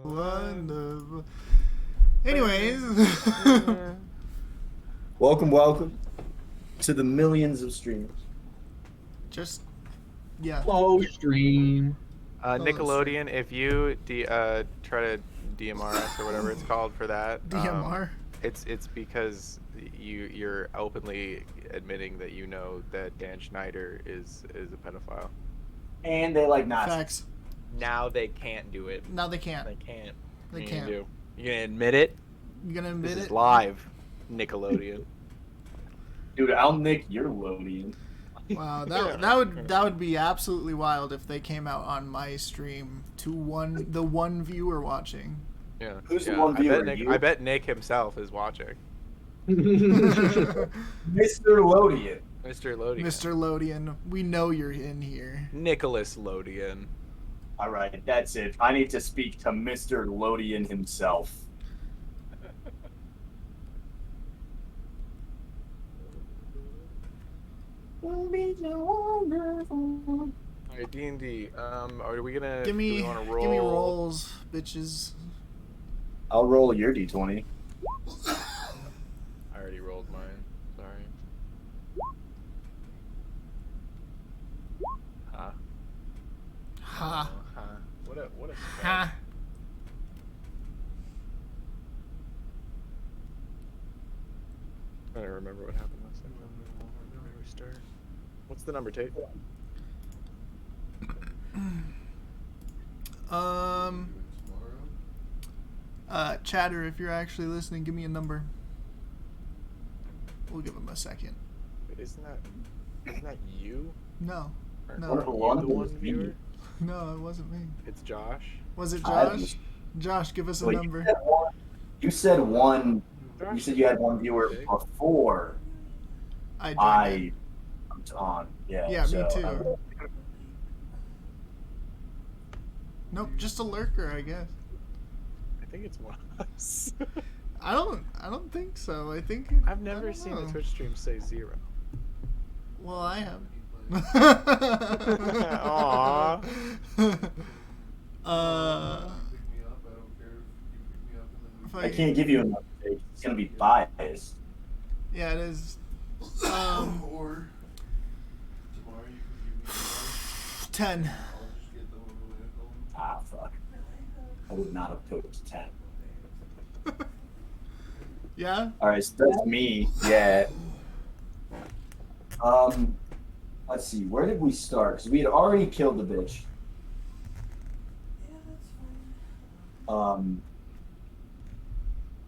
Wonderful. Anyways, Welcome to the millions of streamers. just yeah. Low stream. Nickelodeon, if you try to DMR us or whatever it's called for that, DMR. it's because you're openly admitting that you know that Dan Schneider is a pedophile. And they like Nazis. Facts. Now they can't do it. Now they can't. They can't. They You can't. do. You gonna admit it? You gonna admit This it? is live, Nickelodeon. Dude, I'll nick your Lodian. Wow, Yeah. that would be absolutely wild if they came out on my stream to the one viewer watching. Yeah. Who's the yeah. one viewer, I bet Nick himself is watching. Mr. Lodian. Mr. Lodian. Mr. Lodian, we know you're in here. Nicholas Lodian. All right, that's it. I need to speak to Mr. Lodian himself. Alright, D&D. Are we gonna? Give me do we wanna roll? rolls, bitches. I'll roll your d20. I already rolled mine. Sorry. Ha. Ha. Ha. What a. Ha. I don't remember what happened last time. Let me restart. What's the number, Tate? Chatter, if you're actually listening, give me a number. We'll give him a second. Wait, isn't that you? No. Or No. are you the one viewer? No, it wasn't me. It's Josh. Was it I Josh? Josh, give us a Well, number. You said one. Josh You said you had one is viewer big. before I joined I was on. Yeah. Yeah, me so, too. Nope, just a lurker, I guess. I think it's one of us. I don't think so. I think I've I never don't seen know. a Twitch stream say 0. Well, I have. Aw. If I can't give you an update. It's gonna be biased. Yeah, it is. Or tomorrow you can give me 10. I'll just get the one with the Ah, fuck. I would not have picked 10. Yeah? Alright, so that's me. Yeah. Let's see. Where did we start? Because we had already killed the bitch.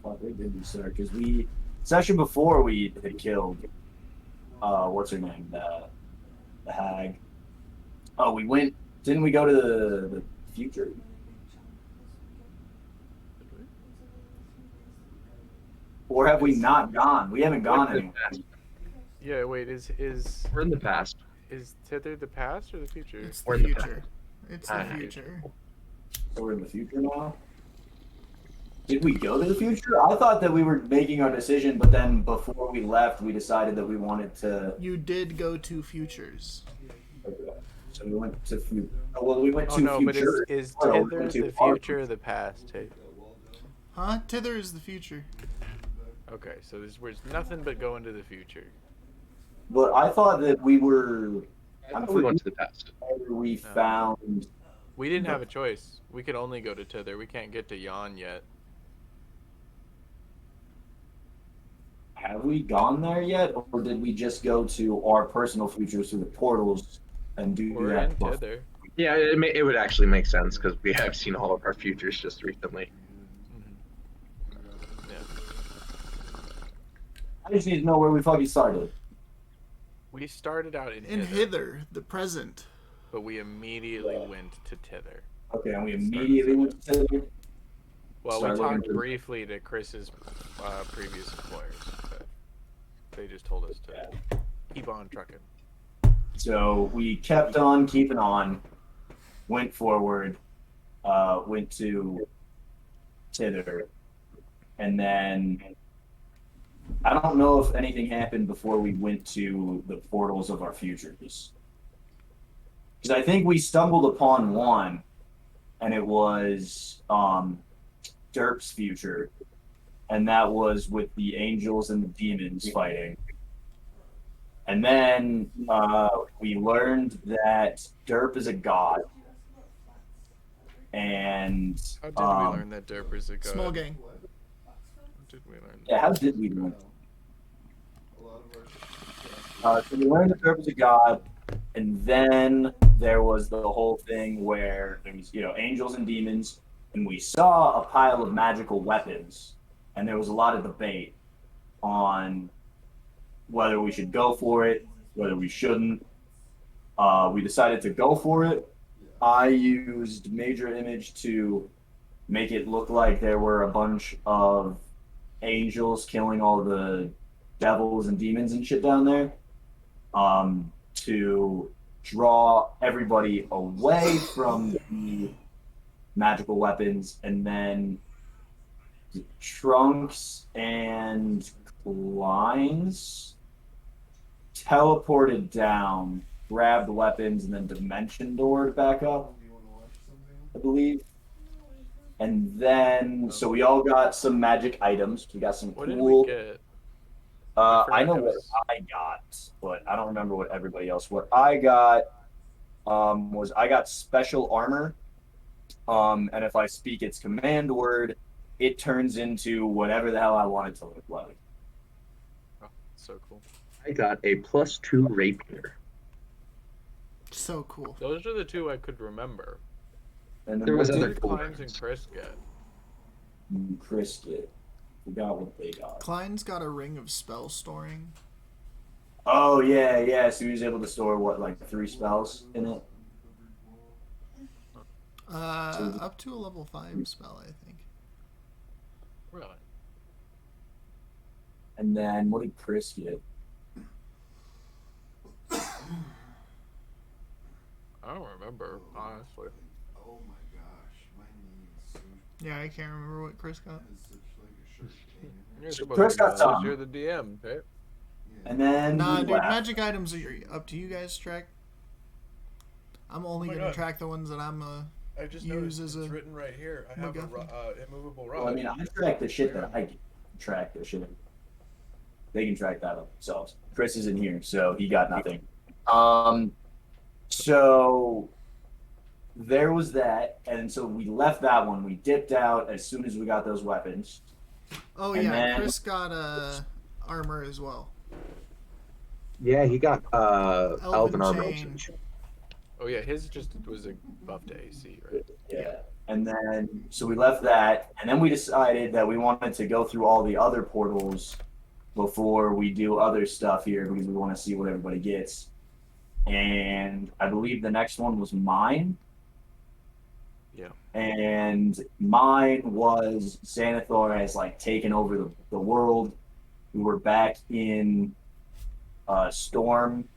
Fuck, where did we start? Because session before we had killed, what's her name? The hag. Oh, didn't we go to the future? Or have we not gone? We haven't gone anywhere. Yeah, wait, is We're in the past. Tether the past or the future? It's We're the in the future. It's the Ah, future. So we're in the future now? Did we go to the future? I thought that we were making our decision, but then before we left, we decided that we wanted to. You did go to futures. So we went to future. Well, we went Oh to no, but future. is Oh, we Tether went to the our future or the past? Hey. Huh? Tither is the future. Okay, so there's nothing but going to the future. But I thought that we were. I'm We went to pretty the past. sure we found. We didn't have a choice. We could only go to Tether. We can't get to Yon yet. Have we gone there yet, or did we just go to our personal futures through the portals and do We're that? in Tether. Yeah, it would actually make sense because we have seen all of our futures just recently. Yeah. I just need to know where we fucking started. We started out in In Hither, hither, the present. but we immediately went to Tether. Okay, and we immediately went to Tether. Well, Start we looking talked for- briefly to Chris's previous employers, but they just told us to keep on trucking. So we kept on keeping on, went forward, went to Tether, and then I don't know if anything happened before we went to the portals of our futures. Because I think we stumbled upon one, and it was Derp's future, and that was with the angels and the demons fighting. And then we learned that Derp is a god, and How did we learn that Derp is a god? Small gang. How did we learn that? yeah, how did we learn? A lot of our So we learned that Derp is a god, and then there was the whole thing where there was, angels and demons, and we saw a pile of magical weapons, and there was a lot of debate on whether we should go for it, whether we shouldn't. We decided to go for it. I used Major Image to make it look like there were a bunch of angels killing all the devils and demons and shit down there, to draw everybody away from the magical weapons, and then Trunks and Klein's teleported down, grabbed the weapons, and then dimension doored back up, Do you want to watch something? I believe. And then, so we all got some magic items. We got some What did cool. we get? I know It what was- I got, but I don't remember what everybody else. What I got was I got special armor. And if I speak its command word, it turns into whatever the hell I want it to look like. Oh, so cool. I got a +2 rapier. So cool. Those are the two I could remember. And then There was what other did What cool did Climbs and ones. Chris get? Chris get? Forgot what they got. Klein's got a ring of spell storing. Oh yeah. So he was able to store what, like 3 spells in it. Up to a level 5 spell, I think. Really? And then what did Chris get? I don't remember, honestly. Oh my gosh, my knee is so Yeah, I can't remember what Chris got. has such like a sharp pain. You're So supposed Chris to got know this, some. You're the DM, right? Yeah. And then Nah, we dude, left. magic items are up to you guys to track. I'm only Oh my gonna God. track the ones that I'm I just use noticed as it's a written right here. I have a MacGuffin. immovable rod. Well, I mean, I track the shit that I track the shit. They can track that up themselves. Chris is in here, so he got nothing. So there was that, and so we left that one. We dipped out as soon as we got those weapons. Oh And yeah, then- Chris got armor as well. Yeah, he got elven armor. chain. Oh yeah, his just was a buff to AC, right? Yeah. And then, so we left that, and then we decided that we wanted to go through all the other portals before we do other stuff here because we want to see what everybody gets. And I believe the next one was mine. Yeah. And mine was Xanathar has like taken over the world. We were back in Storm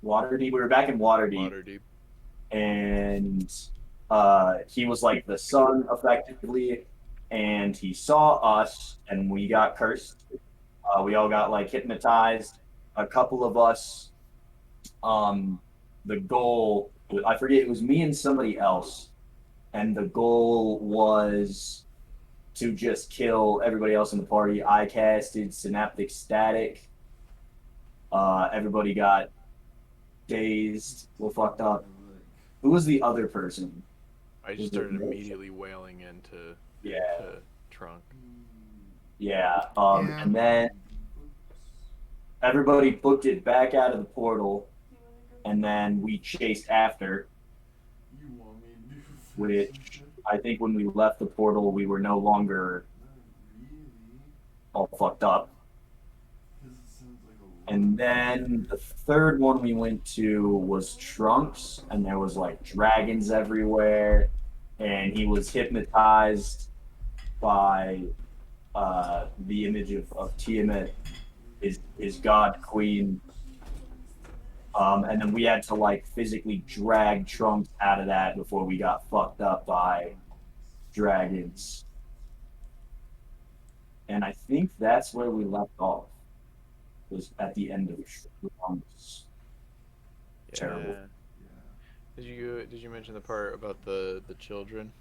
Waterdeep. We were back in Waterdeep. Waterdeep. And he was like the sun effectively, and he saw us and we got cursed. We all got like hypnotized. A couple of us, the goal, I forget, it was me and somebody else, and the goal was to just kill everybody else in the party. I casted Synaptic Static. Everybody got dazed, well fucked up. Who was the other person? I just started immediately wailing into Yeah, to Trunk. yeah. Yeah. And then everybody booked it back out of the portal, and then we chased after. You want me to do Which I think when we left the portal, we were no longer Not really. all fucked up. Because it sounds like a lot. And then the third one we went to was Trunks, and there was like dragons everywhere, and he was hypnotized by the image of Tiamat, his god queen. And then we had to like physically drag Trunks out of that before we got fucked up by dragons. And I think that's where we left off. Was at the end of Trunks. Yeah. Terrible. Yeah. Did you mention the part about the children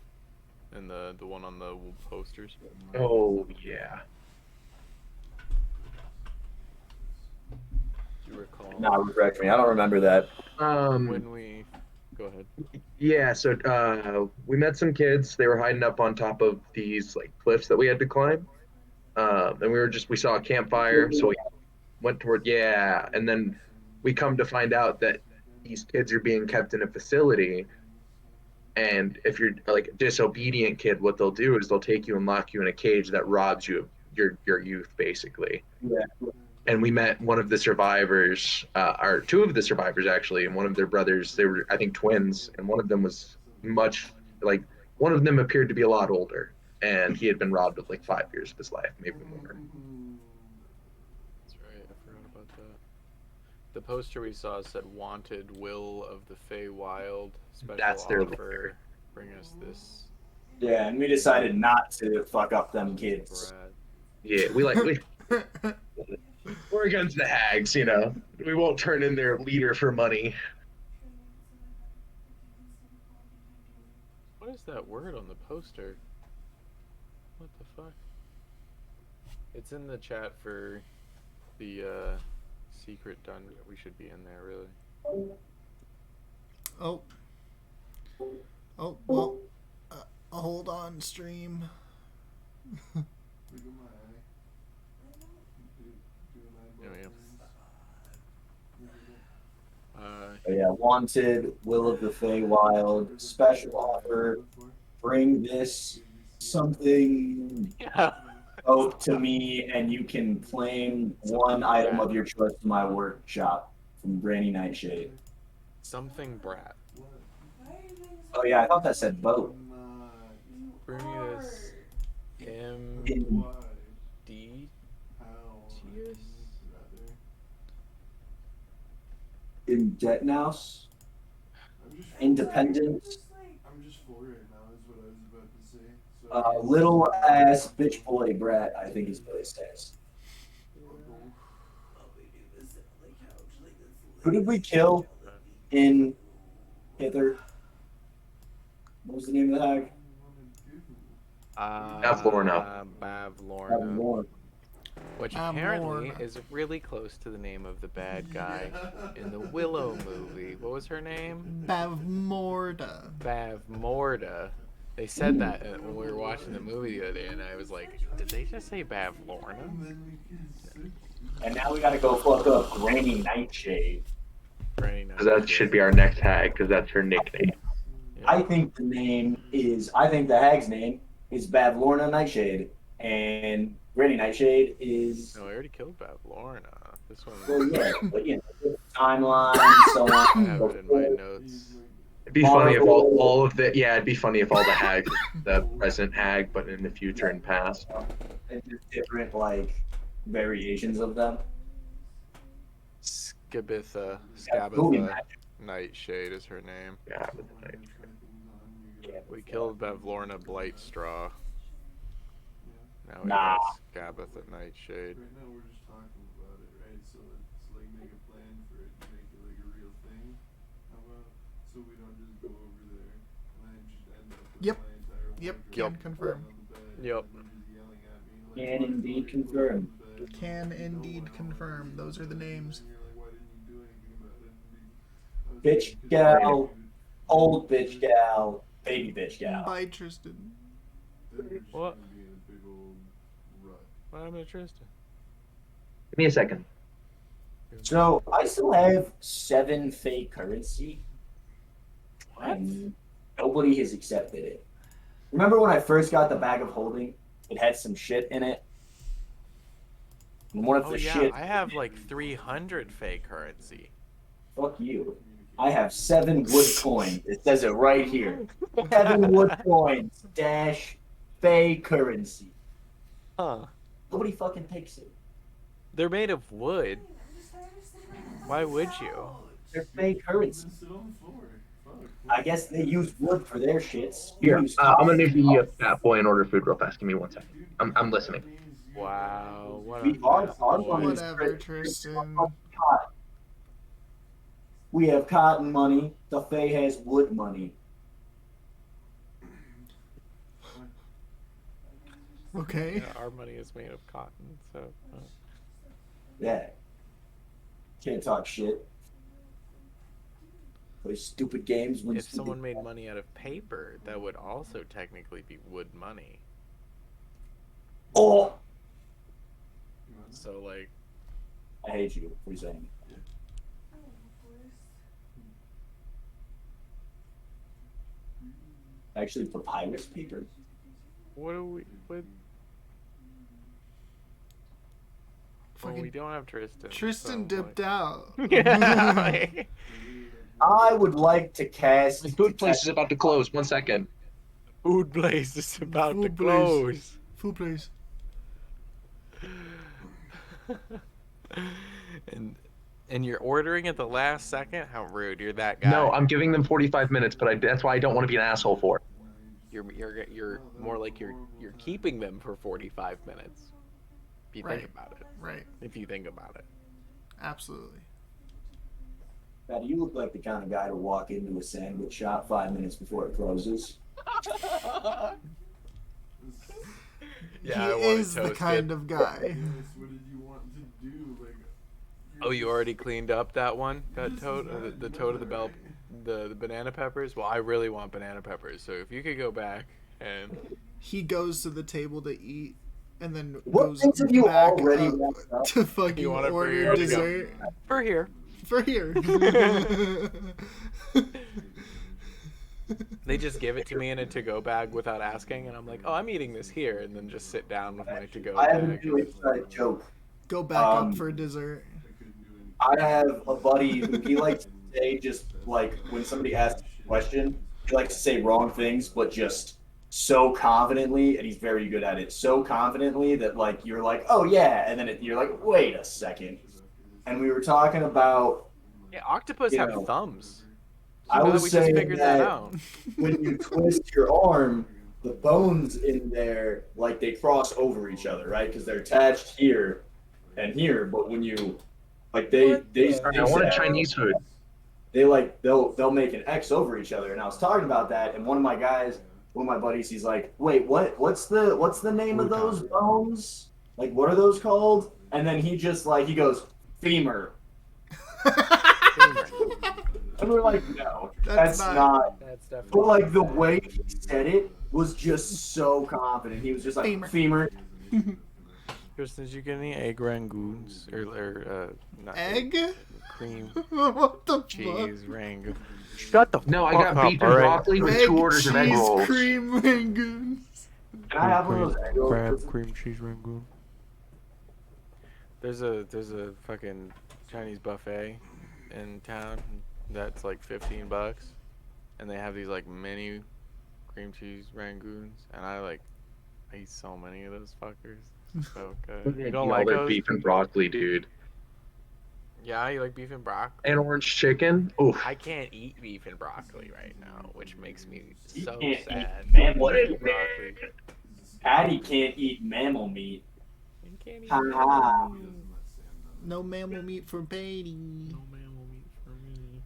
and the one on the posters? Oh yeah. Do you recall Nah, refresh me. I don't remember that. when we go ahead? Yeah, so we met some kids. They were hiding up on top of these like cliffs that we had to climb. And we saw a campfire, so we went toward, yeah, and then we come to find out that these kids are being kept in a facility, and if you're like a disobedient kid, what they'll do is they'll take you and lock you in a cage that robs you of your youth, basically. Yeah. And we met one of the survivors, or two of the survivors actually, and one of their brothers. They were, I think, twins, and one of them was much like one of them appeared to be a lot older, and he had been robbed of like 5 years of his life, maybe more. That's right. I forgot about that. The poster we saw said "Wanted, Will of the Feywild, special That's their offer. leader. Bring us this." Yeah, and we decided not to fuck up them kids. Brad. Yeah, we're against the hags, you know. We won't turn in their leader for money. What is that word on the poster? What the fuck? It's in the chat for the secret dungeon. We should be in there, really. Oh. Oh, well. Hold on, stream. Look at my eye. Do an eyeball Yeah, thing. But yeah, wanted, Will of the Feywild, special offer, bring this something Yeah. out to me, and you can claim one item of your choice to my workshop from Granny Nightshade. Something brat. Oh yeah, I thought that said boat. Bring me this M Why? D. How? Cheers. Rather. In Detnouse, I'm just independent, I'm just full right now is what I was about to say. So little ass bitch boy brat, I think is what it says. Who did we kill in Hither? What was the name of the hag? Bavlorna. Bavlorna. Which apparently Bavlorna. is really close to the name of the bad guy in the Willow movie. What was her name? Bavmorda. Bavmorda. They said that when we were watching the movie the other day, and I was like, did they just say Bavlorna? And now we gotta go fuck up Granny Nightshade. Granny Because that should be our next hag, because that's her nickname. I think the hag's name is Bavlorna Nightshade, and Granny Nightshade is. No, I already killed Bavlorna. This one. Well, yeah, but you know, timeline, so I on. have it in my notes. It'd be funny if all of the it'd be funny if all the hags, the present hag, but in the future and past. And just different like variations of them. Skabitha. Movie Skabitha. magic. Nightshade is her name. Yeah, with the night. We killed Bavlorna Blightstraw. Now we Nah. got Skabitha Nightshade. Right now we're just talking about it, right? So let's like make a plan for it to make it like a real thing. How about so we don't just go over there and then just end up with Yep. my entire Yep, wardrobe can confirm. on the bed Yep. and you're just yelling at me, like, Can why indeed didn't you confirm. go to bed? Can You know indeed what I confirm. wanted Those are the to do, names. and you're like, why didn't you do anything about it? And I was Bitch like, gal, "Because old bitch gal, baby bitch gal. Bye, Tristan. then we're just What? gonna be in a big old rut." What happened to Tristan? Give me a second. So I still have 7 fake currency. What? And nobody has accepted it. Remember when I first got the bag of holding? It had some shit in it. And one of Oh the yeah, shit. I have like 300 fake currency. Fuck you. I have 7 wood coins. It says it right here. 7 wood coins dash fake currency. Huh. Nobody fucking takes it. They're made of wood. Why would you? They're fake currency. Sit on the floor. Fuck. I guess they use wood for their shits. Here, Use I'm gonna be a fat boy and order food real fast. Give me 1 second. I'm listening. Wow. What We a are fat our boy. one is Whatever, Tristan. We have cotton money. The Fae has wood money. Okay. Yeah, our money is made of cotton, so. Yeah. Can't talk shit. Play stupid games. Win If stupid- someone made money out of paper, that would also technically be wood money. Oh! So, like, I hate you for saying it. Actually, papyrus paper. what do we. What? Well, we Fucking don't have Tristan. Tristan so, dipped out. Yeah. like- I would like to cast. My food place is about to close. 1 second. Food place is about to Food place. close. Food place. and you're ordering at the last second? How rude! You're that guy. No, I'm giving them 45 minutes, but that's why I don't want to be an asshole for it. You're more like you're keeping them for 45 minutes. If you think Right. about it. Right. If you think about it. Absolutely. Patty, you look like the kind of guy to walk into a sandwich shop 5 minutes before it closes. Yeah, he I want it is the toasted. kind of guy. Yes, what did you want to do? Like, Oh, you already cleaned up that one? That toad? The toad of the bell? The banana peppers? Well, I really want banana peppers, so if you could go back and... He goes to the table to eat and then What goes things have you back already up wrapped up? to fucking You want it for order here to go. dessert For here. for here. They just give it to me in a to-go bag without asking, and I'm like, oh, I'm eating this here, and then just sit down with my to-go I have a bag. new inside joke. Go back Um, up for dessert. I couldn't do anything. I have a buddy who he likes to say just like when somebody asks a question, he likes to say wrong things, but just so confidently, and he's very good at it. So confidently that like you're like, oh yeah, and then you're like, wait a second. And we were talking about. Yeah, octopus You have know, thumbs. I You know was that we just saying figured that that out. when you twist your arm, the bones in there like they cross over each other, right? Because they're attached here and here. But when you like they I wanted Chinese food. they like they'll make an X over each other. And I was talking about that, and one of my buddies, he's like, wait, what's the name of those bones? Like, what are those called? And then he goes, femur. And we're like, no, That's that's not- not. That's definitely. But like the way he said it was just so confident. He was just like Femur. femur. Kristen, did you get any egg rangoons or not Egg? cream What the fuck? cheese rangoon? Shut the No, I fuck got up, beef and alright? broccoli with Egg, 2 orders of egg cheese, rolls. cream, rangoons. Can I have one of those egg rolls? Crab cream cheese rangoon. There's a fucking Chinese buffet in town that's like $15, and they have these like mini cream cheese rangoons, and I eat so many of those fuckers. So good. You don't like their those? beef and broccoli, dude. Yeah, you like beef and broccoli? And orange chicken. Oof. I can't eat beef and broccoli right now, which makes me You so can't eat sad. mammal Beef and meat. broccoli. Patty can't eat mammal meat. You can't eat Ha ha. mammal meat. No mammal meat for Beatty. No mammal meat for me.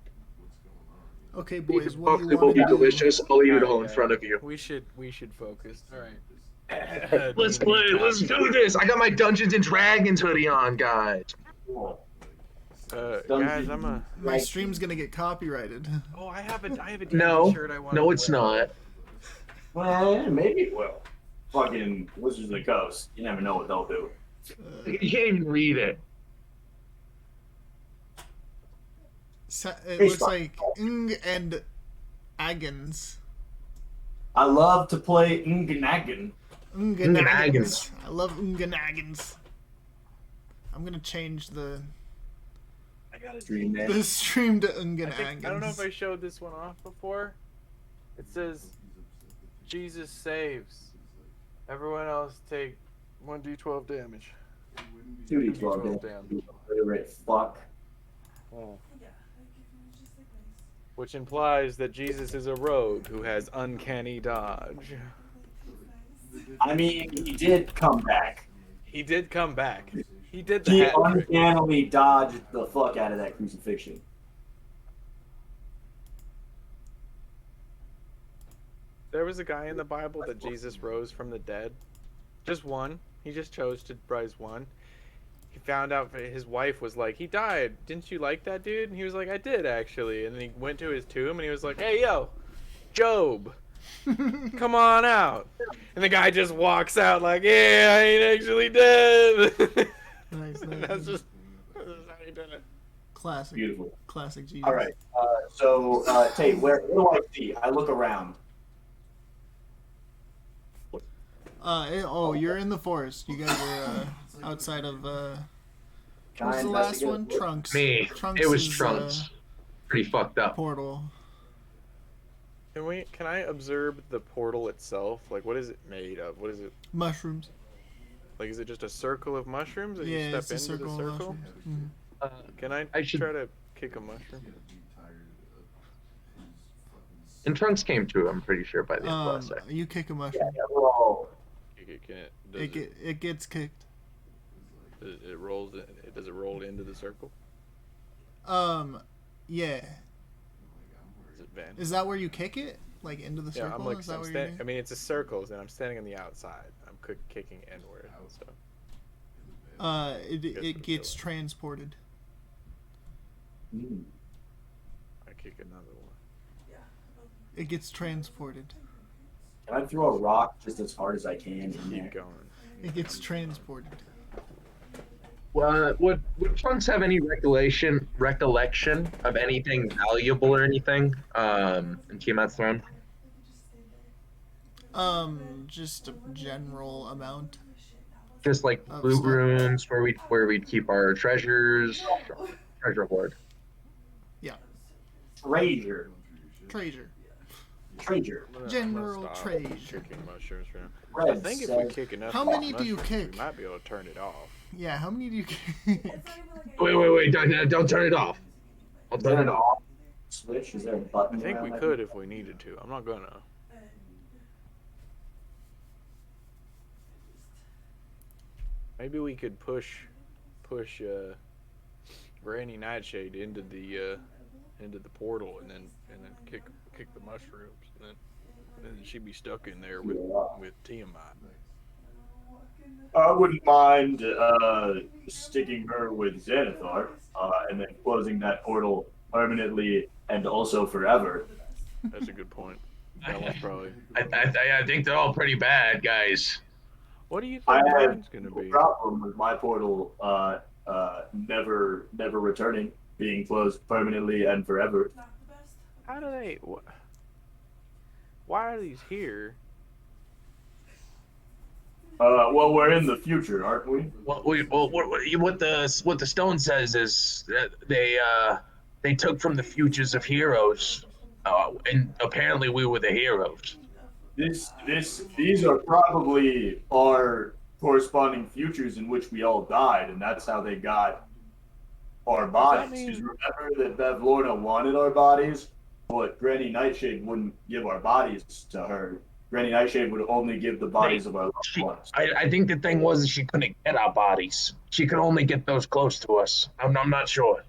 Okay, Beef boys, and what do broccoli you will want be to do? delicious. I'll eat it all in Alright, front of you. We should focus. All right. Let's play. Let's do this. I got my Dungeons and Dragons hoodie on, guys. Cool. Guys, I'm a. My stream's gonna get copyrighted. Oh, I have a D&D No, shirt I want. no, it's not. Well, maybe it will. Fucking Wizards of the Coast. You never know what they'll do. You can't even read it. It Hey, looks stop. like and Agans. I love to play Nganagan. Unganagans. I love Unganagans. I'm gonna change the I gotta Stream that. the stream to I don't know if I Unganagans. showed this one off before. It says Jesus saves. Everyone else take 1d12 damage. 2d12 damage. Illiterate fuck. Oh. Which implies that Jesus is a rogue who has uncanny dodge. I mean, he did come back. He did come back. He did the He hat trick. uncannily dodged the fuck out of that crucifixion. There was a guy in the Bible that Jesus rose from the dead. Just one. He just chose to rise one. He found out his wife was like, he died. Didn't you like that dude? And he was like, I did actually. And then he went to his tomb and he was like, hey, yo, Job, come on out. And the guy just walks out like, yeah, I ain't actually dead. Nice, That's just how he did it. Classic. Beautiful. Classic Jesus. All right. So, Tate, what do I see? I look around. You're in the forest. You guys are outside of. Can What's I the last investigate? one? Trunks. Me. Trunks It was is, Trunks. Pretty fucked up. Portal. Can I observe the portal itself? Like, what is it made of? What is it? Mushrooms. Like, is it just a circle of mushrooms that Yeah, you it's step a into circle the of circle? mushrooms. Can I, I should- try to kick a mushroom? And Trunks came to, I'm pretty sure, by the end of last second. You kick a Yeah, mushroom. yeah, we're all. It gets kicked. It rolls. Does it roll into the circle? Yeah. Does it vanish? Is that where you kick it? Like into the Yeah, circle? I'm like, Is that where you're I mean, it's a circle, and I'm standing on the outside. I'm kicking inward, so. It gets transported. I kick another one. It gets transported. Can I throw a rock just as hard as I can in there? Keep going. It gets transported. Would Trunks have any recollection of anything valuable or anything in Tiamat's throne? Just a general amount. Just like Of loot stuff. rooms where we'd keep our treasures, treasure hoard. Treasure. Treasure. Treasure. I'm gonna General stop treasure. Kicking mushrooms for now. Red I think if we says- kick enough. How of these many do you mushrooms, kick? We might be able to turn it off. Yeah, how many do you kick? Wait! Don't turn it off. I'll Is there turn an it off. off switch? Is there a I button? think around we that? could if we needed to. I'm not gonna. Maybe we could push Granny Nightshade into the portal and then kick the mushrooms and then she'd be stuck in there with Tiamat. I wouldn't mind sticking her with Xanathar and then closing that portal permanently and also forever. That's a good point. That one's probably. I think they're all pretty bad guys. What do you I think have mine's gonna no be? problem with my portal never returning, being closed permanently and forever. How do they? Why are these here? Well, we're in the future, aren't we? What the stone says is that they took from the futures of heroes, and apparently we were the heroes. These are probably our corresponding futures in which we all died, and that's how they got our bodies. mean- Because remember that Bev Lorna wanted our bodies, but Granny Nightshade wouldn't give our bodies to her. Granny Nightshade would only give the bodies of our loved ones. I think the thing was that she couldn't get our bodies. She could only get those close to us. I'm not sure.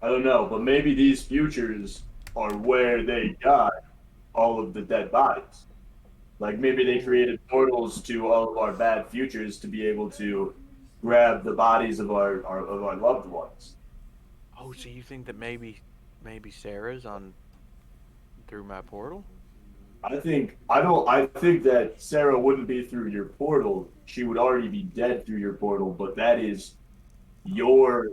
I don't know, but maybe these futures are where they got all of the dead bodies. Like maybe they created portals to all of our bad futures to be able to grab the bodies of our loved ones. Oh, so you think that maybe Sarah's on through my portal? I think that Sarah wouldn't be through your portal. She would already be dead through your portal, but that is your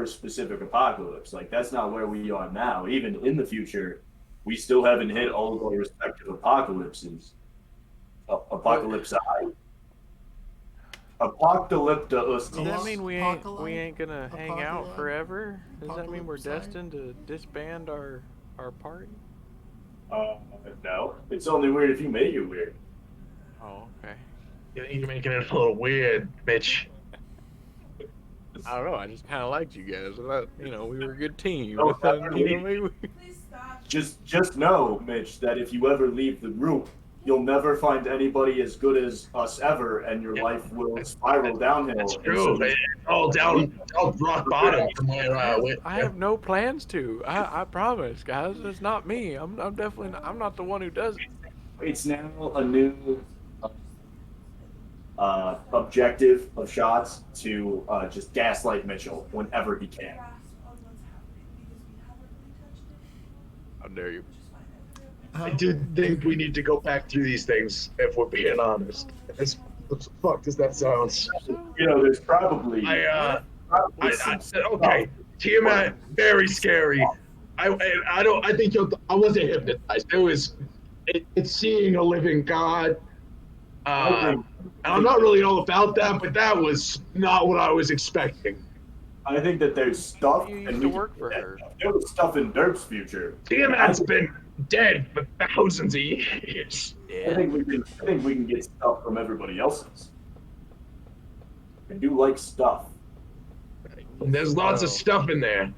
specific apocalypse. Like that's not where we are now. Even in the future, we still haven't hit all of our respective apocalypses. Apocalypse I. Apocalypta us. Does that mean we Apocalypse? ain't gonna hang out Apocalypse? forever? Does that mean we're Apocalypse? destined to disband our party? No. It's only weird if you make it weird. Oh, okay. You're making it a little weird, Mitch. I don't know. I just kind of liked you guys. I thought, we were a good team. Oh, I thought, definitely. maybe we... Just know, Mitch, that if you ever leave the group, you'll never find anybody as good as us ever, and your Yep. life will spiral downhill. That's And true. so- It's all down rock bottom. From where, I have no plans to. I promise, guys. It's not me. I'm definitely. I'm not the one who does it. it's now a new objective of shots to just gaslight Mitchell whenever he can. How dare you? I do think we need to go back through these things if we're being honest. As fucked as that sounds. You know, there's probably, Okay, Tiamat, very scary. I think I wasn't hypnotized. It's seeing a living God. And I'm not really all about that, but that was not what I was expecting. I think that there's stuff. You and used we to work can- for her. There was stuff in Derp's future. Tiamat's been dead for thousands of years. I Yeah. think we can get stuff from everybody else's. I do like stuff. And there's lots of stuff in there.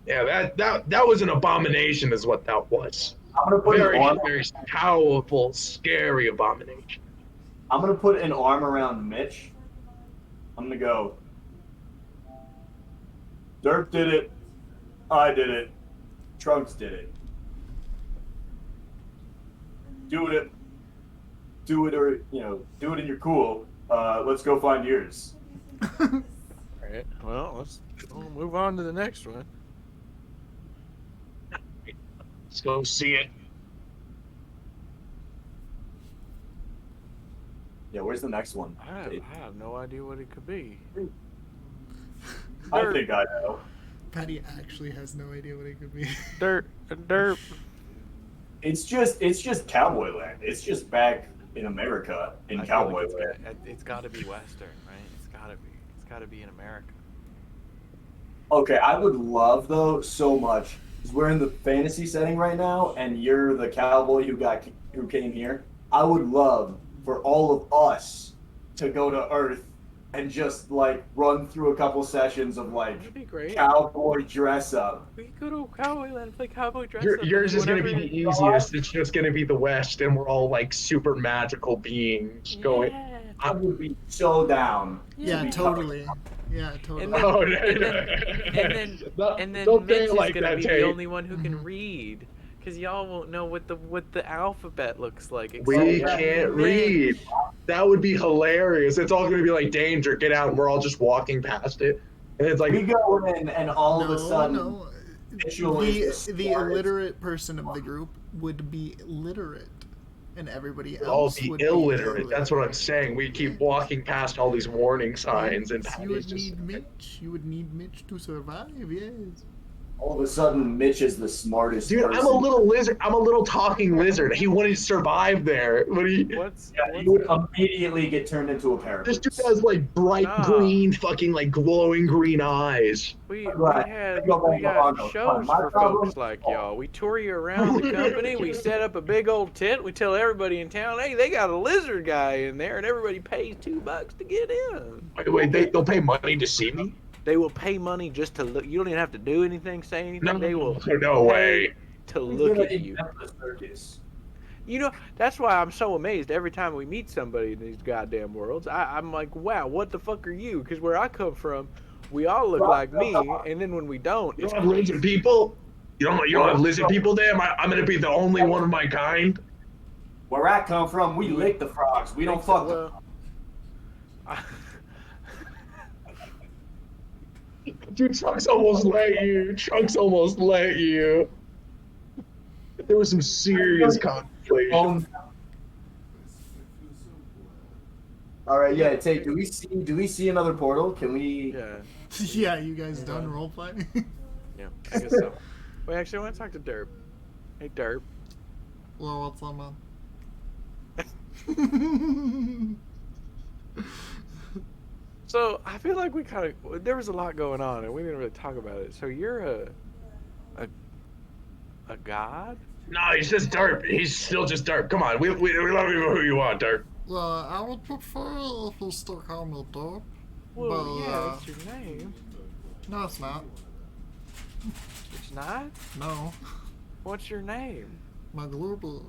Yeah, that was an abomination, is what that was. I'm gonna put Very, an arm. very powerful, scary abomination. I'm gonna put an arm around Mitch. I'm gonna go. Derp did it. I did it. Trunks did it. Do it. Do it, or do it, and you're cool. Let's go find yours. Alright. Well, we'll move on to the next one. Let's go see it. Yeah, where's the next one? I have no idea what it could be. I think I know. Patty actually has no idea what it could be. Derp. It's just Cowboy Land. It's just back in America in I feel Cowboy like Land. it's got to be Western, right? It's got to be. It's got to be in America. Okay, I would love though so much because we're in the fantasy setting right now, and you're the cowboy who came here. I would love for all of us to go to Earth and just like run through a couple sessions of like That'd be great. cowboy dress up. We could go to Cowboy Land and play cowboy dress up. Yours is going to be whenever- the easiest. It's just going to be the West, and we're all like super magical beings going. Yeah. I would be so down. Yeah, be totally. Yeah, totally. And then- Oh, And then don't say Mitch it is like gonna that, be Tate. the only one who can read, because y'all won't know what the alphabet looks like. We except for can't Mitch. read. That would be hilarious. It's all going to be like danger, get out, and we're all just walking past it. And it's like, We go in and all of a sudden, no. Mitchell is The smartest. illiterate person of the group would be literate, and everybody all else the would illiterate. be That's what I'm saying. We keep walking past all these warning signs, and You Patty's would just need Mitch. You would need Mitch to survive. Yes. all of a sudden Mitch is the smartest dude, person. I'm a little lizard. I'm a little talking lizard. He wouldn't survive there. What's You would immediately get turned into a parrot. This dude has like bright Nah. green, fucking like glowing green eyes. we Right. we got My shows for problem- folks like y'all. We tour you around the company. We set up a big old tent. We tell everybody in town, hey, they got a lizard guy in there, and everybody pays $2 to get in. Wait, they'll pay money to see me? They will pay money just to look. You don't even have to do anything, say anything. They will No way. to He's look gonna at you. invent the circus. You know, that's why I'm so amazed every time we meet somebody in these goddamn worlds. I'm like, wow, what the fuck are you? Because where I come from, we all look like me, and then when we don't, You it's don't have lizard people? You don't have lizard people there? I'm gonna be the only one of my kind? Where I come from, we lick the frogs. We don't fuck them. well, Dude, Chunks almost let you. Chunks almost let you. There was some serious contemplation. All right, yeah. Tate, do we see another portal? Can we? yeah, Yeah, you guys done roleplay? yeah, I guess so. Wait, actually, I want to talk to Derp. Hey, Derp. Well, what's up, man? So I feel like there was a lot going on, and we didn't really talk about it. So you're a god? No, he's just Derp. He's still just Derp. Come on, we love you for who you are, Derp. Well, I would prefer if you still call me Dope. Well, But, yeah, that's your name. No, it's not. It's not. No. What's your name? Magluba.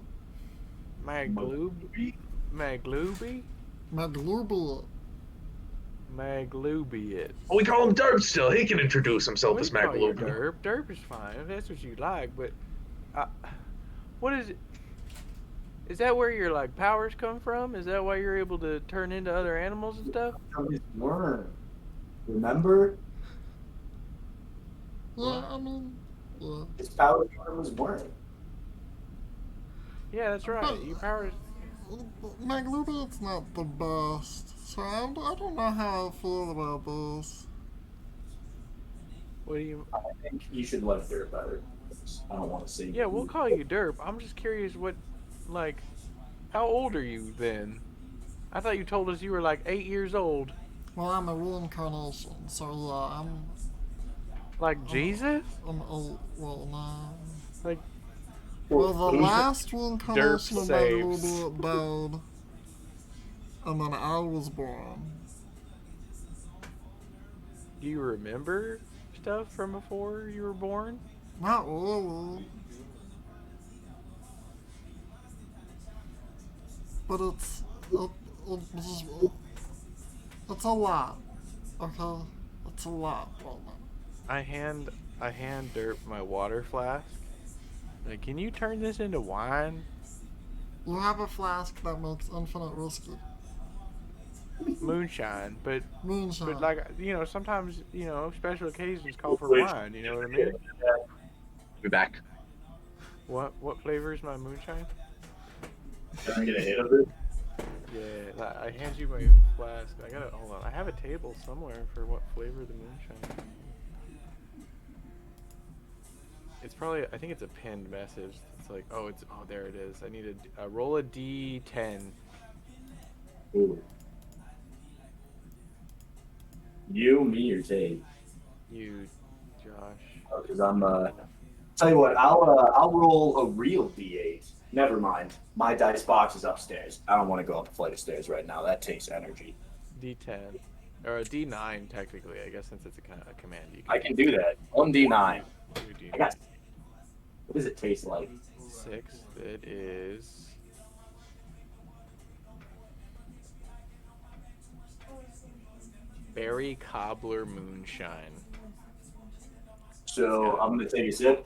Magluby? Magluby? Magluba. Maglubiot. Well, we call him Derp still. He can introduce himself We as call you McLuhan. Derp. Derp is fine if that's what you like, but what is it? Is that where your like powers come from? Is that why you're able to turn into other animals and stuff? From his worm. Remember? Yeah, I mean, yeah. His power came from his worm. Yeah, that's right. Your powers. Maglubian's not the best, so I don't know how I feel about this. What do you? I think you should let Dirt better. I don't want to see. Yeah, we'll call you Derp. I'm just curious what, like, how old are you then? I thought you told us you were like 8 years old. Well, I'm a reincarnation, so yeah, Like Jesus? I'm old. Well, no. Like, Well, the last reincarnation of saves. Maglubian died, and then I was born. do you remember stuff from before you were born? Not really. But it's a lot. Okay? It's a lot, Roman. I hand Derp my water flask. Like, can you turn this into wine? You have a flask that makes infinite whiskey. Moonshine, but Moonshine. like, you know, sometimes, you know, special occasions call for wine, you know what I mean? Be back. What flavor is my moonshine? Can I get a hit of it? Yeah, I hand you my flask. I gotta hold on. I have a table somewhere for what flavor the moonshine is. It's probably, I think it's a pinned message. It's like, oh, there it is. I need a roll a D10. Ooh. You, me, or Tate? You, Josh. Because I'm tell you what, I'll roll a real D8. Never mind. My dice box is upstairs. I don't want to go up a flight of stairs right now. That takes energy. D10. Or a D9, technically, I guess, since it's a command. You I can do that. 1D9. do I got. What does it taste like? 6. It is. Berry Cobbler Moonshine. So I'm gonna take a sip.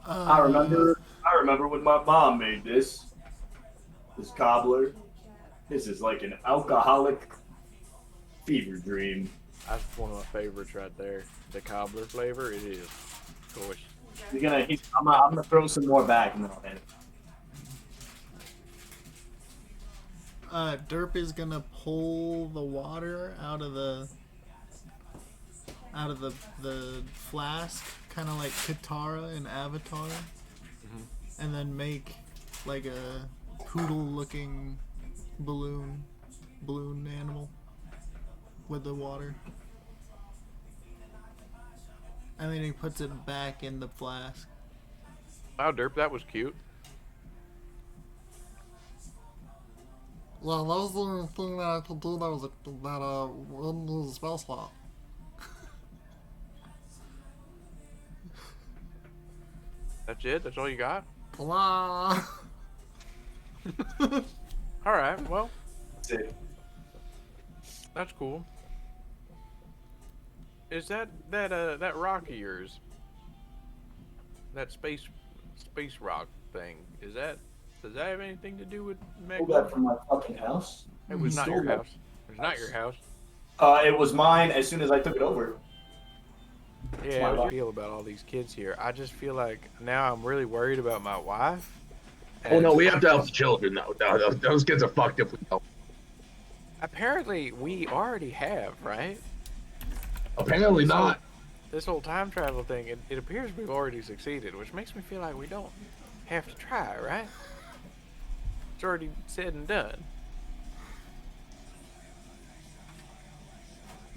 I remember when my mom made this cobbler. This is like an alcoholic fever dream. That's one of my favorites right there. The cobbler flavor, it is. Of course. I'm gonna throw some more back and then I'll end it. Derp is gonna pull the water out of the flask, kind of like Katara in Avatar, and then make like a poodle-looking balloon animal with the water, and then he puts it back in the flask. Wow, Derp, that was cute. Yeah, that was the only thing that I could do that wouldn't use a spell slot. That's it? That's all you got? Blah. Alright, well, That's it. that's cool. Is that rock of yours? That space rock thing, does that have anything to do with Pulled that from my fucking house. It was not stole your that. house. It was not your house. It was mine as soon as I took it over. Yeah, my how do you life. feel about all these kids here? I just feel like now I'm really worried about my wife. Oh no, we have to help the children though. No, those kids are fucked if we don't. Apparently, we already have, right? Apparently not. This whole time travel thing, it appears we've already succeeded, which makes me feel like we don't have to try, right? It's already said and done.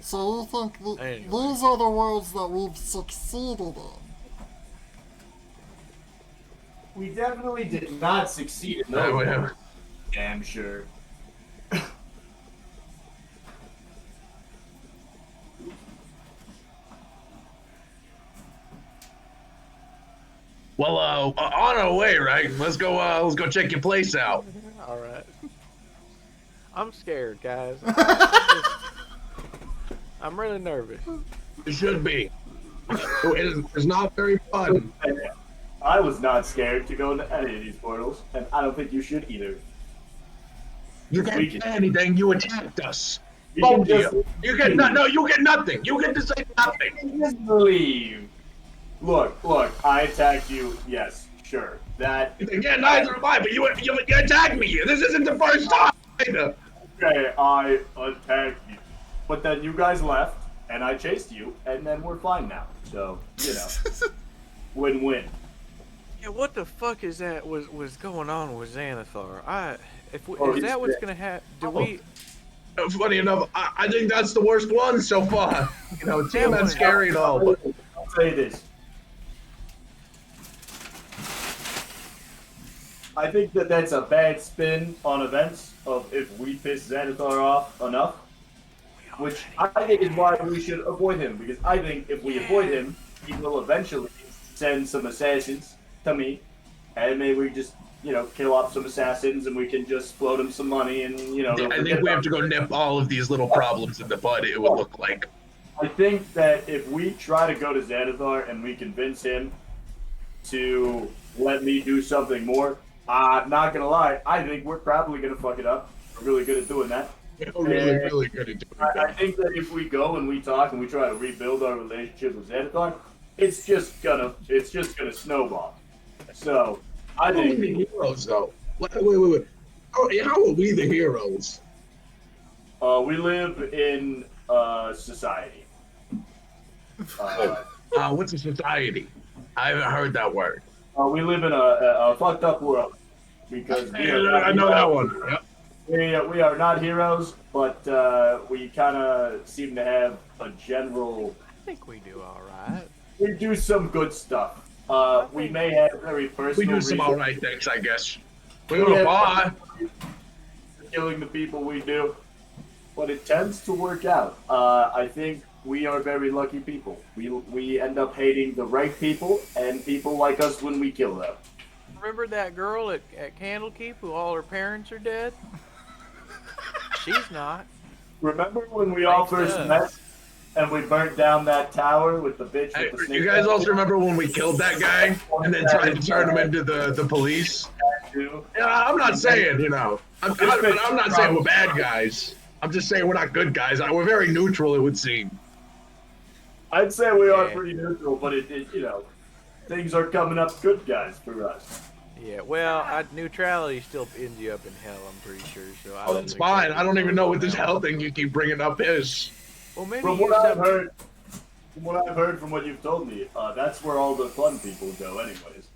So you think Anyway. these are the worlds that we've succeeded in? We definitely did not succeed in No, those. whatever. Damn sure. Well, on our way, right? Let's go check your place out. All right. I'm scared, guys. I'm really nervous. It should be. It's not very fun. I was not scared to go into any of these portals, and I don't think you should either. You We can't can- say anything. You attacked us. You can Both of just you. You get no. You get nothing. You get to say nothing. just leave. Look, I attacked you. Yes, sure. That Yeah, neither am I. But you attacked me. This isn't the first time. okay, I attacked you. But then you guys left, and I chased you, and then we're fine now. So, you know, win-win. Yeah, what the fuck is that? Was going on with Xanathar? If he's that what's dead. gonna happen, do we? Funny enough, I think that's the worst one so far. You know, Tiamat's one- scary and all, but I'll say this. I think that that's a bad spin on events of if we piss Xanathar off enough, which I think is why we should avoid him, because I think if we avoid him, he will eventually send some assassins to me, and maybe we just, you know, kill off some assassins and we can just float him some money and, you know. I think we have to go nip all of these little problems in the bud, it would look like. I think that if we try to go to Xanathar and we convince him to let me do something more, not gonna lie, I think we're probably gonna fuck it up. We're really good at doing that. We're really good at doing I that. think that if we go and we talk and we try to rebuild our relationship with Xanathar, it's just gonna snowball. So I How are we the think heroes, though? Wait. How are we the heroes? we live in society. What's a society? I haven't heard that word. We live in a fucked up world because we are not I know that heroes. one. Yep. We are not heroes, but we kind of seem to have a general. I think we do all right. We do some good stuff. We may have very personal. We do some reasons alright things, I guess. We for go to a bar. killing the people we do, but it tends to work out. I think we are very lucky people. We end up hating the right people and people like us when we kill them. Remember that girl at Candlekeep who all her parents are dead? She's not. Remember when we all Thanks first to us. met and we burnt down that tower with the bitch with the snake? You guys also remember when we killed that guy and then tried to turn him into the police? too? Yeah, I'm not saying, you know, I'm not saying we're bad guys. I'm just saying we're not good guys. We're very neutral, it would seem. I'd say we are Yeah. pretty neutral, but it you know, things are coming up good guys for us. Yeah, well, neutrality still ends you up in hell, I'm pretty sure. So I Oh, don't that's think fine. that- I don't even know what this hell thing you keep bringing up is. Well, maybe From you what I've said- heard, from what you've told me, that's where all the fun people go, anyways.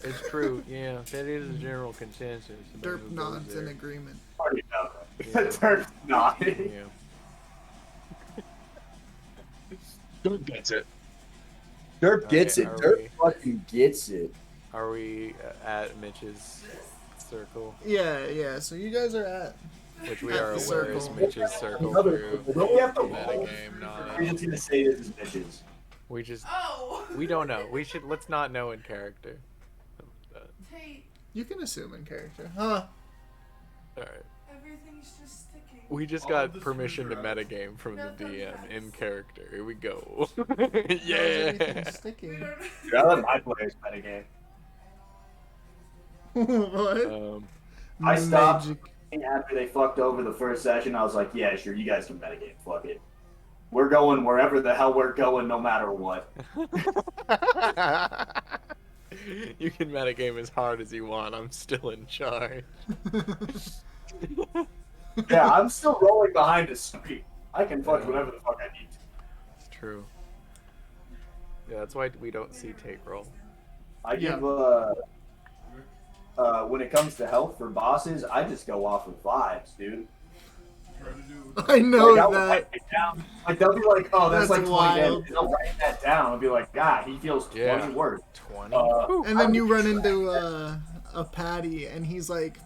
It's true. Yeah, that is the general consensus. about Derp who goes nods in there. agreement. Already know Yeah. that. Turns not. Yeah. Good gets it. Derp gets it. Are Derp we- fucking gets it. Are we at Mitch's circle, Yeah. So you guys are at. which we At are the aware is circle. Mitch's circle Another- through don't we have to roll? metagame I'm knowledge. just gonna say this is bitches. We just Oh. we don't know. Let's not know in character. Tate, You can assume in character, huh? All right. everything's just sticking. We just All got the permission to screwdriver. metagame from the No, don't DM touch. in character. Here we go. Everything's Yeah. We sticking. don't. I let my players metagame. What? I stopped. Magic. After they fucked over the first session, I was like, yeah, sure, you guys can metagame. Fuck it. We're going wherever the hell we're going, no matter what. You can metagame as hard as you want. I'm still in charge. Yeah, I'm still rolling behind a screen. I can fuck whatever the fuck I need to. It's true. Yeah, that's why we don't see take roll. I give, Yeah. when it comes to health for bosses, I just go off with vibes, dude. Try to do I know Like, I'll that. write it down. Like, they'll be like, oh, that's, That's like 20 wild. damage. They'll write that down. I'll be like, God, he feels 20 Yeah. worse. 20. Uh, And then you run into a patty, and he's like,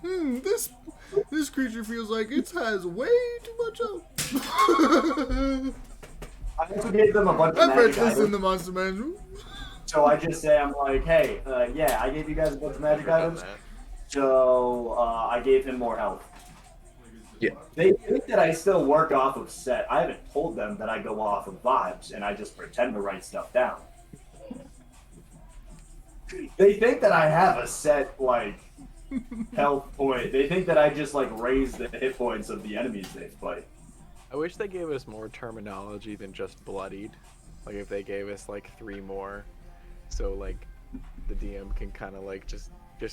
this creature feels like it has way too much health. I also gave them a bunch of I've read magic this in items. the Monster Manual. So I just say, I'm like, hey, yeah, I gave you guys a bunch of magic items. So I gave him more health. Yeah. They think that I still work off of set. I haven't told them that I go off of vibes, and I just pretend to write stuff down. They think that I have a set like health point. They think that I just like raise the hit points of the enemies they fight. I wish they gave us more terminology than just bloodied. Like if they gave us like 3 more, so like the DM can kind of like just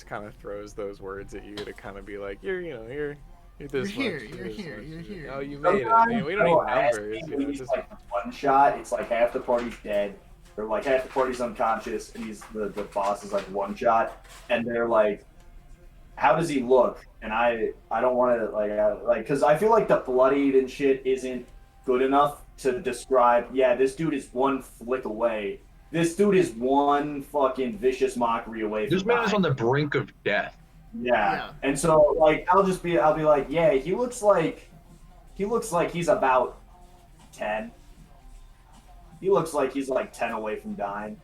kind of throws those words at you to kind of be like, you're this You're much, here, you're this here, much, you're here. Oh, you made it. I mean, we don't need numbers. You know, He's just like one shot. It's like half the party's dead, or like half the party's unconscious, and he's the boss is like one shot, and they're like, how does he look? And I don't want to like because I feel like the bloodied and shit isn't good enough to describe. Yeah, this dude is one flick away. This dude is one fucking vicious mockery away from This man is dying. on the brink of death. Yeah. And so like I'll be like, yeah, he looks like he's about 10. He looks like he's like 10 away from dying.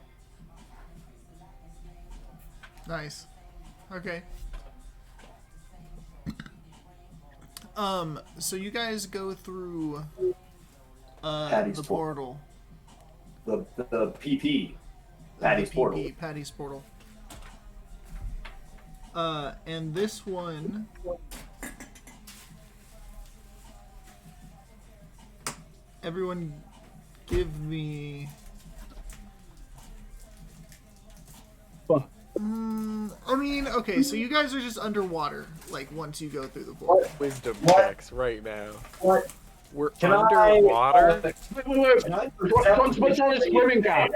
Nice. Okay. So you guys go through Patty's the portal. The PP. Patty's The portal. Patty's portal. And this one everyone give me I mean, okay, so you guys are just underwater, like, once you go through the portal. wisdom What? checks right now. What? We're Can underwater. Wait. Can I What's on his swimming cap?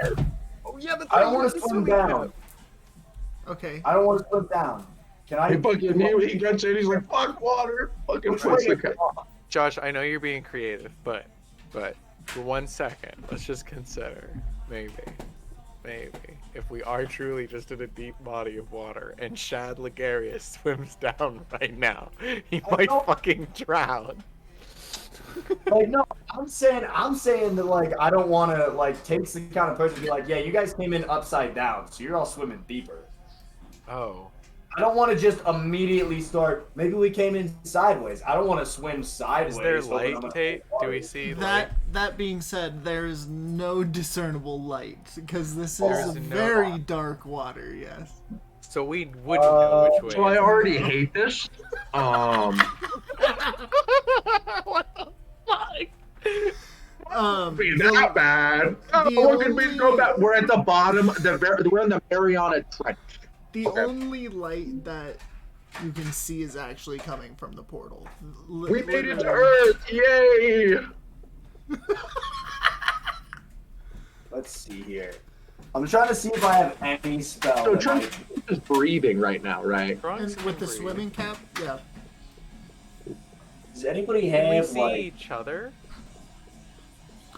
Oh yeah, but I don't want to swim down. Okay. I don't want to swim down. Can I? He fucking he gets in. He's like, fuck water. Fucking puts the cap. Josh, I know you're being creative, but for 1 second, let's just consider maybe if we are truly just in a deep body of water and Shad Ligarius swims down right now, he might fucking drown. Like no, I'm saying that like I don't want to like takes the kind of person to be like, yeah, you guys came in upside down, so you're all swimming deeper. Oh. I don't want to just immediately start. Maybe we came in sideways. I don't want to swim sideways. Is there hoping I'm light, gonna Tate? fall. Do we see light? That being said, there is no discernible light because this There is is no very light. dark water. Yes. So we wouldn't know which way. So I already hate this. What the fuck? Be that bad. Oh, the look at me only- go back. We're at the bottom. We're in the Mariana Trench. The Okay. only light that you can see is actually coming from the portal. We made it to Earth! Yay! Let's see here. I'm trying to see if I have any spell. So that Trunks might- is breathing right now, right? Trunks And with the can breathe. swimming cap, yeah. Does anybody Can we have see like? each other?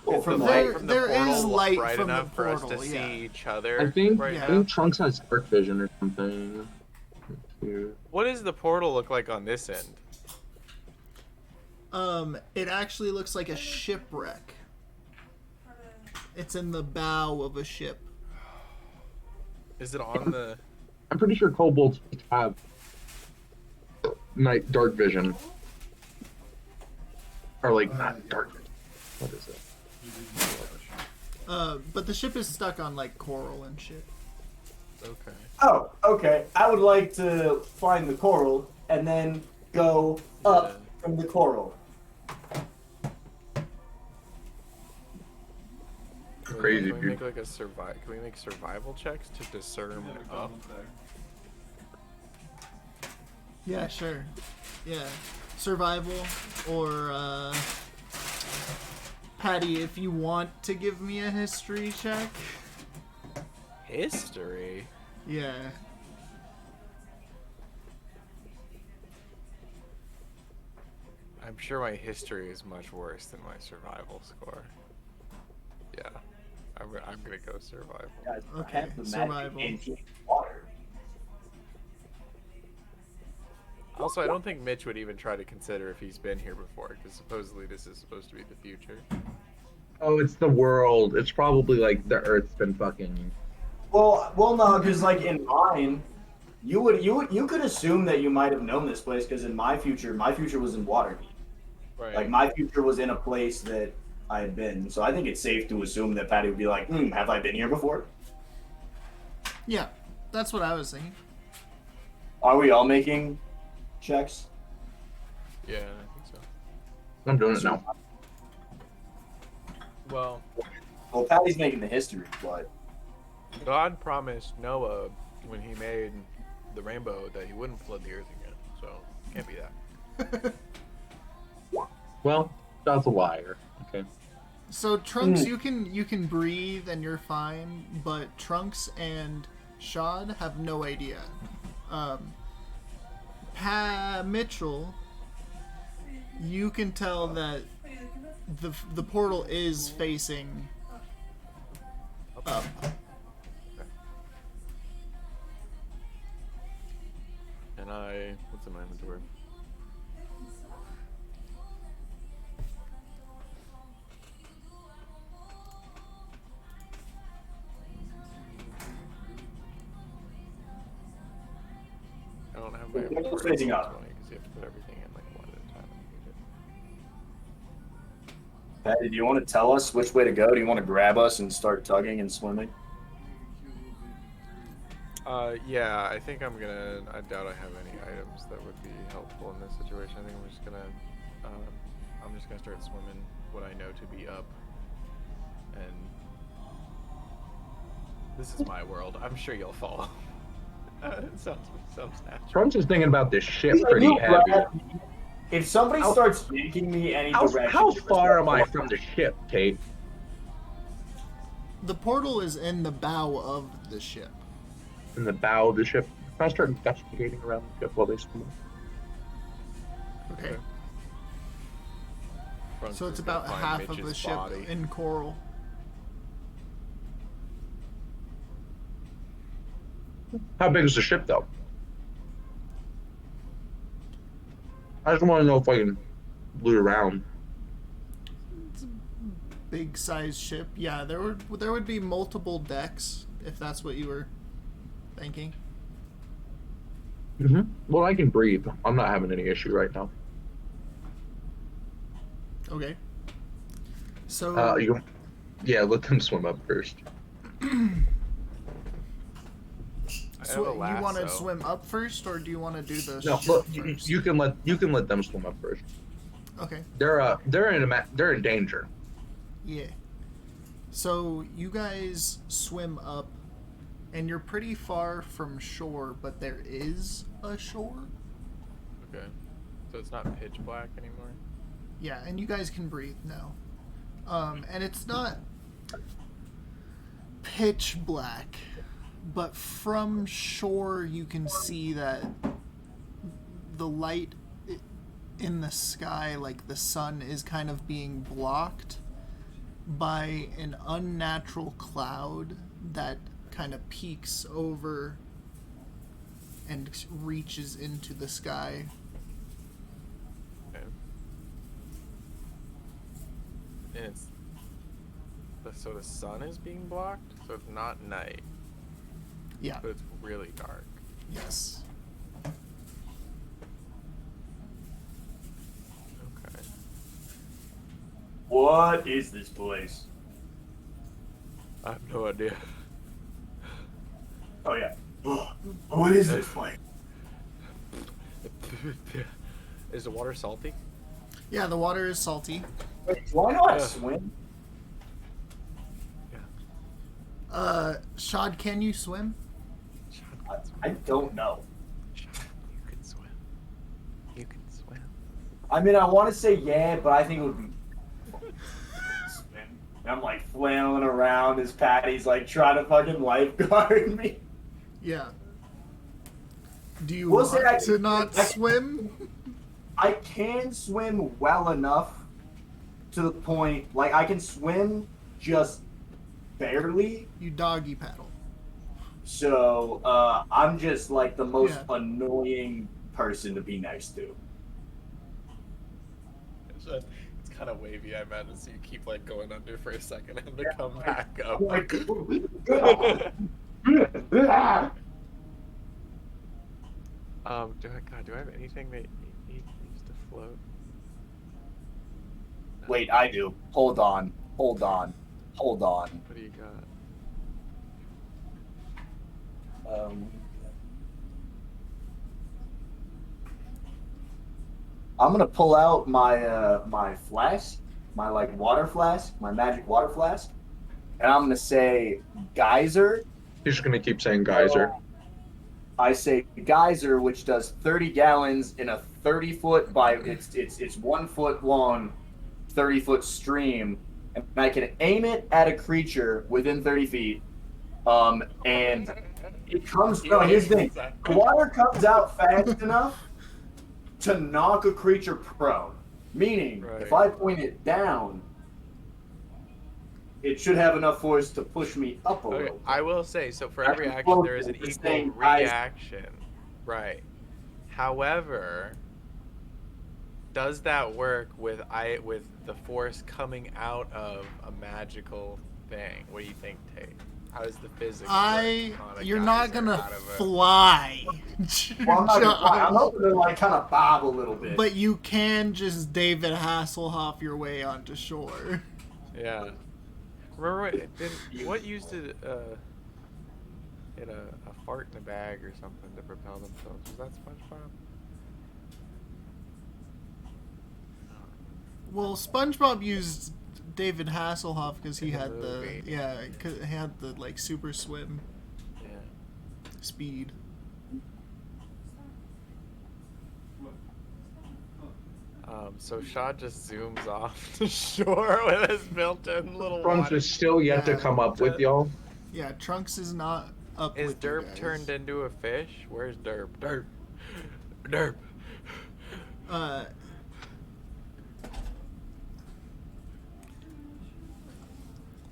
Oh, Is from the the light There- from the there portal is light bright from the enough for us portal, to yeah. see each other I think right Yeah. I now? think Trunks has dark vision or something. What does the portal look like on this end? It actually looks like a shipwreck. It's in the bow of a ship. Is it on the? I'm pretty sure kobolds have night dark vision. Or like not dark vision. What is it? But the ship is stuck on like coral and shit. Okay. Oh, okay. I would like to find the coral and then go up from the coral. Crazy, Can we dude. make like a survive? Can we make survival checks to discern up? Yeah, sure. Yeah. Survival or Patty, if you want to give me a history check. History. Yeah. I'm sure my history is much worse than my survival score. Yeah. I'm gonna go survival. Guys, I Okay, have the magic survival. into water. Also, I don't think Mitch would even try to consider if he's been here before, because supposedly this is supposed to be the future. Oh, it's the world. It's probably like the Earth's been fucking. Well, no, because like in mine, you could assume that you might have known this place because in my future was in Waterdeep. Right. Like my future was in a place that I had been, so I think it's safe to assume that Patty would be like, "Have I been here before?" Yeah. That's what I was thinking. Are we all making checks? Yeah, I think so. I'm doing it now. Well, Well, Patty's making the history, but God promised Noah when he made the rainbow that he wouldn't flood the earth again. So can't be that. Well, God's a liar. Okay. So Trunks, you can breathe and you're fine, but Trunks and Shad have no idea. Mitchell, you can tell that the portal is facing up. And what's in my inventory? I don't have my What's inventory facing up? because you have to put everything in like one at a time. Patty, do you want to tell us which way to go? Do you want to grab us and start tugging and swimming? Yeah, I think I doubt I have any items that would be helpful in this situation. I think I'm just gonna start swimming what I know to be up. And this is my world. I'm sure you'll follow. It sounds natural. Trunks is thinking about this ship pretty heavy. If somebody starts yanking me any direction, How far am I from the ship, Tate? The portal is in the bow of the ship. In the bow of the ship? Can I start investigating around the ship while they swim? Okay. Trunks So it's is gonna about find half of Mitch's the ship body. in coral. How big is the ship, though? I just want to know if I can loot around. It's a big sized ship. Yeah, there would be multiple decks if that's what you were thinking. Well, I can breathe. I'm not having any issue right now. Okay. So Yeah, let them swim up first. you want to swim up first, or do you want to do the No, ship look, first? you can let them swim up first. Okay. They're in danger. Yeah. So you guys swim up, and you're pretty far from shore, but there is a shore. Okay. So it's not pitch black anymore? Yeah, and you guys can breathe now. And it's not pitch black, but from shore you can see that the light in the sky, like the sun, is kind of being blocked by an unnatural cloud that kind of peaks over and reaches into the sky. Okay. And so the sun is being blocked, so it's not night, Yeah. but it's really dark. Yes. Okay. what is this place? I have no idea. Oh yeah. What is this place? Is the water salty? Yeah, the water is salty. Wait, do I know how to swim? Shad, can you swim? I don't know. You can swim. You can swim. I mean, I want to say yeah, but I think it would be. And I'm like flailing around as Patty's like trying to fucking lifeguard me. Yeah. Do you We'll want say I- to not I- swim? I can swim well enough to the point, like I can swim just barely. You doggy paddle. So I'm just like the most Yeah. annoying person to be next to. It's kind of wavy, I imagine, so you keep like going under for a second and to come back up. Like, Do I have anything that needs to float? No. wait, I do. Hold on. Hold on. Hold on. What do you got? I'm gonna pull out my flask, my like water flask, my magic water flask, and I'm gonna say geyser. He's just gonna keep saying geyser. I say geyser, which does 30 gallons in a 30-foot by it's 1 foot long, 30-foot stream, and I can aim it at a creature within 30 feet. And it comes. No, here's the thing: the water comes out fast enough to knock a creature prone. Meaning, if I point it down, it should have enough force to push me up a Okay, little. I will say, so for I every can action quote there is an the equal same guys- reaction. Right. However, does that work with the force coming out of a magical thing? What do you think, Tate? How does the physics work on a You're not geyser gonna out of a- fly. Well, I'm not gonna fly. I'm hoping to like kind of bob a little bit. But you can just David Hasselhoff your way onto shore. Yeah. Remember what used to hit a fart in a bag or something to propel themselves? Was that SpongeBob? Well, SpongeBob used David Hasselhoff because he In the had movie. cause he had the like super swim Yeah. speed. So Shaw just zooms off the shore with his built-in little Trunks water. is still yet to Yeah. come up with y'all. Yeah, Trunks is not up Is with you Derp guys. turned into a fish? Where's Derp? Derp. Derp.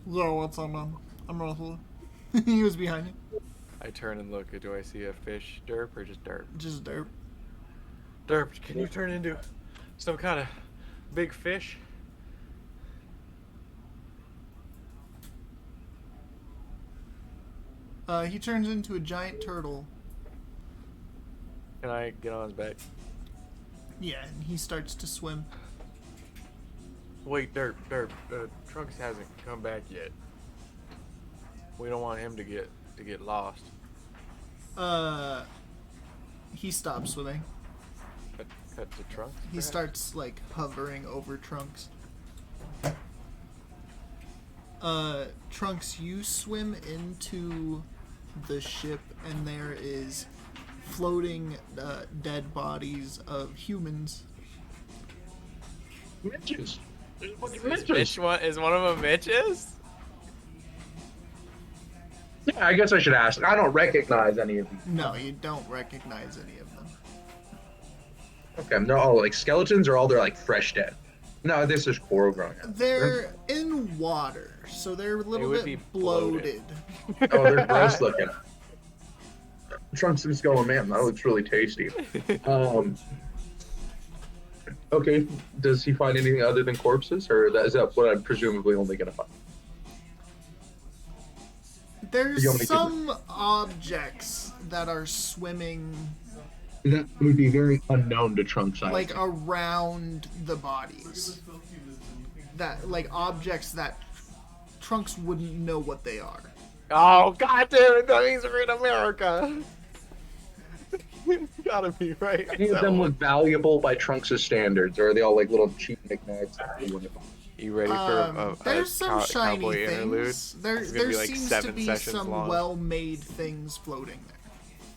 Yo, what's up, man? I'm Russell. He was behind me. I turn and look. Do I see a fish Derp or just Derp? Just Derp. Derp, can you turn into some kind of big fish? He turns into a giant turtle. Can I get on his back? Yeah, and he starts to swim. Wait, Derp, Trunks hasn't come back yet. We don't want him to get lost. He stops swimming. Cut to Trunks. He perhaps? starts like hovering over Trunks. Trunks, you swim into the ship, and there is floating dead bodies of humans. Mitches. Mitch is one of them Mitches? Yeah, I guess I should ask. I don't recognize any of these. No, you don't recognize any of them. Okay, they're all like skeletons, or all they're like fresh dead. No, this is coral growing. They're in water, so they're a little would bit be bloated. bloated. Oh, they're gross looking. Trunks is going, man, that looks really tasty. Okay, does he find anything other than corpses, or is that what I'm presumably only gonna find? There's You want me to- some objects that are swimming That would be very unknown to Trunks. I like think. around the bodies. That like objects that Trunks wouldn't know what they are. Oh, god damn it, that means we're in America. Gotta be right. Any of them look valuable by Trunks' standards, or are they all like little cheap knickknacks? You ready for a There's some shiny cowboy interlude? things. There It's gonna be like seems to 7 be sessions some long. well-made things floating there.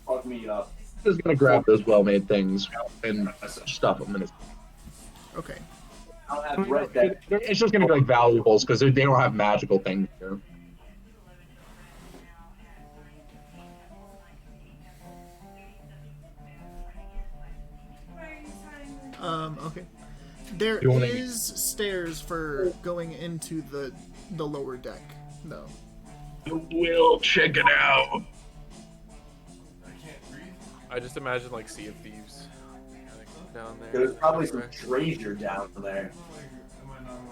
Fuck me up. He's gonna grab those well-made things and stuff them in his. Okay. I'll have read that. It's just gonna be like valuables because they don't have magical things here. Okay. There You wanna- is stairs for going into the lower deck, though. We'll check it out. I can't breathe. I just imagine like Sea of Thieves like, down there. There's probably some Right. treasure down there. Am I not allowed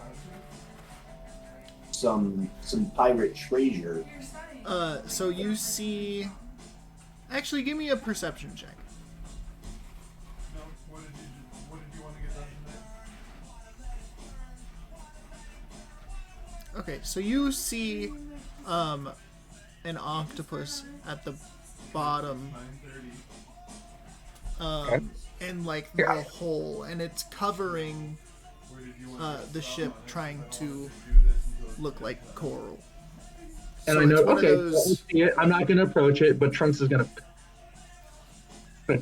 Some pirate treasure. You're studying. So you see. Actually, give me a perception check. to? No. What did you want to get done today? Okay, so you see an octopus at the bottom, 9:30. in like the hole, and it's covering Where did you want to the stop? ship, I trying don't to wanna do this until look like coral. And So I know. it's one Okay, of those. see it. I'm not gonna approach it, but Trunks is gonna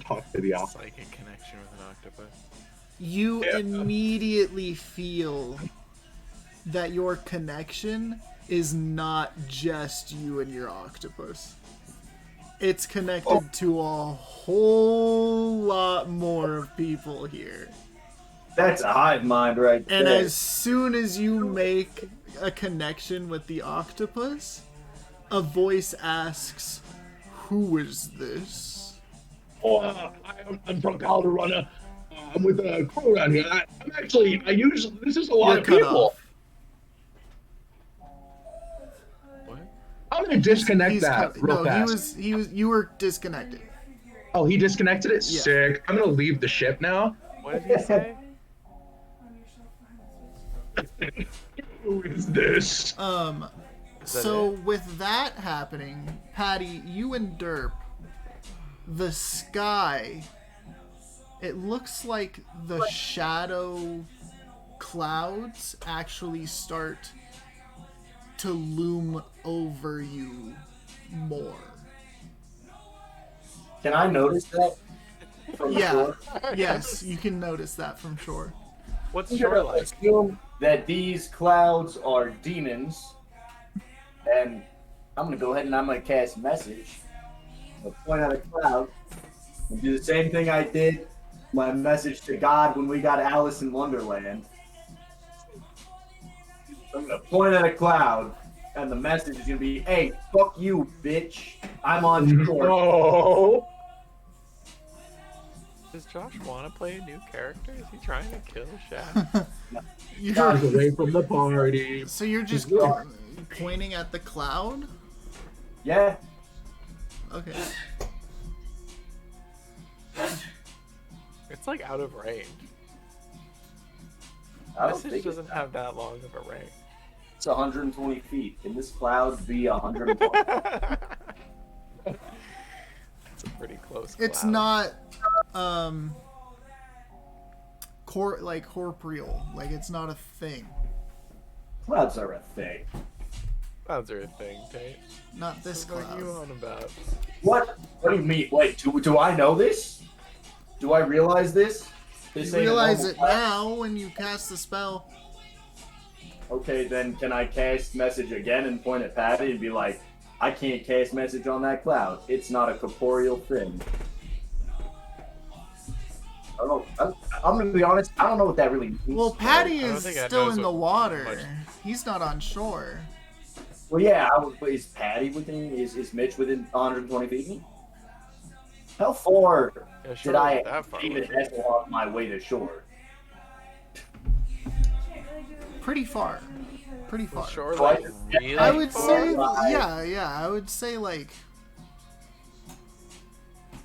talk to the owl. Psychic connection with an octopus. You immediately feel that your connection is not just you and your octopus. It's connected to a whole lot more of people here. That's a hive mind right And there. as soon as you make a connection with the octopus, a voice asks, "Who is this?" Oh, I'm from Calderona. I'm with a crew around here. I'm actually, this is a lot You're of cut people. off. What? I'm gonna disconnect that real no, fast. you were disconnected. Oh, he disconnected it? Yeah. Sick. I'm gonna leave the ship now. What did he say? On your shelf behind the switch. Who is this? So with that happening, Patty, you and Derp, the sky, it looks like the shadow clouds actually start to loom over you more. Can I notice that? From Yeah. shore? Yes, you can notice that from shore. What's I'm shore gonna like? assume that these clouds are demons, and I'm gonna go ahead and I'm gonna cast message. I'll point out a cloud and do the same thing I did my message to God when we got Alice in Wonderland. I'm gonna point at a cloud, and the message is gonna be, "Hey, fuck you, bitch. I'm on shore." Oh. Does Josh want to play a new character? Is he trying to kill Shaq? Guys You're, away from the party. so you're just pointing at the cloud? Yeah. Okay. It's like out of range. I don't Message think doesn't have that long of a range. it's 120 feet. Can this cloud be 120? It's a pretty close It's cloud. not corporeal. Like it's not a thing. Clouds are a thing. Clouds are a thing, Tate. Not this What are you cloud. on about? What? What do you mean? Wait, do I know this? Do I realize this? You This ain't a realize normal it cloud? now when you cast the spell. Okay, then can I cast message again and point at Patty and be like, I can't cast message on that cloud. It's not a corporeal thing. I don't know. I'm gonna be honest. I don't know what that really means. Well, Patty I don't is think Ed still knows in the what water. much- He's not on shore. Well, yeah. But is Patty within? Is Mitch within 120 feet? How far Yeah, sure, did I not that far even away. vessel off my way to shore? Pretty far. Pretty far. Shore So I like just- really I would far? say, far? yeah. I would say like,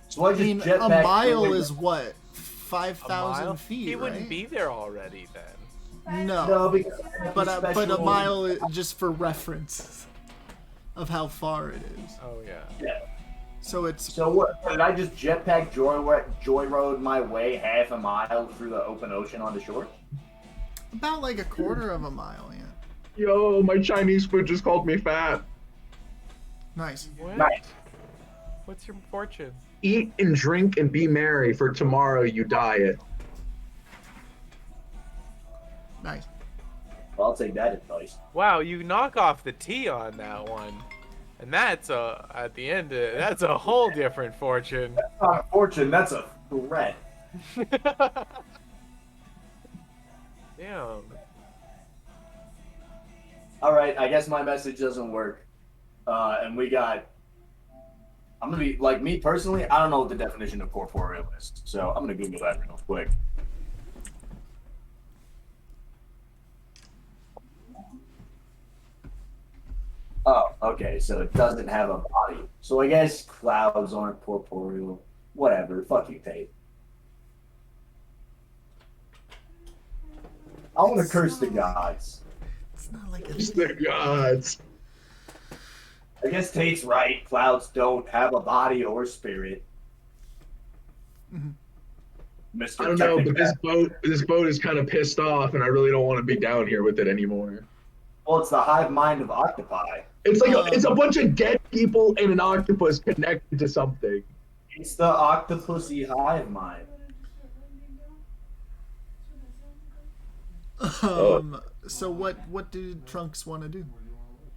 So I I just mean, a jetpack mile over- is what, A 5,000 mile? feet, He wouldn't right? be there already then. No, No, because but a special- mile just for reference of how far it is. Oh yeah. Yeah. So it's So what? Did I just jetpack joyride my way half a mile through the open ocean onto shore? about like a quarter of a mile. Yeah. Yo, my Chinese food just called me fat. Nice. What? Nice. What's your fortune? Eat and drink and be merry, for tomorrow you diet. Nice. Well, I'll take that advice. Wow, you knock off the T on that one. And that's at the end, that's a whole different fortune. That's not a fortune. That's a threat. Damn. All right. I guess my message doesn't work. And we got. I'm gonna be like me personally. I don't know what the definition of corporeal is, so I'm gonna Google that real quick. Oh, okay. So it doesn't have a body. So I guess clouds aren't corporeal. Whatever. Fuck you, Tate. I want to curse the gods. It's not like a It's the gods. I guess Tate's right. Clouds don't have a body or spirit. Mhm. Mr. I don't know, but Technocrat. this boat is kind of pissed off, and I really don't want to be down here with it anymore. Well, it's the hive mind of octopi. It's like it's a Um, bunch of dead people and an octopus connected to something. It's the octopussy hive mind. Oh, So what did Trunks want to do?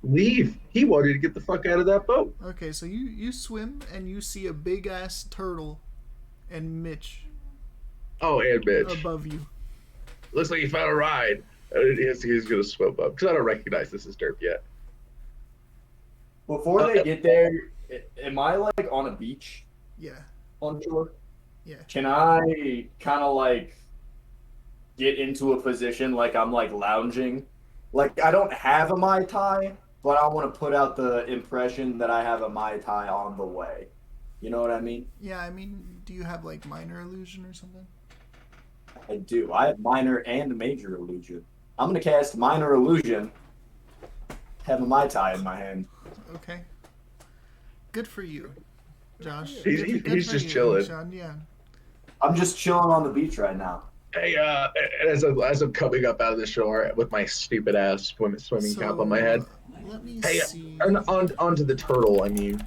leave. He wanted to get the fuck out of that boat. Okay, so you swim and you see a big ass turtle and Mitch Oh, and bitch. above you. Looks like he found a ride. He's gonna swim up because I don't recognize this as Derp yet. Before they get there, am I like on a beach Yeah, on shore? yeah. Can I kind of like get into a position like I'm like lounging? Like I don't have a Mai Tai, but I want to put out the impression that I have a Mai Tai on the way. You know what I mean? Yeah, I mean, do you have like minor illusion or something? I do. I have minor and major illusion. I'm gonna cast minor illusion. Have a Mai Tai in my hand. Okay. Good for you, Josh. He's Good for just you, chilling. Sean. Yeah. I'm just chilling on the beach right now. Hey, as I'm coming up out of the shore with my stupid ass swimming cap on my head. Let me Hey, see. onto the turtle. I mean,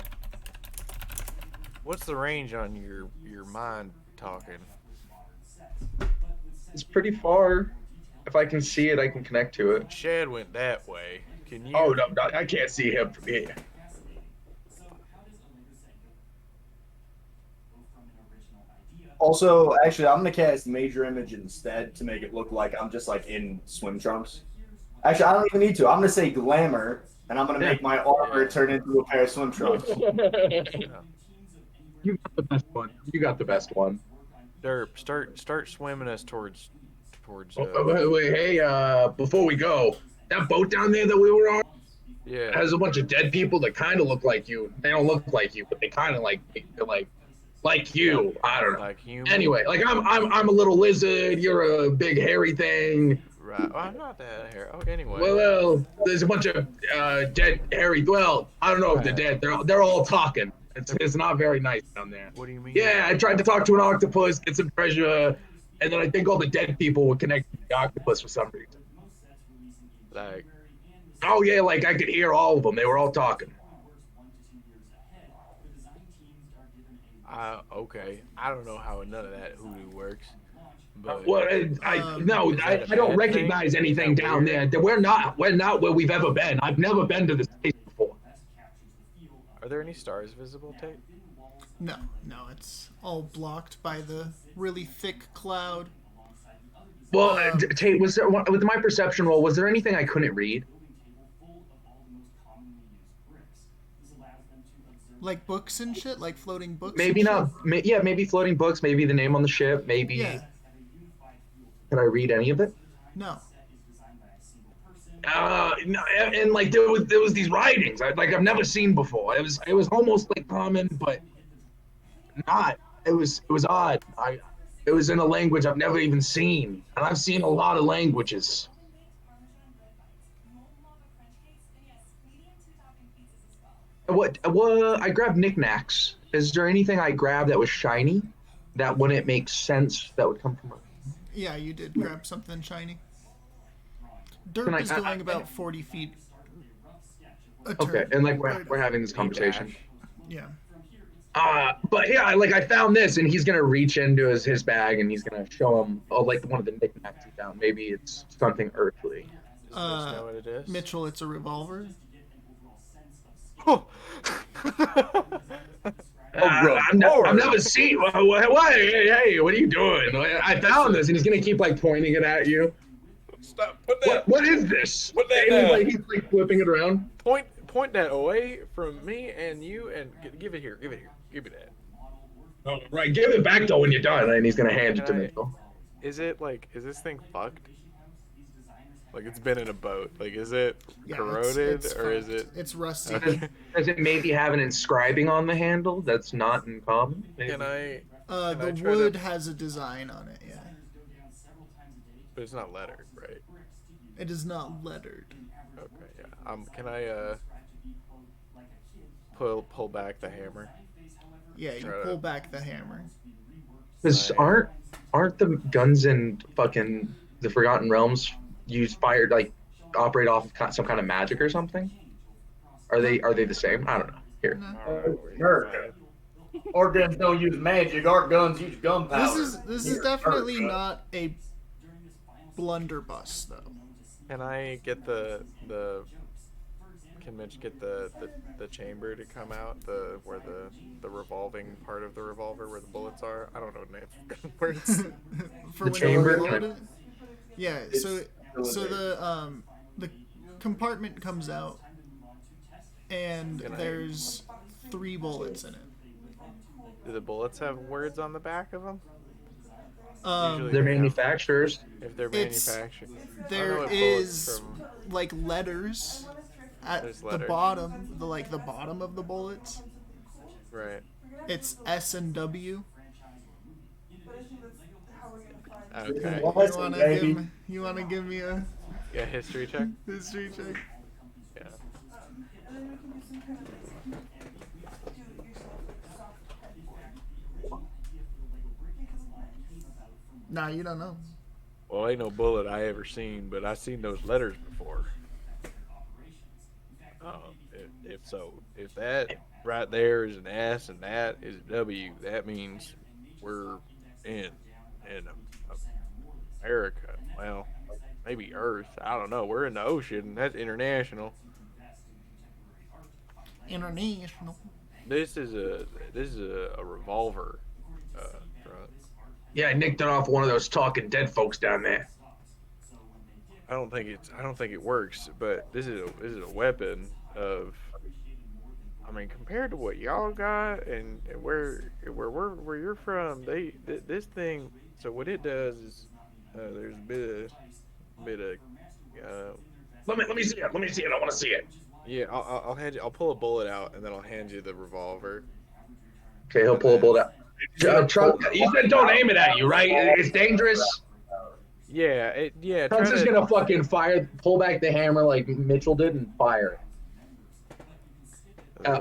What's the range on your mind talking? it's pretty far. If I can see it, I can connect to it. Shed went that way. Can you? Oh no, I can't see him from here. Also, actually, I'm gonna cast major image instead to make it look like I'm just like in swim trunks. Actually, I don't even need to. I'm gonna say glamour, and I'm gonna make my armor turn into a pair of swim trunks. You got the best one. You got the best one. Derp, start swimming us towards. Wait, hey, before we go, that boat down there that we were on Yeah. has a bunch of dead people that kind of look like you. They don't look like you, but they kind of they're like you. I don't know. Like human. Anyway, like I'm a little lizard. You're a big hairy thing. Right. Well, I'm not that here. Oh, anyway. Well, there's a bunch of dead hairy. Well, I don't know if they're dead. They're all talking. It's not very nice down there. What do you mean? Yeah, I tried to talk to an octopus, get some treasure, and then I think all the dead people were connected to the octopus for some reason. Like, Oh yeah, like I could hear all of them. They were all talking. okay. I don't know how none of that hoodoo works. But Well, I don't recognize anything down there. We're not where we've ever been. I've never been to this place before. are there any stars visible, Tate? No, it's all blocked by the really thick cloud. Well, Tate, was there with my perception roll? Was there anything I couldn't read? Like books and shit, like floating books. Maybe and not. Yeah, maybe floating books. Maybe the name on the ship. Maybe. Yeah. Can I read any of it? No. No, and like there was these writings I've never seen before. It was almost like common, but not. It was odd. It was in a language I've never even seen, and I've seen a lot of languages. What I grabbed knickknacks. Is there anything I grabbed that was shiny that wouldn't make sense that would come from? Yeah, you did grab something shiny. Can Derp I- is going about 40 feet. A Okay, turn. and like we're having this conversation. Dash. Yeah. But yeah, I found this, and he's gonna reach into his bag, and he's gonna show him, like one of the knickknacks he found. Maybe it's something earthly. Does Mitch know what it is? Mitchell, it's a revolver. Oh. I've never seen. What? Hey, what are you doing? I found this, and he's gonna keep like pointing it at you. Stop. Put that. What is this? Put that And down. he's like flipping it around. Point that away from me and you, and give it here. Give it here. Give me that. Oh, right, give it back though when you're done, and he's gonna hand it to me. Is this thing fucked? Like it's been in a boat. Like is it Yeah, corroded it's or is fucked. it? It's rusty. Okay. Does it maybe have an inscribing on the handle that's not in common? Can I? The Can I try wood to- has a design on it. Yeah. But it's not lettered, right? It is not lettered. Okay. Yeah. Can I? pull back the hammer. Yeah, you Try to- pull back the hammer. Because Right. aren't the guns in fucking the Forgotten Realms use fire like operate off of some kind of magic or something? Are they the same? I don't know. Here, No. I don't know where you Nerd. find it. Our guns don't use magic. Our guns use gunpowder. This is definitely not a blunderbuss though. Can I get can Mitch get the chamber to come out, where the revolving part of the revolver where the bullets are? I don't know the name for gun words. For The when chamber? you load it. Yeah, It's so the compartment comes out and Can I- there's 3 bullets in it. Do the bullets have words on the back of them? Um, they're they have- manufacturers. If they're It's- manufactured. I there don't know what bullets is from. like letters at There's the letters. bottom, the bottom of the bullets. Right. It's S and W. Okay. You wanna give me a Yeah, history check. history check? Yeah. And then we can do some kind of like, do it yourself like soft headboard. Nah, you don't know. Well, ain't no bullet I ever seen, but I seen those letters before. If that right there is an S and that is a W, that means we're in America. Well, maybe Earth. I don't know. We're in the ocean. That's international. International. This is a revolver. Drunk. Yeah, I nicked it off one of those talking dead folks down there. I don't think it works, but this is a weapon of. I mean, compared to what y'all got and where you're from, this thing. So what it does is there's a bit of. Let me see it. Let me see it. I want to see it. Yeah, I'll hand you. I'll pull a bullet out and then I'll hand you the revolver. Okay, he'll pull a bullet out. You said don't aim it at you, right? It's dangerous. Yeah, try Trump's just to. gonna fucking pull back the hammer like Mitchell did, and fire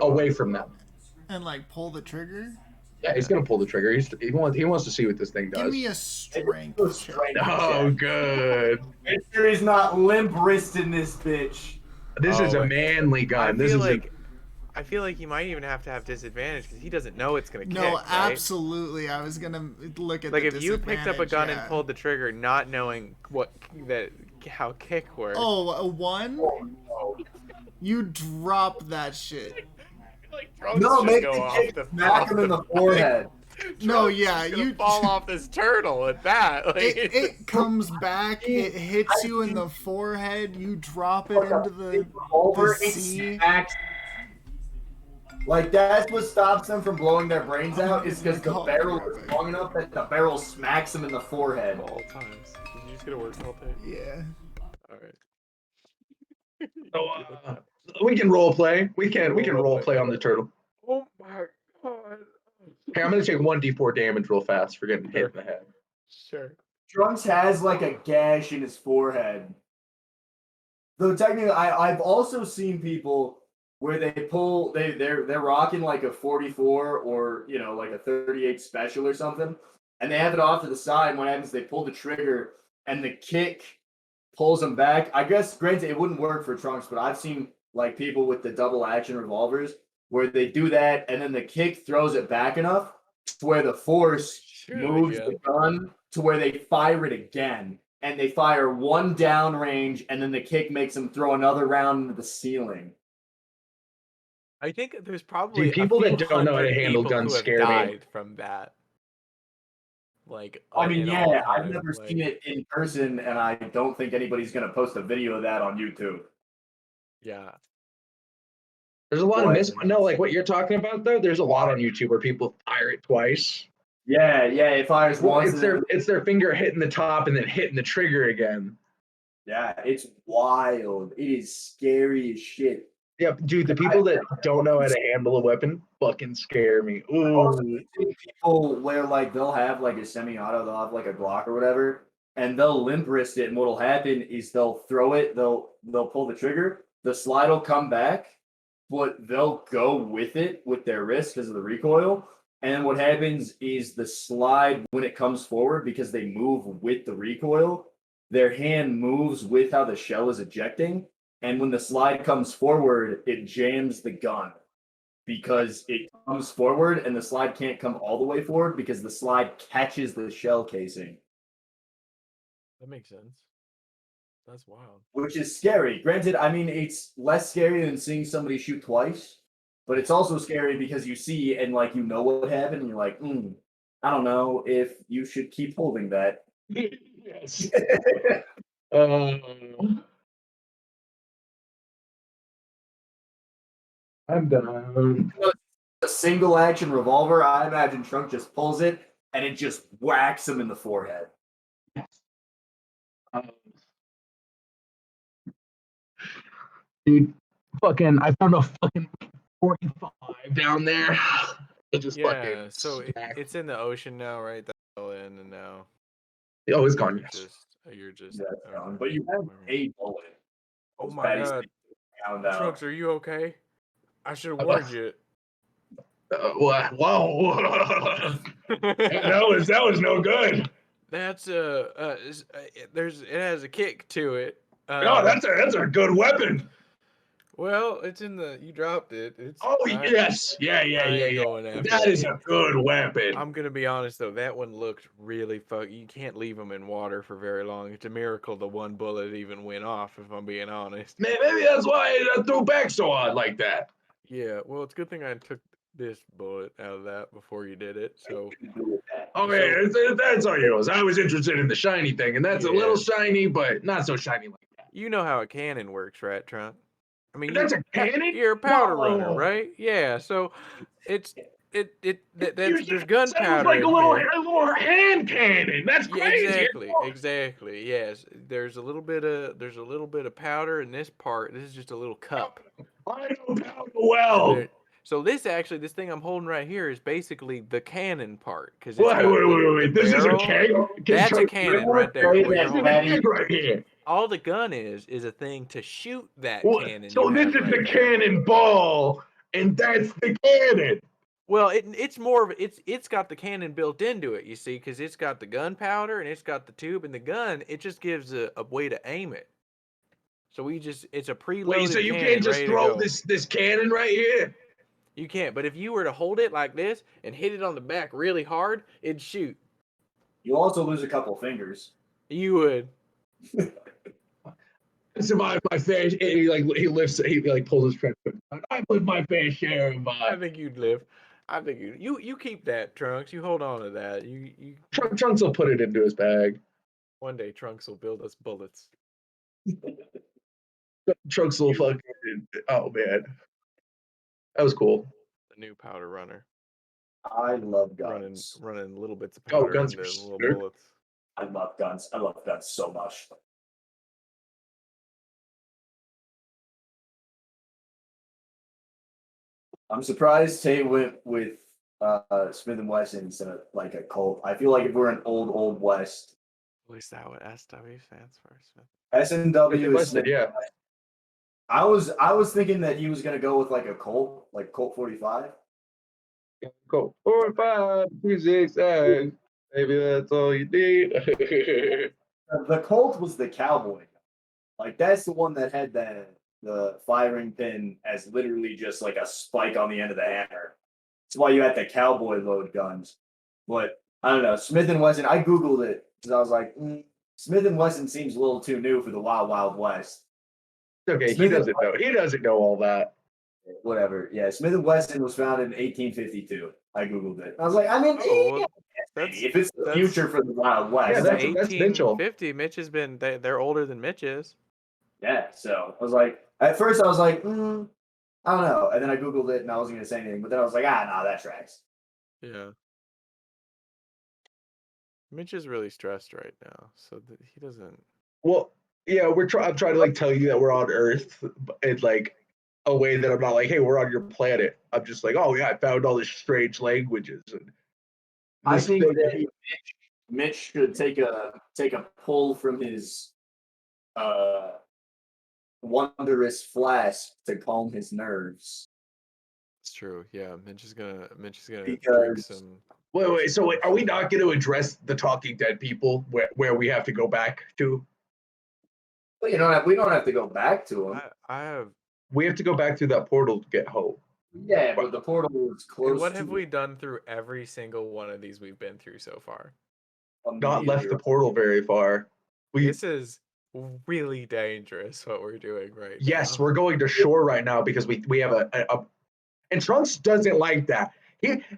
away from them. And like pull the trigger. Yeah, he's gonna pull the trigger. He wants to see what this thing Give does. me a strength check. Oh, good. Make sure he's not limp wristing this bitch. This is Oh, a manly gun. This is I feel like you might even have to have disadvantage because he doesn't know it's gonna kick. No, right? absolutely. I was gonna look at Like the if you picked up a disadvantage, gun yeah. and pulled the trigger, not knowing how kick works. Oh, a 1? You drop that shit. Like, drums No, should make go the off kick the smack him in the forehead. No, Drums yeah, is gonna you fall off this turtle at that. Like, it comes back, it hits you in the forehead, you drop it into the Over, it sea. smacks. Like that's what stops them from blowing their brains out is because the barrel is long enough that the barrel smacks them in the forehead. all times. Did you just get a work all day? Yeah. All right. So, we can role play. We can role play on the turtle. Oh my god. Hey, I'm gonna take 1d4 damage real fast for getting hit in the head. Sure. Trunks has like a gash in his forehead. Though technically, I've also seen people where they're rocking like a 44 or like a 38 special or something, and they have it off to the side. And what happens? They pull the trigger, and the kick pulls them back. I guess, granted, it wouldn't work for Trunks, but I've seen like people with the double action revolvers where they do that, and then the kick throws it back enough to where the force moves the gun to where they fire it again. And they fire one downrange, and then the kick makes them throw another round into the ceiling. I think there's probably Dude, people a few that don't know how to hundred handle people guns who have scare me. died from that. Like, I mean, in all yeah, I've time, never like- seen it in person, and I don't think anybody's going to post a video of that on YouTube. Yeah. There's a lot What? of no, like what you're talking about though. There's a lot on YouTube where people fire it twice. Yeah, it fires Well, once. it's their finger hitting the top and then hitting the trigger again. Yeah, it's wild. It is scary as shit. Yeah, dude, the people that don't know how to handle a weapon fucking scare me. Also, Ooh. people where like they'll have like a semi-auto, they'll have like a Glock or whatever, and they'll limp wrist it. And what'll happen is they'll throw it, they'll pull the trigger, the slide will come back, but they'll go with it with their wrist because of the recoil. And what happens is the slide, when it comes forward, because they move with the recoil, their hand moves with how the shell is ejecting. And when the slide comes forward, it jams the gun because it comes forward and the slide can't come all the way forward because the slide catches the shell casing, That makes sense. That's wild. which is scary. Granted, I mean, it's less scary than seeing somebody shoot twice, but it's also scary because you see and like you know what happened, and you're like, I don't know if you should keep holding that. Yes. I'm done. A single action revolver, I imagine Trunk just pulls it and it just whacks him in the forehead. Dude, fucking, I found a fucking 45 down there. It just Yeah, fucking. so smacked. it's in the ocean now, right? That's all in, and now Oh, it's gone. you're just. Yeah, okay. but you have Okay. a bullet. Oh As my bad as god, they found out. Trunks, are you okay? I should have warned you. Whoa. that was no good. That's there's it has a kick to it. No, that's a good weapon. Well, it's in the you dropped it. It's Yes, yeah. I ain't going after That is It- a good weapon. I'm gonna be honest though, that one looked really You can't leave them in water for very long. It's a miracle the one bullet even went off. If I'm being honest. Man, maybe that's why I threw back so hard like that. Yeah, well, it's a good thing I took this bullet out of that before you did it. So Okay, that's all yours. I was interested in the shiny thing, and that's a little shiny, but not so shiny like that. you know how a cannon works, right, Trump? I mean, That's a cannon? you're a powder runner, Whoa. right? Yeah. So that's there's Sounds gunpowder like a in here. little hand cannon. That's Yeah, crazy. exactly. Yes, there's a little bit of powder in this part. This is just a little cup. I know powder well. So this thing I'm holding right here is basically the cannon part because Wait. This is a keg. That's a cannon right there. Right here. All the gun is a thing to shoot that cannon. So this is the cannonball, and that's the cannon. Well, it's more of it's got the cannon built into it, you see, because it's got the gunpowder and it's got the tube and the gun. It just gives a way to aim it. So it's a preloaded. Wait, so you cannon can't just ready to throw go. this cannon right here? You can't, but if you were to hold it like this and hit it on the back really hard, it'd shoot. You'll also lose a couple fingers. You would. Survive my fair. He pulls his friend. I've lived my fair share of. I think you'd live. I think you keep that, Trunks. You hold on to that. You Trunks will put it into his bag. One day Trunks will build us bullets. Trunks will fucking. Oh man, that was cool. The new powder runner. I love guns. Running little bits of powder guns into are little sick. bullets. I love guns. I love guns so much. I'm surprised Tay went with Smith and Wesson instead of like a Colt. I feel like if we're an old West, At least that what SW stands for. S&W is Smith. Yeah. I was thinking that he was gonna go with like a Colt, like Colt 45. Colt 45, 268. Maybe that's all you need. The Colt was the cowboy. Like that's the one that had the firing pin as literally just like a spike on the end of the hammer. That's why you had the cowboy load guns. But I don't know. Smith and Wesson, I Googled it because I was like, Smith and Wesson seems a little too new for the Wild Wild West. Okay, he doesn't know. He doesn't know all that. Whatever. Yeah, Smith and Wesson was founded in 1852. I Googled it. I was like, I mean, if it's the future for the Wild West. Yeah, that's Mitchell. 1850. Mitch has been. They're older than Mitch is. Yeah, so I was like, at first I was like, I don't know. And then I Googled it and I wasn't going to say anything. But then I was like, nah, that tracks. Yeah. Mitch is really stressed right now, so he doesn't. Well, yeah, I'm trying to like tell you that we're on Earth in like a way that I'm not like, hey, we're on your planet. I'm just like, oh yeah, I found all these strange languages. And I think that Mitch should take a pull from his wondrous flask to calm his nerves. It's true. Yeah, Mitch is gonna drink Because- some. Wait. So are we not going to address the Talking Dead people where we have to go back to? Well, we don't have to go back to him. I have. We have to go back through that portal to get home. Yeah, but the portal is close. And what to have we done through every single one of these we've been through so far? Not left the portal very far. This is really dangerous what we're doing right now. Yes, we're going to shore right now because we have a and Trunks doesn't like that.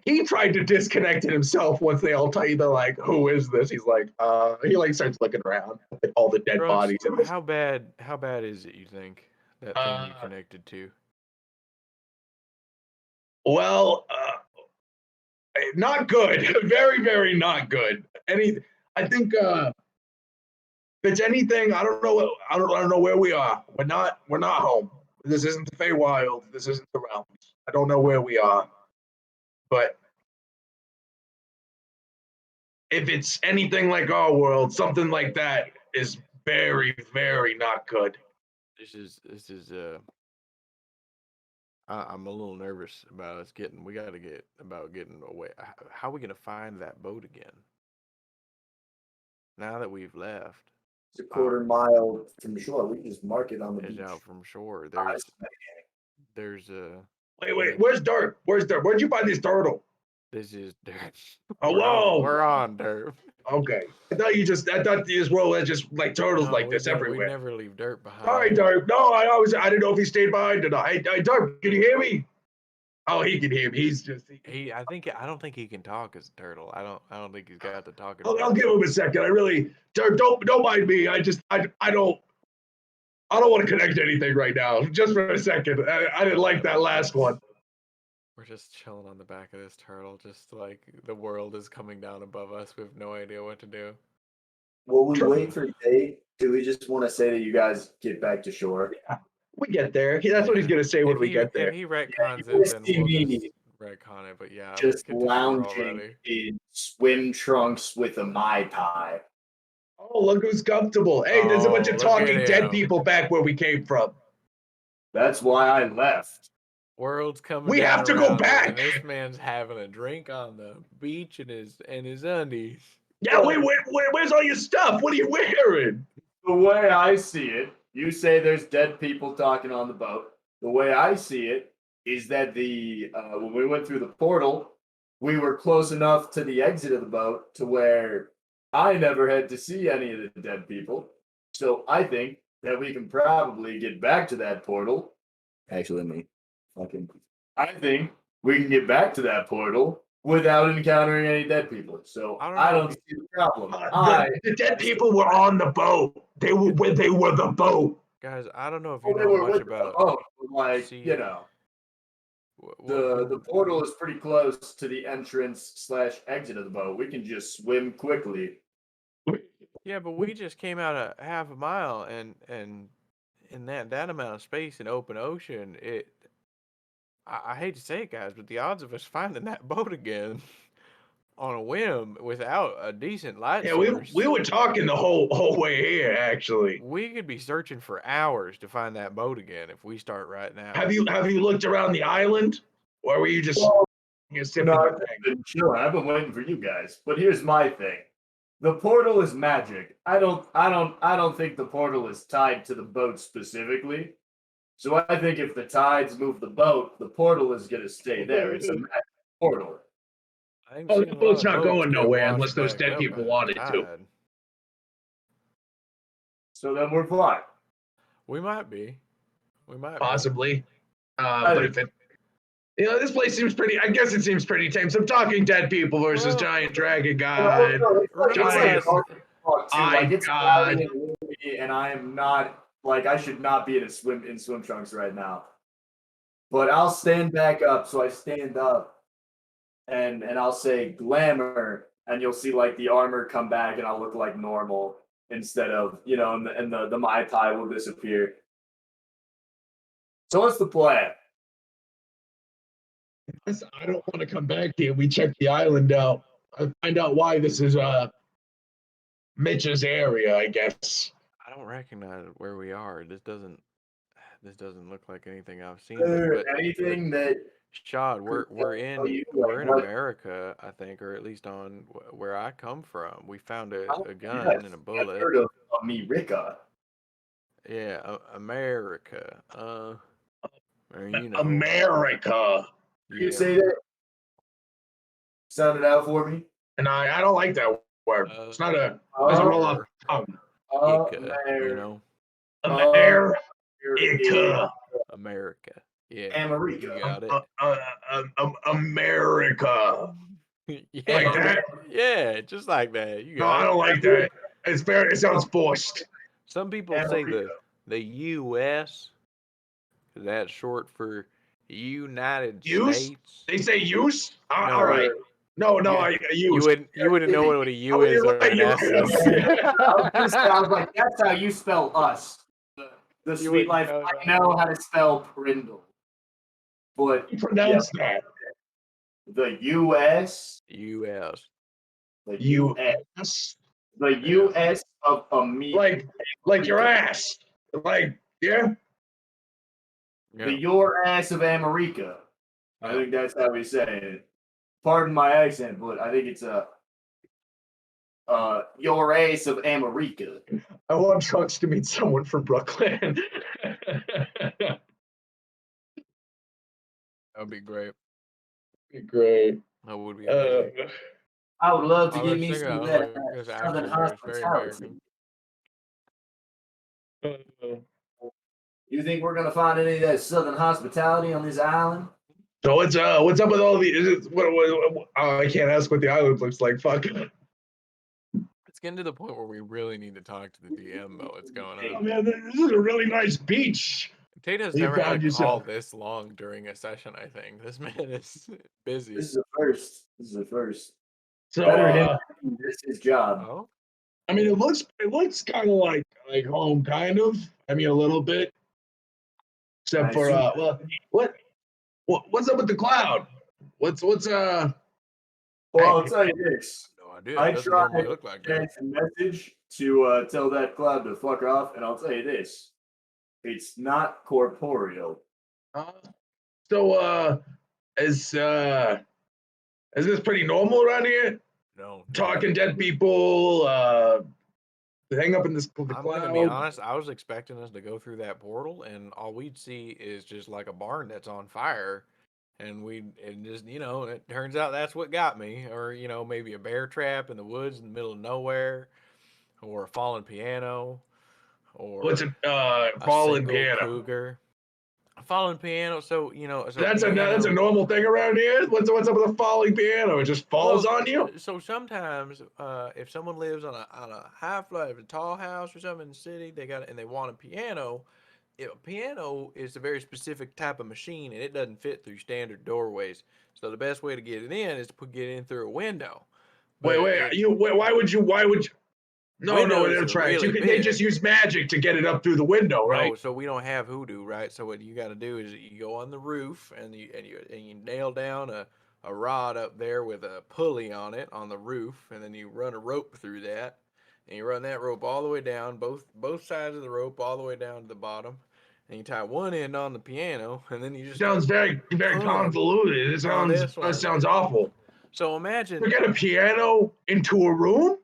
He tried to disconnect it himself once they all tell you they're like, who is this? He's like, he like starts looking around at all the dead Trunks, bodies. And how bad is it, you think, that thing you connected to? well, not good. Very, very not good. I think if it's anything, I don't know. I don't know where we are. We're not home. This isn't the Feywild. This isn't the realms. I don't know where we are. But if it's anything like our world, something like that is very, very not good. This is I'm a little nervous about us getting away. How are we gonna find that boat again? Now that we've left, It's a quarter mile from shore. We can just mark it on the it's beach. out from shore. Ah, There's a. Wait. Where's Dirt? Where'd you find this turtle? This is dirt. Oh, whoa. We're on dirt. Okay. I thought this world had just like turtles like this We everywhere. never leave dirt behind. Sorry, Dirt. No, I didn't know if he stayed behind or not. Hey, Dirt, can you hear me? Oh, he can hear me. He's just. I don't think he can talk as a turtle. I don't think he's got the talking. I'll give him a second. I really, Dirt, don't mind me. I don't want to connect anything right now. Just for a second. I didn't like that last one. We're just chilling on the back of this turtle, just like the world is coming down above us. We have no idea what to do. Will we wait for day? Do we just want to say that you guys get back to shore? Yeah, we get there. That's what he's gonna say when we get there. If he retcons you it, then see we'll me just retcon it. But yeah, let's Just get to shore lounging already. in swim trunks with a Mai Tai. Oh, look who's comfortable. Hey, there's a bunch of look at talking dead him. people back where we came from. That's why I left. World's coming. We down have to go around him, back. and this man's having a drink on the beach in his undies. Yeah, where's all your stuff? What are you wearing? The way I see it, you say there's dead people talking on the boat. The way I see it is that when we went through the portal, we were close enough to the exit of the boat to where I never had to see any of the dead people. So I think that we can probably get back to that portal. Actually, I think we can get back to that portal without encountering any dead people. So I don't see the problem. The dead people were on the boat. They were the boat. Guys, I don't know if you Well, they know were much with about. the boat, but like See, the portal is pretty close to the entrance / exit of the boat. We can just swim quickly. Yeah, but we just came out a half a mile, and in that amount of space in open ocean, I hate to say it, guys, but the odds of us finding that boat again on a whim without a decent light source. We were talking the whole way here, actually. We could be searching for hours to find that boat again if we start right now. Have you looked around the island, or were you just I've been chilling. I've been waiting for you guys. But here's my thing: the portal is magic. I don't think the portal is tied to the boat specifically. So I think if the tides move the boat, the portal is gonna stay there. It's a magic portal. Oh, the boat's not going nowhere unless those dead people want it to. So then we're fine. We might be. Possibly. But if it, this place seems pretty. I guess it seems pretty tame. Some talking dead people versus giant dragon guy. And I am not I should not be in swim trunks right now. But I'll stand back up. So I stand up, and I'll say glamour, and you'll see the armor come back, and I'll look like normal instead of and the Mai Tai will disappear. So what's the plan? I don't want to come back here. We check the island out. I find out why this is Mitch's area, I guess. I don't recognize where we are. This doesn't This doesn't look like anything I've seen. Is there But anything that Shad, we're tell you, we're in what? America, I think, or at least on where I come from. We found a Oh, gun yes, and a I've bullet. heard of America. Yeah, America. You know. America. You Yeah. say that? Sound it out for me. And I don't like that word. It's not a doesn't roll off the tongue. You know, America. America. Yeah, America. you got it. America. Yeah, Like that? yeah, just like that. You No, got I it. don't like that. It's very. It sounds forced. Some people say the U.S. 'cause that's short for United Use? States. They say use? No, All right. No, You- I You use. wouldn't know what a U Oh, is you're or right, an you're S right. is. I was like, that's how you spell us. The sweet wouldn't life. know I that. know how to spell Prindle. But You pronounce that. the U.S. U.S. The You U.S. The U.S. of America. like your ass. Like, yeah. Yeah. The your ass of America. I think that's how we say it. Pardon my accent, but I think it's your ass of America. I want Trunks to meet someone from Brooklyn. That'd be great. Great. That would be amazing. I would love to I get was me thinking, some I of was that like, this Southern accent there is very hospitality. American. You think we're gonna find any of that Southern hospitality on this island? So what's up with all the? I can't ask what the island looks like. Fuck. It's getting to the point where we really need to talk to the DM about what's going Oh on. man, this is a really nice beach. Tato's You never had found a call yourself. this long during a session, I think. This man is busy. This is a first. This is a first. So Better him. This is his job. Oh? I mean, it looks kind of like home, kind of. I mean, a little bit, except I for assume- what's up with the cloud? What's Well, I'll tell you this. No idea. I It doesn't tried normally look like that. a message to tell that cloud to fuck off, and I'll tell you this: it's not corporeal. So is this pretty normal around here? No. Talking dead people, hang up in the I'm cloud. gonna be honest, I was expecting us to go through that portal and all we'd see is just like a barn that's on fire. And just, it turns out that's what got me. Or, maybe a bear trap in the woods in the middle of nowhere. Or a fallen piano. Or What's a a fallen single piano? cougar. A fallen piano, so That's piano, a normal thing around here. What's up with a falling piano? It just falls on you. So sometimes, if someone lives on a high flight, a tall house or something in the city, they want a piano. A piano is a very specific type of machine, and it doesn't fit through standard doorways. So the best way to get it in is to get it in through a window. Wait, why would you? No, Windows it are attracts. really They just big. use magic to get it up through the window, right? No, so we don't have hoodoo, right? So what you got to do is you go on the roof and you nail down a rod up there with a pulley on it on the roof, and then you run a rope through that, and you run that rope all the way down, both sides of the rope all the way down to the bottom, and you tie one end on the piano, and then you just Sounds very convoluted. It sounds awful. So imagine to get a piano into a room.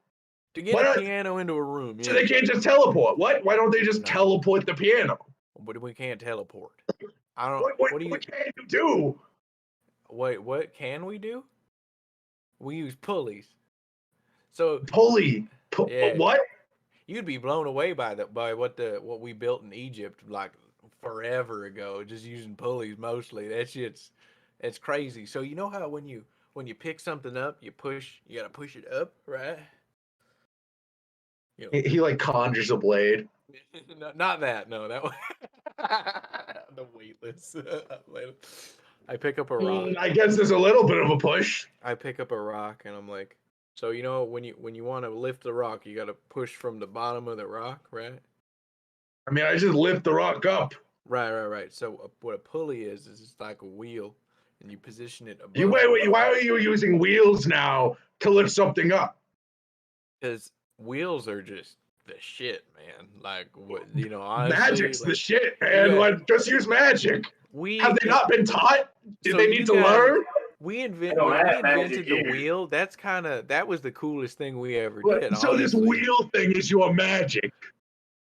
To get a piano into a room, so they can't just teleport. What? Why don't they just teleport the piano? But we can't teleport. I don't. What can you do? Wait, what can we do? We use pulleys. So pulley. What? You'd be blown away by what we built in Egypt like forever ago, just using pulleys mostly. It's crazy. So you know how when you pick something up, you gotta push it up, right? He like conjures a blade. Not that. No, that one. The weightless. I pick up a rock. I guess there's a little bit of a push. I pick up a rock and I'm like, so when you want to lift the rock, you got to push from the bottom of the rock, right? I mean, I just lift the rock up. Right. So what a pulley is it's like a wheel, and you position it above. Wait. Why are you using wheels now to lift something up? Because wheels are just the shit, man. Like what honestly, Magic's the like, shit, man. yeah. Like, just use magic. we Have they not been taught? Did so they you need to guys learn? we I don't when we have magic invented the here. wheel, that was the coolest thing we ever But- did. so this honestly. wheel thing is your magic.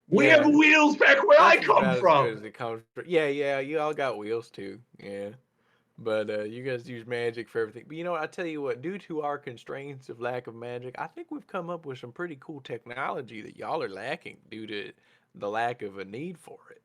We Yeah. have wheels back where I That's come about as from. good as it comes from. Yeah, you all got wheels too. Yeah. But you guys use magic for everything. But I tell you what, due to our constraints of lack of magic, I think we've come up with some pretty cool technology that y'all are lacking due to the lack of a need for it.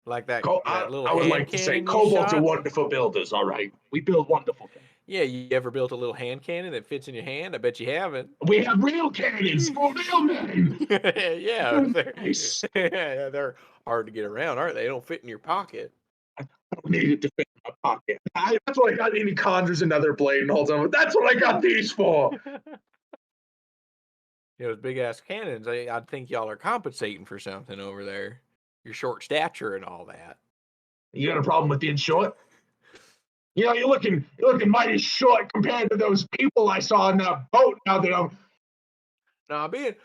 Like that little I would hand like to say, cannon you kobolds are shot. wonderful builders, all right? We build wonderful things. Yeah, you ever built a little hand cannon that fits in your hand? I bet you haven't. We have real cannons for real men. Yeah, Nice. they're hard to get around, aren't they? They don't fit in your pocket. I don't need it to fit in my pocket. That's what I got. And he conjures another blade and holds on. That's what I got these for. Those big ass cannons. I think y'all are compensating for something over there. Your short stature and all that. You got a problem with being short? You're looking mighty short compared to those people I saw in that boat. Now that I'm Nah, being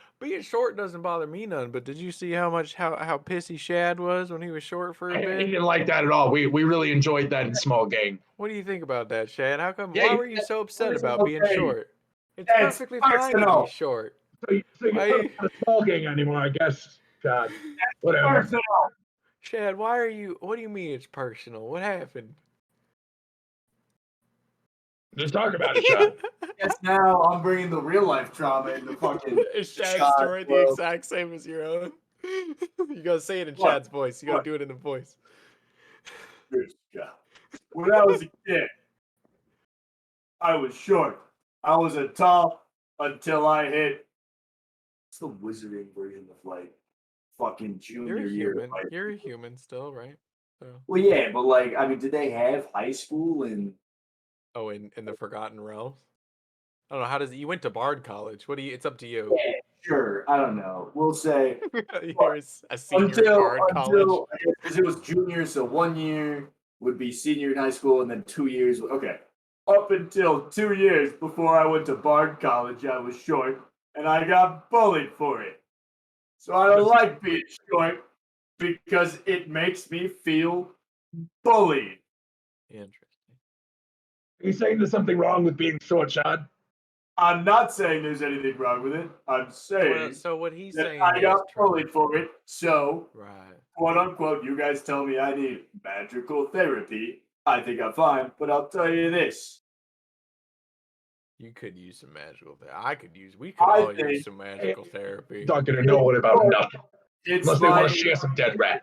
short doesn't bother me none. But did you see how pissy Shad was when he was short for a He bit? didn't like that at all. We really enjoyed that in small gang. What do you think about that, Shad? How come? Yeah, Why were you so upset it's about being okay. short? It's It's perfectly fine to personal. be short. So you're Why- not a small gang anymore, I guess. God, whatever. Personal. Shad, why are you? What do you mean it's personal? What happened? Just talk about it, Chad. Yes, now I'm bringing the real life drama into fucking Is Shad's Chad's story the world. exact same as your own? You gotta say it in What? Chad's voice. You gotta What? do it in the voice. When I was a kid, I was short. I wasn't tall until I hit. It's the wizarding version of like fucking You're junior a year. human. Like, You're a human still, right? So. well, yeah, but like, I mean, did they have high school and? Oh, in the Forgotten Realms. I don't know. How does you went to Bard College? What do you? It's up to you. Yeah, sure. I don't know. We'll say You're a senior at Bard College. because it was junior, so 1 year would be senior in high school, and then 2 years. Okay, up until 2 years before I went to Bard College, I was short, and I got bullied for it. So I don't like being short because it makes me feel bullied. Interesting. Are you saying there's something wrong with being short, Chad? I'm not saying there's anything wrong with it. I'm saying So what he's that saying I is got true. bullied for it. So, Right. quote unquote, you guys tell me I need magical therapy. I think I'm fine, but I'll tell you this. You could use some magical therapy. We could all use think some magical therapy. You're not gonna know it about nothing. It's Unless they want like to share some dead rat.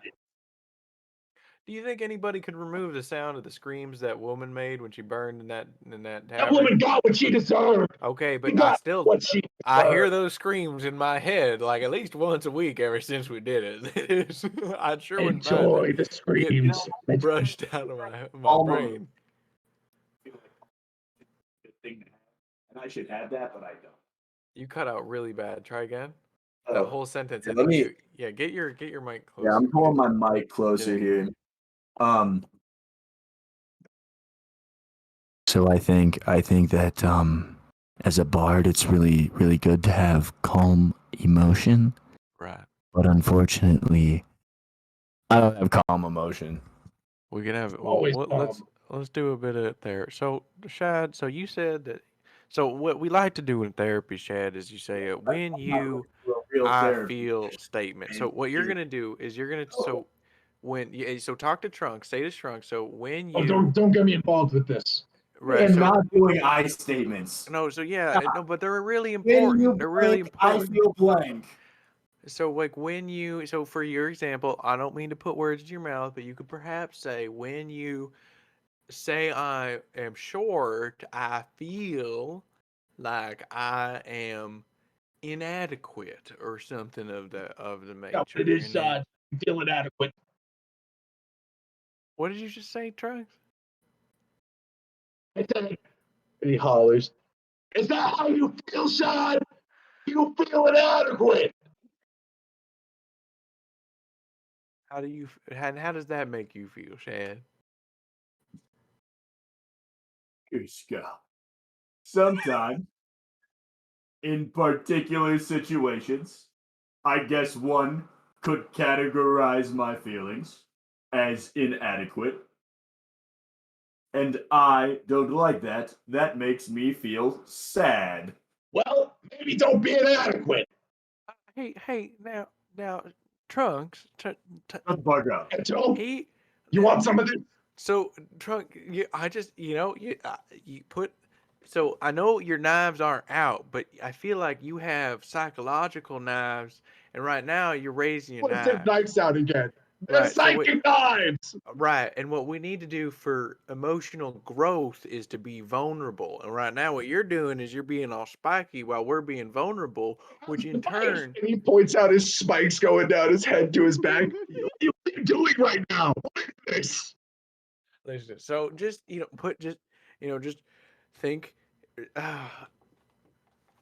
Do you think anybody could remove the sound of the screams that woman made when she burned in that That tavern? woman got what she deserved. Okay, but She I got still what she I hear deserved. those screams in my head like at least once a week ever since we did it. I sure wouldn't mind Enjoy it. the screams. Brushed out of my Almost. brain. a good thing to have, and I should have that, but I don't. You cut out really bad. Try again. That Oh, whole sentence. yeah, I let think me- you, get your mic closer. yeah, I'm pulling my mic closer Get here. So I think that as a bard, it's really good to have calm emotion, Right. but unfortunately, I don't have calm emotion. We can have. Well, Always let's do a bit of there. So Shad, so you said that. So what we like to do in therapy, Shad, is you say when you I feel statement. So what you're gonna do is you're gonna so talk to Trunk, say to Trunk. So when you Don't get me involved with this. right, I'm so, not doing I statements. no, so yeah, no, but they're really When you important. They're really blank, I important. feel blank. So like so for your example, I don't mean to put words in your mouth, but you could perhaps say when you say I am short, I feel like I am inadequate or something of the Yeah, nature. it is and then- feel inadequate. What did you just say, Trunks? And he hollers. Is that how you feel, Sean? You feel inadequate. How does that make you feel, Shad? Sometimes, in particular situations, I guess one could categorize my feelings as inadequate. And I don't like that. That makes me feel sad. Well, maybe don't be inadequate. Hey, now, Trunks, Shut the fuck up. And Joe, he, you want some of this? so Trunk, I just, you put, so I know your knives aren't out, but I feel like you have psychological knives, and right now you're raising your What's his knives. knives out again? They're Right, so psychic knives. right, and what we need to do for emotional growth is to be vulnerable. And right now, what you're doing is you're being all spiky while we're being vulnerable, which in turn, And he points out his spikes going down his head to his back. What are you doing right now? What is this? listen. So just just think. Uh,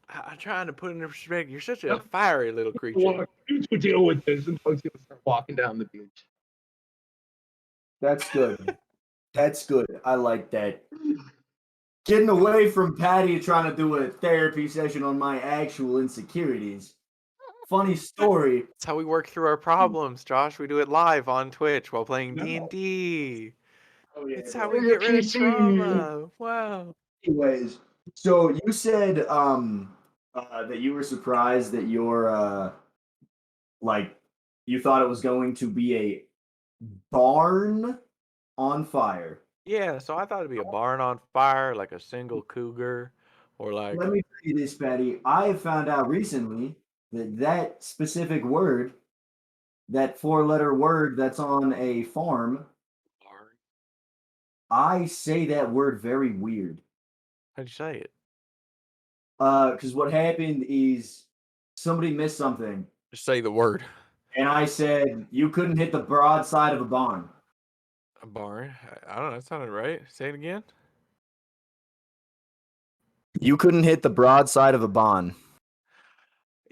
I'm trying to put it in perspective. You're such a fiery little creature. You two deal with this, and Doug's gonna start walking down the beach. That's good. That's good. I like that. Getting away from Patty trying to do a therapy session on my actual insecurities. Funny story. That's how we work through our problems, Josh. We do it live on Twitch while playing No. D&D. Oh, yeah, It's how bro. we get rid of trauma. Wow. Anyways, so you said that you were surprised that your like you thought it was going to be a barn on fire. Yeah, so I thought it'd be a barn on fire, like a single cougar, or like Let me tell you this, Patty. I have found out recently that that specific word, that four-letter word that's on a farm, barn. I say that word very weird. How'd you say it? Because what happened is somebody missed something, Just say the word. and I said you couldn't hit the broadside of a barn. A barn. I don't know. That sounded right. Say it again. You couldn't hit the broadside of a barn.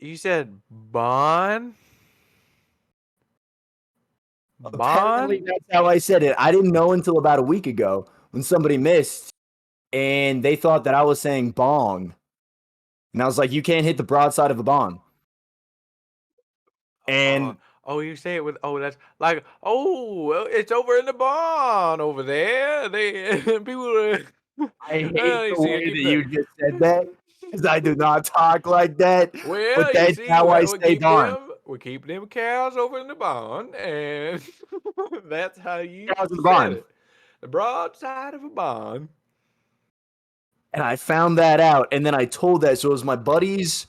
You said bon. Apparently, Bon. that's how I said it. I didn't know until about a week ago when somebody missed, and they thought that I was saying bong. And I was like, you can't hit the broadside of a bong. And Oh, you say it with that's like well, it's over in the barn over there. They people. I hate You the see, I way keep that the. you just said that because I do not talk like that. Well, But you that's see, how I we say keep barn. them cows over in the barn, and that's how you Cows in the said barn. it. The broadside of a barn. And I found that out, and then I told that. So it was my buddy's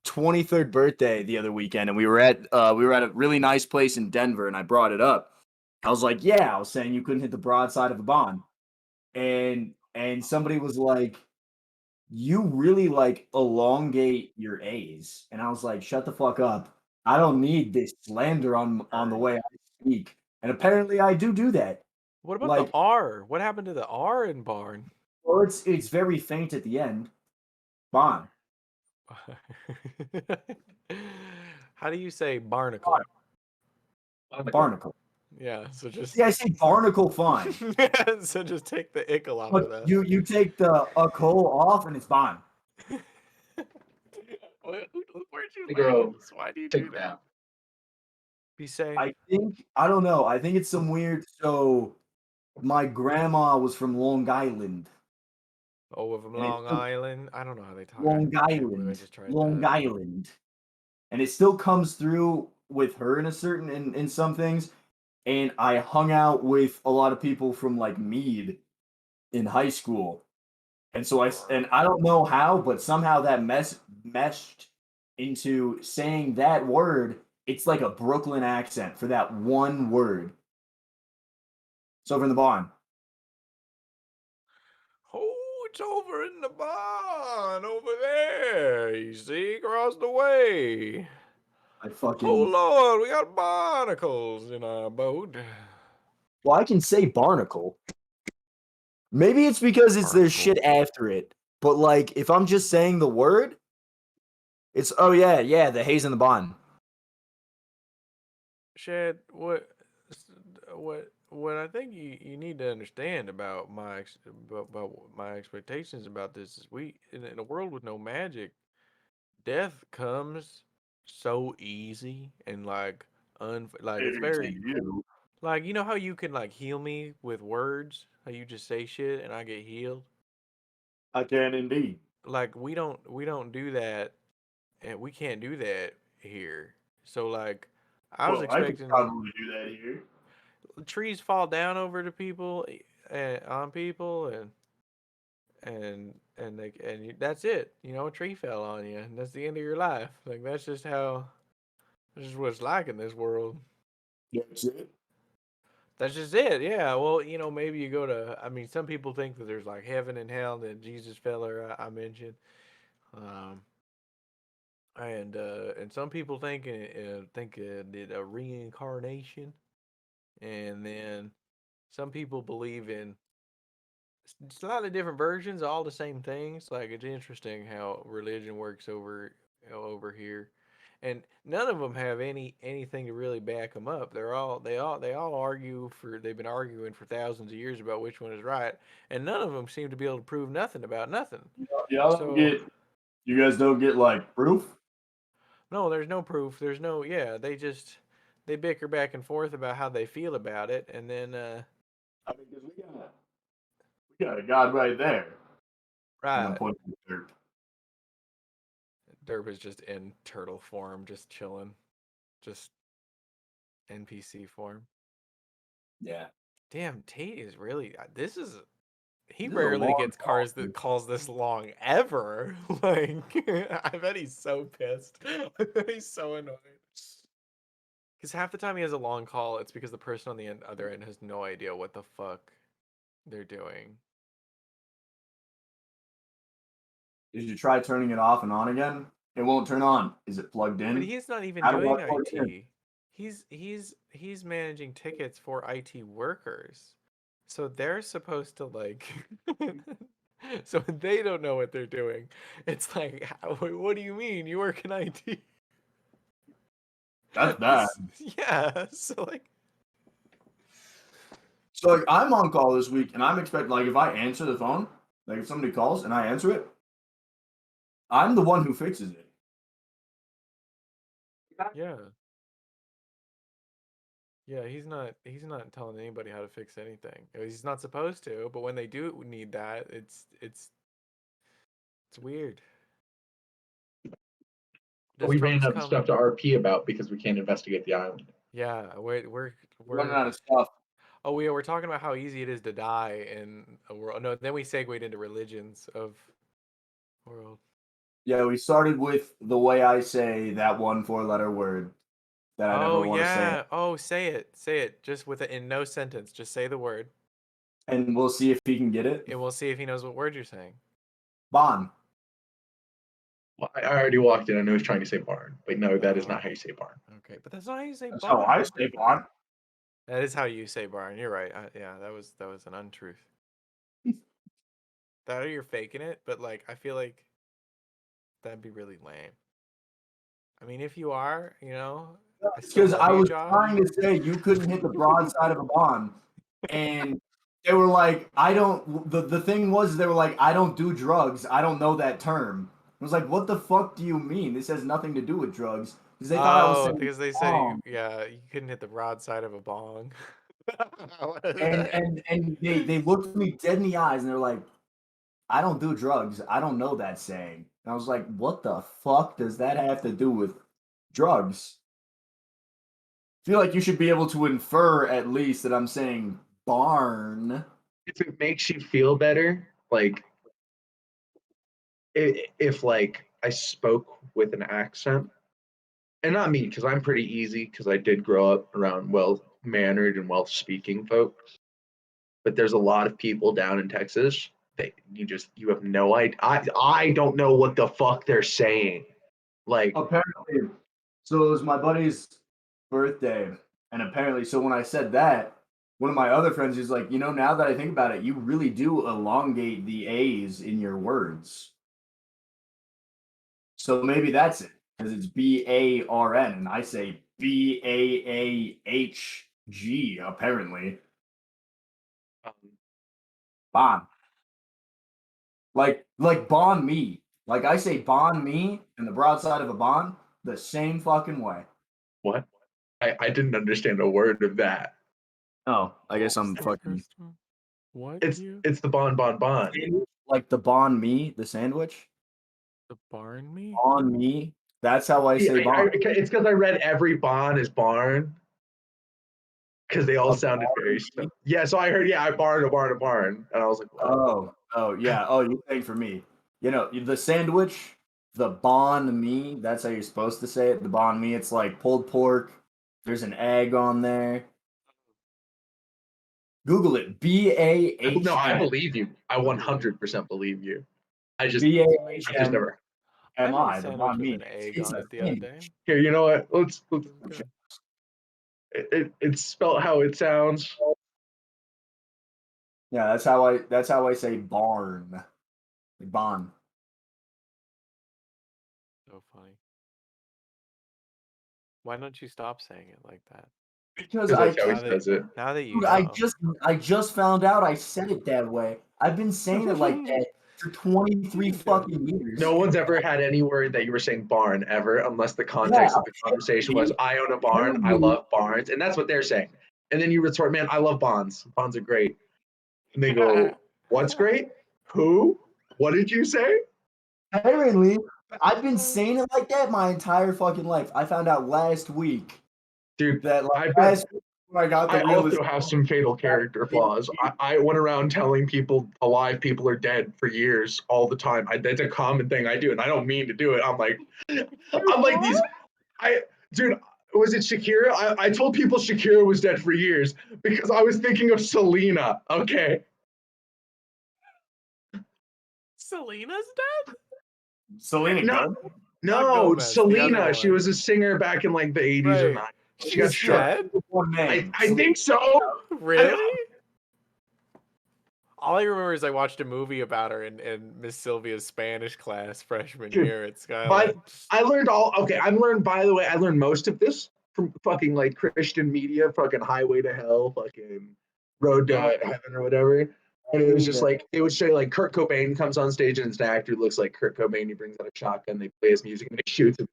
23rd birthday the other weekend, and we were at a really nice place in Denver, and I brought it up. I was like, "Yeah," I was saying you couldn't hit the broadside of a barn, and somebody was like, "You really like elongate your A's," and I was like, "Shut the fuck up! I don't need this slander on the way I speak." And apparently, I do that. What about the Like, R? What happened to the R in barn? well, it's very faint at the end. Barn. How do you say barnacle? Barnacle. Yeah, so just See, I say barnacle fine. so just take the ickle off But of that. you take the a coal off and it's fine. Where'd you The learn girl, this? Why do you take do a that? nap. You say, I don't know. I think it's some weird. So my grandma was from Long Island. oh, from And it Long took Island? I don't know how they talk. Long I can't believe I Island. just tried Long that. Island. And it still comes through with her in a certain in some things. And I hung out with a lot of people from like Mead in high school. And so I don't know how, but somehow that meshed into saying that word. It's like a Brooklyn accent for that one word. It's over in the barn. Oh, it's over in the barn over there. You see, across the way. I Oh fucking Lord, we got barnacles in our boat. well, I can say barnacle. Maybe it's because it's there's Barnacle. shit after it. But like if I'm just saying the word, it's oh yeah, the haze in the barn. Shad, what I think you need to understand about about my expectations about this is in a world with no magic, death comes so easy and like like it's Maybe to very you. like you know how you can like heal me with words, how you just say shit and I get healed. I can indeed. Like we don't do that, and we can't do that here. So like I was Well, I could expecting probably do that here. trees fall down over to people and on people that's it. You know, a tree fell on you and that's the end of your life. Like that's just how this is what it's like in this world. That's it. That's just it. Yeah. Well, you know, maybe you go to. I mean, some people think that there's like heaven and hell that Jesus feller I mentioned, um, and some people think did a reincarnation, and then some people believe in it's a lot of different versions, all the same things. Like it's interesting how religion works over here, and none of them have anything to really back them up. They all argue for they've been arguing for thousands of years about which one is right, and none of them seem to be able to prove nothing about nothing. Y'all don't So get. You guys don't get like proof. no, there's no proof. There's no yeah. They bicker back and forth about how they feel about it, and then I mean, because we got a god right there, and I'm right. pointing to the dirt. Derp is just in turtle form, just chilling, just NPC form. Yeah. Damn, Tate is really. This is. He This is a rarely long gets call. cars that calls this long ever. Like, I bet he's so pissed. I bet he's so annoyed. Because half the time he has a long call, it's because the person on the other end has no idea what the fuck they're doing. Did you try turning it off and on again? It won't turn on. Is it plugged But in? he's not even How do I doing plug it in? IT. He's managing tickets for IT workers. So they're supposed to like so they don't know what they're doing. It's like what do you mean? You work in IT? That's bad. Yeah, so like So like I'm on call this week, and I'm expecting like if I answer the phone, like if somebody calls and I answer it, I'm the one who fixes it. yeah. Yeah, he's not telling anybody how to fix anything. He's not supposed to, but when they do need that, it's weird. Does We ran Trunks out of stuff come? to RP about because we can't investigate the island. Yeah, Running we're out of stuff. oh we're talking about how easy it is to die in a world. No, then we segued into religions of world. Yeah, we started with the way I say that one four-letter word that I Oh never want to say, yeah. Oh, say it. Say it. Just with it in no sentence. Just say the word, and we'll see if he can get it. and we'll see if he knows what word you're saying. Bon. Well, I already walked in. I know he was trying to say barn, but no, that is Oh, not how you say barn. okay, but that's not how you say That's how barn. I say bon. That is how you say barn. You're right. Yeah, that was an untruth. That or you're faking it, but like I feel like that'd be really lame. I mean, if you are, I It's still because love I you, was Josh. trying to say you couldn't hit the broadside of a bon, and they were like, I don't. The thing was, they were like, I don't do drugs. I don't know that term. I was like, what the fuck do you mean? This has nothing to do with drugs. Because they thought I was Oh, saying because they say bong. yeah, you couldn't hit the broadside of a bong. And they looked at me dead in the eyes and they're like, I don't do drugs. I don't know that saying. And I was like, what the fuck does that have to do with drugs? I feel like you should be able to infer at least that I'm saying barn. If it makes you feel better, like if like I spoke with an accent, and not me because I'm pretty easy because I did grow up around well mannered and well speaking folks. But there's a lot of people down in Texas that you have no idea. I don't know what the fuck they're saying. Like Apparently, so it was my buddy's birthday, and apparently, so when I said that, one of my other friends is like, now that I think about it, you really do elongate the A's in your words. So maybe that's it, because it's BARN, and I say BAAHG, apparently. um, Bon. Like bon me. Like I say bon me and the broadside of a bon. the same fucking way. What? I didn't understand a word of that. Oh, I guess I'm The fucking first one? What? It's You? it's the bon. like the banh mi, the sandwich. The barn me? On me. That's how I say bon. It's because I read every bon is barn. Because they all A sounded very barn? similar. Yeah, so I heard, I barn, and I was like, what? Oh, yeah. Oh, you're saying for me. You know, the sandwich, the banh mi, that's how you're supposed to say it. The banh mi, it's like pulled pork. There's an egg on there. Google it. B-A-H-M. No, I believe you. I 100% believe you. I just never. I made a B-A-H-M-I, the sandwich banh with mi. an egg It's on a it the other day. sandwich. Here, you know what? Let's It was good. it's spelled how it sounds. Yeah, that's how I say barn. Like bon. So funny. Why don't you stop saying it like that? Because Because that's how I he says it. Now that you Dude, know. I just found out I said it that way. I've been saying it like that for 23 fucking years. No one's ever had any word that you were saying barn ever, unless the context of the conversation was, I own a barn, I love barns, and that's what they're saying. And then you retort, man, I love bonds. Bonds are great. And they go, what's great? Who? What did you say? Apparently, I've been saying it like that my entire fucking life. I found out last week Dude, that I've last week when I got the I also have some fatal character flaws. I went around telling people alive people are dead for years all the time. That's a common thing I do, and I don't mean to do it. I'm like these. Dude, was it Shakira? I told people Shakira was dead for years because I was thinking of Selena. Okay. Selena's dead? Selena No, Gomez. Not no, Gomez, the other Selena. She one. was a singer back in like the 80s or Right. 90s. She got She's shot. dead? One name. I think so. Really? All I remember is I watched a movie about her in Miss Sylvia's Spanish class freshman Dude, year at Skyline. I learned by the way, I learned most of this from fucking like Christian media, fucking Highway to Hell, fucking Road to Heaven or whatever. And it was just like, it would show you like Kurt Cobain comes on stage and it's an actor who looks like Kurt Cobain. He brings out a shotgun, they play his music and they shoot him.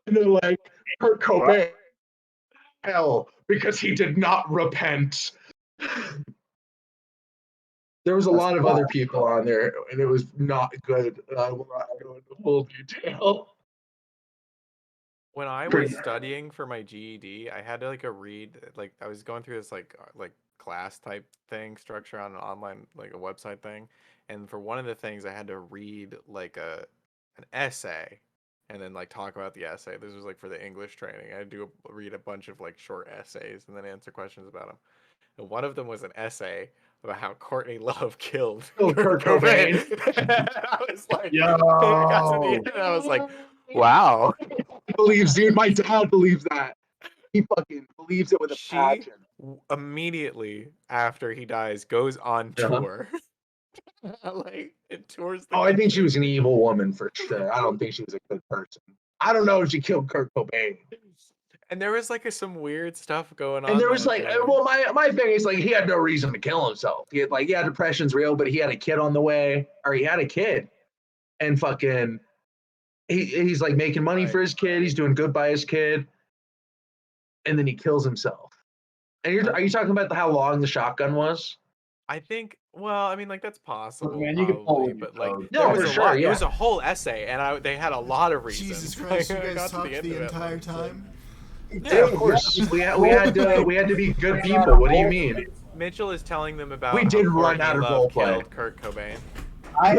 And they're like, Kurt Cobain, hell, because he did not repent. There was a lot of other people on there, and it was not good. I will not go into full detail. When I was studying for my GED, I had to like I was going through this like class type thing structure on an online like a website thing, and for one of the things I had to read like an essay and then like talk about the essay. This was like for the English training. I had to read a bunch of like short essays and then answer questions about them. And one of them was an essay about how Courtney Love killed Kurt Cobain. I was like, I got to the end and I was like, wow. Believes, dude. My dad believes that. He fucking believes it with a passion. Immediately after he dies goes on tour. Like it tours the I think she was an evil woman for sure. I don't think she was a good person. I don't know if she killed Kurt Cobain. And there was like some weird stuff going on. And there was like, well, my thing is like he had no reason to kill himself. He had depression's real, but he had a kid on the way, or he had a kid, and fucking he's like making money for his kid. He's doing good by his kid, and then he kills himself. And are you talking about how long the shotgun was? I think. Well, I mean, like that's possible, Man, you can probably, pull but like No, there was for a sure, lot. yeah. It was a whole essay, and they had a lot of reasons. Jesus Christ, you I guys got to talked end the of it, entire like, time? Yeah, of course. We had to be good people. What do you mean? Mitchell is telling them about We how did run Courtney out of Love roleplay. killed Kurt Cobain. I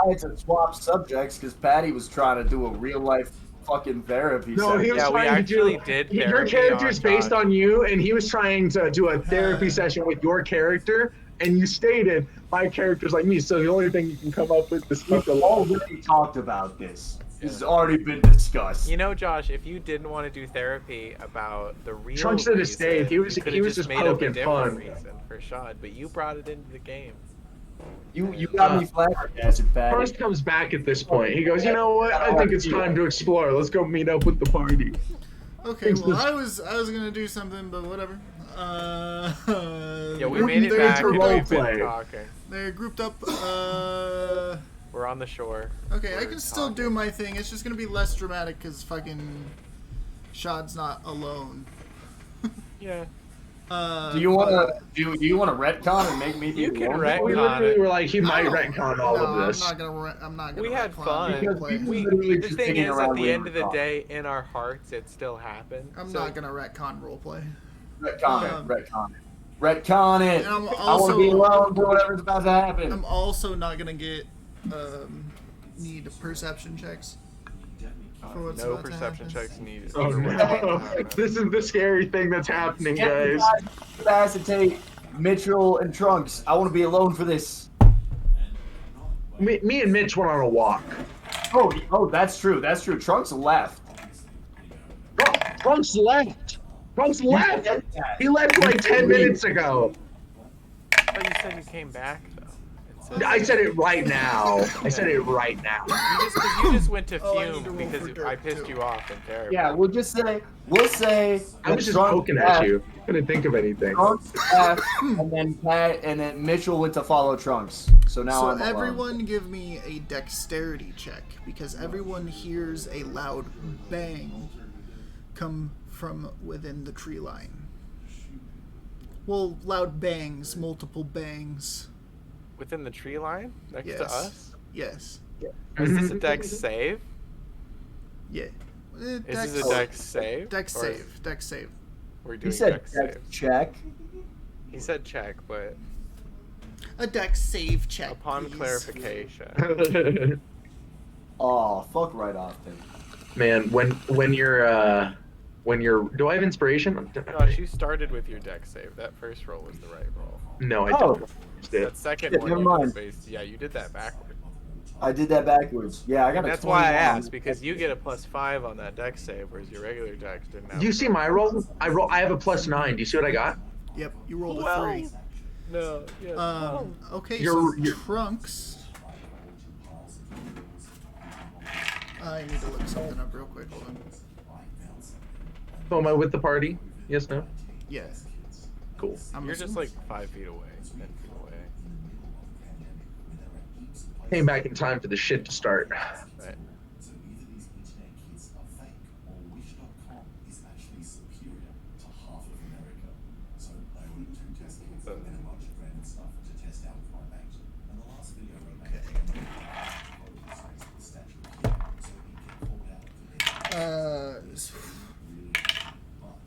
had to swap subjects because Patty was trying to do a real life fucking therapy No, he session. was Yeah, we trying to actually do. did Your therapy character's on based Josh. on you, and he was trying to do a therapy session with your character. And you stated my character's like me, so the only thing you can come up with is We've already talked about this. This has already been discussed. You know, Josh, if you didn't want to do therapy about the real Trunks should have reason, stayed. He was you just made up a poking different fun. reason for Shad, but you brought it into the game. You got me flabbergasted, Patty. Trunks comes back at this point. He goes, you know what? I think it's time to explore. Let's go meet up with the party. Okay, well, I was gonna do something, but whatever. Yeah, we made it back and we've been roleplay. talking. They're grouped up. We're on the shore. Okay, I We're can still do talking. my thing. It's just gonna be less dramatic because fucking Shad's not alone. Yeah. Do you want to do you want to retcon and make me the You can lone retcon. player? We literally it. were like, he might No, retcon all of I'm this. not gonna. I'm not gonna. We had retcon fun. Because roleplay. we literally The just thing hanging is, around at the waiting end of for the talk. day, in our hearts, it still happened. I'm So- not gonna retcon roleplay. Retcon it. Retcon it. Retcon it. And I'm I want to be also- alone for whatever's about to happen. I'm also not gonna get need perception checks for what's No about to perception happen. checks needed. Oh for what's about to no! happen. This is the scary thing that's happening, Get guys. Incapacitate Mitchell and Trunks. I want to be alone for this. Me and Mitch went on a walk. Oh, that's true. That's true. Trunks left. Trunks left. Trunks left. He left like 10 minutes ago. But you said you came back though. It says- I said it right now. I said it right now. You just went to Oh, I need fume to roll because for dirt, I pissed too. you off and terrible. Yeah, we'll say. I was just Trunks poking at left, you. Couldn't think of anything. Trunks left, and then Mitchell went to follow Trunks. So now So I'm alone. everyone give me a dexterity check because everyone hears a loud bang come from within the tree line. Well, loud bangs, multiple bangs. Within the tree line next to Yes. us. Yes. Is this a dex save? Yeah. Is this a dex save? Dex Or save. Dex save. We're He doing said dex check, saves. check. He said check, but A dex save check. upon please. clarification. Oh, fuck right off then. Man, when you're do I have inspiration? Josh, you started with your dex save. That first roll was the right roll. No, I Oh. don't. That second Shit, one, never you mind. based, yeah, you did that backward. I did that backwards. Yeah, I got a That's why I 21 on asked, because you get a +5 on that dex save, whereas your regular dex didn't have. Do you see my roll? I have a +9. Do you see what I got? Yep, you rolled a 12. 3. No, yeah. Okay, You're- so Trunks. I need to look something up real quick. Hold on. Oh, am I with the party? Yes, no? Yeah. Cool. I'm You're just assuming- like 5 feet away, 10 feet away. Came back in time for the shit to start. Right.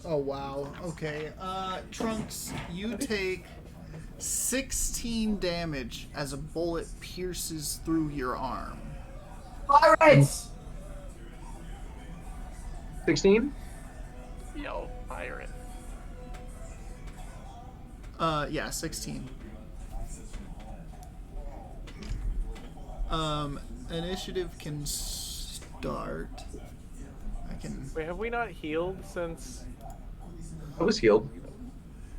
Oh wow. Okay. Trunks, you take 16 damage as a bullet pierces through your arm. Pirates! 16? Yo, pirate. Yeah, 16. Initiative can start. I can. Wait, have we not healed since? I was healed.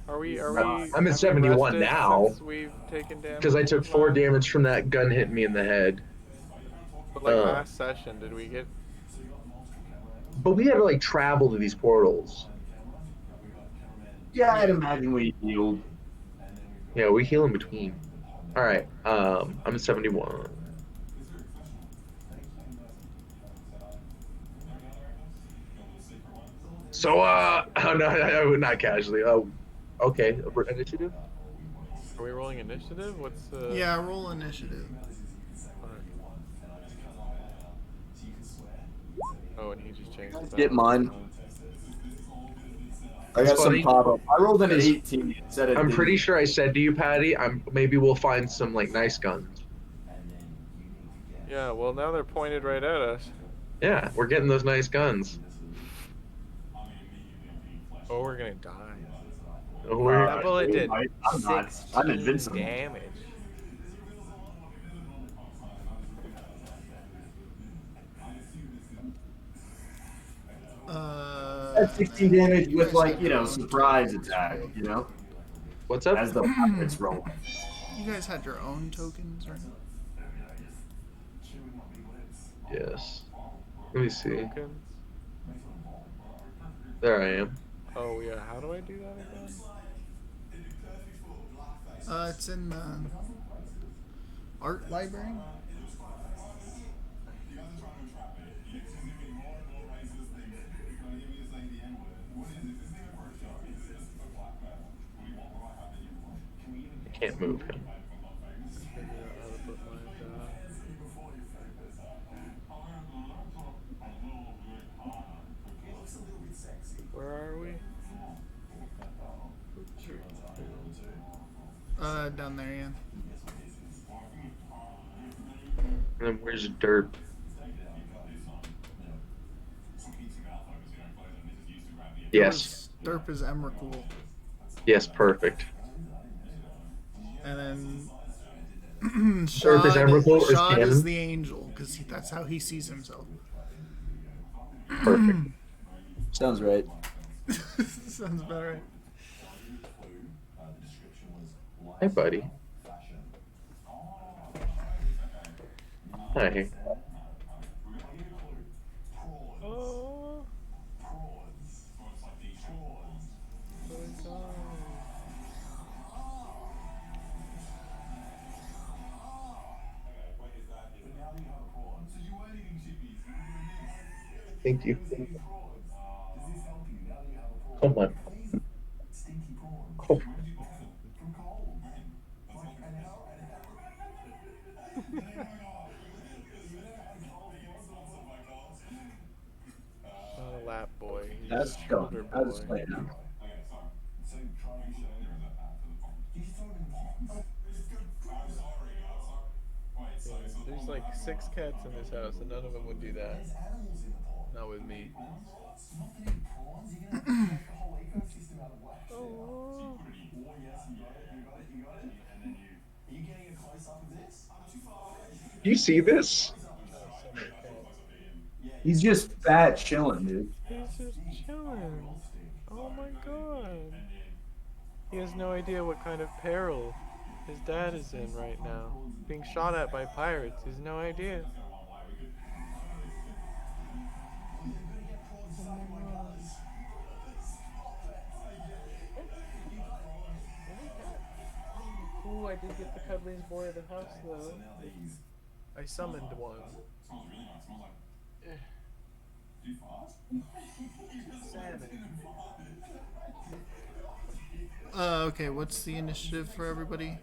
Are we? I'm at have we 71 rested now. since we've taken damage. Because I took 4 damage from that gun hitting me in the head. But like last session, did we get? But we had to like travel to these portals. Yeah, I'd imagine we healed. Yeah, we heal in between. Alright, I'm at 71. So, oh no, not casually. Oh, okay. Initiative? Are we rolling initiative? What's the? Yeah, roll initiative. Oh, and he just changed it. Get mine. I got That's some funny. pop up. I rolled an 18 instead of. I'm pretty sure I said to you, Patty, maybe we'll find some like nice guns. Yeah, well now they're pointed right at us. Yeah, we're getting those nice guns. Oh, we're gonna die. Oh, we're- That bullet did I'm not. 16 I'm invincible. damage. That's 16 damage you with guys like, have you your know, own surprise tokens, attack, right? you know? What's up? As the pirates roll. You guys had your own tokens, right? Yes. Let me see. Tokens? There I am. Oh yeah, how do I do that again? It's in the art library. can't move him. I figured out how to put mine down. Where are we? Down there, yeah. And then where's Derp? Yes. Derp is Emrakul. Yes, perfect. And then Derp is Emrakul or is Shad is canon? the angel, because that's how he sees himself. Perfect. Sounds right. Sounds about right. Hi, buddy. Hi. Oh. Thank you. Come on. Oh. Not a lap boy. He's That's a gone. shoulder That's boy. playing out. Yeah, there's like 6 cats in this house, and none of them would do that. Not with me. Oh. Do you see this? So many cats. He's just fat chilling, dude. He's just chilling. Oh my god. He has no idea what kind of peril his dad is in right now. Being shot at by pirates. He has no idea. Ooh, I did get the cuddliest boy of the house though. I summoned one. Salmon. Okay, what's the initiative for everybody?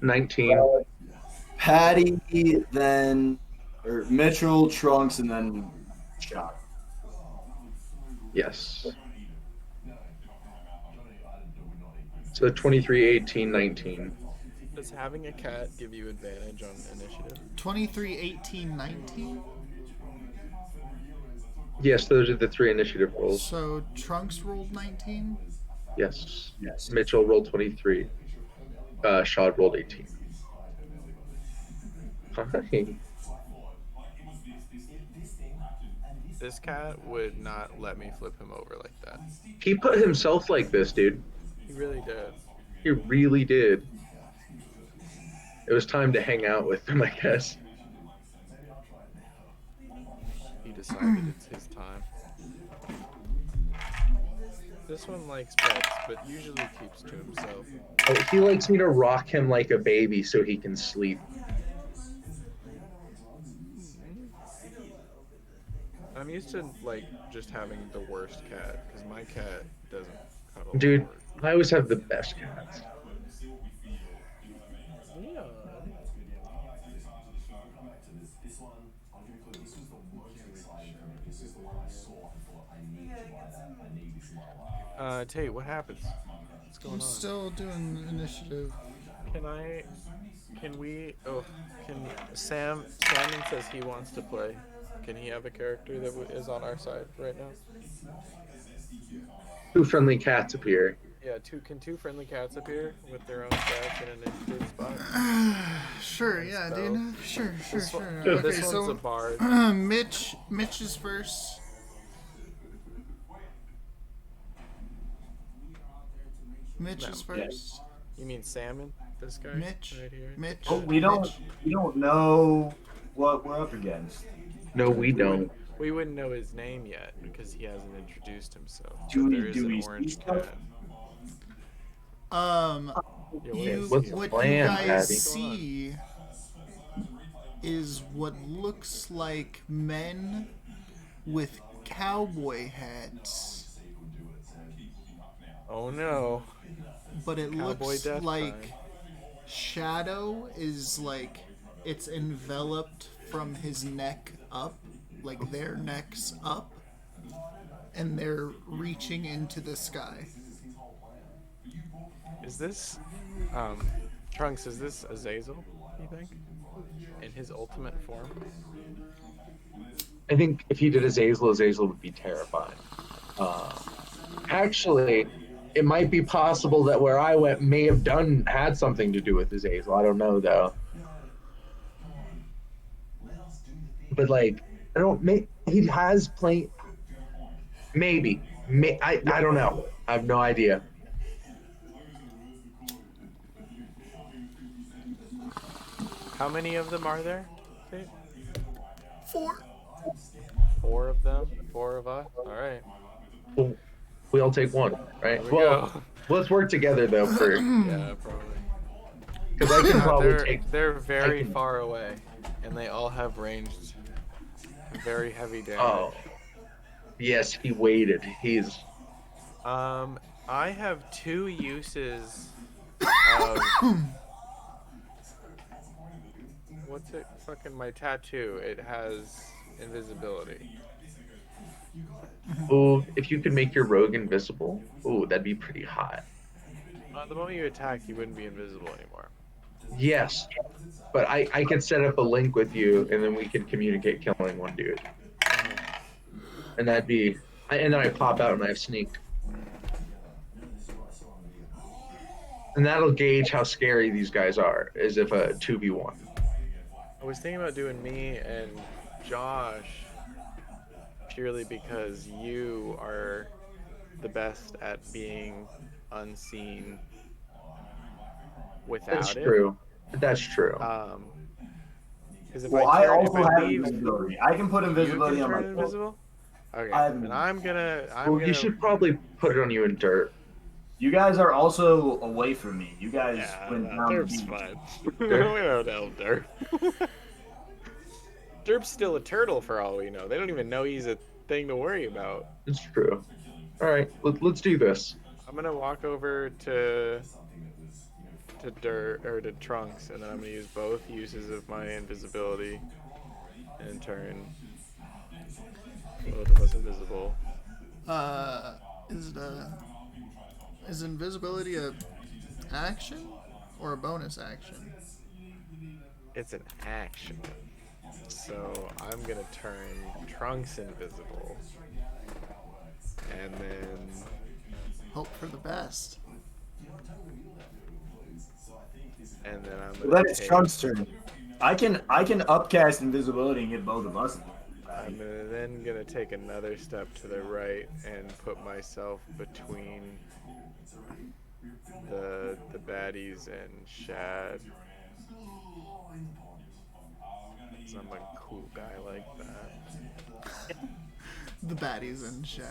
19. Patty, then or Mitchell, Trunks, and then Shot. Yes. So 23, 18, 19. Does having a cat give you advantage on initiative? 23, 18, 19? Yes, those are the 3 initiative rolls. So Trunks rolled 19? Yes. Yes. Mitchell rolled 23. Shad rolled 18. Hi. This cat would not let me flip him over like that. He put himself like this, dude. He really did. He really did. It was time to hang out with him, I guess. He decided it's his time. This one likes pets, but usually keeps to himself. Oh, he likes me to rock him like a baby so he can sleep. I'm used to like just having the worst cat because my cat doesn't cuddle. Dude, forward. I always have the best cats. Leon. Tate, what happens? What's going I'm on? still doing initiative. Simon says he wants to play. Can he have a character that is on our side right now? 2 friendly cats appear. Yeah, two friendly cats appear with their own stats in an initiative spot. Sure, yeah, dude. Sure. This Okay, one's so a bard. Mitch is first. Mitch No. is first. You mean Salmon? This guy Mitch. right here. Mitch. Oh, we don't know what we're up against. No, we don't. We wouldn't know his name yet because he hasn't introduced himself. Do But we- there is do an we orange see stuff? cat. Yeah, What's the What plan, you guys Patty? see is what looks like men with cowboy hats Oh no. but it Cowboy looks death like time. Shadow is like it's enveloped from his neck up, like their necks up, and they're reaching into the sky. Is this Trunks, is this Azazel, you think? In his ultimate form? I think if he did Azazel, Azazel would be terrifying. Actually, it might be possible that where I went may have had something to do with Azazel. I don't know though. But like, I don't. He has played. Maybe. I don't know. I have no idea. How many of them are there? Tate? 4. 4 of them? 4 of us? Alright. Well, we all take one, right? There we Well, go. let's work together though for Yeah, probably. because I can probably take. They're very can- far away, and they all have ranged very heavy damage. Oh, yes, he waited. He's I have 2 uses of what's it? Fucking my tattoo. It has invisibility. oh, if you could make your rogue invisible, oh, that'd be pretty hot. The moment you attack, you wouldn't be invisible anymore. Yes, but I could set up a link with you, and then we could communicate killing one dude, and that'd be. And then I pop out and I have sneak, and that'll gauge how scary these guys are, as if a 2v1. I was thinking about doing me and Josh purely because you are the best at being unseen without That's it. true. That's true. Because if Well, I I turn, also if I have leave, invisibility. I can put you invisibility can on turn myself. invisible. Okay, I have and I'm gonna Well, you should probably put it on you in dirt. You guys are also away from me. You guys Yeah, went no, down the Derp's beach. fine. We don't know Derp. Derp's still a turtle for all we know. They don't even know he's a thing to worry about. It's true. All right, let's do this. I'm gonna walk over to Dirt or to Trunks, and then I'm gonna use both uses of my invisibility and turn both of us invisible. Is invisibility a action or a bonus action? It's an action. So I'm gonna turn Trunks invisible. And then Hope for the best. I'm gonna Then it's take, Trump's turn. I can upcast invisibility and get both of us. I'm then gonna take another step to the right and put myself between the baddies and Shad. 'Cause I'm a cool guy like that. The baddies and shit.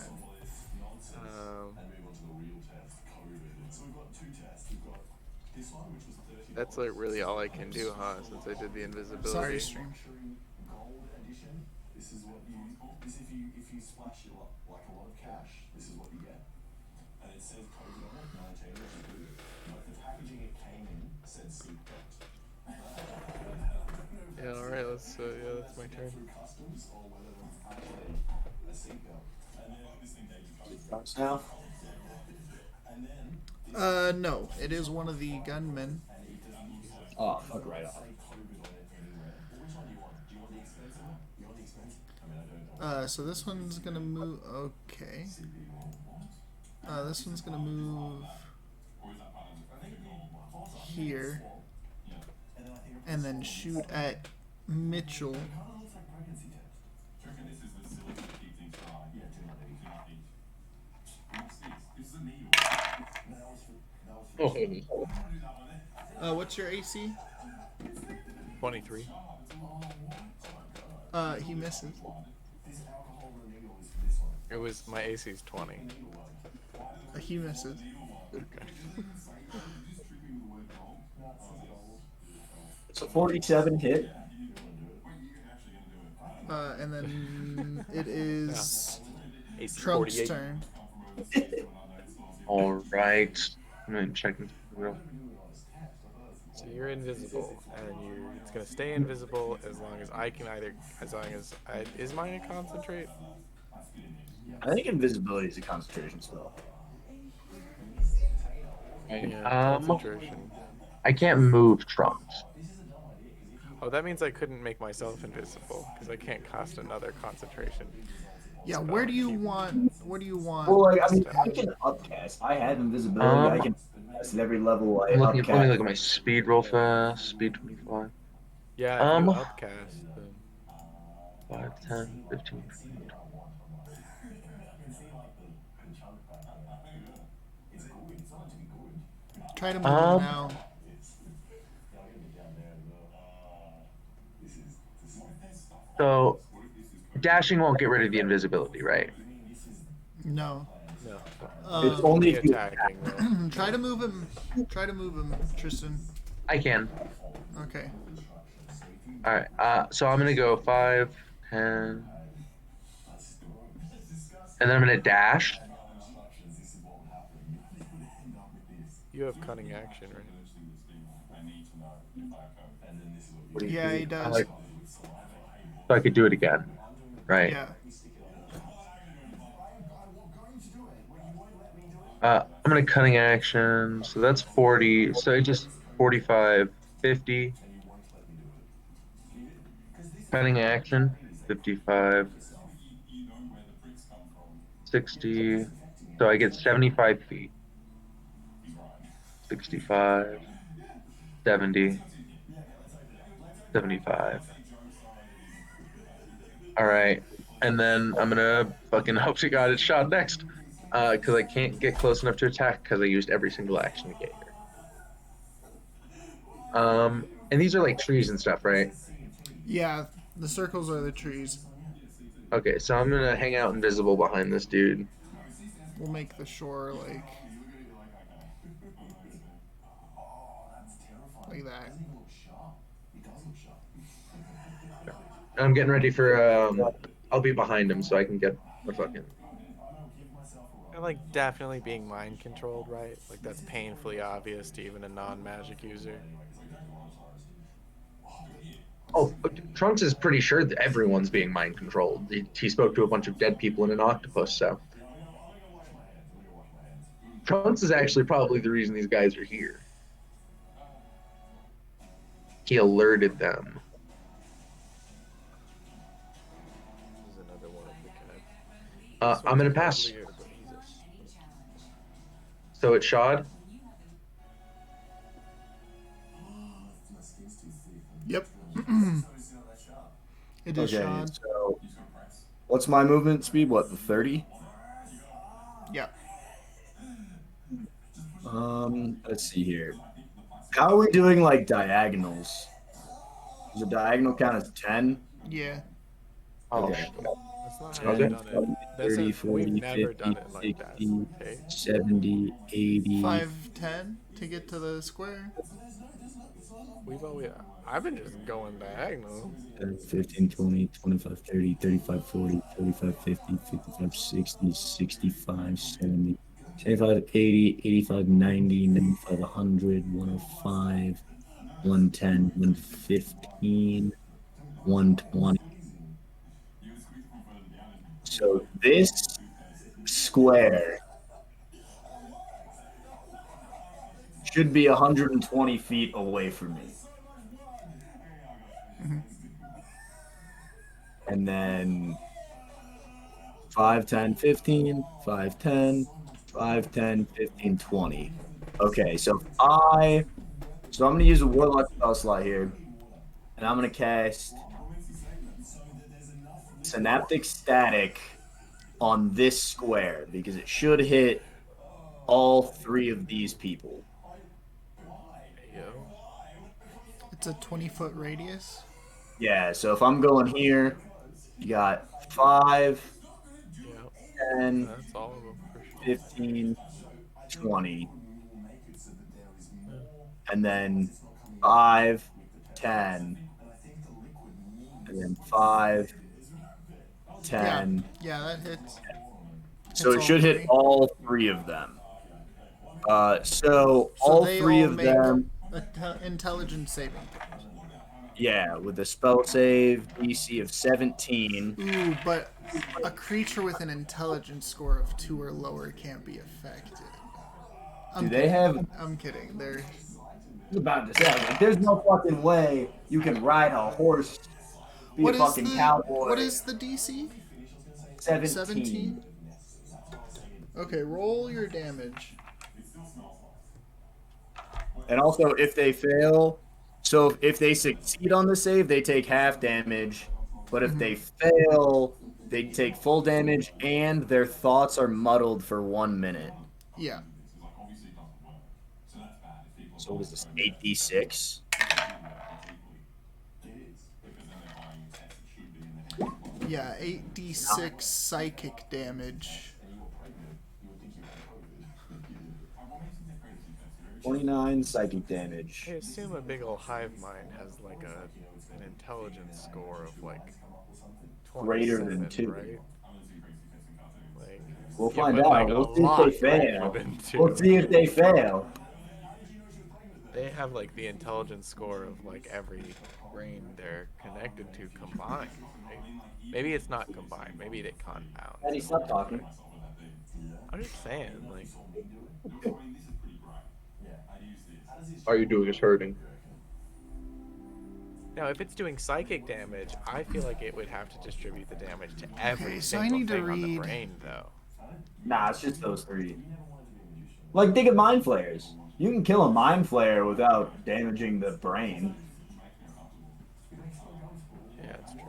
That's like really all I can do, huh? Since I did the invisibility. Sorry, stream. This is what you. This if you splash it like a lot of cash, this is what you get. And it says COVID on it, 19, which is good. But the packaging it came in said seatbelt. Yeah, all right. Let's. Yeah, that's my turn. Through customs or whether it's actually a seatbelt. And then this thing Trump's now. and then No, it is one of the gunmen. Oh, fuck right off. COVID on it anywhere. Well, which one do you want? Do you want the expensive one? You want the expensive? I mean, I don't know. So this one's gonna move. Okay. This one's gonna move here, and then shoot at Mitchell. Kind of looks like pregnancy test. Do you reckon this is the cylinder to keep things dry? Yeah, 200 each. What's this? This is a needle. No, that was for Oh, What's your AC? 23. He misses. this alcohol in the needle is for this one. It was my AC's 20. He misses. It's a 47 hit. And then it is AC Trump's 48. turn. All right. I'm gonna check. So you're invisible, and it's gonna stay invisible as long as I can either, as long as is mine a concentrate? I think invisibility is a concentration spell. Right. Yeah, concentration. I can't move Trunks. Oh, that means I couldn't make myself invisible because I can't cast another concentration. Yeah, spell where do and you keep- want? What do you want? Well, like, I this mean, to I have? can upcast. I have invisibility. I Um, can cast at every level. I I'm looking. Let me upcast. look at my speed real fast. Speed 25. Yeah, if you Um, upcast, then 5, 10, 15. Try to move him Um, now. so dashing won't get rid of the invisibility, right? No. no. It's Um, only Only if you attacking though. try to move him. Try to move him, Tristan. I can. Okay. All right. So I'm gonna go 5, 10, and then I'm gonna dash. You have cunning action, right? What do you Yeah, do? he does. So I could do it again, right? Yeah. I'm gonna cunning action. So that's 40. So it just 45, 50. Cunning action, 55, 60. So I get 75 feet. 65, 70, 75. All right. And then I'm gonna fucking hope to God it's shot next. Because I can't get close enough to attack because I used every single action to get here. And these are like trees and stuff, right? Yeah. The circles are the trees. Okay, so I'm gonna hang out invisible behind this dude. We'll make the shore like that. I'm getting ready for I'll be behind him so I can get the fucking And like definitely being mind controlled, right? Like that's painfully obvious to even a non-magic user. Oh, Trunks is pretty sure that everyone's being mind controlled. He spoke to a bunch of dead people and an octopus, so Trunks is actually probably the reason these guys are here. He alerted them. This is another one of the kind. I'm gonna pass. So it's Shad. Yep. It is Okay, Sean. so what's my movement speed? What, the 30? Yeah. Let's see here. How are we doing like diagonals? Does a diagonal count as 10? Yeah. Oh, Okay. shit. That's not how Okay. we've done it. That's 30, we've 40, never 50, done it like that. 60, Okay. 70, 80. 5, 10 to get to the square. We've always. I've been just going diagonal. 15, 20, 25, 30, 35, 40, 35, 50, 55, 60, 65, 70, 75, 80, 85, 90, 95, 100, 105, 110, 115, 120. So this square should be 120 feet away from me. And then 5, 10, 15, 5, 10, 5, 10, 15, 20. Okay, so I'm going to use a Warlock spell slot here. And I'm going to cast Synaptic Static on this square because it should hit all 3 of these people. Yo. It's a 20-foot radius. Yeah, so if I'm going here, you got 5, Yep. 10, That's all of them for sure. 15, 20. And then 5, 10, and then 5, 10. Yeah, that hits. So Hits it all should hit 3. all 3 of them. So So all they three all of make them, intelligence saving. yeah, with a spell save DC of 17. Ooh, but a creature with an intelligence score of 2 or lower can't be affected. Do they have? I'm kidding. They're I was about to say, like, there's no fucking way you can ride a horse, be a fucking what cowboy. is the DC? 17. 17? Okay, roll your damage. And also, if they fail, so if they succeed on the save, they take half damage. But if they fail, they take full damage, and their thoughts are muddled for 1 minute. Yeah. So what is this? 8d6. Yeah, 8d6 psychic damage. 29 psychic damage. I assume a big old hive mind has like an intelligence score of like Greater than 27, 2. right? Like, We'll yeah, find but, out. like, We'll a see lot if they greater fail. than 2. We'll see if they fail. They have like the intelligence score of like every brain they're connected to combined. Right? Maybe it's not combined. Maybe it compounds. Eddie, stop talking. I'm just saying, like, All you're doing is hurting. now if it's doing psychic damage, I feel like it would have to distribute the damage to every Okay, so I single need to thing on the read- brain, though. Nah, it's just those 3. Like, think of mind flayers. You can kill a mind flayer without damaging the brain. Yeah, it's true.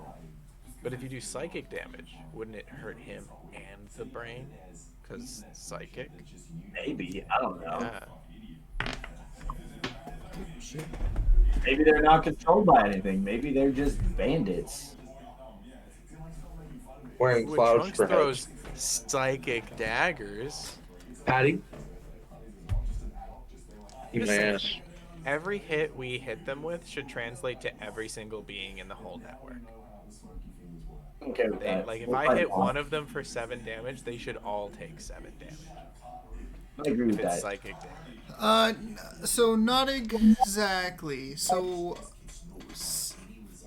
But if you do psychic damage, wouldn't it hurt him and the brain? Because psychic? Maybe. I don't know. Yeah. Maybe they're not controlled by anything. Maybe they're just bandits. Wearing Ooh, clouds Trunks for heads. throws psychic daggers. Patty? Eat Just my saying. ass. Every hit we hit them with should translate to every single being in the whole network. Okay with that. Like, if We'll I fight hit on. one of them for 7 damage, they should all take 7 damage. I agree If with it's that. psychic damage. So not exactly. So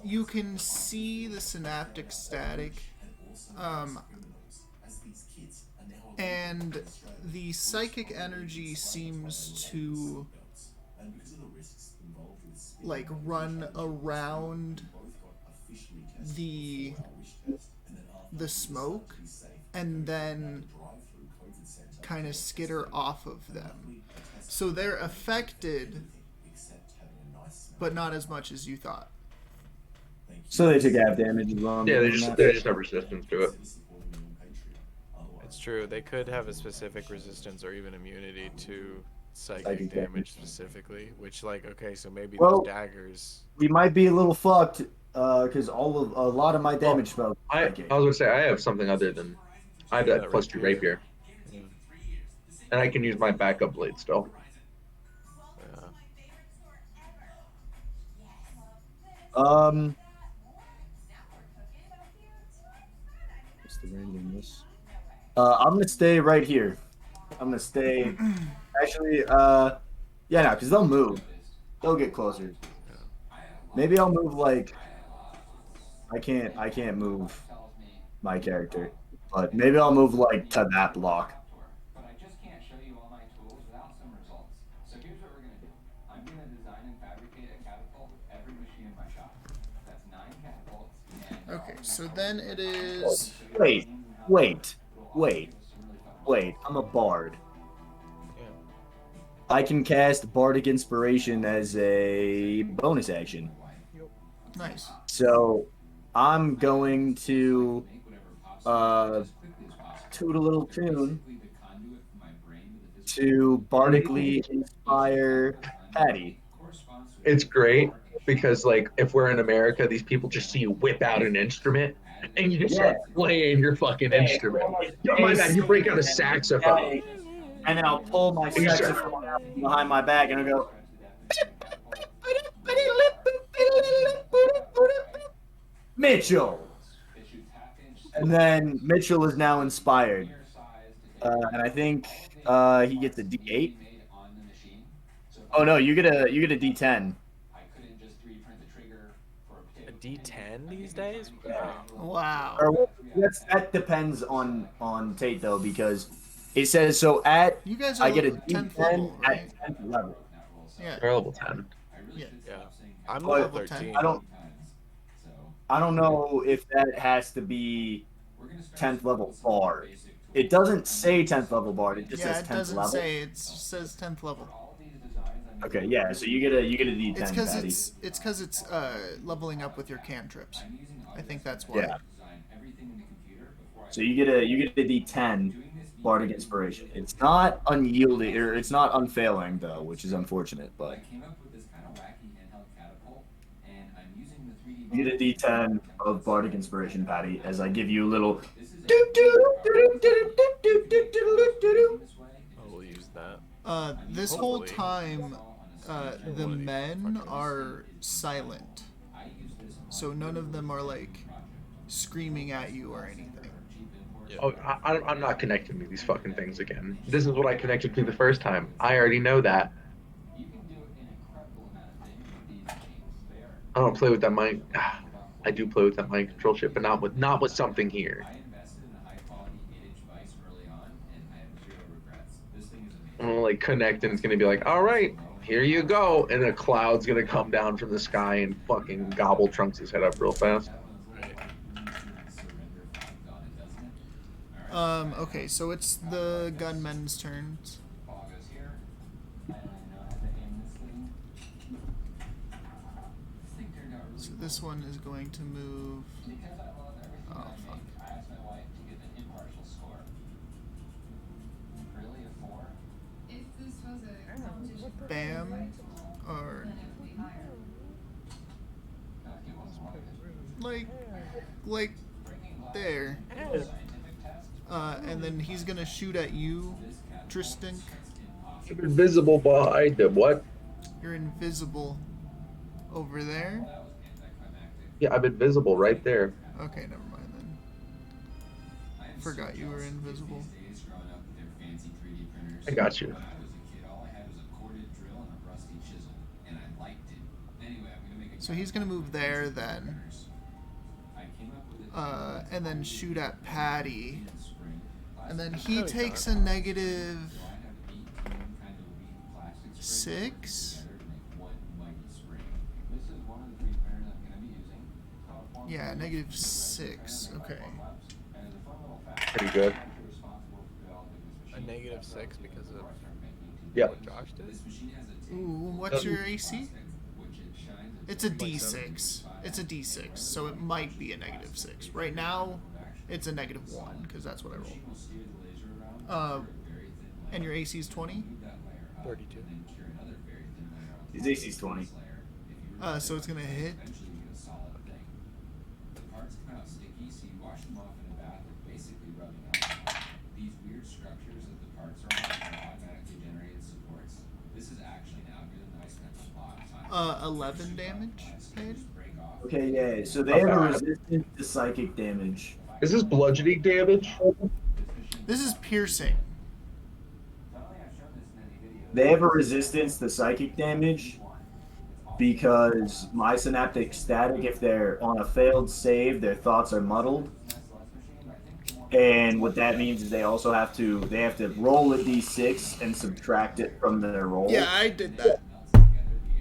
you can see the synaptic static, and the psychic energy seems to like run around the smoke and then kind of skitter off of them. So they're affected, but not as much as you thought. So they took half damage as well. Yeah, they just have resistance to it. It's true. They could have a specific resistance or even immunity to psychic Psychic damage damage. specifically. Which, like, okay, so maybe Well- those daggers. We might be a little fucked because a lot of my damage spells. I was gonna say I have something other than I have that plus 2 rapier, and I can use my backup blade still. Yeah. What's the rating this? I'm gonna stay right here. I'm gonna stay. Actually, yeah, no, because they'll move. They'll get closer. Maybe I'll move like. I can't move my character, but maybe I'll move like to that block. But I just can't show you all my tools without some results. So here's what we're gonna do. I'm gonna design and fabricate a catapult with every machine in my shop. That's 9 catapults. And Okay, so then it is. Wait. I'm a bard. Yeah. I can cast Bardic Inspiration as a bonus action. Nice. So I'm going to toot a little tune to bardically inspire Patty. It's great because, like, if we're in America, these people just see you whip out an instrument and you just start playing your fucking instrument. Oh my god, you break out a saxophone. And then I'll pull my saxophone out from behind my back and I'll go. Mitchell. And then Mitchell is now inspired. And I think he gets a D8. Oh no, you get a D10. I couldn't just 3D print the trigger for a A potato. D10 these days? Wow. Or that depends on Tate though, because it says so at You guys are I get a like 10th D10 level, right? at 10th level. Yeah. They're level 10. Yeah. Yeah. I'm But level level 10. 13. I don't know if that has to be 10th level bard. It doesn't say 10th level bard. It just Yeah, says it 10th doesn't level. say. It says 10th level. Okay, yeah. So you get a D10, It's because Patty. it's leveling up with your cantrips. I think that's why. Yeah. So you get a D10 bardic inspiration. It's not unyielding or it's not unfailing though, which is unfortunate. But you get a D10 of bardic inspiration, Patty, as I give you a little. Oh, we'll use that. This whole Hopefully. time, the men are silent, so none of them are like screaming at you or anything. Yeah. Oh, I'm not connecting to these fucking things again. This is what I connected to the first time. I already know that. I don't play with that mind. I do play with that mind control shit, but not with something here. I'm gonna like connect and it's gonna be like, all right, here you go, and a cloud's gonna come down from the sky and fucking gobble Trunks' head up real fast. Right. Okay, so it's the gunmen's turns. So this one is going to move. Oh fuck. If this was a competition for Bam, or like there. And then he's gonna shoot at you, Tristan. I'm invisible behind him. What? You're invisible over there. Yeah, I'm invisible right there. Okay, never mind then. Forgot you were invisible. I got you. So he's gonna move there then. And then shoot at Patty. And then he takes a negative 6. Yeah, negative 6. Okay. Pretty good. A negative 6 because of Yep. what Josh did? Ooh, what's your AC? It's a D6. It's a D6, so it might be a negative 6. Right now, it's a negative 1 because that's what I rolled. And your AC is 20. 32. His AC's 20. So it's gonna hit. Uh, 11 damage. Paid. Okay, yeah. So they have a resistance to psychic damage. Is this bludgeoning damage? This is piercing. They have a resistance to psychic damage because my synaptic static, if they're on a failed save, their thoughts are muddled. And what that means is they have to roll a d6 and subtract it from their roll. Yeah, I did that.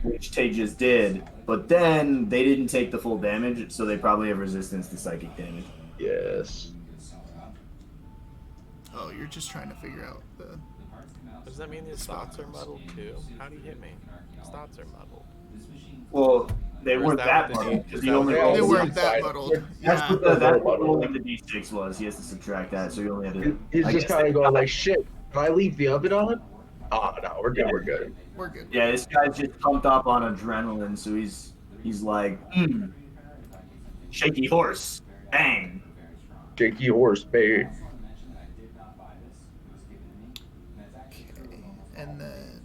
Which Tay just did, but then they didn't take the full damage, so they probably have resistance to psychic damage. Yes. Oh, you're just trying to figure out the. Does that mean his thoughts are muddled too? How do you hit me? His thoughts are muddled. Well, they Or is weren't that that what the muddled D- because is he that only what rolled. They Oh, weren't that fine. muddled. That's Yeah. what that's what rolling the d6 was. He has to subtract that, so he only had to. He's I just guess kind they- of going like, shit, can I leave the oven on? Oh, no, we're good, we're good. We're good. Yeah, this guy's just pumped up on adrenaline, so he's like, shaky horse, bang. Jakey horse, babe. Okay, and then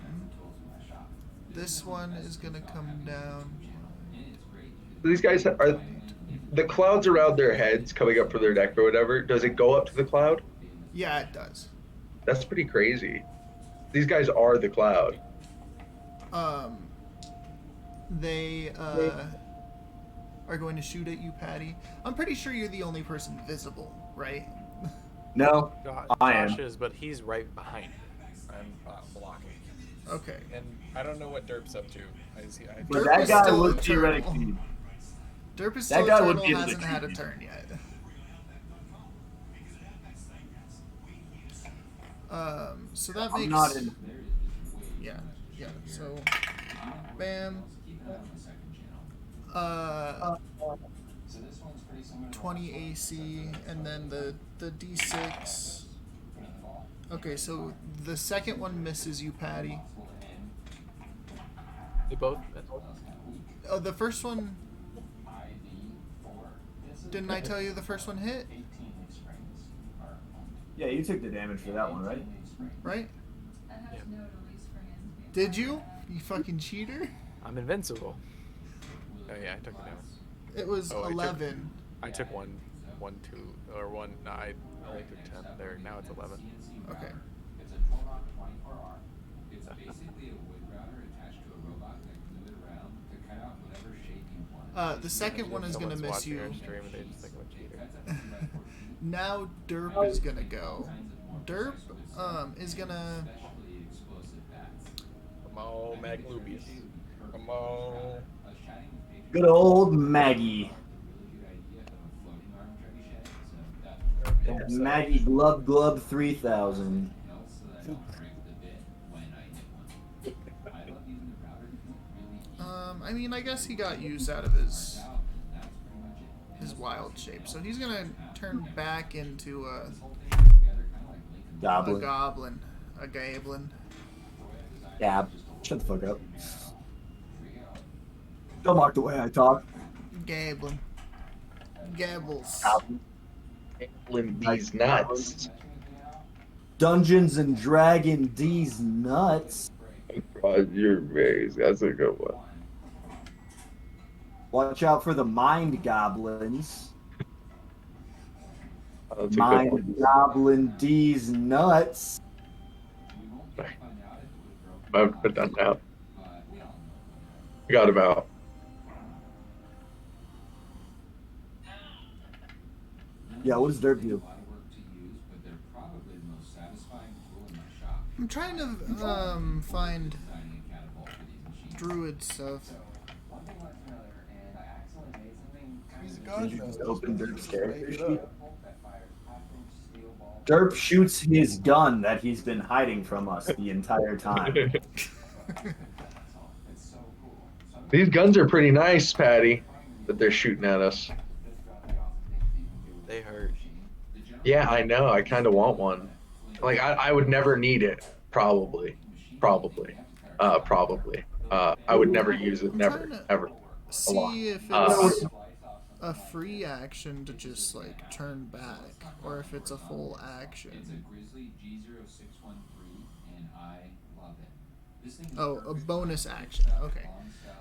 this one is gonna come down. These guys are the clouds around their heads coming up from their neck or whatever. Does it go up to the cloud? Yeah, it does. That's pretty crazy. These guys are the cloud. um, they are going to shoot at you, Patty. I'm pretty sure you're the only person visible, right? No, I am. Josh is, but he's right behind me. I'm blocking. Okay. And I don't know what Derp's up to. I But Derp that is guy still would a turtle. theoretically. Derp is That still a guy would turtle, be able to hasn't had a shoot you. turn yet. So that I'm makes not in. yeah. So, bam. So this one's pretty similar to 20 AC, and then the D6. Okay, so the second one misses you, Patty. They both missed. Oh, the first one. Didn't I tell you the first one hit? Yeah, you took the damage for that one, right? Right? I have to know it at least for hands. Did you? You fucking cheater. I'm invincible. Oh yeah, I took the damage. It was Oh, 11. I took one, 2, or 1. No, I only took 10. There, now it's 11. Okay. It's a Tormach 24R. It's basically a wood router attached to a robot that can move it around to cut out whatever shape you want. The second one is gonna Someone's miss watching you. our stream and they just think I'm a cheater. Now Derp is gonna go. Derp is gonna. Especially explosive bats. Come on, Maglubius. Come on. I was chatting with Patriot. Good old Maggie. Really good idea of a floating arm trebuchet. So that's That Maggie Glub 3000. else so that I don't break the bit when I hit one. I love using the router because it's really I mean, I guess he got use out of his out, and that's pretty much it. wild shape, so he's gonna turn back into a Together, kind of like Lincoln. Goblin. goblin, a gablin. Gab. Shut the fuck up. Don't mock the way I talk. Gablin. Gabbles. Gambling these nuts. Dungeons and Dragon D's nuts. God, you're amazing. That's a good one. Watch out for the mind goblins. That's a good one. Mind goblin D's nuts. I've been done now. Got him out. Yeah, what does Derp do? I'm trying to find druid stuff. Did you just open Derp's character sheet? Derp shoots his gun that he's been hiding from us the entire time. These guns are pretty nice, Patty, that they're shooting at us. They hurt. Yeah, I know. I kind of want one. Like, I would never need it. Probably. I would never use it. Never. Ever. See if it's a free action to just like turn back, or if it's a full action. Oh, a bonus action. Okay.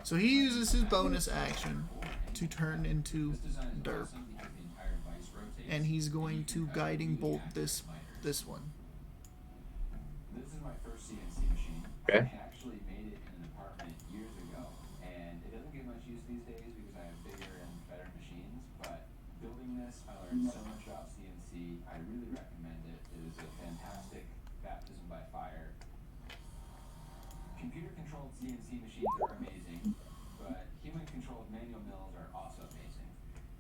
So he uses his bonus action to turn into Derp. And he's going to guiding bolt this one. This is my first CNC machine. Okay. I actually made it in an apartment years ago, and it doesn't get much use these days because I have bigger and better machines, but building this, I learned so much about CNC. I really recommend it. It is a fantastic baptism by fire. Computer-controlled CNC machines are amazing, but human-controlled manual mills are also amazing.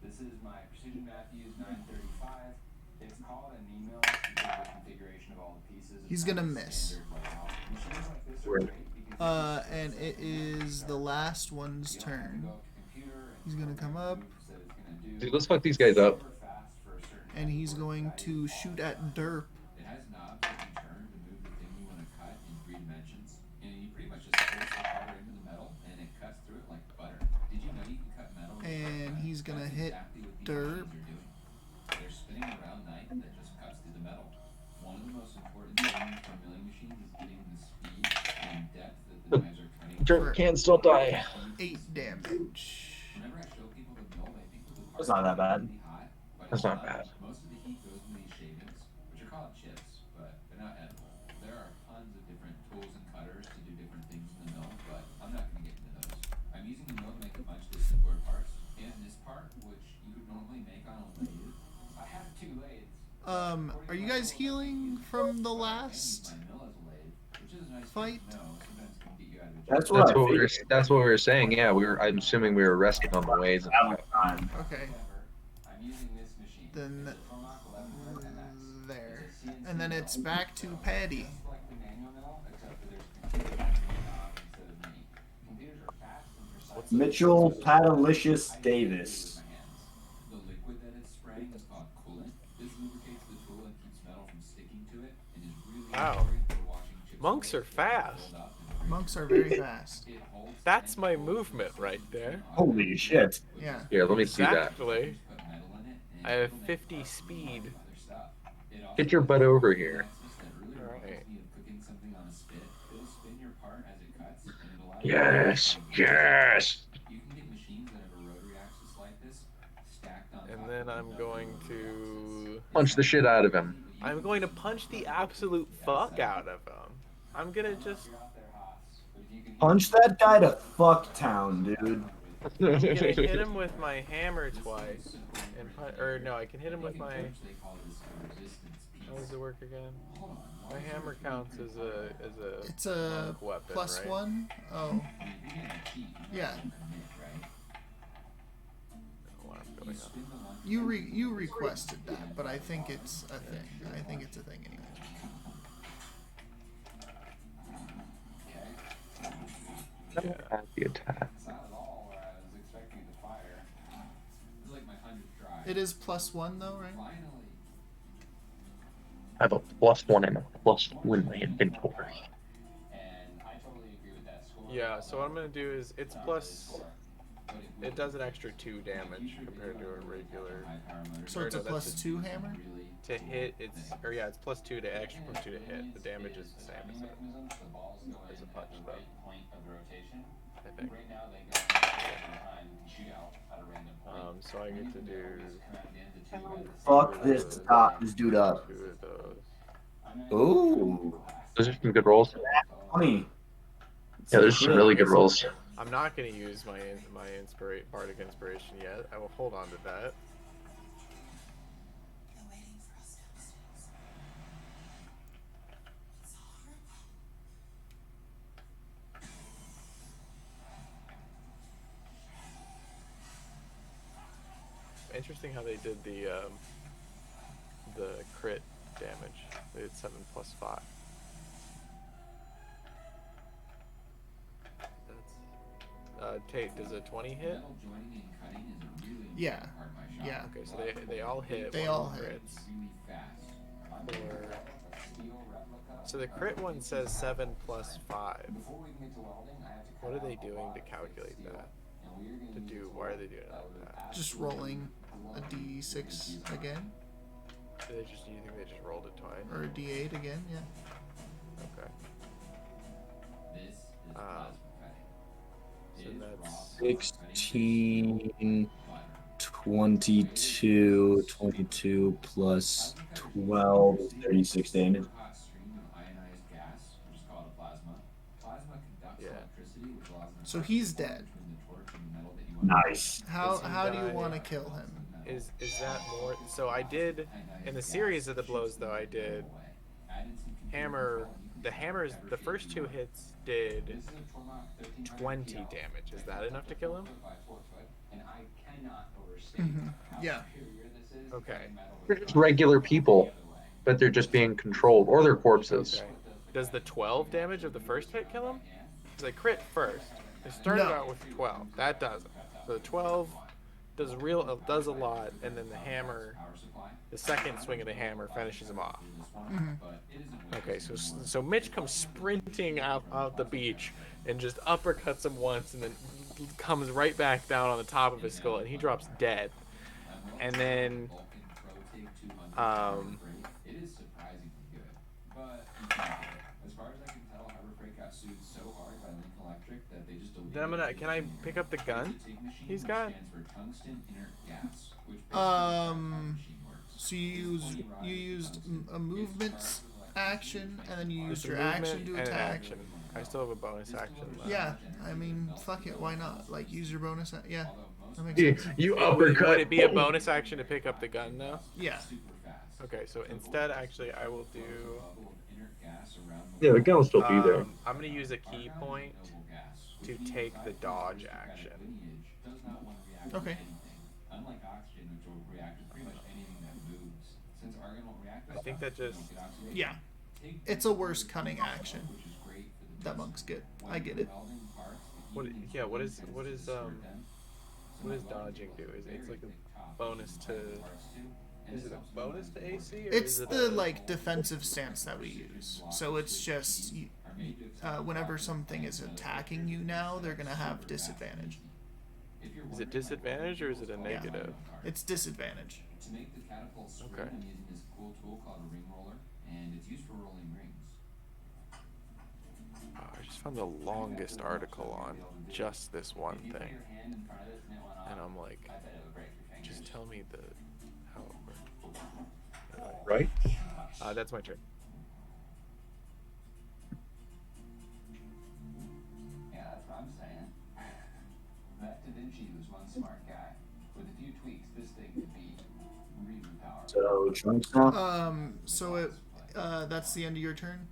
This is my Precision Matthews 935. It's called a knee mill because of the configuration of all the pieces. He's gonna miss. Machines like this are great because And it is the last one's turn. He's gonna come up, Dude, let's fuck these guys up. and he's going to shoot at Derp. it has knobs that can turn to move the thing you want to cut in 3 dimensions. And you pretty much just place the powder into the metal and it cuts through it like butter. Did you know you can cut metal? with And butter? he's gonna That's hit exactly what these Derp. machines are doing. They're spinning a round knife that just cuts through the metal. One of the most important things for milling machines is getting the speed and depth that the knives are cutting. Derp can still die. 8 damage. Whenever I show people the mill, they think that the That's not that bad. really hot, but That's it's not bad. Most of the heat goes into these shavings, which are called chips, but they're not edible. There are tons of different tools and cutters to do different things in the mill, but Are you guys healing from the last fight? That's what That's I what we were. figured. That's what we were saying. Yeah, we were. I'm assuming we were resting on the ways. Travel time. Okay. I'm using this machine. Then It's a Tormach 1100 MX. there. It's a CNC And then it's mill. back to Paddy. Just like the manual mill, except for there's computers instead of me. Computers are fast and precise. Mitchell Padalicious Davis. The liquid that it's spraying is called coolant. This lubricates the tool and keeps metal from sticking to it, and is really Wow. important for washing chips. Monks are fast. Monks are very fast. That's my movement right there. Holy shit. Yeah. Here, let me see that. Exactly. I have 50 speed. Get your butt over here. Alright. Yes. Yes. And then I'm going to... Punch the shit out of him. I'm going to punch the absolute fuck out of him. I'm gonna just... Punch that guy to fucktown, dude. I'm gonna hit him with my hammer twice. And or no, I can hit him with my... How does it work again? My hammer counts as a It's a monk weapon, plus right? 1. Oh. Yeah. What I'm going on. You requested that, but I think it's a thing. I think it's a thing anyway. Yeah. The attack. It is plus 1 though, right? I have a +1 and a +2 in my inventory. Yeah, so what I'm gonna do is it's plus... It does an extra 2 damage compared to a regular... So or it's a no, that's plus 2 hammer? To hit, it's... Or yeah, it's plus 2 to extra plus 2 to hit. The damage is the same as a punch, though. I think. So I get to do... Fuck this to top this dude up. 2 of those. Ooh. Those are some good rolls. 20. Yeah, there's some really good rolls. I'm not gonna use my bardic inspiration yet. I will hold on to that. Interesting how they did the crit damage. They did 7 plus 5. That's Tate, does a 20 hit? Yeah. Yeah. Okay, so they all hit. They one all of the hit. crits. So the crit one says 7 plus 5. What are they doing to calculate that? Why are they doing it like that? Just rolling a d6 again, Do you think they just rolled it twice? or a d8 again, yeah. Okay. So that's 16, 22, 22 plus 12 is 36 damage. yeah. So he's dead. Nice. How do you want to kill him? Is that more? So I did in the series of the blows though. I did hammer. The hammers. The first 2 hits did 20 damage. Is that enough to kill him? Yeah. Okay. They're just regular people, but they're just being controlled, or they're corpses. Okay. Does the 12 damage of the first hit kill him? Because I crit first. They started No. out with 12. That doesn't. So the 12 does a lot, and then the hammer, the second swing of the hammer finishes him off. Okay, so Mitch comes sprinting out the beach and just uppercuts him once, and then comes right back down on the top of his skull, and he drops dead. And then, It is surprisingly good, but as far as I can tell, Harbor Freight got sued so hard by Lincoln Electric that they just deleted. then can I pick up the gun he's got? So you used a movement action, and then you used Just a your movement action to and an attack. action. I still have a bonus action left. Yeah, I mean, fuck it, why not? Like, use your bonus. Yeah, that makes You, sense. you Would uppercut. it be a bonus action to pick up the gun now? Yeah. Okay, so instead, actually, I will do. Yeah, the gun will still be there. I'm gonna use a key point to take the dodge action. Okay. Unlike oxygen, which will react with pretty much anything that moves. Since argon won't react with I think that just. Yeah. It's a worse cunning action. That monk's good. I get it. What? Yeah. What does dodging do? It's like a bonus to. Is it a bonus to AC? Or It's is it the a... like defensive stance that we use. So it's just whenever something is attacking you now, they're gonna have disadvantage. Is it disadvantage or is it a negative? It's disadvantage. To make the catapult spin, Okay. I'm using this cool tool called a ring roller, and it's used for rolling rings. I just found the longest article on just this one thing, and I'm like, just tell me how it works. Right? That's my turn. Yeah, that's what I'm saying. That Da Vinci was one smart guy. With a few tweaks, this thing could be really powerful. So Trunks now. So it that's the end of your turn.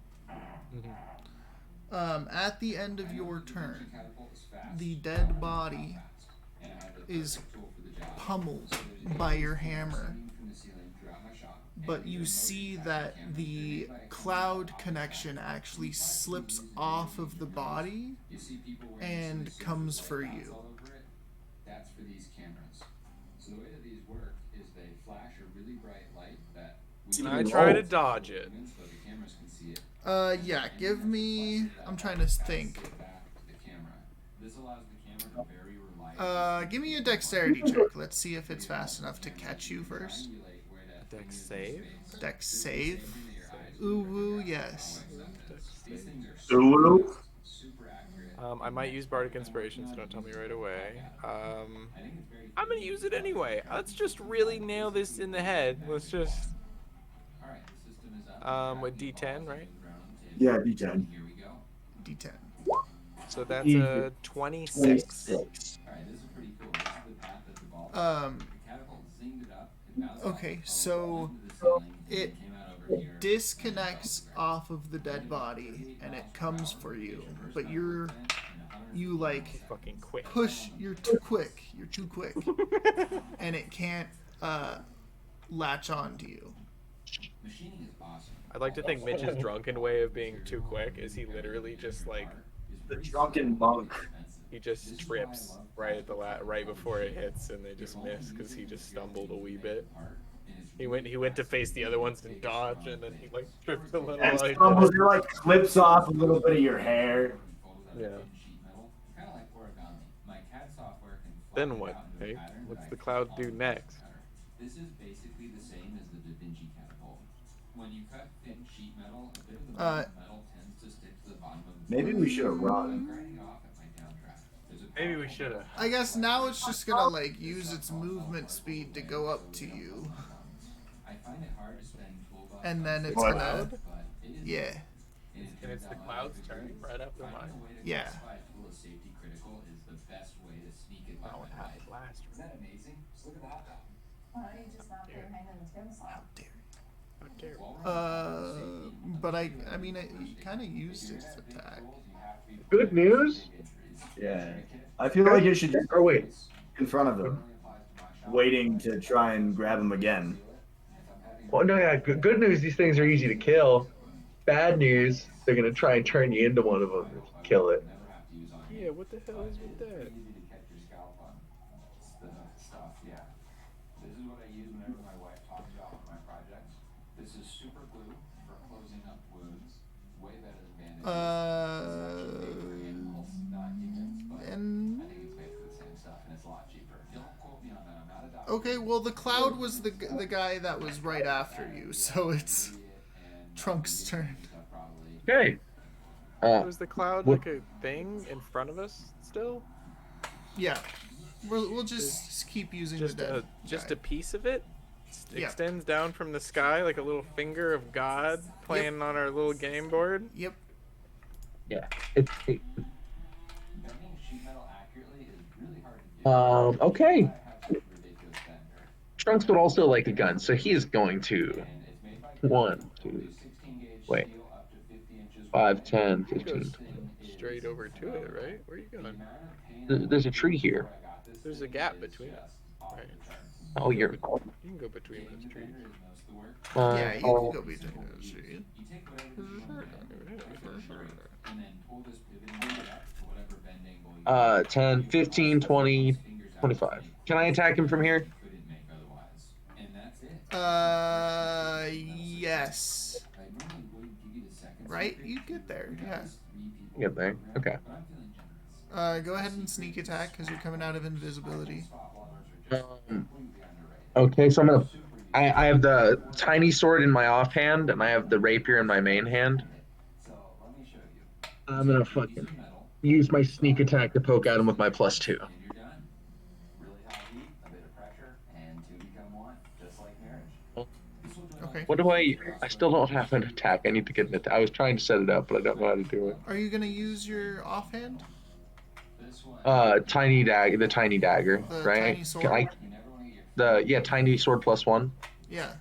Mm-hmm. At the end of your turn, the dead body is pummeled by your hammer, but you see that the cloud connection actually slips off of the body and comes for you. That's for these cameras. So the way that these work is they flash a really bright light that I try to dodge it. so the cameras can see it. Yeah, give me. I'm trying to think. This allows the camera to very reliably Give me a dexterity check. Let's see if it's fast enough to catch you first. Dex save. Dex save. Ooh, woo, yes. Ulu. I might use Bardic Inspiration, so don't tell me right away. I'm gonna use it anyway. Let's just really nail this in the head. Let's just. With D10, right? Yeah, D10. D10. So that's a 26. Okay, so it disconnects off of the dead body and it comes for you, but you like Fucking quick. push. You're too quick. You're too quick, and it can't latch on to you. I'd like to think Mitch's drunken way of being too quick is he literally just like The drunken monk. he just trips right at the right before it hits and they just miss because he just stumbled a wee bit. He went to face the other ones and dodge and then he like tripped a little. And Like, stumbles, it like clips off a little bit of your hair. yeah. Then what? Hey, what's the cloud do next? This is basically the same as the Da Vinci catapult. When you cut thin sheet metal, a bit of the metal tends to stick to the bottom of the Maybe we should have run. grinding off at my downdraft. Maybe we should have. I guess now it's just gonna like use its movement speed to go up to you, I find it hard to spend toolbox and then it's What? gonna but it is yeah. And it's the cloud's turn right after mine. Yeah. tool as safety critical is the best way to sneak it That one happened last Is that amazing? Just look at that. Why don't you just not there hanging the Tim song? How dare you. But I mean, it kind of used its attack. Good news? Yeah. I feel like you should just Or wait. in front of him, waiting to try and grab him again. Well, no, yeah. Good news, these things are easy to kill. Bad news, they're going to try and turn you into one of them if you kill it. Yeah, what the hell is with that? Easy to catch your scalp on. It's the stuff, yeah. This is what I use whenever my wife talks about one of my projects. This is super glue for closing up wounds. Way better than bandages. Not humans, but And I think it's basically the same stuff and it's a lot cheaper. Don't quote me on that. I'm not a doctor. okay, well the cloud was the guy that was right after you, so it's Trunk's turn. Okay. Was the cloud what- like a thing in front of us still? Yeah, we'll just keep using Just the dead just guy. a piece of it Yeah. extends down from the sky like a little finger of God playing on our little game board. Yep. Yeah. Bending sheet metal accurately is really hard to do. Okay. I have a ridiculous bender. Trunks would also like a gun, so he is going to And 1, 2, wait, 5, 10, You can go 15, 20. straight over to it, right? Where are you going? There's a tree here. There's a gap between it, right? Oh, you're. You can go between those trees. Yeah, you can go between those trees. For sure. 10, 15, 20, 25. Can I attack him from here? Yes. Right? You get there, yeah. Get there. Okay. Go ahead and sneak attack because you're coming out of invisibility. Okay, so I'm gonna. I have the tiny sword in my offhand, and I have the rapier in my main hand. I'm gonna fucking use my sneak attack to poke at him with my +2. Okay. What do I? I still don't have an attack. I need to get an attack. I was trying to set it up, but I don't know how to do it. Are you gonna use your offhand? Tiny dagger, the tiny dagger, The right? tiny sword? Tiny sword +1. Yeah.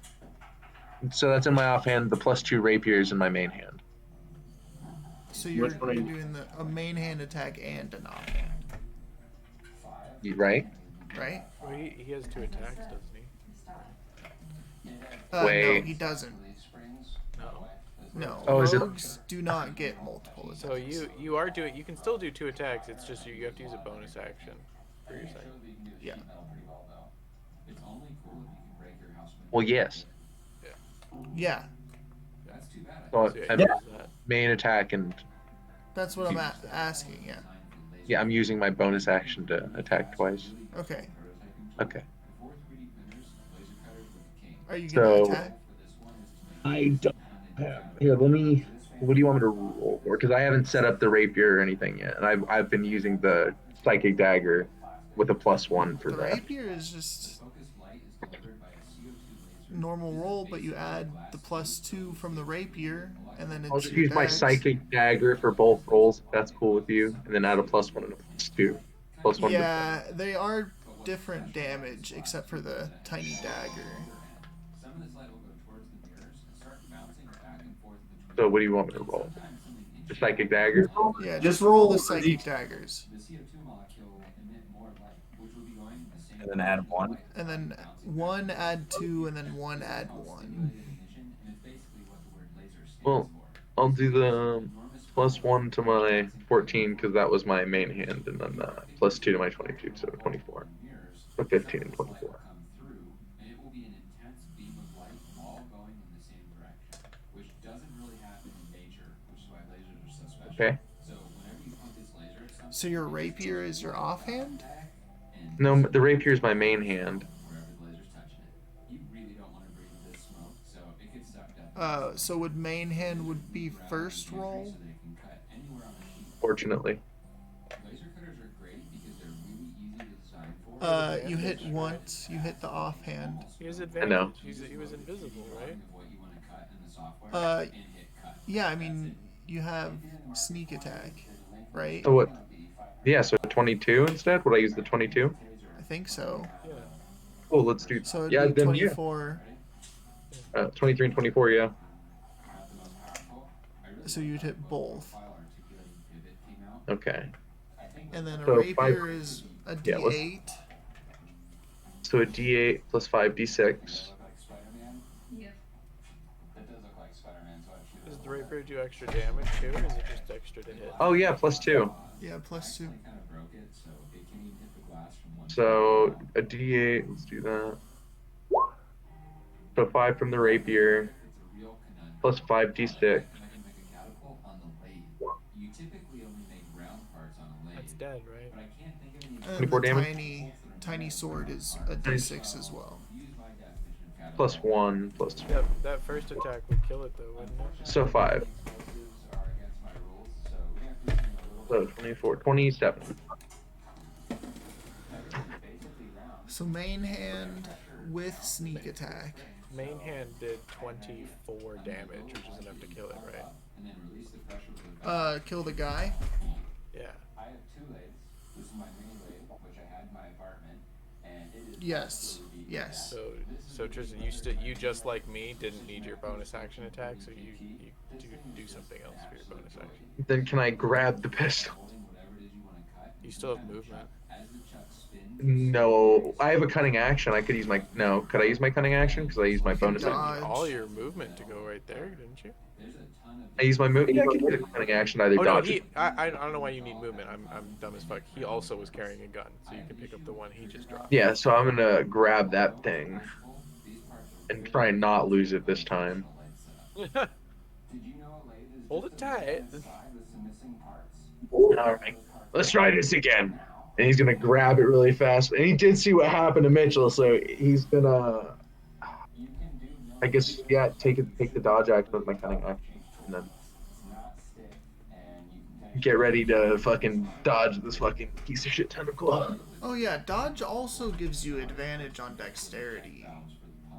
So that's in my offhand. The +2 rapier is in my main hand. So you're doing a main hand attack and an offhand, Right? right? Well, he has 2 attacks, doesn't he? No, Wait. he doesn't. No. No, Oh, is it- rogues do not get multiple attacks. So you are doing. You can still do 2 attacks. It's just you have to use a bonus action for your second. Yeah. Well, yes. Yeah, So So yeah, I'm he does that. main attack, and that's what I'm asking. Yeah. yeah, I'm using my bonus action to attack twice. Okay. Okay. Are you gonna So attack? I don't have here. Let me. What do you want me to roll for? Because I haven't set up the rapier or anything yet, and I've been using the psychic dagger with a +1 for The that. rapier is just normal roll, but you add the +2 from the rapier, and then I'll it's just your use my dex. psychic dagger for both rolls, if that's cool with you, and then add a +1 and a +2. +1. Yeah, they are different damage except for the tiny dagger. So what do you want me to roll? The psychic dagger. Yeah, Just just roll roll the for psychic each. daggers, And then add 1. and then 1 add 2, and then 1 add 1. Well, I'll do the +1 to my 14 because that was my main hand, and then +2 to my 22, so 24. So 15 and 24. Okay. So your rapier is your offhand? No, the rapier is my main hand. So would main hand would be first roll? Fortunately. You hit once. You hit the offhand. He has I advantage. know. He was invisible, right? Yeah. I mean, you have sneak attack, right? So what? Yeah, so 22 instead? Would I use the 22? I think so. Yeah. Cool, let's do. So it'd Yeah, be then yeah. 24. 23 and 24, yeah. So you'd hit both, Okay. and then a So rapier is a Yeah, let's- D8. So a D8 plus 5 D6. Yep. Does the rapier do extra damage too, or is it just extra to hit? Oh yeah, +2. Yeah, +2. So a D8, let's do that. So 5 from the rapier, plus 5 D6. That's dead, right? And 24 the damage? tiny sword is a D6 as well. Plus 1, plus That first attack would kill it though, wouldn't it? So 5. So 24, 27. So main hand with sneak attack. Main hand did 24 damage, which is enough to kill it, right? Kill the guy. Yeah. Yes. Yes. So Tristan, you just like me didn't need your bonus action attack, so you do something else for your bonus action. Then can I grab the pistol? You still have movement. No, I have a cunning action. I could use my no. Could I use my cunning action? Because I used my You can bonus action. dodge. All your movement to go right there, didn't you? I use my move. Yeah, I could use a cunning action to either Oh no, dodge it. I don't know why you need movement. I'm dumb as fuck. He also was carrying a gun, so you can pick up the one he just dropped. Yeah, so I'm gonna grab that thing and try and not lose it this time. Hold it tight. All right, let's try this again. And he's gonna grab it really fast. And he did see what happened to Mitchell, so he's gonna, I guess, yeah, take the dodge action with my cunning action, and then get ready to fucking dodge this fucking piece of shit tentacle. Oh yeah, dodge also gives you advantage on dexterity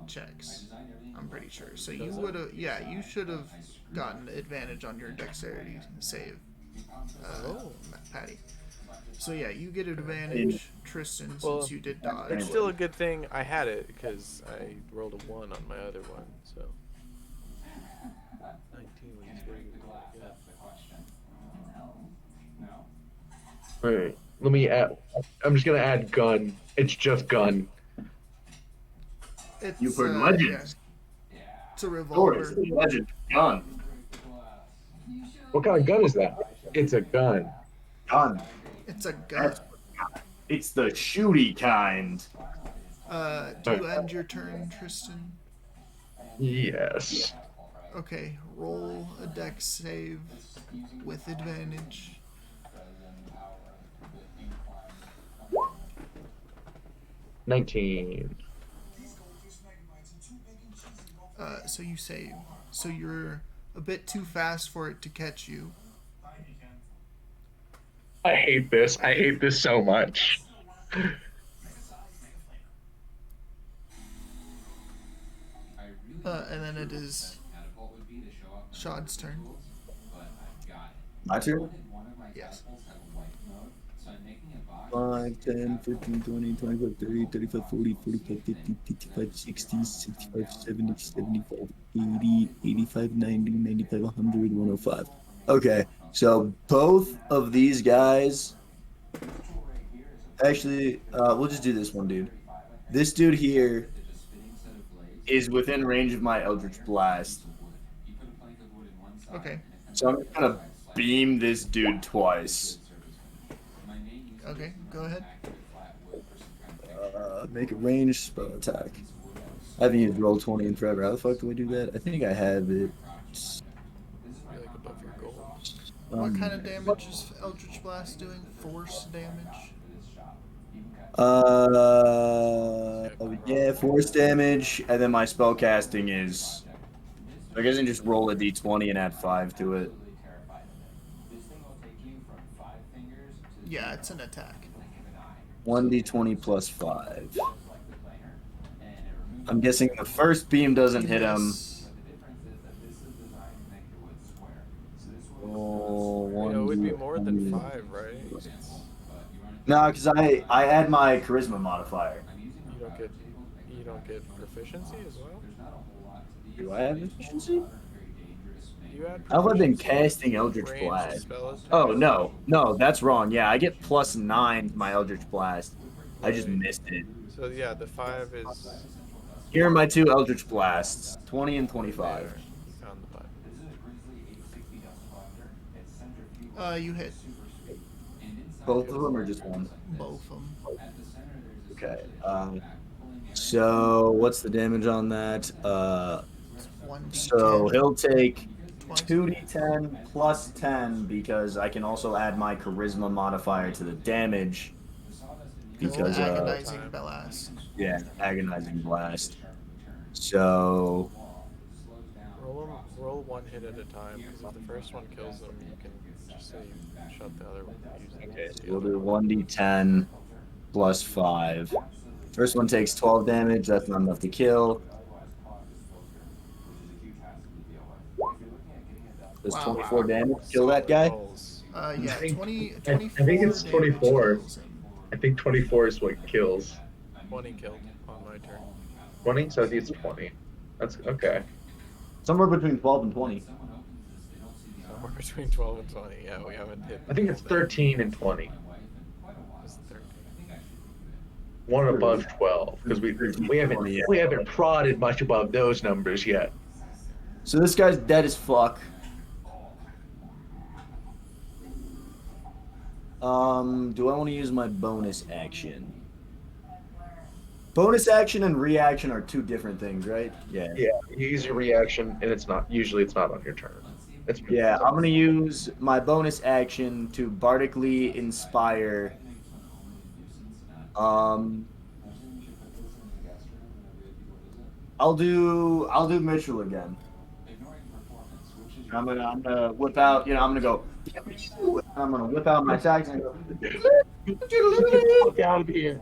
checks. I'm pretty sure. So you would have, yeah, you should have gotten advantage on your dexterity save, Patty. So yeah, you get advantage, Tristan, since you did dodge. It's still a good thing I had it because I rolled a 1 on my other one. So 19 was pretty good. Alright, let me add. I'm just gonna add gun. It's just gun. It's, You've heard legends. Yeah. It's a revolver. Stories, legend, gun. What kind of gun is that? It's a gun. Gun. It's a gun. It's the shooty kind. Do you end your turn, Tristan? Yes. Okay, roll a dex save with advantage. $19. So you save. So you're a bit too fast for it to catch you. I hate this. I hate this so much. And then it is Shad's turn. My turn? Yes. 5, 10, 15, 20, 25, 30, 35, 40, 45, 50, 55, 60, 65, 70, 75, 80, 85, 90, 95, 100, 105. Okay, so both of these guys... Actually, we'll just do this one dude. This dude here is within range of my Eldritch Blast. Okay. So I'm gonna beam this dude twice. Okay, go ahead. Make a ranged spell attack. I haven't used roll 20 in forever. How the fuck do we do that? I think I have it. You're like above your goal. What kind of damage is Eldritch Blast doing? Force damage? Yeah, force damage, and then my spell casting is. I guess I can just roll a d20 and add 5 to it. Yeah, it's an attack. 1d20 plus 5. I'm guessing the first beam doesn't hit him. Oh, It would be more than 5, right? No, because I add my charisma modifier. You don't get proficiency as well? Do I have efficiency? You add How have I been casting Eldritch ranged Blast? spell attack? Oh, no, that's wrong. Yeah, I get plus 9 to my Eldritch Blast. I just missed it. So yeah, the 5 is... Here are my 2 Eldritch Blasts, 20 and 25. There. You found the 5. You hit. Both of them or just one? Both of them. Okay. So what's the damage on that? 1d10. So he'll take Twice. 2d10 plus 10 because I can also add my charisma modifier to the damage. Because agonizing blast. Yeah, agonizing blast. So Roll one hit at a time, because if the first one kills them, you can just say you shot the other one. okay, so we'll do 1d10 plus 5. First one takes 12 damage. That's not enough to kill. Does 24 damage kill that guy? Yeah, 20, I think it's 24. I think 24 is what kills. 20 killed on my turn. 20, so it's 20. That's okay. Somewhere between 12 and 20. Somewhere between 12 and 20. Yeah, we haven't hit. I think it's 13 and 20. It's 13. One above 12 because we haven't prodded much above those numbers yet. So this guy's dead as fuck. Do I want to use my bonus action? Bonus action and reaction are two different things, right? Yeah. Yeah, you use your reaction, and it's not on your turn. Yeah, I'm gonna use my bonus action to bardically inspire. I'll do Mitchell again. I'm gonna whip out. I'm gonna go. I'm gonna whip out my sax and go. Get the fuck out of here!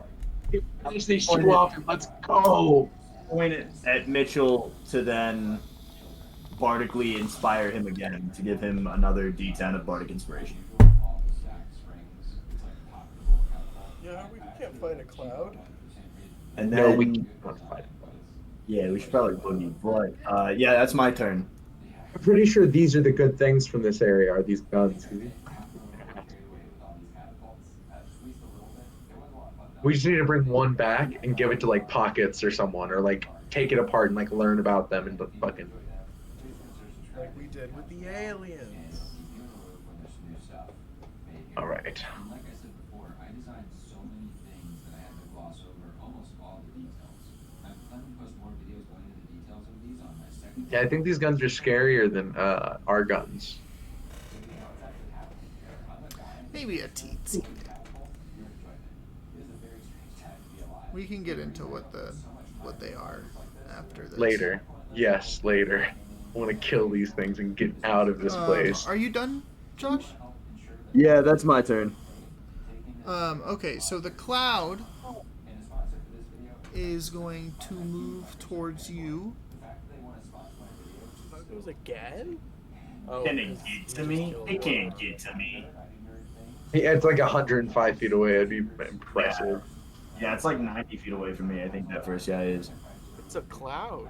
Finish these two off and let's go. Point it at Mitchell to then bardically inspire him again to give him another D10 of bardic inspiration. Yeah, we can't find a cloud. And then, No, we can't fight. Yeah, we should probably boogie. But yeah, that's my turn. I'm pretty sure these are the good things from this area, are these guns. We just need to bring one back and give it to like Pockets or someone, or like take it apart and like learn about them and fucking. Like we did with the aliens. All right. Like I said before, I designed so many things that I had to gloss over almost all the details. I'm planning to post more videos going into the details of these on my second. Yeah, I think these guns are scarier than our guns. Maybe a teensy. We can get into what they are after this. Later. Yes, later. I want to kill these things and get out of this place. Are you done, Josh? Yeah, that's my turn. Okay, so the cloud is going to move towards you. It was again? Can it get to me? It can't get to me. Yeah, it's like 105 feet away. It'd be impressive. Yeah, it's like 90 feet away from me. I think that first guy is. It's a cloud.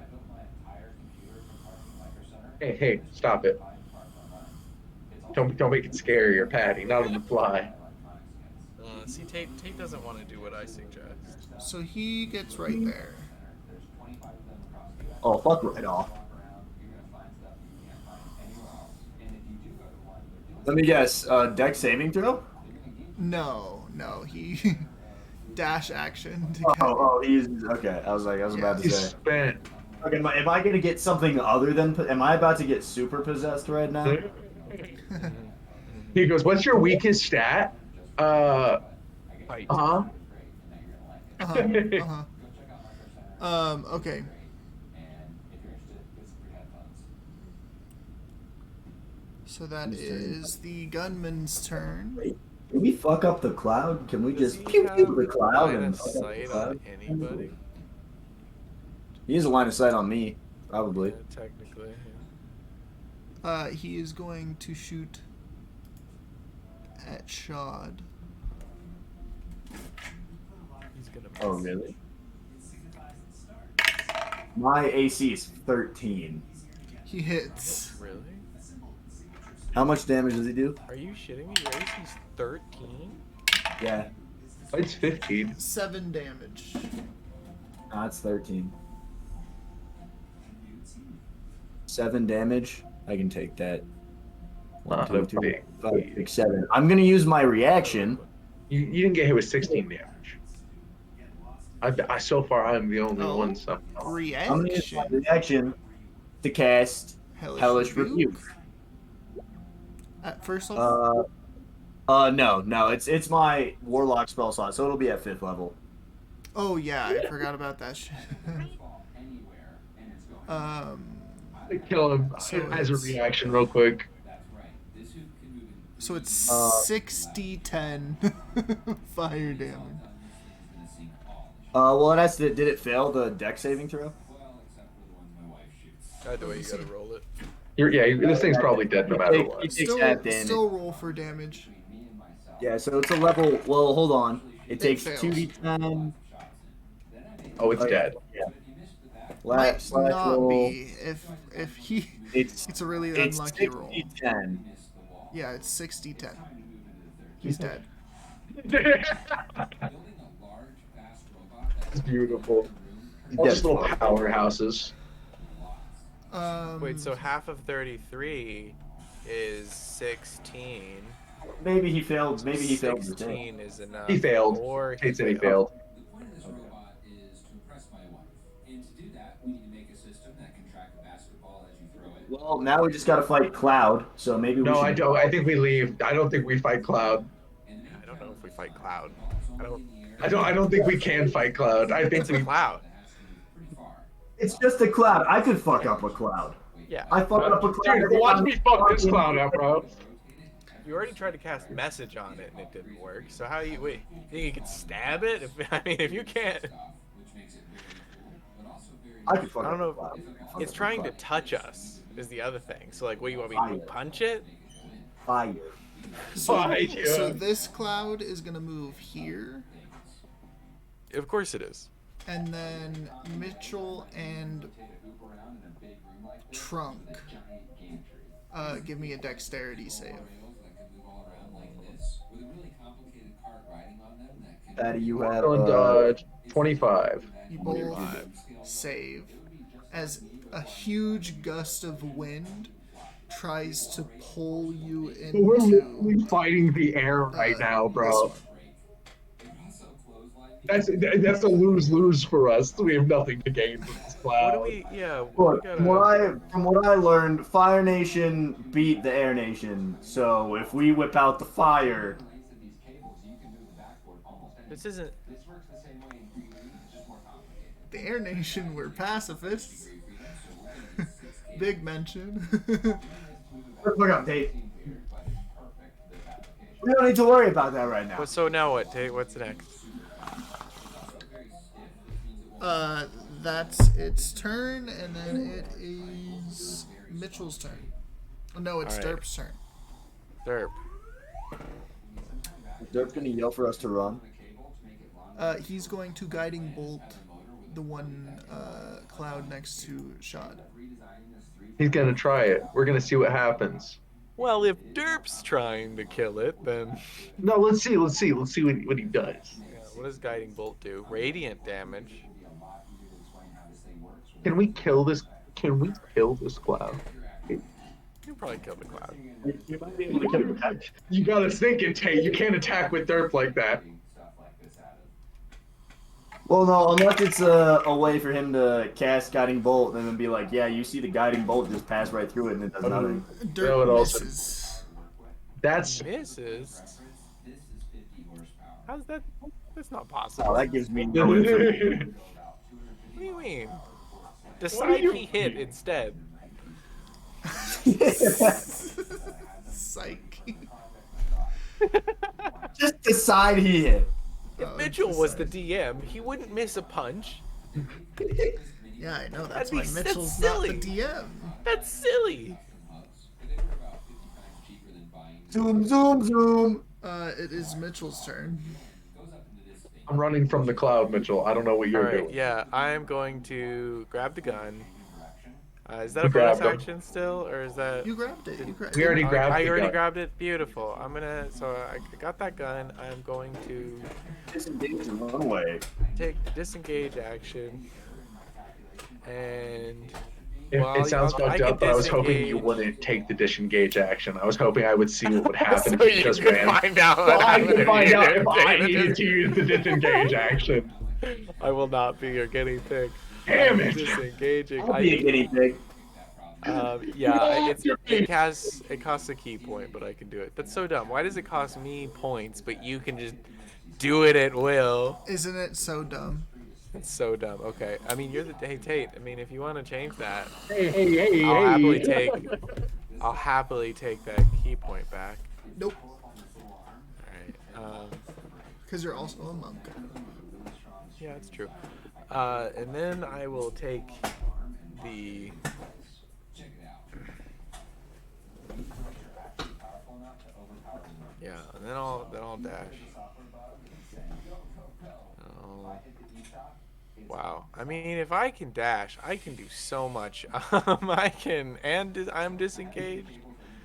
Hey, stop it. Don't make it scary or Patty. Not on the fly. See, Tate doesn't want to do what I suggest. So he gets right there. Oh, fuck right off. Let me guess. Dex saving throw? No, he dash action to get. Oh, he's okay. I was about to He's say. spent. Okay, am I gonna get something other than? Am I about to get super possessed right now? He goes, "What's your weakest stat?" Okay. So that is the gunman's turn. Can we fuck up the cloud? Can we just Does pew he pew have the cloud line and of fuck up the sight cloud? on anybody? He has a line of sight on me, probably. Yeah, technically. He is going to shoot at Shad. He's gonna miss. Oh, really? My AC is 13. He hits. Really? How much damage does he do? Are you shitting me? Your AC's 13? Yeah, It's 15. 7 damage. it's 13. 7 damage. I can take that. Not 1, a 2, 3, big 4, 5, 6, 7. I'm gonna use my reaction. You didn't get hit with 16 damage. So far, I'm the only one. So. I'm gonna use my Reaction. reaction to cast Hellish Rebuke. At first level? No, it's my Warlock spell slot, so it'll be at 5th level. Oh yeah, I forgot about that shit. Kill him So as a it's- reaction, real quick. So it's 6d10 fire damage. Well, did it fail the dex saving throw? Either way, you gotta roll it. This thing's probably dead no matter He what. takes Still, half damage. still roll for damage. Yeah, so it's a level. Well, hold on. It takes fails. 2d10. Oh, it's dead. Yeah. Might Slash not roll. be if he. It's It's a really it's unlucky roll. 60-10. Yeah, it's 60-10. He's dead. It's beautiful. All Dead just little fuck. powerhouses. Wait, so half of 33 is 16. Maybe he failed. Maybe he failed. 16 is enough. He failed. Or Tate said he failed. The point of this robot is to impress my wife. And to do that, we need to make a system that can track a basketball as you throw it. Well, now we just got to fight Cloud. So maybe we No, should. I don't. I think we leave. I don't think we fight Cloud. I don't know if we fight Cloud. I don't think we can fight Cloud. I think It's a Cloud. It's just a Cloud. I could fuck up a Cloud. Yeah. I fucked up a Cloud. Dude, watch me fuck this Cloud up, bro. You already tried to cast message on it and it didn't work. So how you wait? You think you can stab it? If you can't, I could fuck I don't up know. a Cloud. It's trying to touch us. Is the other thing. So like, what you want me to do? Punch it? Fire. So this cloud is gonna move here, Of course it is. and then Mitchell and Trunk. Give me a dexterity save. Patty, you have On dodge 25. You both save as a huge gust of wind tries to pull you We're into. literally fighting the air right now, bro. That's a lose-lose for us. We have nothing to gain from this What do Cloud. we? Yeah. Look, We from what I learned, Fire Nation beat the Air Nation. So if we whip out the fire, This isn't. The Air Nation were pacifists. Big mention. look up, Tate. We don't need to worry about that right now. But so now what? Tate? What's next? That's its turn, and then it is Mitchell's turn. Oh, no, it's All right. Derp's turn. Derp. Is Derp gonna yell for us to run? He's going to guiding bolt the one cloud next to Shad. He's gonna try it. We're gonna see what happens. Well, if Derp's trying to kill it, then No, let's see what he does. yeah, what does guiding bolt do? Radiant damage. Can we kill this? Can we kill this Cloud? You can probably kill the cloud. You might be able to kill him. You gotta think it, Tate. You can't attack with Derp like that. Well, no, unless it's a way for him to cast Guiding Bolt and then be like, yeah, you see the Guiding Bolt just pass right through it and it does nothing. That would Derp also- misses. That's Misses. How's that? That's not possible. Oh, that gives me no information. What do you mean? Decide he hit instead. Psych. Just decide he hit. If Mitchell was the DM, he wouldn't miss a punch. Yeah, I know. That's That'd be- why that's Mitchell's not the silly. DM. That's silly. Zoom, zoom, zoom. It is Mitchell's turn. I'm running from the Cloud, Mitchell. I don't know what you're Alright, doing. yeah, I am going to grab the gun. Is that We a bonus grabbed him. action still, or is that? You grabbed it. You grabbed We already it. grabbed I the already gun. grabbed it. Beautiful. I'm gonna. So I got that gun. I'm going to Disengage and run away. take disengage action. And It, well, it sounds I fucked can up, but I was hoping you disengage. wouldn't take the disengage action. I was hoping I would see what would happen So if you you just could ran. find out So what I happened could if find you out didn't if I take it. needed to use the disengage action. I will not be your guinea pig. Damn it! Disengaging. I'll be a guinea pig. Yeah, it costs a key point, but I can do it. That's so dumb. Why does it cost me points, but you can just do it at will? Isn't it so dumb? It's so dumb. Okay, I mean you're the hey Tate. I mean if you want to change that, Hey. I'll happily take that key point back. Nope. All right. Because you're also a monk. Yeah, that's true. And then I will take the. Yeah, and then I'll dash. Wow. I mean, if I can dash, I can do so much. I'm disengaged.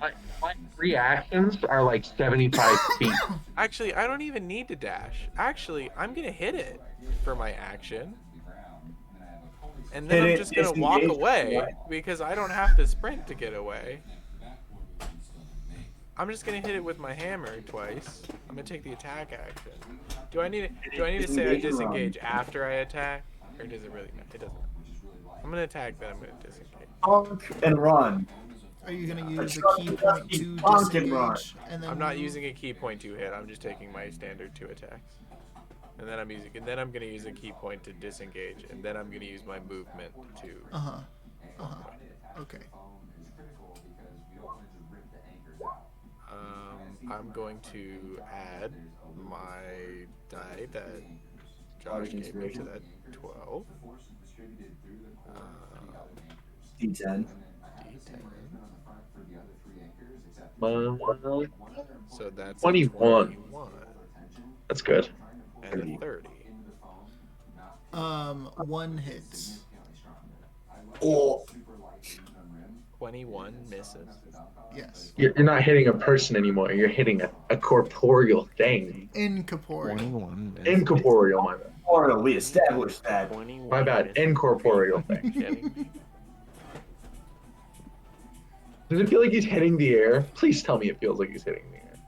My reactions are like 75 feet. Actually, I don't even need to dash. Actually, I'm gonna hit it for my action. And then Hit I'm it, just gonna walk disengage, away because I don't have to sprint to get away. I'm just gonna hit it with my hammer twice. I'm gonna take the attack action. Do I need to say I disengage and run. disengage after I attack? Or does it really matter? It doesn't. I'm gonna attack, then I'm gonna disengage. Bonk and run. Are you gonna A use a truck key with point a to bonk and run. disengage and then I'm not move? using a key point to hit. I'm just taking my standard 2 attacks. And then I'm gonna use a key point to disengage, and then I'm gonna use my movement to. Okay. I'm going to add my die that Josh gave me to that 12. D10. So that's 21. 21 That's good. and a 30. One hits. Oh, 21 misses. Yes. You're not hitting a person anymore. You're hitting a corporeal thing. Incorporeal. 21 misses. Incorporeal, my bad. or we established that. 21 My bad. misses. Incorporeal Are you thing. kidding me? Does it feel like he's hitting the air? Please tell me it feels like he's hitting the air.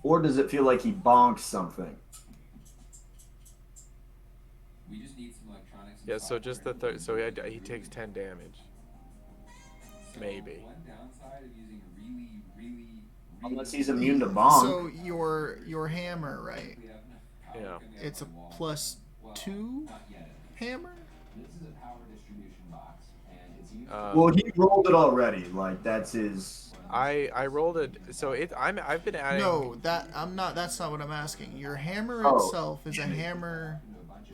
Or does it feel like he bonks something? Yeah, so just the so he takes 10 damage. Maybe. Unless he's immune to bonk. So your hammer, right? Yeah. It's a +2 hammer? Well, he rolled it already. Like that's his. I rolled it. So I've been adding. No, that's not what I'm asking. Your hammer Oh. itself is a hammer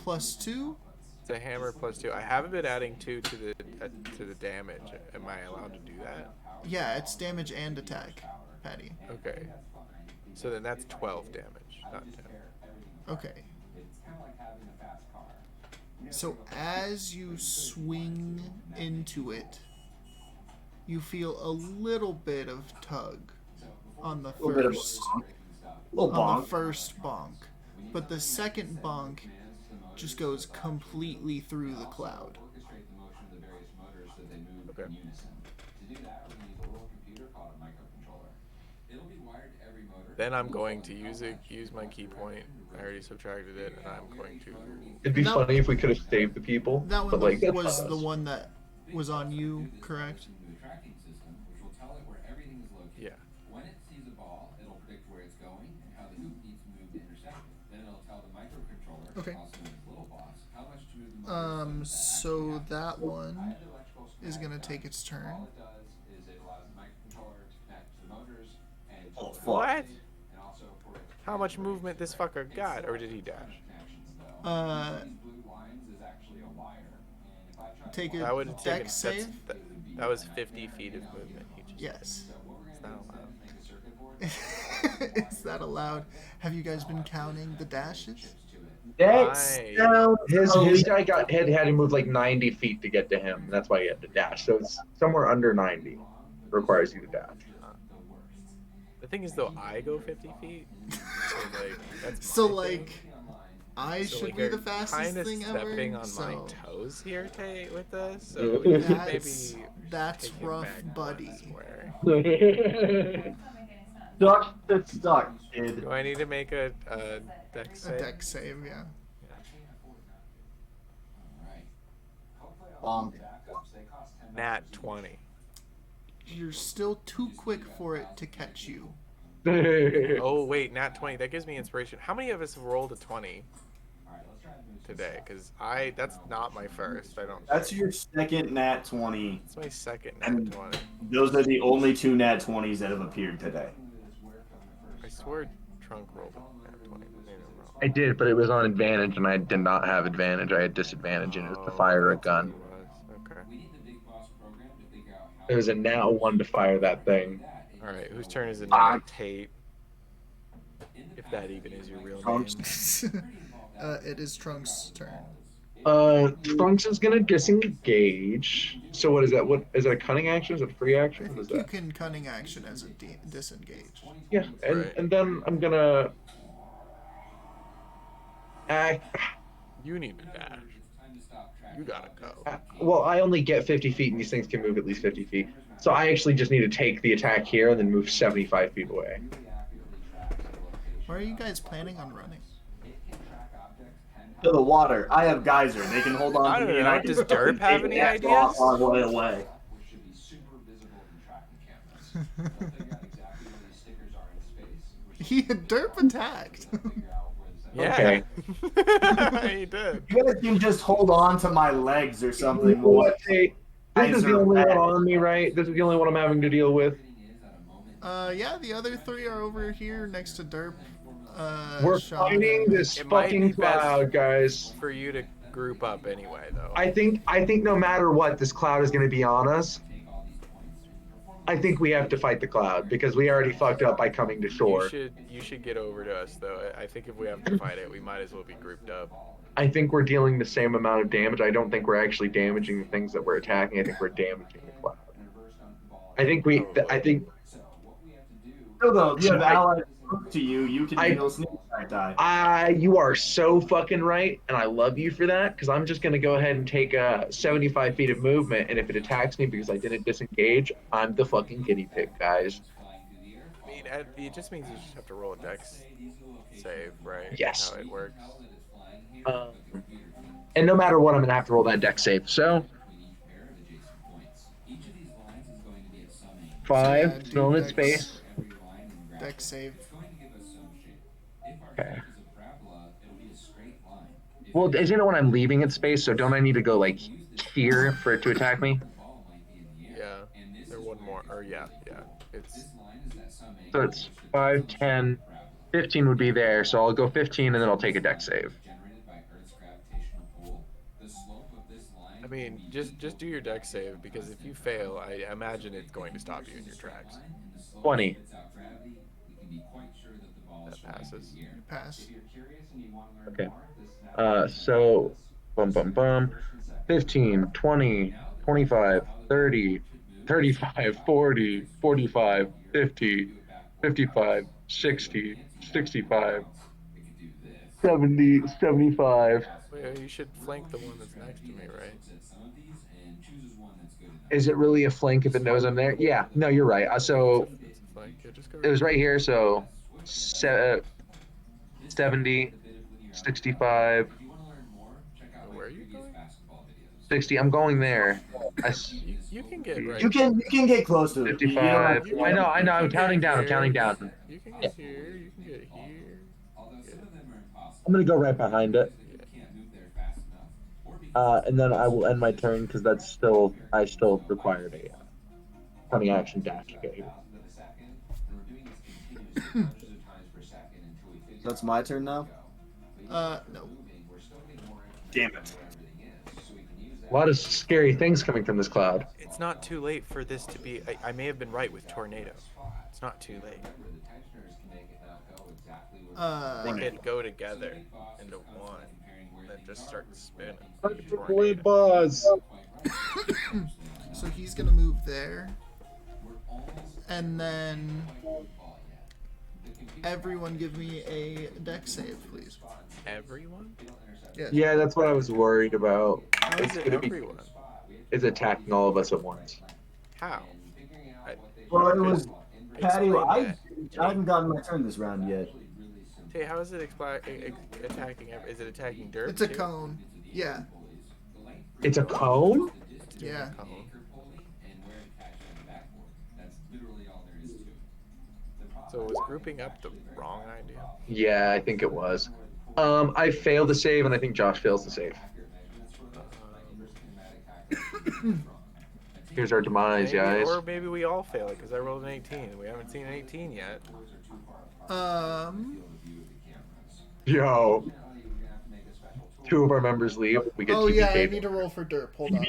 +2? It's a hammer +2. I haven't been adding 2 to the damage. Am I allowed to do that? Yeah, it's damage and attack, Patty. Okay. So then that's 12 damage, not 10. Okay. So as you swing into it, you feel a little bit of tug on the Little bit of first bonk. Little on bonk. the first bonk, but the second bonk just goes completely through the cloud. Okay. Then I'm going to use my key point. I already subtracted it, and I'm going to. It'd be No. funny if we could have saved the people. That one but like, that's was not the us. one that was on you, correct? Yeah. When it sees a ball, it'll predict where it's going and how the hoop needs to move to intercept it. Then it'll tell the microcontroller, Okay. also known as little boss, how much to move the motor So that one is gonna take its turn. All it does is it allows the microcontroller to connect to the motors and Oh, fuck. What? and also for it How much movement this fucker got, or did he dash? connections though. These blue lines is actually a wire. And if I try Take to a That would have taken. dex save. That was 50 feet of movement. He just. Yes. It's not allowed. Is that allowed? Have you guys been counting the dashes? Dex Nice. sounds His elite. guy had to move like 90 feet to get to him. And that's why he had to dash. So it's somewhere under 90 requires you to dash. The thing is, though, I go 50 feet. So, like, that's So my like, thing. I So, should like, be you're the fastest kinda thing stepping ever. on So my toes here, Tate, with this. So you should that's maybe that's take it rough, back buddy. one square. Stuck. That's stuck, kid. Do I need to make a dex A save? dex save, yeah. Bonk. Nat 20. You're still too quick for it to catch you. Oh wait, nat 20. That gives me inspiration. How many of us have rolled a 20 today? Because that's not my first. I don't. That's your second nat 20. It's my second And nat 20. those are the only 2 nat 20s that have appeared today. I swear Trunk rolled a nat 20. Maybe I'm wrong. I did, but it was on advantage, and I did not have advantage. I had disadvantage, and it was to fire a That's what gun. it was. Okay. It was a nat 1 to fire that thing. All right. Whose turn is it now? Tate. If that even is your real name. It is Trunk's turn. Trunks is gonna disengage. So what is that? What is that? A cunning action? Is it a free action? I What is think you that? can cunning action as a disengage. Yeah, and Right. and then I'm gonna act. You need to dash. You gotta go. Well, I only get 50 feet, and these things can move at least 50 feet. So I actually just need to take the attack here and then move 75 feet away. Where are you guys planning on running? To the water. I have geyser. They can hold on I to don't me. And know. I can Does Derp have any dash off ideas? our way away. Which should be super visible in tracking cameras. They'll figure out exactly where these stickers are in space. which He Derp attacked. figure out where the Yeah. Okay. He did. You guys can just hold on to my legs or something. What? Hey, this is the Geyser only one red. on me, right? This is the only one I'm having to deal with. Yeah, the other three are over here next to Derp. We're Sean fighting and- this It might fucking be best cloud, guys. for you to group up anyway, though. I think no matter what, this cloud is going to be on us. I think we have to fight the cloud because we already fucked up by coming to shore. You should get over to us though. I think if we have to fight it, we might as well be grouped up. I think we're dealing the same amount of damage. I don't think we're actually damaging the things that we're attacking. I think we're damaging the cloud. I think Still though, if you have So I- allies close to you, you can deal sneak attack. you are so fucking right, and I love you for that, because I'm just going to go ahead and take 75 feet of movement, and if it attacks me because I didn't disengage, I'm the fucking guinea pig, guys. I mean, it just means you just have to roll a dex save, right? Yes. How it works. And no matter what, I'm going to have to roll that deck save. So, 5, still in its space. Deck save. Okay. Well, isn't it when I'm leaving its space, so don't I need to go, like, here for it to attack me? Yeah. Or one more. Or yeah. It's So it's 5, 10, 15 would be there, so I'll go 15 and then I'll take a deck save. I mean, just do your deck save because if you fail, I imagine it's going to stop you in your tracks. 20. That passes. Pass. Okay. So, 15, 20, 25, 30, 35, 40, 45, 50, 55, 60, 65, 70, 75. Well, you should flank the one that's next to me, right? Is it really a flank if it knows I'm there? Yeah, no, you're right. So It's a flank. Yeah, just go it was right here, so 70, 65, Where are you going? 60. I'm going there. You can get right. You can get close to it. You don't have 55. to- I know. I'm You can counting get down. I'm here. counting down. You can get here. You can get here. I'm gonna go right behind it. And then I will end my turn because I still required a cunning action dash to get here. That's my turn now? No. Damn it. A lot of scary things coming from this cloud. It's not too late for this to be. I may have been right with tornado. It's not too late. They could go together into one, and then just start spinning. Buzz. So he's gonna move there. And then everyone give me a deck save, please. Everyone? Yes. Yeah, that's what I was worried about. How is It's it gonna be everyone? it's attacking all of us at once. How? Well, it was Patty. Explain I that. haven't gotten my turn this round yet. Hey, how is it attacking? Is it attacking dirt? It's a too? cone. Yeah. It's a cone? Yeah. Cone. So was grouping up the wrong idea? Yeah, I think it was. I failed to save, and I think Josh fails to save. Here's our demise, Maybe, guys. or maybe we all fail it because I rolled an 18. We haven't seen an 18 yet. Yo. 2 of our members leave. We get Oh yeah, I TPK. need to roll for derp. Hold on.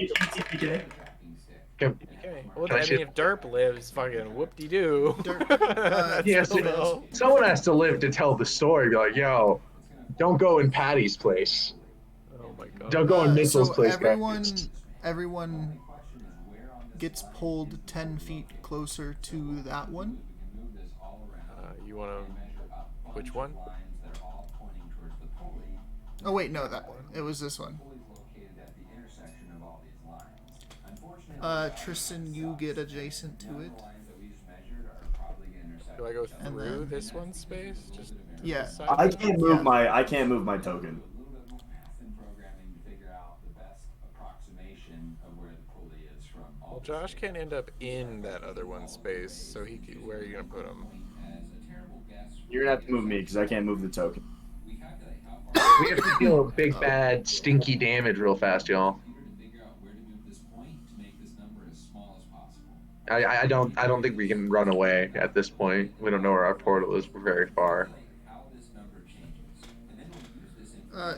Okay. Okay. Well, Can I I see mean, if Derp lives, fucking whoop-de-doo. That's Yes, cool. someone has to live to tell the story. Be like, yo, don't go in Patty's place. Oh my god. Don't go in Mitchell's so place, everyone, guys. everyone gets pulled 10 feet closer to that one. You want to? Which one? Oh wait, no, that one. It was this one. Tristan, you get adjacent to it. Do I go And through then- this one space? Just to Yeah. this side? I can't move Yeah. I can't move my token. Well, Josh can end up in that other one space, so he can, where are you gonna put him? You're gonna have to move me because I can't move the token. We have to deal with big, bad, stinky damage real fast, y'all. I don't think we can run away at this point. We don't know where our portal is. We're very far.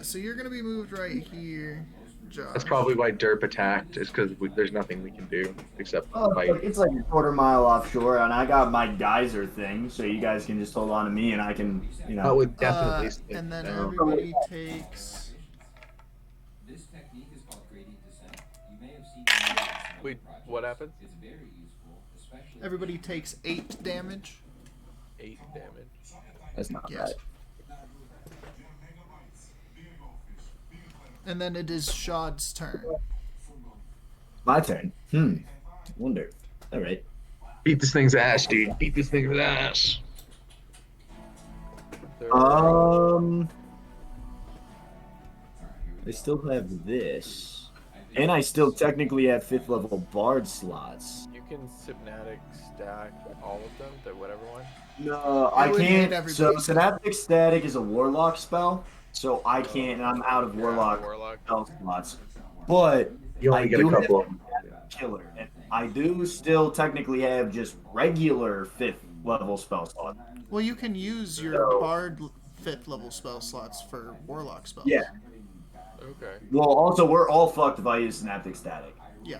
So you're gonna be moved right here, Josh. That's probably why Derp attacked, is because there's nothing we can do except Oh, fight. it's like a quarter mile offshore, and I got my geyser thing, so you guys can just hold on to me, and I can, you know. That would definitely stick And then down. everybody takes. This technique is called gradient descent. You may have seen it in some Wait, projects. what happened? It's very useful, especially Everybody takes 8 damage. 8 damage. That's not Yes. bad. And then it is Shad's turn. My turn. Wonder. All right. Beat this thing's ass, dude. Beat this thing's ass. I still have this, and I still technically have 5th level bard slots. You can synaptic stack all of them, the whatever one. No, I would hit can't. So everybody. synaptic static is a warlock spell, so I can't. And I'm out of warlock spell slots. But You I only get do a couple. have killer, and I do still technically have just regular 5th level spell slots. Well, you can use your So- Bard 5th level spell slots for Warlock spells. Yeah. Okay. Well, also we're all fucked if I use synaptic static. Yeah.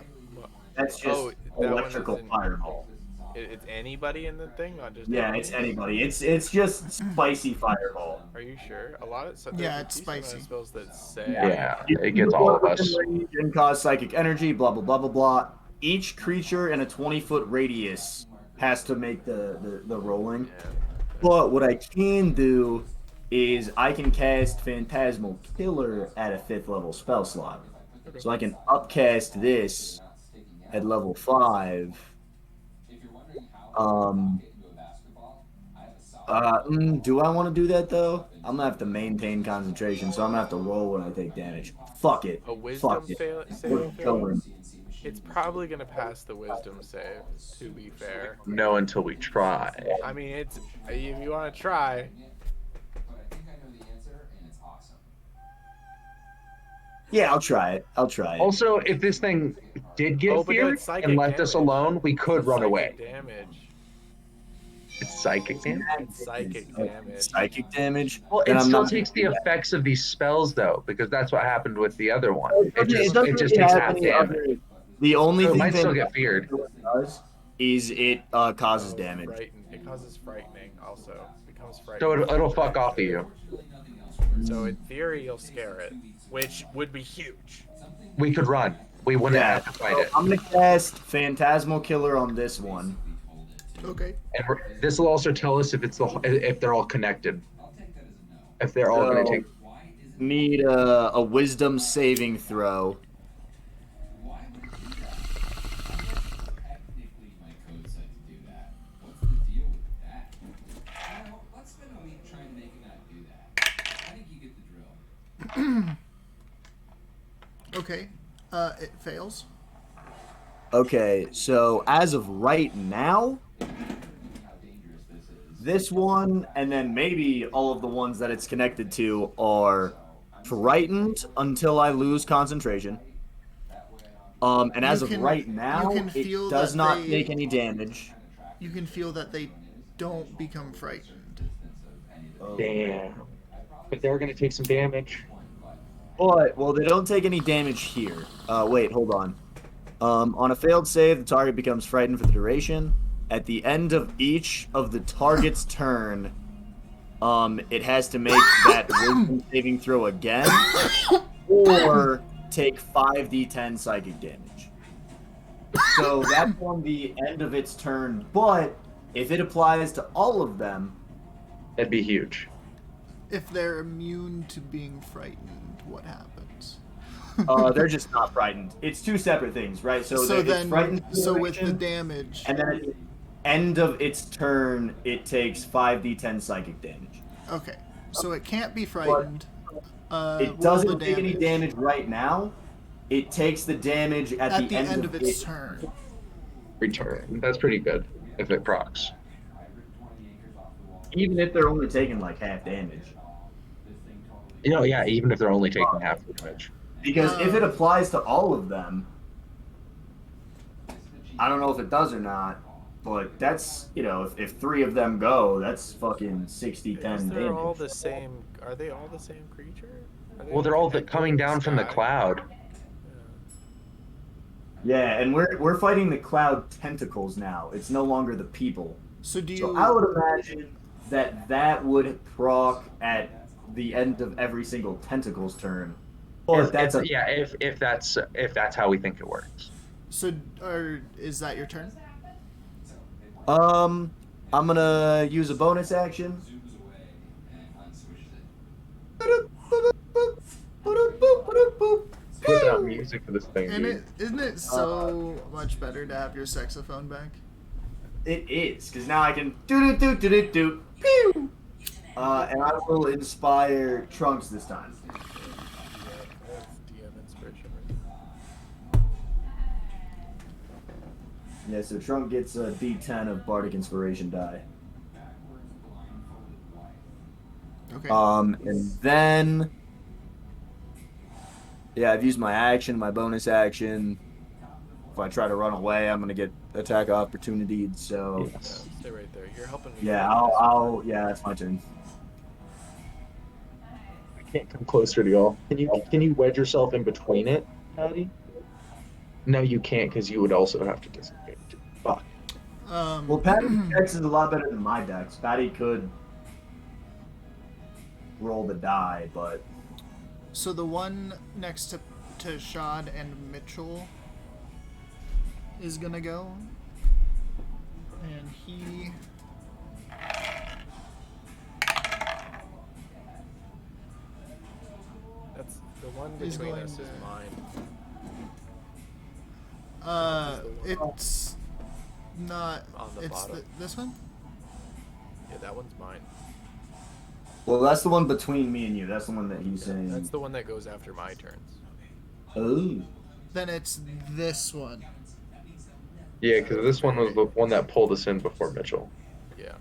That's just Oh, that one electrical isn't- fireball. It's anybody in the thing, not just. Yeah, enemies? it's anybody. It's just spicy fireball. Are you sure? A lot of Yeah, there's a it's decent amount of spicy. spells that say. Yeah, it gets all of us. And cause psychic energy. Blah blah blah blah blah. Each creature in a 20-foot radius has to make the rolling. Yeah. But what I can do is I can cast Phantasmal Killer at a 5th level spell slot. So I can upcast this at level 5. Do I want to do that though? I'm gonna have to maintain concentration, so I'm gonna have to roll when I take damage. Fuck it. A wisdom Fuck it. fail, We're save going. It's probably gonna pass the wisdom save. To be fair, No, until we try. I mean it's if you want to try. But I think I know the answer, and it's awesome. Yeah, I'll try it. I'll try it. Also, if this thing did get Oh, but feared that's psychic and left us damage. alone, we could run Psychic away. Damage. It's psychic damage. It's psychic damage. Psychic damage. Well, then it I'm still not takes the doing that. effects of these spells, though, because that's what happened with the other one. It It just doesn't takes really half have any damage. other- The only So it thing might that still get feared. does is it causes damage. It causes frightening. Also, it becomes frightening. So it'll fuck off of you. So in theory, you'll scare it, which would be huge. We could run. We wouldn't Yeah, have to fight so it. I'm gonna cast Phantasmal Killer on this one. Okay. And this will also tell us if if they're all connected. If they're all going to So- take. Need a Wisdom saving throw. Why would it do that? Technically, my code said to do that. What's the deal with that? You know, let's spend a week trying to make it not do that. I think you get the drill. Okay. It fails. Okay, so as of right now, How dangerous this is. this one and then maybe all of the ones that it's connected to are frightened until I lose concentration. And as You of can- right you now, can feel it does that not they- take any damage. You can feel that they don't become frightened. Damn. But they're going to take some damage. But, well, they don't take any damage here. Wait, hold on. On a failed save, the target becomes frightened for the duration. At the end of each of the target's turn, it has to make that wisdom saving throw again, or take 5d10 psychic damage. So that's on the end of its turn, but if it applies to all of them, That'd be huge. If they're immune to being frightened, what happens? they're just not frightened. It's two separate things, right? So it's frightened so with the situation, damage, and then at the end of its turn, it takes 5d10 psychic damage. okay, so it can't be frightened. It doesn't take any damage right now. It takes the damage at the end of its turn. Return. That's pretty good if it procs. Even if they're only taking like half damage. You know, yeah, even if they're only taking half the damage. Because if it applies to all of them, I don't know if it does or not, but that's, you know, if 3 of them go, that's fucking 60, 10 They're damage. all the same. Are they all the same creature? Well, they're all coming down from the cloud. Yeah, and we're fighting the cloud tentacles now. It's no longer the people. So I would imagine that would proc at the end of every single tentacle's turn. Or if that's how we think it works. So, is that your turn? I'm gonna use a bonus action. Put out music for this thing, dude. Isn't it so much better to have your saxophone back? It is, because now I can do pew. And I will inspire Trunks this time. Yeah, so Trunk gets a D10 of Bardic Inspiration die. Okay. And then, yeah, I've used my action, my bonus action. If I try to run away, I'm gonna get attack opportunity. So Stay right there. You're helping me. Yeah, yeah, that's my turn. I can't come closer to y'all. Can you wedge yourself in between it, Patty? No, you can't, because you would also have to disengage. Fuck. Well, Patty's dex is a lot better than my dex. Patty could roll the die, but So the one next to Shad and Mitchell is gonna go, and he That's the one between us is mine. It's not. On the It's bottom. this one. Yeah, that one's mine. well, that's the one between me and you. That's the one that he's saying. That's the one that goes after my turns. Oh. Then it's this one. Yeah, because this one was the one that pulled us in before Mitchell. Yeah.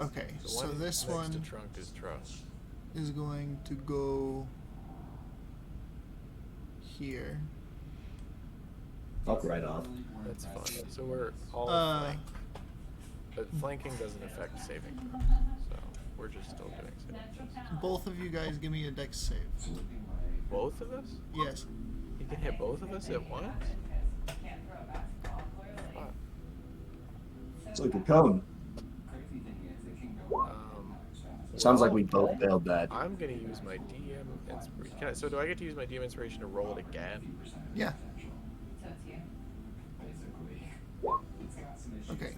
Okay, The so one this next one to Trunk is Trust. is going to go here. Fuck right off. That's fine. So we're all flanked. But flanking doesn't affect saving throws. So we're just still doing saving throws. Both of you guys give me a dex save. Both of us? Yes. You can hit both of us at once? It's like a cone. Sounds like we both failed that. I'm gonna use my DM inspiration. So do I get to use my DM inspiration to roll it again? Yeah. Okay.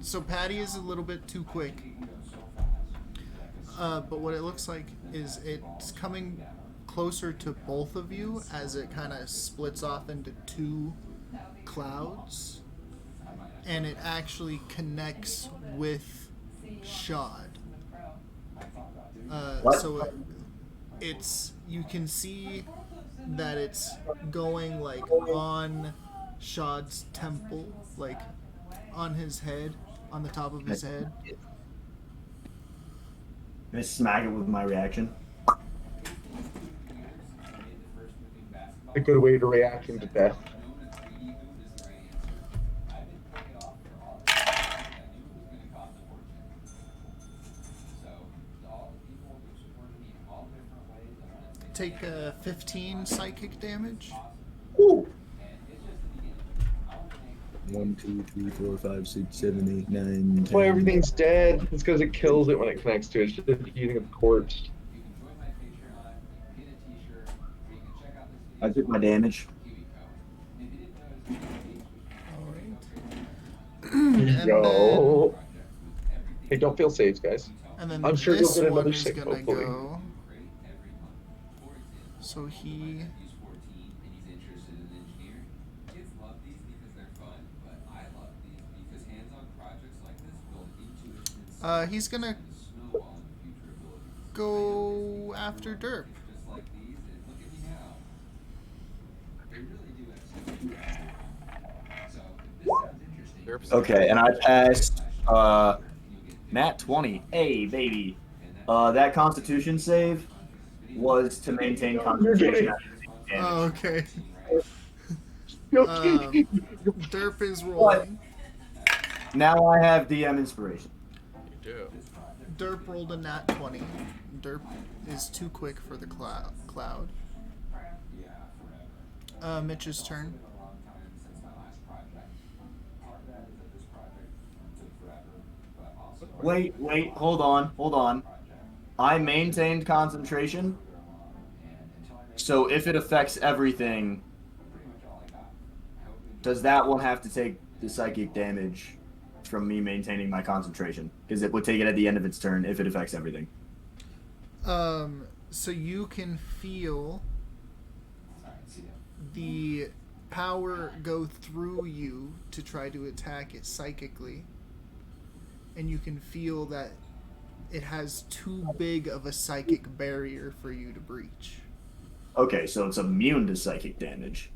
So Patty is a little bit too quick. But what it looks like is it's coming closer to both of you as it kind of splits off into 2 clouds. And it actually connects with Shad. So it's, you can see that it's going like on Shad's temple, like on his head, on the top of his head. Can I smack it with my reaction? A good way to reaction to death. Take 15 psychic damage. Ooh. 1, 2, 3, 4, 5, 6, 7, 8, 9, 10. That's why everything's dead. It's because it kills it when it connects to it. It's just eating a corpse. I took my damage. And Yo. Hey, don't feel saves, guys. then I'm sure this you'll get one another is save, gonna hopefully. go. So he. He's gonna go after Derp. Okay, and I passed nat 20. Hey, baby. That Constitution save was to maintain concentration. Oh, okay. Derp is rolling. Now I have DM inspiration. You do. Derp rolled a nat 20. Derp is too quick for the cloud. Mitch's turn. Wait, hold on. I maintained concentration. So if it affects everything, does that one have to take the psychic damage from me maintaining my concentration? Because it would take it at the end of its turn if it affects everything. So you can feel the power go through you to try to attack it psychically. And you can feel that it has too big of a psychic barrier for you to breach. Okay, so it's immune to psychic damage.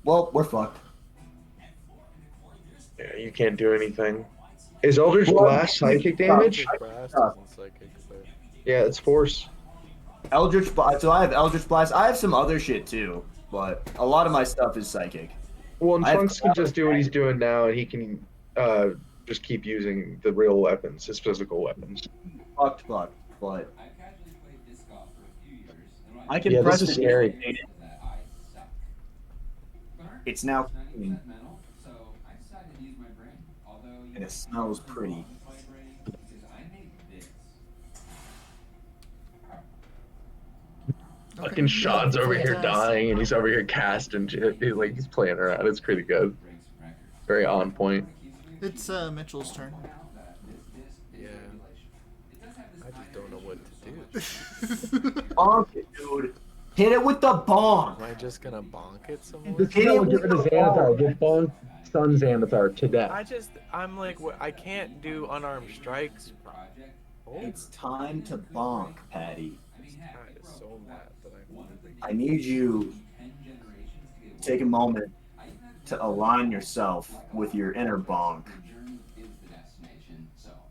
Well, we're fucked. Yeah, you can't do anything. Is Eldritch Blast psychic damage? Blast isn't psychic, but Yeah, it's force. Eldritch Blast. So I have Eldritch Blast. I have some other shit too, but a lot of my stuff is psychic. Well, and Trunks can just do what he's doing now, and he can just keep using the real weapons, his physical weapons. Fucked, but I can Yeah, press this is the scary. It's now clean. And it smells pretty. Fucking Sean's over here dying, and he's over here casting shit. He's playing around. It's pretty good. Very on point. It's Mitchell's turn. yeah. I just don't know what to do. Bonk it, dude. Hit it with the bonk. Am I just gonna bonk it somewhere? This is how we get rid of Xanathar. We'll bonk Sun Xanathar to death. I'm like, I can't do unarmed strikes. Oh, It's time to bonk, Patty. God is so mad that I need you to take a moment to align yourself with your inner bonk,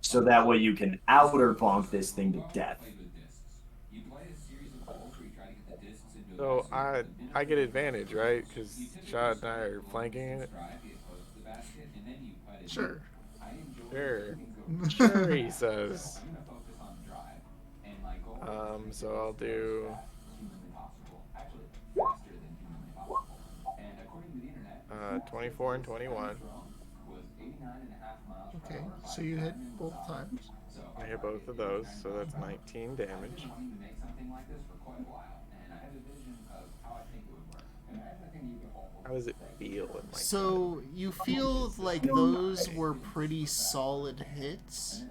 so that way you can outer bonk this thing to death. So I get advantage, right? Because Shad and I are flanking it. Sure. Sure, he says. So I'll do 24 and 21. Okay, so you hit both times. I hit both of those, so that's 19 damage. How does it feel? So you feel like those were pretty solid hits,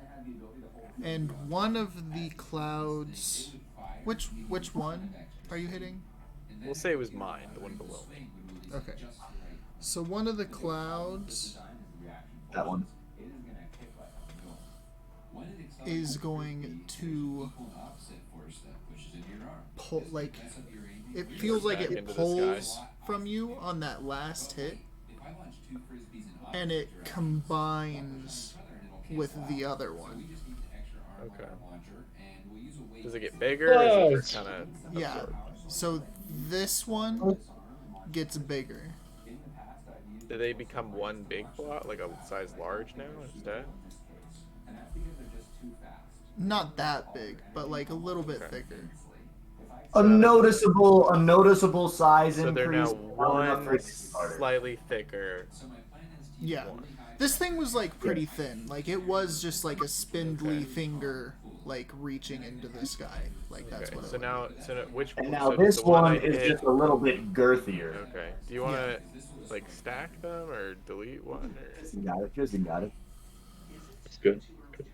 and one of the clouds. Which one are you hitting? We'll say it was mine, the one below me. Okay. So one of the clouds. That one. Is going to pull, like, it feels like it pulls from you on that last hit, and it combines with the other one. Okay. Does it get bigger, or is it just kind of Yeah. So this one gets bigger. Do they become one big block, like a size large now instead? Not that big, but like a little bit thicker. A noticeable size So they're increase. now one slightly thicker. Yeah. This thing was like pretty thin. Like it was just like a spindly finger like reaching into the sky. Like that's Okay, what. so now, which? And now So does this the one one I is hit? just a little bit girthier. Okay. Do you want to like stack them or delete one or? Tristan got it. Tristan got it. That's good. Are they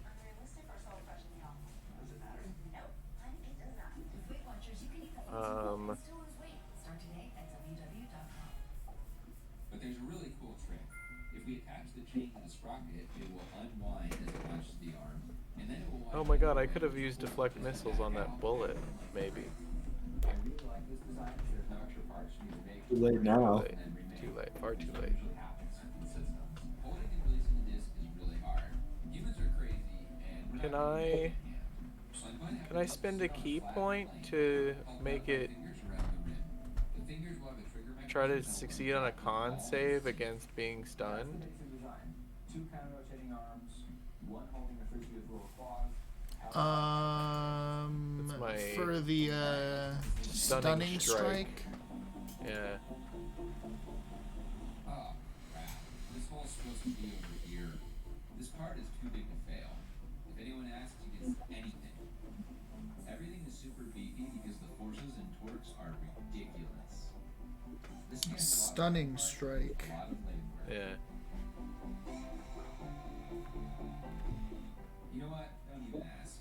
unrealistic or so fresh in the oven? Does it matter? Nope, honey, it does not. With Weight Watchers, you can eat the things you want and still lose weight. Start today at www.com. But there's a really cool trick. If we attach the chain to the sprocket, it will unwind as it launches the arm, and then it will. Oh my god! I could have used deflect missiles on that bullet, maybe. I really like this design. There's no extra parts for you to make. Too late now. Too late. Far too late. Holding and releasing the disc is really hard. Humans are crazy, and Can I spend a key point to make it try to succeed on a con save against being stunned? Two counter-rotating arms, one holding a frisbee with little claws. For the stunning strike. Yeah. Oh, crap. This hole's supposed to be over here. This card is too big to fail. If anyone asks, he gets anything. Everything is super beefy because the forces and torques are ridiculous. Stunning strike. Yeah. You know what? Don't even ask.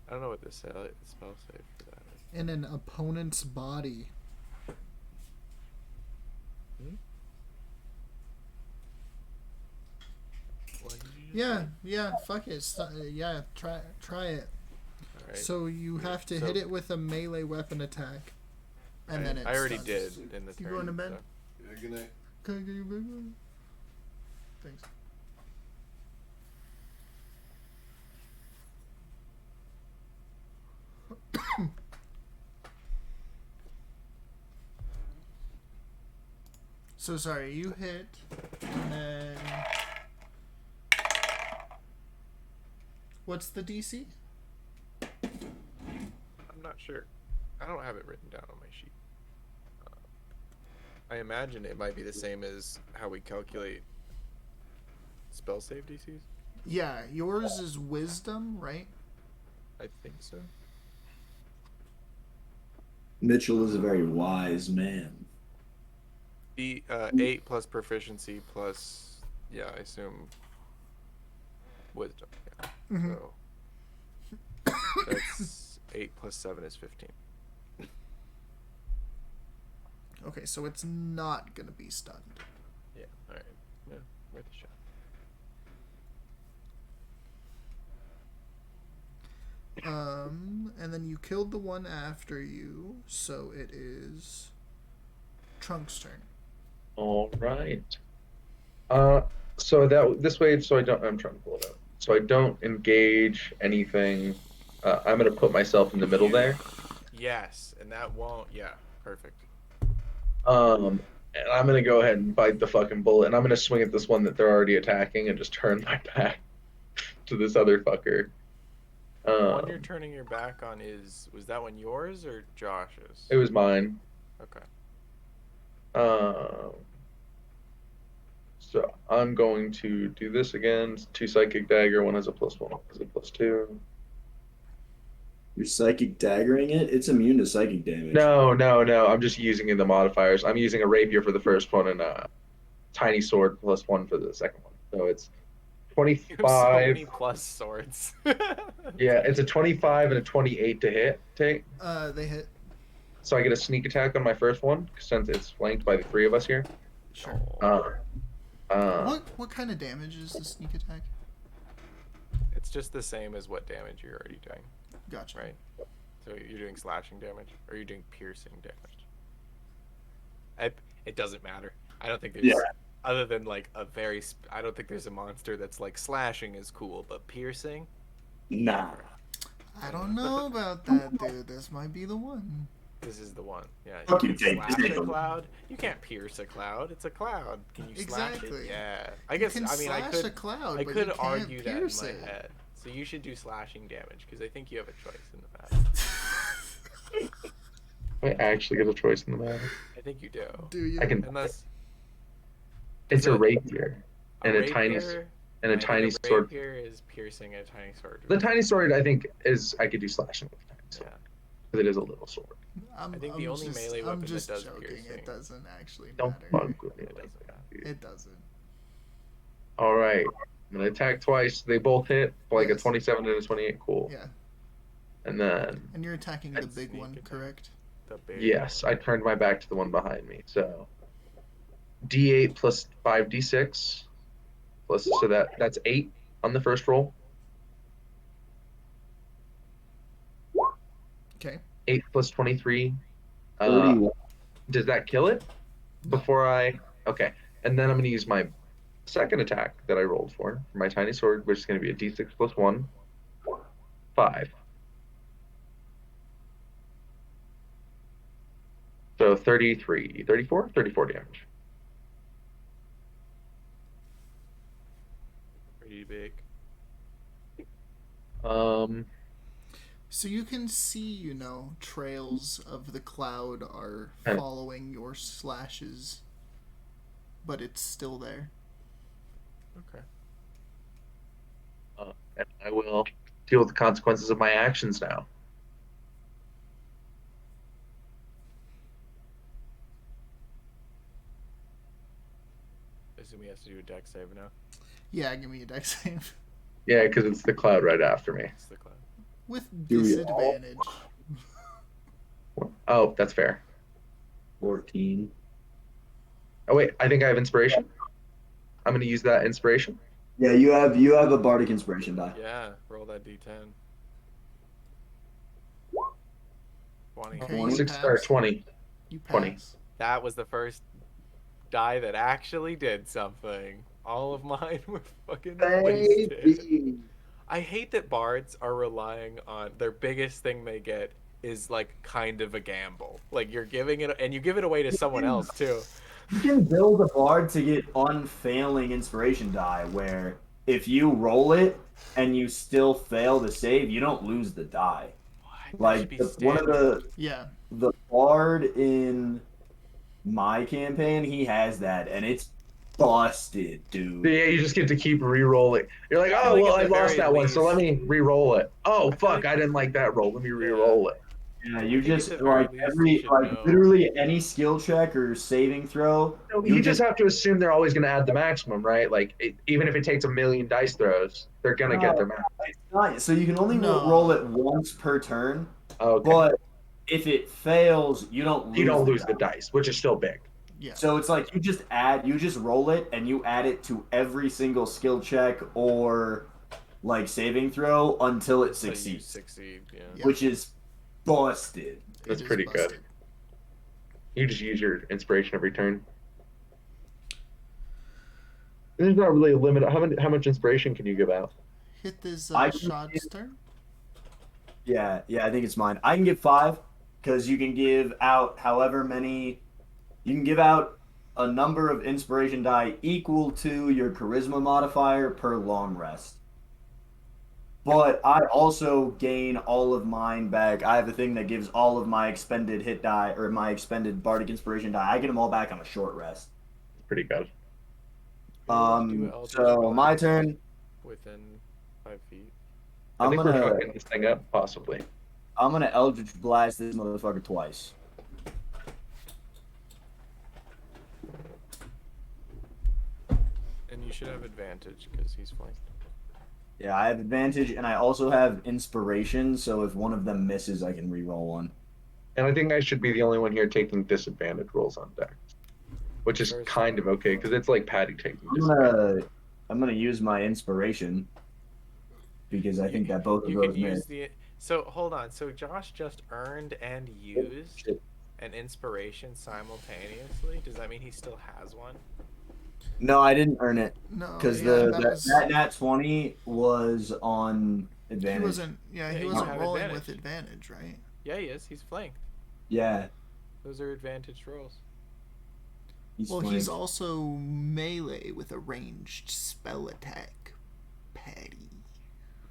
I don't know what the spell save for that is. In an opponent's body. Yeah, fuck it. Yeah, try it. Alright. So you have to hit it with a melee weapon attack. And then it I already stuns. did in the turn. You going to bed? So. Yeah, good night. Can I get you a big one? Thanks. So sorry, you hit, and then what's the DC? I'm not sure. I don't have it written down on my sheet. I imagine it might be the same as how we calculate spell save DCs. Yeah, yours is wisdom, right? I think so. Mitchell is a very wise man. The 8 plus proficiency plus, yeah, I assume wisdom. Yeah. Mhm. So that's 8 plus 7 is 15. Okay, so it's not gonna be stunned. Yeah. All right. Yeah. Worth a shot. And then you killed the one after you, so it is Trunk's turn. All right. So this way, I'm trying to pull it up. So I don't engage anything. I'm gonna put myself in the middle there. Yes, and that won't. Yeah. Perfect. And I'm gonna go ahead and bite the fucking bullet, and I'm gonna swing at this one that they're already attacking, and just turn my back to this other fucker. The one you're turning your back on was that one yours or Josh's? It was mine. Okay. So I'm going to do this again. 2 psychic dagger. One has a +1, one has a +2. You're psychic daggering it? It's immune to psychic damage. No. I'm just using the modifiers. I'm using a rapier for the first one and a tiny sword +1 for the second one. So it's 25. You have so many plus swords. Yeah, it's a 25 and a 28 to hit. Take. They hit. So I get a sneak attack on my first one since it's flanked by the 3 of us here. Sure. What kind of damage is the sneak attack? It's just the same as what damage you're already doing. Gotcha. Right. So you're doing slashing damage, or you're doing piercing damage. It doesn't matter. I don't think there's other than like I don't think there's a monster that's like slashing is cool, but piercing. Nah. I don't know about that, dude. This might be the one. This is the one. Yeah. Fuck you you, can Jake. slash Just a make 'em. cloud. You can't pierce a cloud. It's a cloud. Can you slash it? Exactly. Yeah. I You guess. can I mean, I slash could. a cloud, I but could you can't argue that in pierce my it. head. So you should do slashing damage because I think you have a choice in the matter. I actually get a choice in the matter. I think you do. Do you? I can. Unless It's a it- rapier and a tiny rapier, and a I think tiny sword. rapier is piercing, and a tiny sword. The tiny sword, I think, is I could do slashing with the tiny sword Yeah. because it is a little sword. I think the only melee I'm weapon that just does joking. piercing. It doesn't actually Don't matter. bug with me It like doesn't that, matter. dude. It doesn't. All right, I'm gonna attack twice. They both hit like a Yes. 27 and a 28. Cool. Yeah. And then And you're attacking the That's big sneak one, attack. correct? The big yes, one. I turned my back to the one behind me. So D8 plus 5d6 plus so that's 8 on the first roll. Okay. 8 plus 23. 31. Does that kill it? No. Before I okay, and then I'm gonna use my second attack that I rolled for my tiny sword, which is gonna be a d6 plus 1, 5. So 33, 34, 34 damage. Pretty big. So you can see, trails of the cloud are Okay. following your slashes, but it's still there. Okay. And I will deal with the consequences of my actions now. Assume he has to do a deck save now. Yeah, give me a dex save. Yeah, because it's the cloud right after me. It's the cloud. With Do we disadvantage. Oh, that's fair. 14. Oh wait, I think I have inspiration. I'm gonna use that inspiration. Yeah, you have a bardic inspiration die. Yeah, roll that d10. 20. Okay, you 6 or pass. 20. You pass. 20. That was the first die that actually did something. All of mine were fucking wasted. Baby. I hate that bards are relying on their biggest thing they get is like kind of a gamble. Like you're giving it and you give it away to someone else too. You can build a bard to get unfailing inspiration die where if you roll it and you still fail to save, you don't lose the die. What? Like one of the bard in my campaign, he has that and it's busted, dude. Yeah, you just get to keep re-rolling. You're like, I feel oh like well, at I the lost very that one, so let least- me re-roll it. Oh I feel fuck, like- I didn't like that roll. Let me re-roll it. Yeah, you think just at the very like least you should know. literally any skill check or saving throw. No, you just have to assume they're always going to add the maximum, right? Like even if it takes a million dice throws, they're going to get their maximum. It's not, so you can only No. roll it once per turn. Okay. But if it fails, you don't lose. You don't lose the die. dice, which is still big. Yeah. So it's like you just roll it and you add it to every single skill check or like saving throw until it So you succeeds, succeed, yeah. Yeah. which is busted. That's It is pretty good. busted. You just use your inspiration every turn. There's not really a limit. How much inspiration can you give out? Hit this I can shot's turn. Yeah, I think it's mine. I can give 5 because you can give out however many. You can give out a number of inspiration die equal to your charisma modifier per long rest. But I also gain all of mine back. I have a thing that gives all of my expended hit die or my expended bardic inspiration die. I get them all back on a short rest. Pretty good. Do Eldritch So my Blast turn. within 5 feet. I I'm think gonna we're fucking this thing up, possibly. Eldritch Blast this motherfucker twice. And you should have advantage because he's flanked. Yeah, I have advantage, and I also have inspiration. So if one of them misses, I can reroll one. And I think I should be the only one here taking disadvantage rolls on deck, which is First kind of okay because it's like Patty taking I'm disadvantage. gonna use my inspiration because I think that both of You those can use miss. the. So hold on. So Josh just earned and used an inspiration simultaneously. Does that mean he still has one? No, I didn't earn it No, because yeah, that nat 20 was on he advantage. wasn't. Yeah, Yeah, he you wasn't have rolling advantage. with advantage, right? Yeah, he is. He's flanked. Yeah. Those are advantaged rolls. He's Well, flanked. he's also melee with a ranged spell attack. Patty.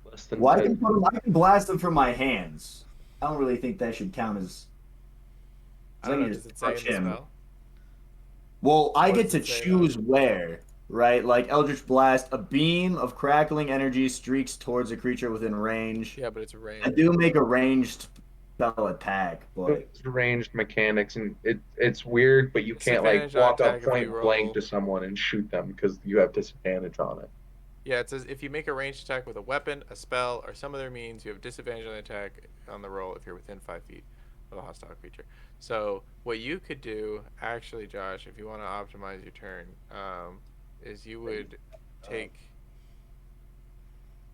Less than Well, 10. I can blast them from my hands. I don't really think that should count as. I don't know. can Does just it say touch in the him. spell? Well, I What get does to it say, choose where, right? Like Eldritch Blast, a beam of crackling energy streaks towards a creature within range. Yeah, but it's I range. do make a ranged spell attack, but It's ranged mechanics, and it's weird, but you can't like Disadvantage on walk up attack if you point blank roll. to someone and shoot them because you have disadvantage on it. Yeah, it says if you make a ranged attack with a weapon, a spell, or some other means, you have disadvantage on the attack on the roll if you're within 5 feet of a hostile creature. So what you could do, actually, Josh, if you want to optimize your turn, is you would take,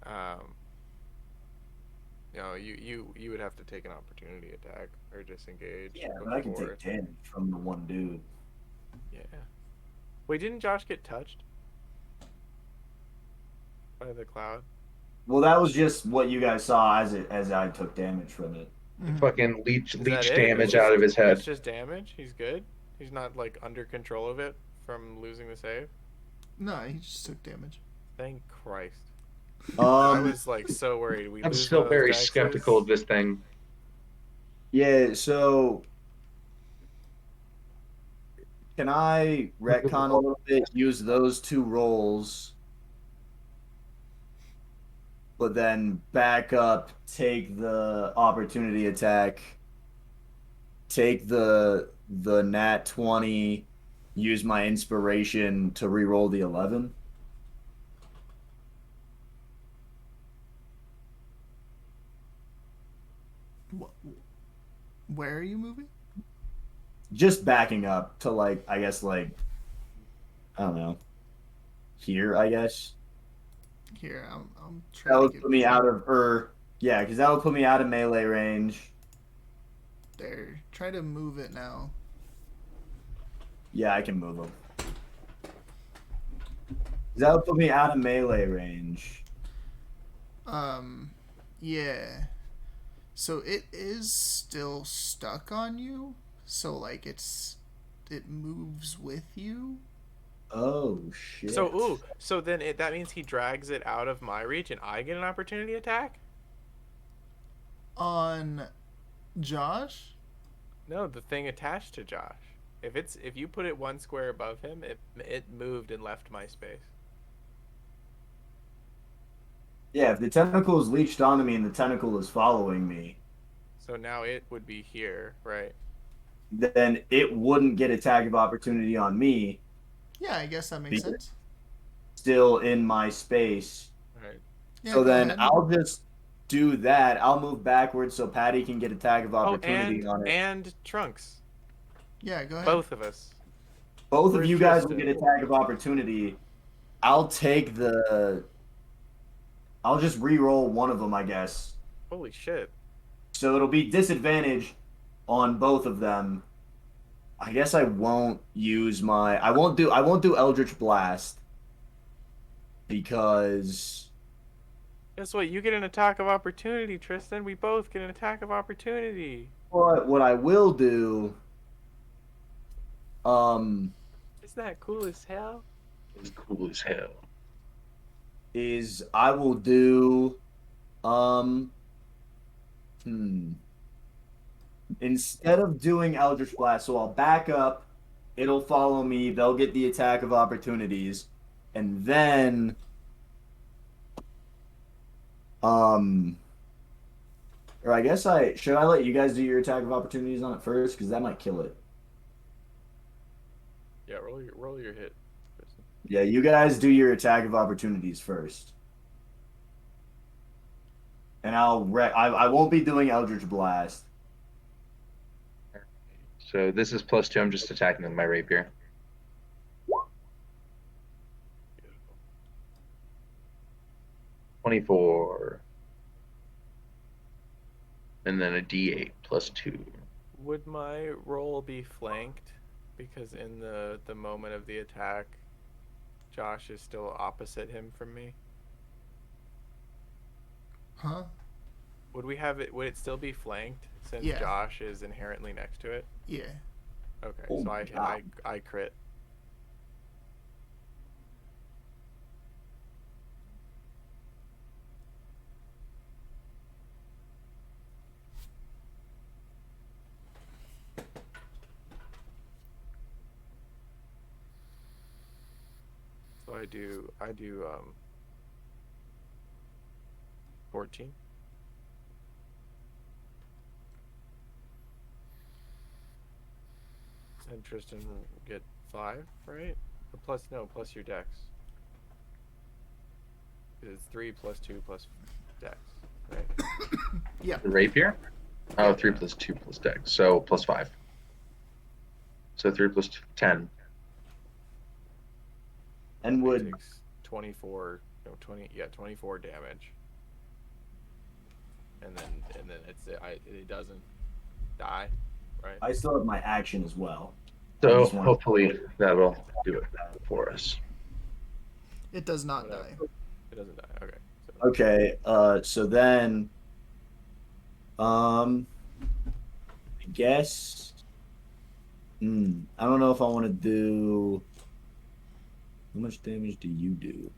um, you would have to take an opportunity attack or disengage. yeah, but I can before. take damage from the one dude. Yeah. Wait, didn't Josh get touched by the cloud? Well, that was just what you guys saw as I took damage from it. Fucking leech Is that it? damage It's out of his head. It's just damage. He's good. He's not like under control of it from losing the save. No, he just took damage. Thank Christ. I Um, was like so worried. We I'm lose still one of those very dexes. skeptical of this thing. yeah. So, can I retcon a little bit? Use those two rolls, but then back up, take the opportunity attack, take the nat 20, use my inspiration to re-roll the 11. Where are you moving? Just backing up to like I guess like I don't know. Here, I guess. Here, I'm That trying to would get put me out of yeah, because that would put me out of melee range. there. Try to move it now. Yeah, I can move him. That would put me out of melee range. Yeah. So it is still stuck on you. So like it moves with you. Oh shit. So then that means he drags it out of my reach and I get an opportunity attack? On Josh? No, the thing attached to Josh. If you put it one square above him, it moved and left my space. Yeah, if the tentacle is leached onto me and the tentacle is following me, So now it would be here, right? then it wouldn't get attack of opportunity on me. Yeah, I guess that makes sense. Still in my space. Right. Yeah, So go then ahead. I'll just do that. I'll move backwards so Patty can get attack of opportunity on it. And Trunks. Yeah, go ahead. Both of us. Both of Where's you guys will Tristan? get attack of opportunity. I'll take I'll just re-roll one of them, I guess. Holy shit. So it'll be disadvantage on both of them. I guess I won't use I won't do Eldritch Blast because Guess what? You get an attack of opportunity, Tristan. We both get an attack of opportunity. what I will do Isn't that cool as hell? It's cool as hell. is I will do instead of doing Eldritch Blast, so I'll back up, it'll follow me, they'll get the attack of opportunities, and then or I guess should I let you guys do your attack of opportunities on it first? Because that might kill it. Yeah, roll your hit, Tristan. Yeah, you guys do your attack of opportunities first. And I won't be doing Eldritch Blast. So this is +2. I'm just attacking with my rapier. Beautiful. 24. And then a D8 +2. Would my roll be flanked? Because in the moment of the attack, Josh is still opposite him from me. Huh? Would we have it? Would it still be flanked since Yeah. Josh is inherently next to it? Yeah. Okay, Oh so my God. I crit. So I do 14. And Tristan will get 5, right? Or plus your dex. It's 3 plus 2 plus dex, right? Yeah. The rapier? Oh, 3 plus 2 plus dex. So plus 5. So 3 plus 10. And It would takes 24, no 20, yeah, 24 damage. And then it doesn't die, right? I still have my action as well. So just wanna- hopefully that'll do it for us. It does not Whatever. die. It doesn't die. Okay. So Okay, so then, I guess, I don't know if I want to do. How much damage do you do?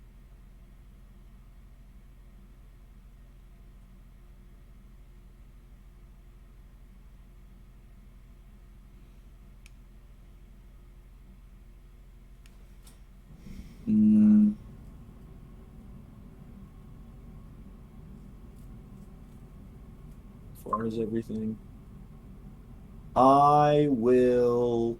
Mm. As far as everything, I will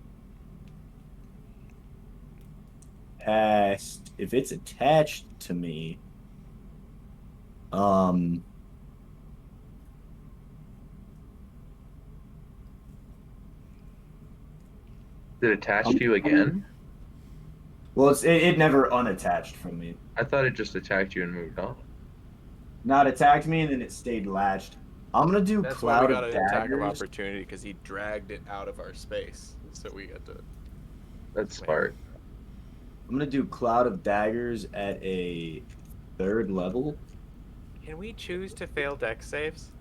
cast if it's attached to me. Did it attach to you again? Well, it never unattached from me. I thought it just attacked you and moved on. Not attacked me, and then it stayed latched. I'm gonna do that's why we Cloud got of an attack of Daggers. opportunity because he dragged it out of our space, so we got to. That's smart. I'm gonna do Cloud of Daggers at a 3rd level. Can we choose to fail dex saves?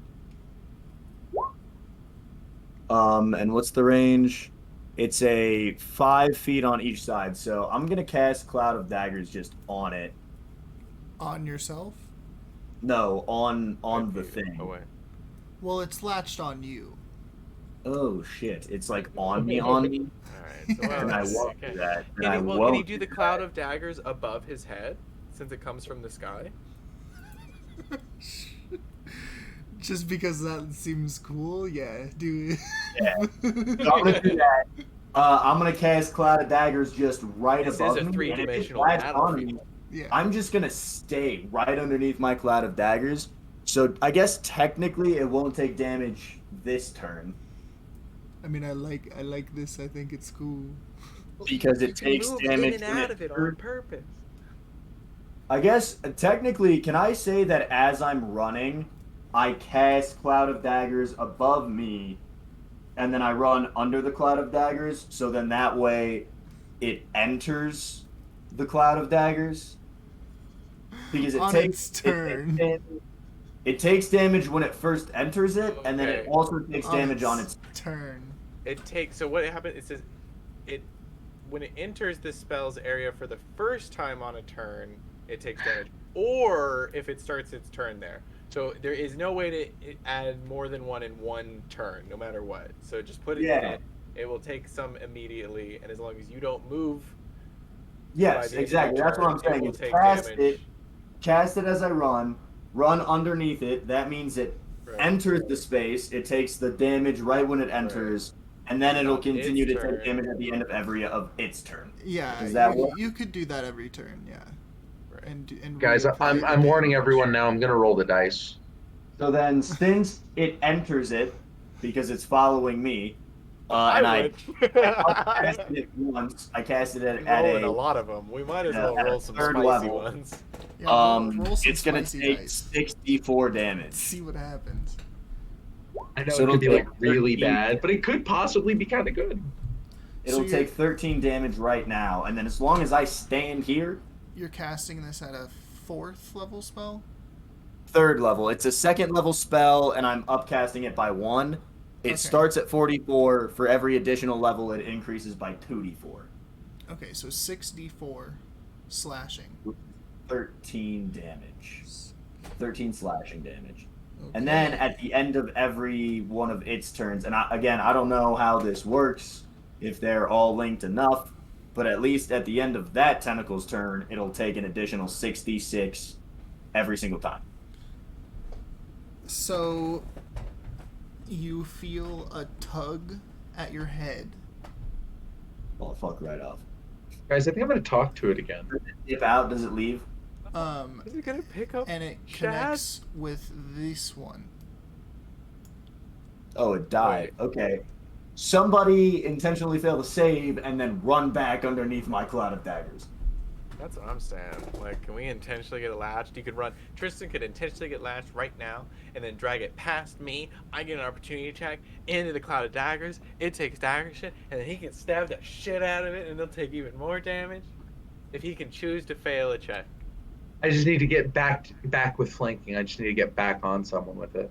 And what's the range? It's a 5 feet on each side, so I'm gonna cast Cloud of Daggers just on it. On yourself? No, on 5 the feet thing. away. Well, it's latched on you. Oh shit! It's like on me, on me. All right. So And I let's- won't okay. do that. And Can I he, well, won't can he do the cloud of daggers above his head since it comes from the sky? Just because that seems cool, yeah, do it. Yeah. So I'm gonna do that. I'm gonna cast Cloud of Daggers just right This is above a me. And if it's three-dimensional latched on me, battlefield. Yeah. I'm just gonna stay right underneath my Cloud of Daggers. So I guess technically it won't take damage this turn I mean, I like this. I think it's cool. because You it can takes move damage in and when out of it on purpose. I guess technically, can I say that as I'm running, I cast Cloud of Daggers above me, and then I run under the Cloud of Daggers, so then that way it enters the Cloud of Daggers? Because it On takes its turn. It takes damage when it first enters it, and then it Okay. also takes damage on its turn. It takes. So what happens? It says, when it enters the spell's area for the first time on a turn, it takes damage. Or if it starts its turn there. So there is no way to add more than one in one turn, no matter what. So just put it in Yeah. it. It will take some immediately, and as long as you don't move. Yes, by the end of exactly. your That's what turn, I'm saying. It will It's take cast damage. cast it as I run underneath it. That means it enters the space. It takes the damage right when it enters, and then it'll On continue its to turn. take damage at the end of every of its turn. Yeah, Does that you, work? you could do that every turn. Yeah. Right. And Guys, reapply I'm the warning damage. everyone now. I'm gonna roll the dice. So then, since it enters it, because it's following me, and I casted it once. I casted it at Rolling a lot of them. We might as well at a roll some third spicy level. ones. Yeah, roll some It's gonna spicy take dice. 64 damage. See what happens. I know So it it'll could be like take really 13. bad, but it could possibly be kind of good. It'll So take 13 damage right now, and then as long as I stand here, You're casting this at a 4th level spell? 3rd level. It's a 2nd level spell, and I'm upcasting it by 1. It Okay. starts at 44. For every additional level, it increases by 2d4. Okay, so 6d4 slashing. 13 damage. 13 slashing damage. Okay. And then at the end of every one of its turns, and I don't know how this works, if they're all linked enough, but at least at the end of that tentacle's turn, it'll take an additional 6d6 every single time. So you feel a tug at your head. Well, fuck right off. Guys, I think I'm gonna talk to it again. Does it dip out? Does it leave? Is it gonna pick up? And it Shaz? connects with this one. Oh, it died. Okay. Somebody intentionally failed to save and then run back underneath my cloud of daggers. That's what I'm saying. Like, can we intentionally get latched? You could run. Tristan could intentionally get latched right now and then drag it past me. I get an opportunity attack into the cloud of daggers. It takes dagger shit, and then he can stab the shit out of it, and it'll take even more damage if he can choose to fail a check. I just need to get back with flanking. I just need to get back on someone with it.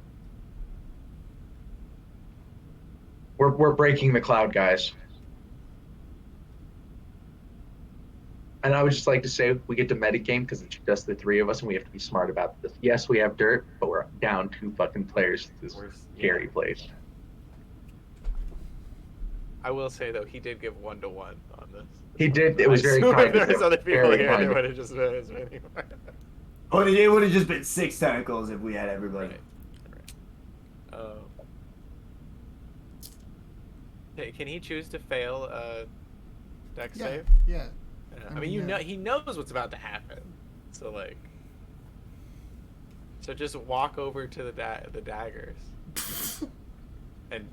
We're breaking the cloud, guys. And I would just like to say we get to metagame because it's just the 3 of us, and we have to be smart about this. Yes, we have dirt, but we're down 2 fucking players to this scary place. I will say though, he did give 1-to-1 on this. He did. It was very So kind if of there's him. other people Very here, kind it of would have just been as many. But it would have just been 6 tentacles if we had everybody. Right. Hey, can he choose to fail a dex save? Yeah. I mean, he knows what's about to happen. So like, so just walk over to the daggers and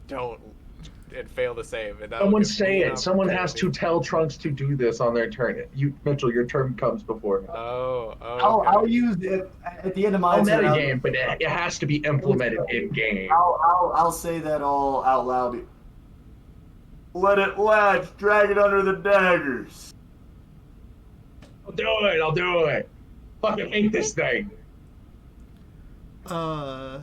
fail the save. And Someone say it. Someone has to tell Trunks to do this on their turn. Mitchell, your turn comes before me. Okay. I'll use it at the end of my turn. Metagame, but it has to be implemented in game. I'll say that all out loud. Let it latch. Drag it under the daggers. I'll do it. Fucking hate this thing. I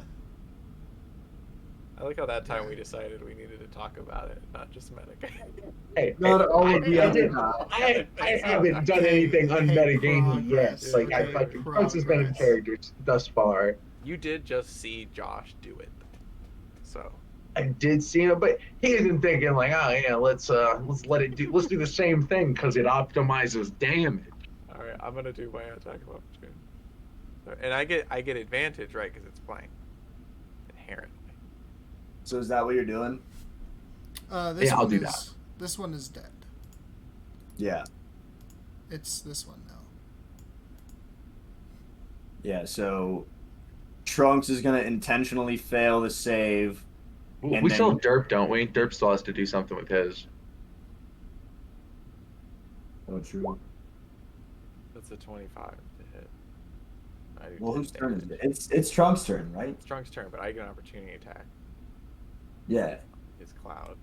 like how that time we decided we needed to talk about it, not just metagame. Hey, not all of the I haven't done anything unmetagaming yet. Like I fucking Trunks has been in character thus far. You did just see Josh do it, so. I did see him, but he isn't thinking like, oh yeah, let's do the same thing because it optimizes damage. All right, I'm gonna do my attack of opportunity, and I get advantage, right? Because it's playing inherently. So is that what you're doing? I'll do that. This one is dead. Yeah. It's this one now. Yeah. So Trunks is gonna intentionally fail the save. We still have Derp, don't we? Derp still has to do something with his. Oh, true. That's a 25 to hit. Well, whose turn is it? It's Trunks' turn, right? It's Trunks' turn, but I get an opportunity attack. Yeah. His cloud.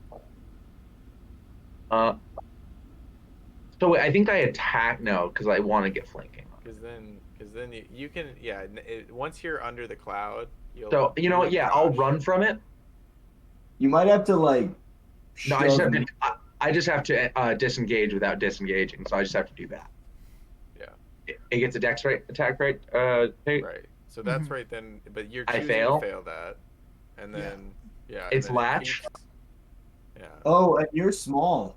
So I think I attack because I want to get flanking. Because then you can once you're under the cloud. So you know what? Yeah, I'll run from it. You might have to like. No, I just have to disengage without disengaging. So I just have to do that. Yeah. It gets a dex attack, right? Right. So that's right then. But you're choosing to fail that, and then it's latch. Yeah. Oh, and you're small.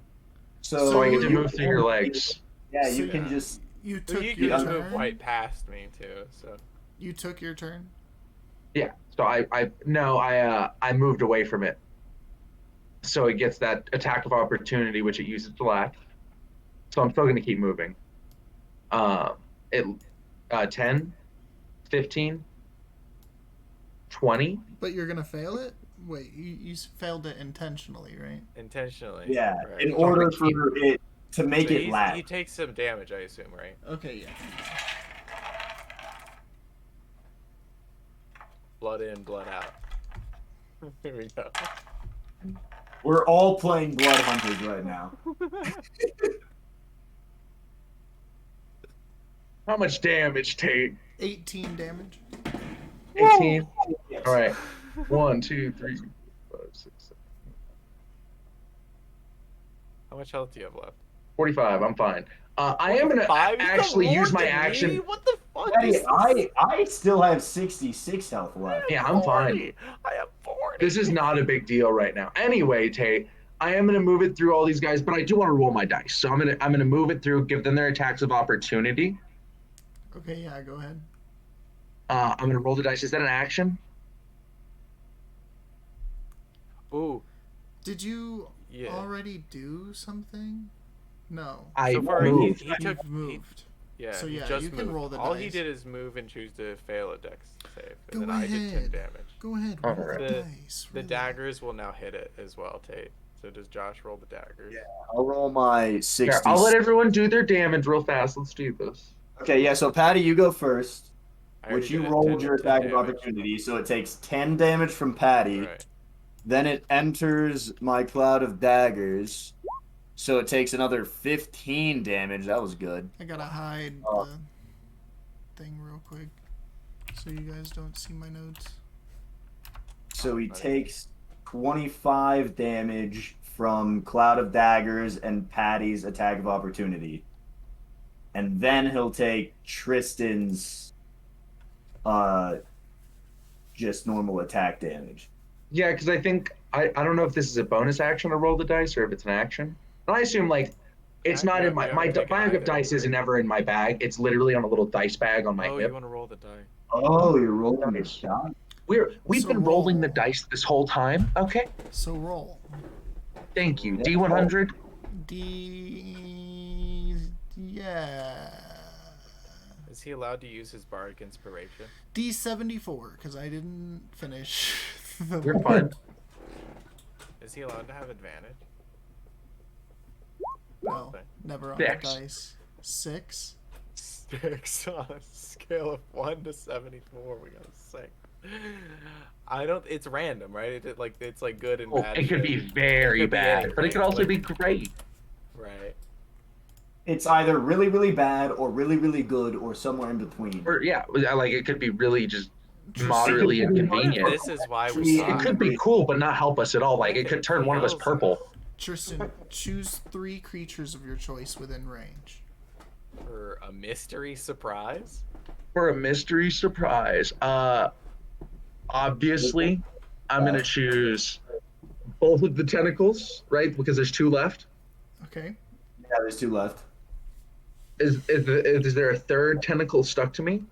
So I get to move through your legs. Yeah, you can just. You took you your can turn. move right past me too. So. You took your turn. Yeah. So I moved away from it. So it gets that attack of opportunity, which it uses to latch. So I'm still going to keep moving. 10, 15, 20. But you're gonna fail it. Wait, you failed it intentionally, right? Intentionally. Yeah. Right. In order for it to make it latch. He takes some damage, I assume, right? Okay. Yeah. Blood in, blood out. Here we go. We're all playing Blood Hunters right now. How much damage, Tate? 18 damage. 18. All right. 1, 2, 3, 4, 5, 6, 7. How much health do you have left? 45. I'm fine. I am gonna actually use my action. What the fuck Patty, is this? I still have 66 health left. Yeah, I'm fine. I have 40. This is not a big deal right now. Anyway, Tate, I am gonna move it through all these guys, but I do want to roll my dice. So I'm gonna move it through, give them their attacks of opportunity. Okay, yeah, go ahead. I'm gonna roll the dice. Is that an action? Ooh. Did you Yeah. already do something? No. I So far, moved. he took You've moved. Yeah, So he yeah, just you can moved. roll the All dice. he did is move and choose to fail a dex save, and Go then I did 10 ahead. damage. Go ahead. All Roll right. the The, dice. the relax. daggers will now hit it as well, Tate. So does Josh roll the daggers? Yeah, I'll roll my 60. Here, I'll let everyone do their damage real fast. Let's do this. Okay, yeah, so Patty, you go first. I already Which you did rolled 10 your attack of damage. opportunity, so it takes 10 damage from Patty. Right. Then it enters my cloud of daggers, so it takes another 15 damage. That was good. I gotta hide the thing real quick so you guys don't see my notes. So he takes 25 damage from cloud of daggers and Patty's attack of opportunity. And then he'll take Tristan's just normal attack damage. Yeah, because I think I don't know if this is a bonus action to roll the dice or if it's an action. And I assume like it's not in my bag of dice isn't ever in my bag. It's literally on a little dice bag on my Oh, hip. you want to roll the die? Oh, you're rolling a shot? We've So been roll. rolling the dice this whole time. Okay. So roll. Thank you. D100. Yeah. Is he allowed to use his bardic inspiration? D74 because I didn't finish. You're fine. Is he allowed to have advantage? No, never on Six. the dice. 6. 6 on a scale of 1 to 74. We got a 6. I don't. It's random, right? It's like good and Oh, bad. it could be shit. very It could be bad, anything, but it could also like- be great. Right. It's either really, really bad or really, really good or somewhere in between. Or yeah, like it could be really just moderately inconvenient. This is why we It It suck. could be cool, but not help us at all. Like it could turn one of us Feels- purple. Tristan, choose 3 creatures of your choice within range. For a mystery surprise. For a mystery surprise, obviously, I'm gonna choose both of the tentacles, right? Because there's 2 left. Okay. Yeah, there's 2 left. Is there a third tentacle stuck to me?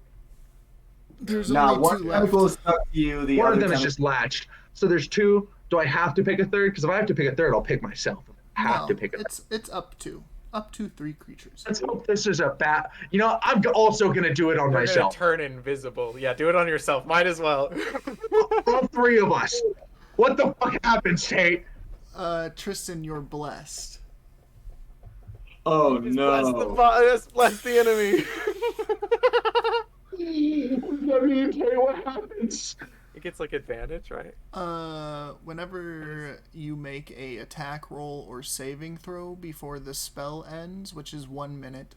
There's Now, only 2 one left. tentacle is stuck to you. The One other of them is tentacle- just latched. So there's 2. Do I have to pick a third? Because if I have to pick a third, I'll pick myself. I have to pick a third. It's up to 3 creatures. Let's hope this is a bat. You know, I'm also gonna do it on You're myself. gonna turn invisible. Yeah, do it on yourself. Might as well. All 3 of us. What the fuck happens, Tate? Tristan, you're blessed. Oh Bless no! bless the enemy. What does that mean, Tate? What happens? It gets like advantage, right? Whenever you make a attack roll or saving throw before the spell ends, which is 1 minute,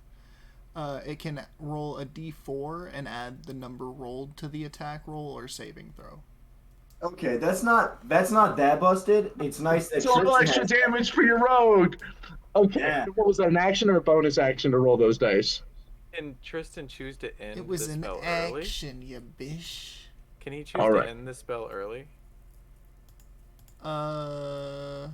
it can roll a d4 and add the number rolled to the attack roll or saving throw. Okay, that's not that busted. It's nice that It's all Tristan extra has- damage for your rogue. Okay. Yeah. What was that, an action or a bonus action to roll those dice? Can Tristan choose to end It was the an spell early? action, you bish. Can he choose All right. to end the spell early? I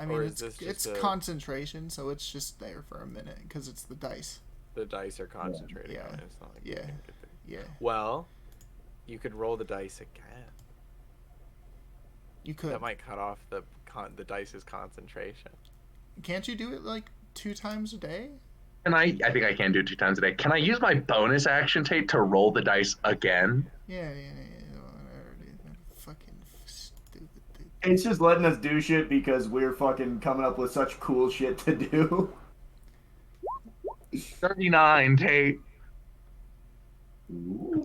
mean, Or is this just it's a- concentration, so it's just there for a minute because it's the dice. The dice are concentrating Yeah. on it. It's not like you Yeah. can get there. Yeah, Well, you could roll the dice again. you could. That might cut off the dice's concentration. Can't you do it like 2 times a day? And I think I can do 2 times a day. Can I use my bonus action, Tate, to roll the dice again? Yeah. Whatever, dude. Fucking stupid thing. It's just letting us do shit because we're fucking coming up with such cool shit to do. 39, Tate.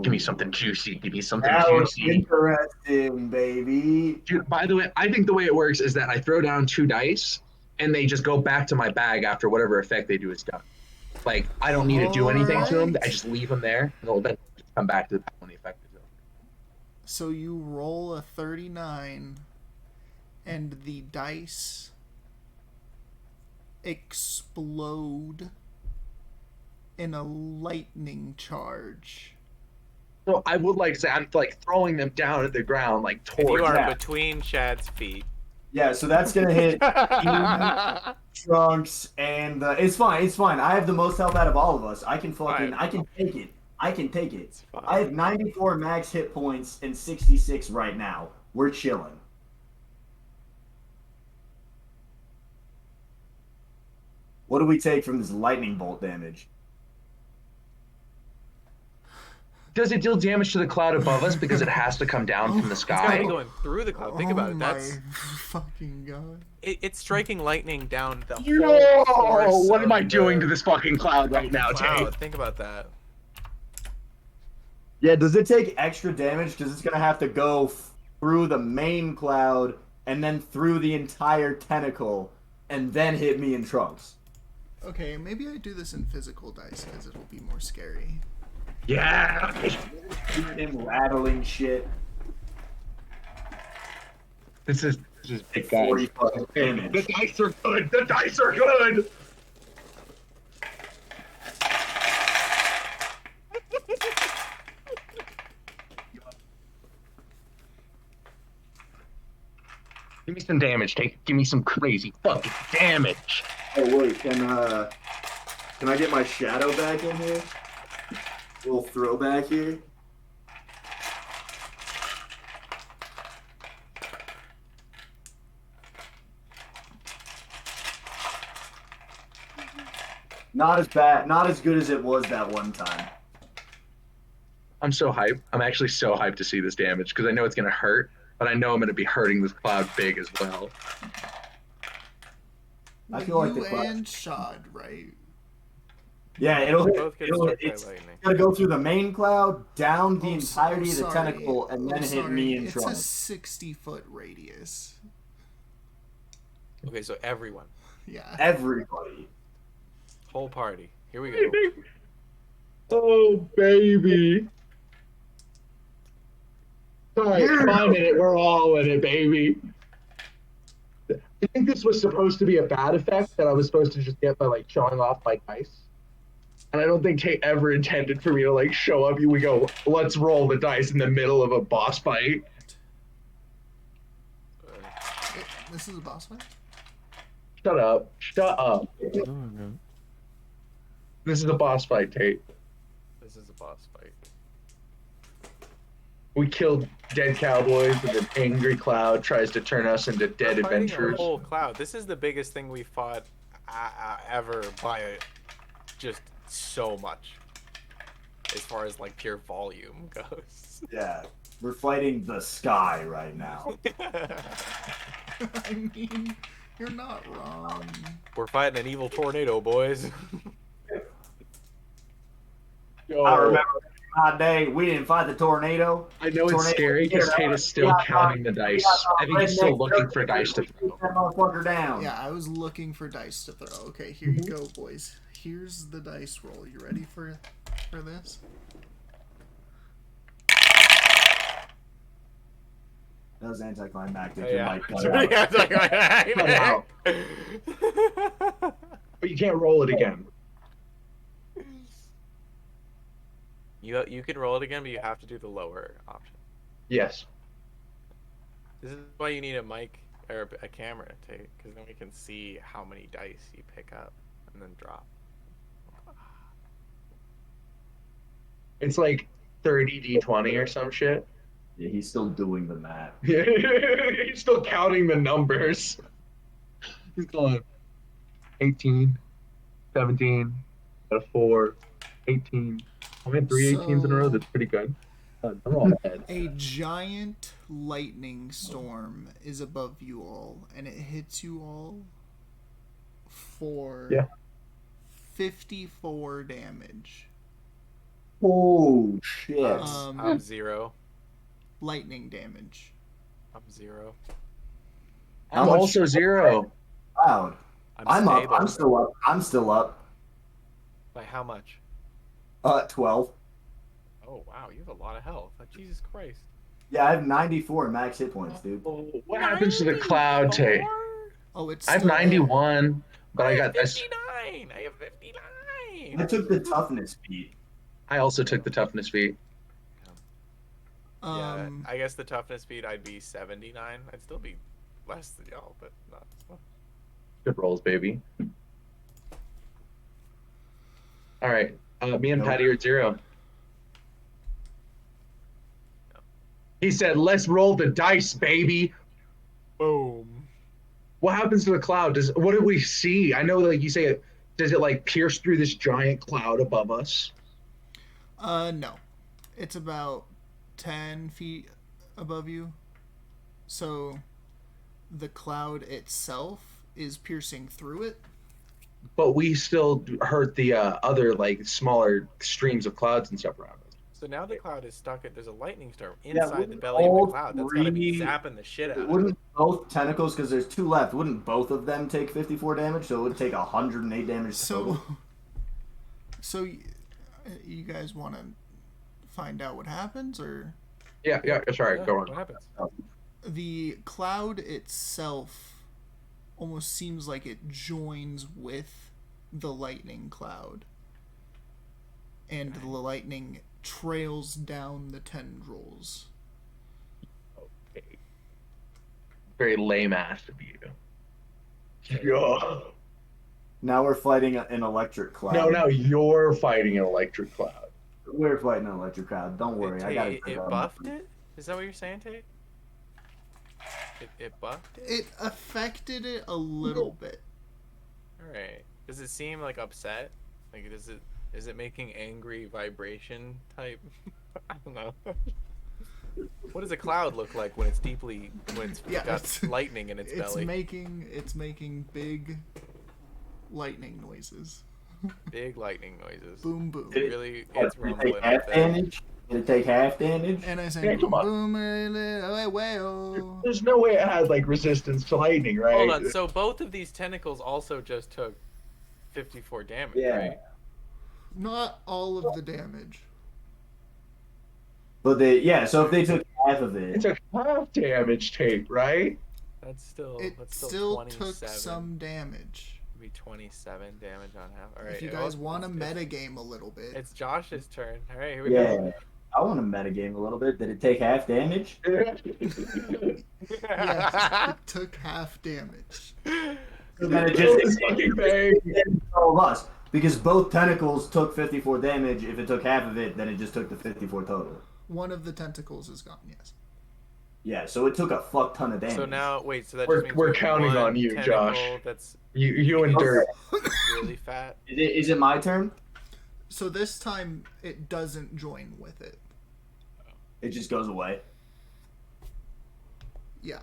Give me something juicy. Give me something That was juicy. interesting, baby. Dude, by the way, I think the way it works is that I throw down 2 dice, and they just go back to my bag after whatever effect they do is done. Like, I don't need to do anything to them. I just leave them there, and they'll then come back to the when the effect is over. So you roll a 39, and the dice explode in a lightning charge. So I would like to say I'm like throwing them down at the ground like And you towards. are Yeah. between Shad's feet. Yeah, so that's gonna hit Trunks, and it's fine. It's fine. I have the most health out of all of us. I can fucking. Fine. I can take it. I can take it. It's fine. I have 94 max hit points and 66 right now. We're chilling. What do we take from this lightning bolt damage? Does it deal damage to the cloud above us because it has to come down from the It's gotta be sky? going through the cloud. Think about it. That's my fucking god. it's striking lightning down the Yo, whole course what am of I doing the to this fucking cloud right now, cloud. Tate? Think about that. Yeah, does it take extra damage? Because it's gonna have to go through the main cloud and then through the entire tentacle and then hit me in Trunks. Okay, maybe I do this in physical dice because it'll be more scary. Yeah. Him rattling shit. This is big guys. 40 fucking The damage. dice are good. The dice are good. Give me some damage, Take. Give me some crazy fucking damage. Oh wait, can I get my shadow back in here? Little throwback here. Not as bad, not as good as it was that one time. I'm so hyped. I'm actually so hyped to see this damage because I know it's gonna hurt, but I know I'm gonna be hurting this cloud big as well. I Well, feel like you the cloud- and Shad, right? Yeah, it'll Both get struck by it's lightning. gonna go through the main cloud, down the Oh, entirety of the sorry. tentacle, and then hit Sorry. me in It's a Trunks. 60-foot radius. Okay, so everyone, Yeah. Everybody. whole party. Here we go. Oh baby. Alright, fine in it. We're all in it, baby. I think this was supposed to be a bad effect that I was supposed to just get by like showing off my dice. And I don't think Tate ever intended for me to like show up. We go, let's roll the dice in the middle of a boss fight. This is a boss fight? Shut up. Shut up. This is a boss fight, Tate. This is a boss fight. We killed dead cowboys, and an angry cloud tries to turn us into dead We're fighting a adventurers. whole cloud. This is the biggest thing we fought ever by just so much, as far as like pure volume goes. Yeah, we're fighting the sky right now. I mean, you're not wrong. We're fighting an evil tornado, boys. Yo, I remember my day. We didn't fight the tornado. I know it's scary because Tate is still counting the dice. I think he's still looking for dice to throw. Get that motherfucker down. Yeah, I was looking for dice to throw. Okay, here you go, boys. Here's the dice roll. You ready for this? That was anticlimactic. Oh, You yeah. might cut It's it pretty out. anticlimactic. But you can't roll it again. You can roll it again, but you have to do the lower option. Yes. This is why you need a mic or a camera to take, because then we can see how many dice you pick up and then drop. It's like 30 d20 or some shit. Yeah, he's still doing the math. He's still counting the numbers. He's going 18, 17, got a 4, 18. I had 3 18s in a row. That's pretty good. I'm all dead. A giant lightning storm is above you all, and it hits you all for 54 damage. Oh shit! I'm 0. Lightning damage. I'm 0. I'm also 0. Cloud. I'm up. stable. I'm still up. I'm still up. By how much? 12. Oh wow, you have a lot of health. Jesus Christ. Yeah, I have 94 max hit points, dude. What happens to the cloud tape? Oh, it's I have still there. 91, but I got this. 59. I have 59. I took the toughness feat. I also took the toughness feat. Yeah, I guess the toughness feat I'd be 79. I'd still be less than y'all, but not. Good rolls, baby. All right, me and Patty are at 0. He said, "Let's roll the dice, baby." Boom. What happens to the cloud? What do we see? I know, like you say, does it like pierce through this giant cloud above us? No. It's about 10 feet above you. So the cloud itself is piercing through it. But we still hurt the other like smaller streams of clouds and stuff around us. So now the cloud is stuck at. There's a lightning storm Yeah, inside the wouldn't belly of all the cloud. That's gotta be three- zapping the shit out of it. Wouldn't both tentacles, because there's 2 left, wouldn't both of them take 54 damage? So it would take 108 damage total. So you guys want to find out what happens, or? Yeah, sorry, go on. What happens? The cloud itself almost seems like it joins with the lightning cloud, and the lightning trails down the tendrils. Okay. Very lame ass of you. Yeah. Now we're fighting an electric cloud. No, you're fighting an electric cloud. We're fighting an electric cloud. Don't worry, I got It buffed it? Is that what you're saying, Tate? It buffed it? It affected it a little bit. Alright. Does it seem like upset? Like is it making angry vibration type? I don't know. What does a cloud look like when it's got lightning in its belly? It's making big lightning noises. Big lightning noises. Boom boom. It's rumbling. Did it take half damage? And I say Yeah, boom come on. boom. Oh. There's no way it had like resistance to lightning, right? Hold on. So both of these tentacles also just took 54 damage, right? Not all of the damage. But so if they took half of it. It took half damage tape, right? That's still It still still 27. took some damage. Be 27 damage on half. All right. If you guys want to metagame a little bit. It's Josh's turn. All right, here we go. I want to metagame a little bit. Did it take half damage? Yes, it took half damage. So then it just all of us, because both tentacles took 54 damage. If it took half of it, then it just took the 54 total. One of the tentacles is gone. Yes. Yeah, so it took a fuck ton of damage. So now, wait. So that We're- just means we're we have counting one on you, tentacle Josh. That's You and Dirt. really fat. Is it my turn? So this time it doesn't join with it. It just goes away. Yeah.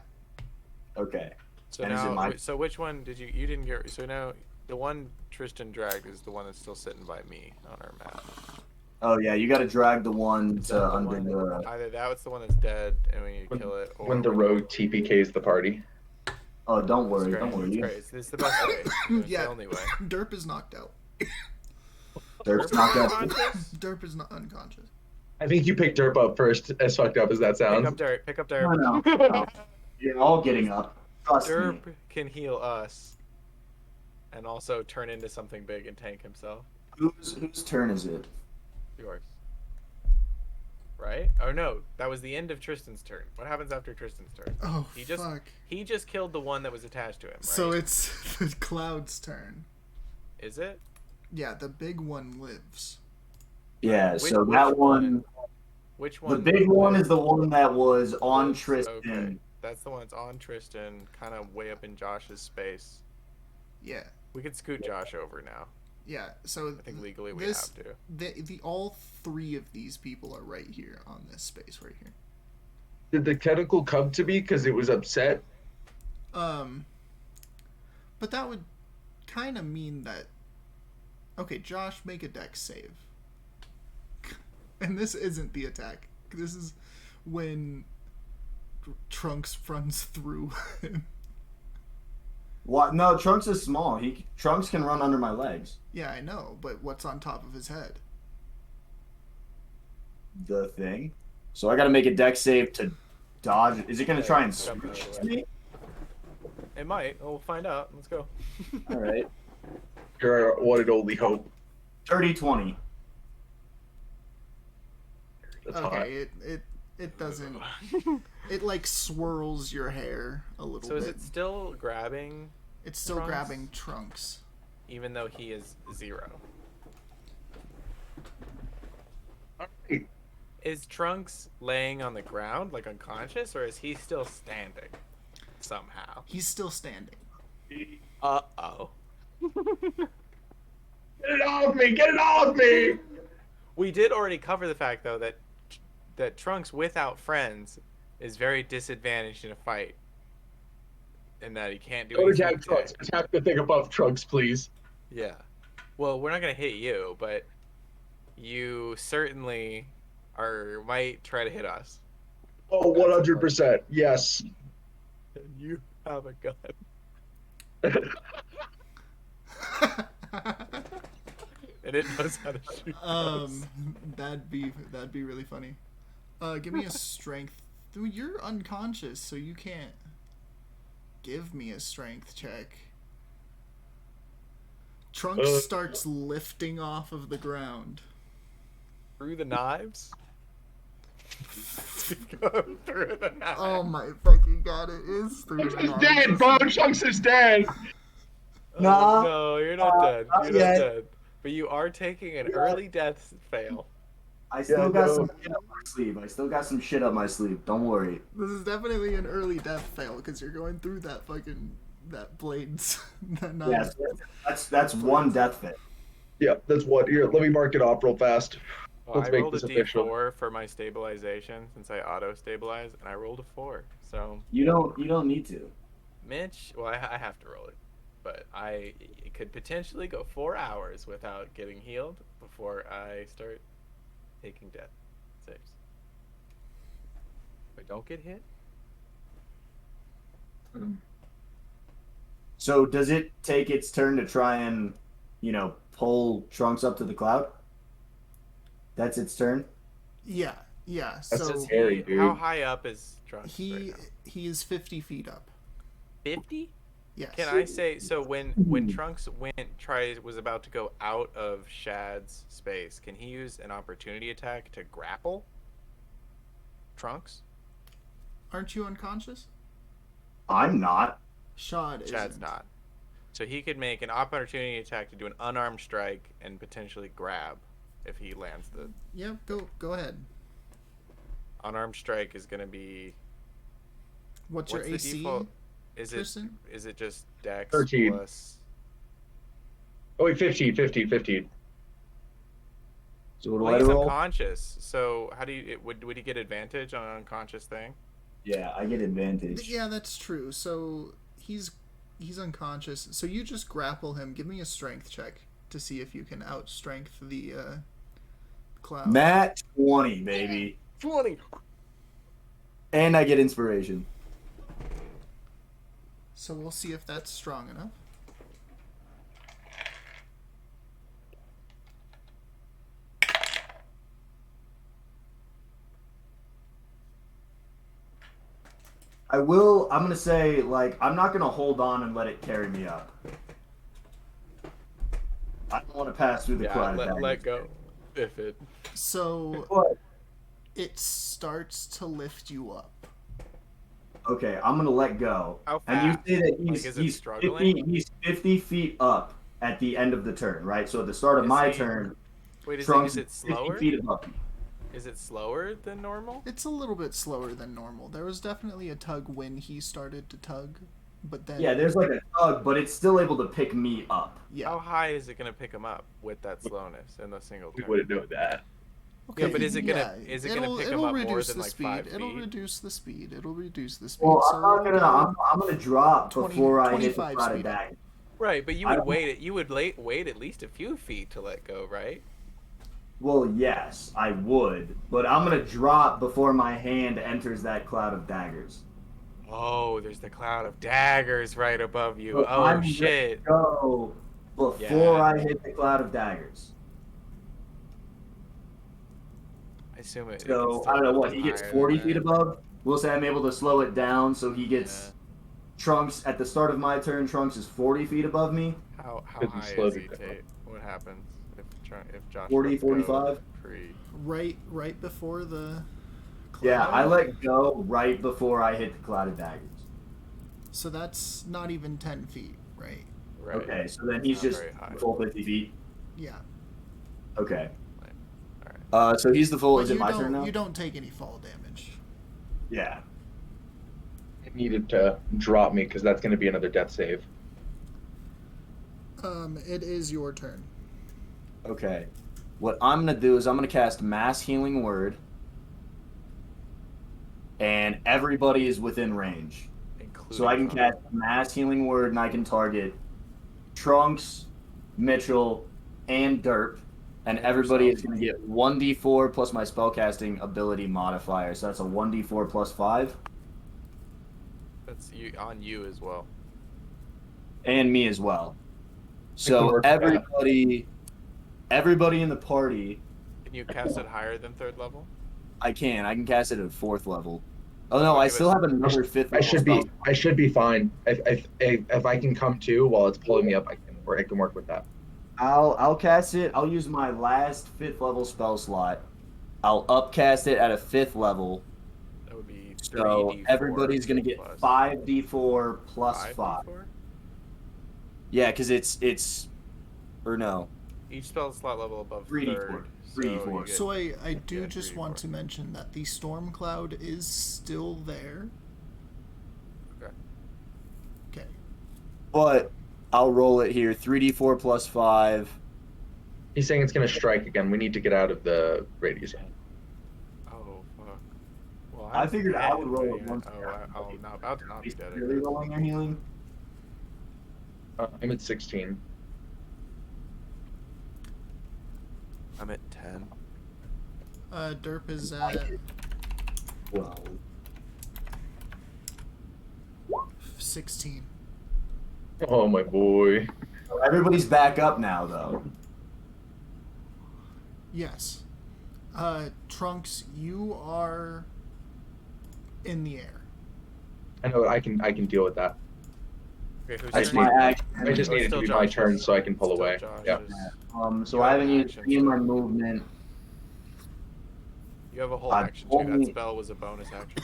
Okay. So And is it now, my- so which one did you didn't get? So now the one Tristan dragged is the one that's still sitting by me on our map. Oh yeah, you got to drag the one Is to that the under one- the. Either that's the one that's dead and we need to kill it, or When the rogue TPKs the party. Oh, don't worry, It's great. don't worry. It's You- great. It's the best way. It's Yeah. the only way. Derp is knocked out. Derp's knocked out. Derp is not unconscious. I think you picked Derp up first, as fucked up as that Pick sounds. up Derp. Pick up No, Derp. no, no. You're all getting up. Trust me. Derp can heal us, and also turn into something big and tank himself. Whose turn is it? Yours. Right? Oh no, that was the end of Tristan's turn. What happens after Tristan's turn? Oh, Fuck. He just killed the one that was attached to him, right? So it's the cloud's turn. Is it? Yeah, the big one lives. Yeah, Which- so which that one. Which The one? big one is the one that was on lives? Tristan. Okay. That's the one that's on Tristan, kind of way up in Josh's space. Yeah. We could scoot Josh over now. Yeah, so I think legally we this, have to. The all three of these people are right here on this space right here. Did the tentacle come to me because it was upset? But that would kind of mean that. Okay, Josh, make a dex save. And this isn't the attack. This is when Trunks runs through him. What? No, Trunks is small. Trunks can run under my legs. Yeah, I know, but what's on top of his head? The thing. So I got to make a dex save to dodge. Is it going to try and Jump out switch of to the way. me? It might. We'll find out. Let's go. All right. You're our one and only hope. 30-20. That's hot. Okay, it doesn't. It like swirls your hair a little So bit. is it still grabbing, It's still Trunks? grabbing Trunks. even though he is 0? Alright. Is Trunks laying on the ground, like unconscious, or is he still standing somehow? He's still standing. Uh-oh. Get it off me! Get it off me! We did already cover the fact, though, that Trunks without friends is very disadvantaged in a fight. And that he can't do Don't anything. attack Trunks. Attack the thing above Trunks, please. Yeah. Well, we're not going to hit you, but you certainly might try to hit us. Oh, 100%. Yes. And you have a gun. And it knows how to shoot. That'd be really funny. Give me a strength. Dude, you're unconscious, so you can't give me a strength check. Trunks starts lifting off of the ground. Through the knives? Go through the knives. Oh my fucking god, it is through the Trunks is knives. dead, bro! Trunks is dead! Nah. No, you're not dead. not You're not yet. dead. But you are taking an early death fail. I still Yeah, got no. some shit up my sleeve. I still got some shit up my sleeve. Don't worry. This is definitely an early death fail because you're going through that blades. that knife. Yes, that's one death fail. Yeah, that's one. Here, let me mark it off real fast. Well, Let's I make rolled a this official. D4 for my stabilization since I auto stabilize, and I rolled a 4. So You don't need to. Mitch, well, I have to roll it, but it could potentially go 4 hours without getting healed before I start taking death saves. If I don't get hit, So does it take its turn to try and, pull Trunks up to the cloud? That's its turn? Yeah. That's So just scary, dude. how high up is Trunks? he right now? he is 50 feet up. 50? Yes. Can I say so? When Trunks was about to go out of Shad's space, can he use an opportunity attack to grapple Trunks? Aren't you unconscious? I'm not. Shad Chad's isn't. not. So he could make an opportunity attack to do an unarmed strike and potentially grab if he lands the Yep. Go ahead. unarmed strike is going to be. What's your the AC? default? Is Tristan? it just Dex 13. plus? Oh, wait, 15. So what do Well, I he's roll? unconscious. So how do you would he get advantage on an unconscious thing? Yeah, I get advantage. Yeah, that's true. So he's unconscious. So you just grapple him. Give me a strength check to see if you can outstrength the cloud. Matt 20, baby. 20. And I get inspiration. So we'll see if that's strong enough. I'm going to say, I'm not going to hold on and let it carry me up. I don't want to pass through the cloud. Let go. If it. So What? it starts to lift you up. Okay, I'm going to let go. How And you fast? say that Like, is it he's struggling? he's 50 feet up at the end of the turn, right? So at the start of my he- turn, Wait, Trunks is it 50 slower? feet above me. Is it slower than normal? It's a little bit slower than normal. There was definitely a tug when he started to tug, but then Yeah, there's like a tug, but it's still able to pick me up. yeah. How high is it gonna pick him up with that slowness in the single We turn? wouldn't know that. Yeah, but is it gonna yeah, is it gonna pick him it'll up more reduce than the like speed. 5 It'll feet? reduce the speed. It'll reduce the speed. Well, so I'm not it'll gonna. go I'm gonna drop 20 before I hit the 25 cloud of speed up. dagger. Right, but you I would don't- wait. You would wait at least a few feet to let go, right? Well, yes, I would, but I'm gonna drop before my hand enters that cloud of daggers. Oh, there's the cloud of daggers right above you. So Oh I'm shit! gonna go before Yeah. I hit the cloud of daggers. assume it. So I don't know what he gets 40 feet above. We'll say I'm able to slow it down, so he gets Trunks at the start of my turn. Trunks is 40 feet above me. How Could be high slowed is he, it down. Tate? What happens if Josh 40, lets go 45? pre? Right before the. Yeah, cloud? I let go right before I hit the clouded daggers. So that's not even 10 feet, right? Right. Okay, so then he's Not just very high. full 50 feet. Yeah. Okay. All right. So he's the full. But Is it you my don't, turn now? You don't take any fall damage. Yeah. It needed to drop me because that's going to be another death save. It is your turn. Okay. What I'm gonna do is I'm gonna cast Mass Healing Word, and everybody is within range. Including So I can Trunks. cast Mass Healing Word, and I can target Trunks, Mitchell, and Derp, and everybody is gonna get 1d4 plus my spellcasting ability modifier. So that's a 1d4 plus 5, That's on you as well. and me as well. can So work with that. everybody in the party. Can you cast it higher than 3rd level? I can cast it at 4th level. Oh no, Okay, I but- still have another 5th level. I should be fine. If I can come to while it's pulling me up, I can work with that. I'll cast it. I'll use my last 5th level spell slot. I'll upcast it at a 5th level. That would be 3d4. So everybody's gonna get plus 5d4 plus 5. 5d4? Yeah, because it's or no. Each spell slot level above 3d4. 3rd. 3d4. So I do yeah, just 3d4. want to mention that the storm cloud is still there. Okay. Okay. But I'll roll it here. 3d4 plus 5. He's saying it's going to strike again. We need to get out of the radius. Oh fuck. Well, I I'm figured I dead, would roll but it yeah. once. Oh, I'm not about to not be dead. I Really guess. rolling your healing? I'm at 16. I'm at 10. Derp is at Well, 16. Oh my boy. everybody's back up now, though. Yes. Trunks, you are in the air. I know I can deal with that. Okay, who's I turn? just need, action. I just Oh, need it to still be my Josh's. turn so I can pull Still away. Josh's. Yeah. So You I have haven't used action any of my still. movement. You have a whole I've action too. That only- spell was a bonus action.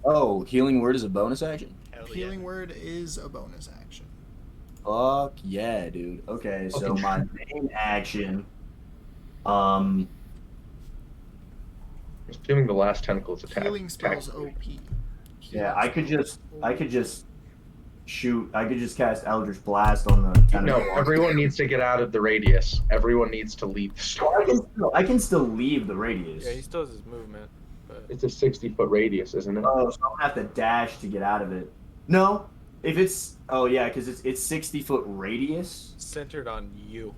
Oh, healing word is a bonus action? Hell yeah. Healing word is a bonus action. Fuck yeah, dude. Okay, so Okay. my main action, Assuming the last tentacle's attack. Healing spells OP. yeah, I could just shoot. I could just cast Eldritch Blast on the No, tentacle. everyone needs to get out of the radius. Everyone needs to leave the store. I can still leave the radius. Yeah, he still has his movement. But It's a 60-foot radius, isn't it? Oh, so I'm gonna have to dash to get out of it. No, if it's because it's 60-foot radius. centered on you.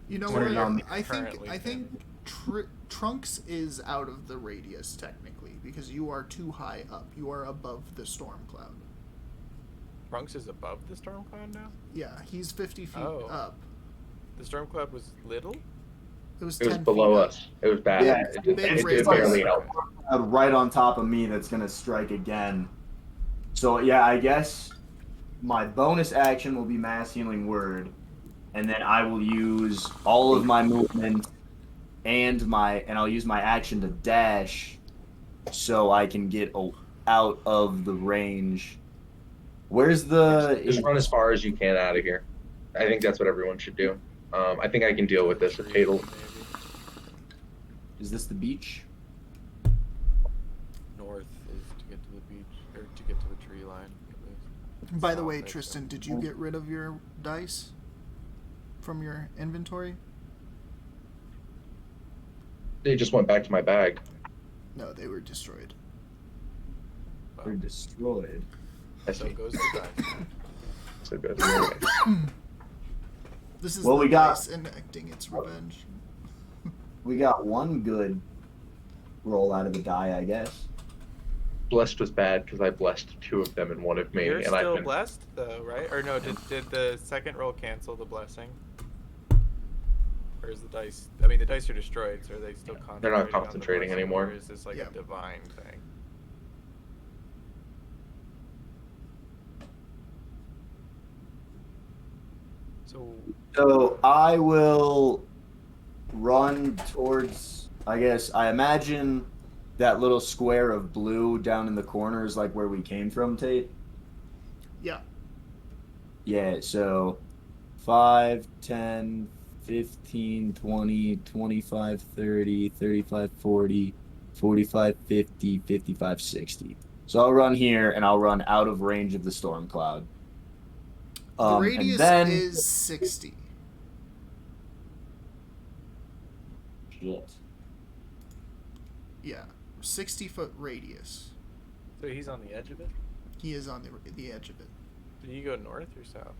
You know Turn it on what? me. I think Trunks is out of the radius technically because you are too high up. You are above the storm cloud. Trunks is above the storm cloud now? Yeah, he's 50 feet Oh. up. The storm cloud was little? It was It 10 was below feet up. us. It was bad. Yeah, It did big barely radius. help. Right on top of me, that's gonna strike again. So yeah, I guess my bonus action will be Mass Healing Word, and then I will use all of my movement and I'll use my action to dash, so I can get out of the range. Where's the? Just run as far as you can out of here. I think that's what everyone should do. I think I can deal with this. If Tatel, Is this the beach? North is to get to the beach, or to get to the tree line, at least. By the South, way, I think. Tristan, did you get rid of your dice from your inventory? they just went back to my bag. No, they were destroyed. They're destroyed. I So see. goes the dice. So good. Okay. This is Well, the we got- dice enacting its revenge. We got one good roll out of the die, I guess. Blessed was bad because I blessed 2 of them and 1 of me, You're and still I've been. blessed, though, right? Or no, did the second roll cancel the blessing? Or is the dice? I mean, the dice are destroyed, so are they still concentrating? They're not on the concentrating blessing, anymore. Or is this like Yeah. a divine thing? So I will run towards. I guess I imagine that little square of blue down in the corner is like where we came from, Tate. Yeah. Yeah. So 5, 10, 15, 20, 25, 30, 35, 40, 45, 50, 55, 60. So I'll run here and I'll run out of range of the storm cloud. The And radius then is 60. shit. Yeah. 60-foot radius. So he's on the edge of it. He is on the edge of it. Did you go north or south?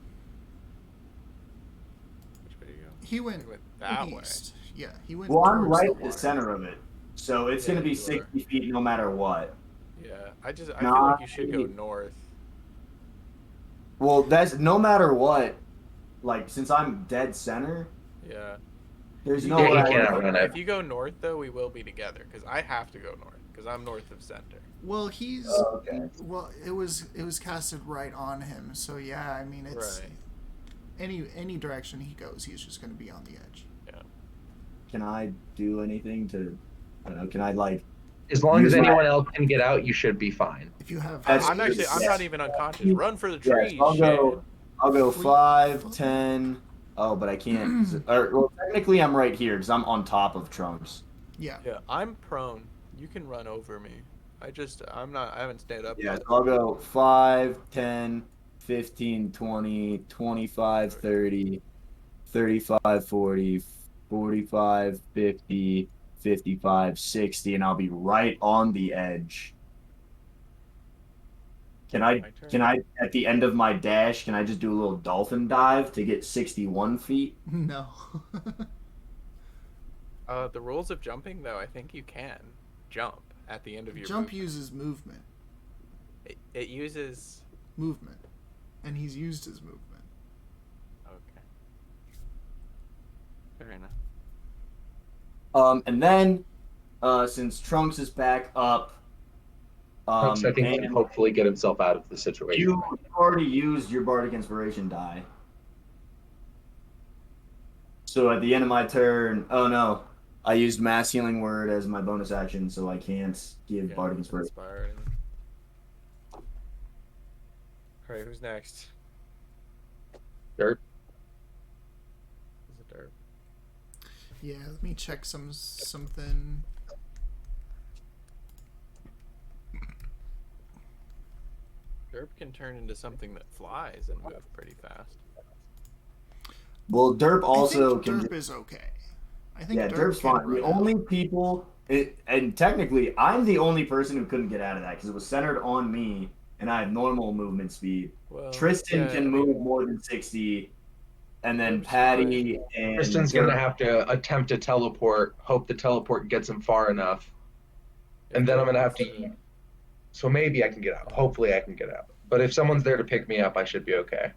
Which way do you go? He went that east. Yeah, he went Well, I'm towards right the at the water. center of it. So it's Yeah, going to be you 60 feet no matter what. Yeah, I feel like you should go Not- north. Well, that's no matter what. Like, since I'm dead center, Yeah. there's You no Yeah, way he I can't can- outrun it. If you go north, though, we will be together because I have to go north because I'm north of center. Well, he's Oh, okay. well. It was casted right on him. So yeah, I mean, it's Right. any direction he goes, he's just going to be on the edge. Yeah. Can I do anything to? I don't know. Can I like? As long as Use my- anyone else can get out, you should be fine. If you have, That's- I'm not even unconscious. Run for the trees. Yes, I'll go Free- 5, 10. Oh, but I can't. Well, technically, I'm right here because I'm on top of Trunks. yeah. Yeah, I'm prone. You can run over me. I haven't stayed up Yeah, yet. so I'll go 5, 10, 15, 20, 25, 30, 35, 40, 45, 50, 55, 60, and I'll be right on the edge. Can I, at the end of my dash, can I just do a little dolphin dive to get 61 feet? No. The rules of jumping, though, I think you can jump at the end of your Jump movement. uses movement, It uses. and he's used his movement. Okay. Fair enough. And then, since Trunks is back up, Trunks, I think, can and hopefully get himself out of the situation. you already used your Bardic Inspiration die. So at the end of my turn, oh no, I used Mass Healing Word as my bonus action, so I can't give Bardic Inspiration. Inspired. Alright, who's next? Dirt. Is it Derp? Yeah, let me check something. Derp can turn into something that flies and move pretty fast. Well, Derp also I think can. Derp is okay. I think Yeah, Derp Derp's can fine. The run out. only people, and technically, I'm the only person who couldn't get out of that because it was centered on me, and I have normal movement speed. Well, Tristan yeah, can I mean, move more than 60, and then Derp's Patty and Tristan's Derp- gonna have to attempt to teleport, hope the teleport gets him far enough, and then I'm gonna have to. So maybe I can get out. Hopefully I can get out. But if someone's there to pick me up, I should be okay.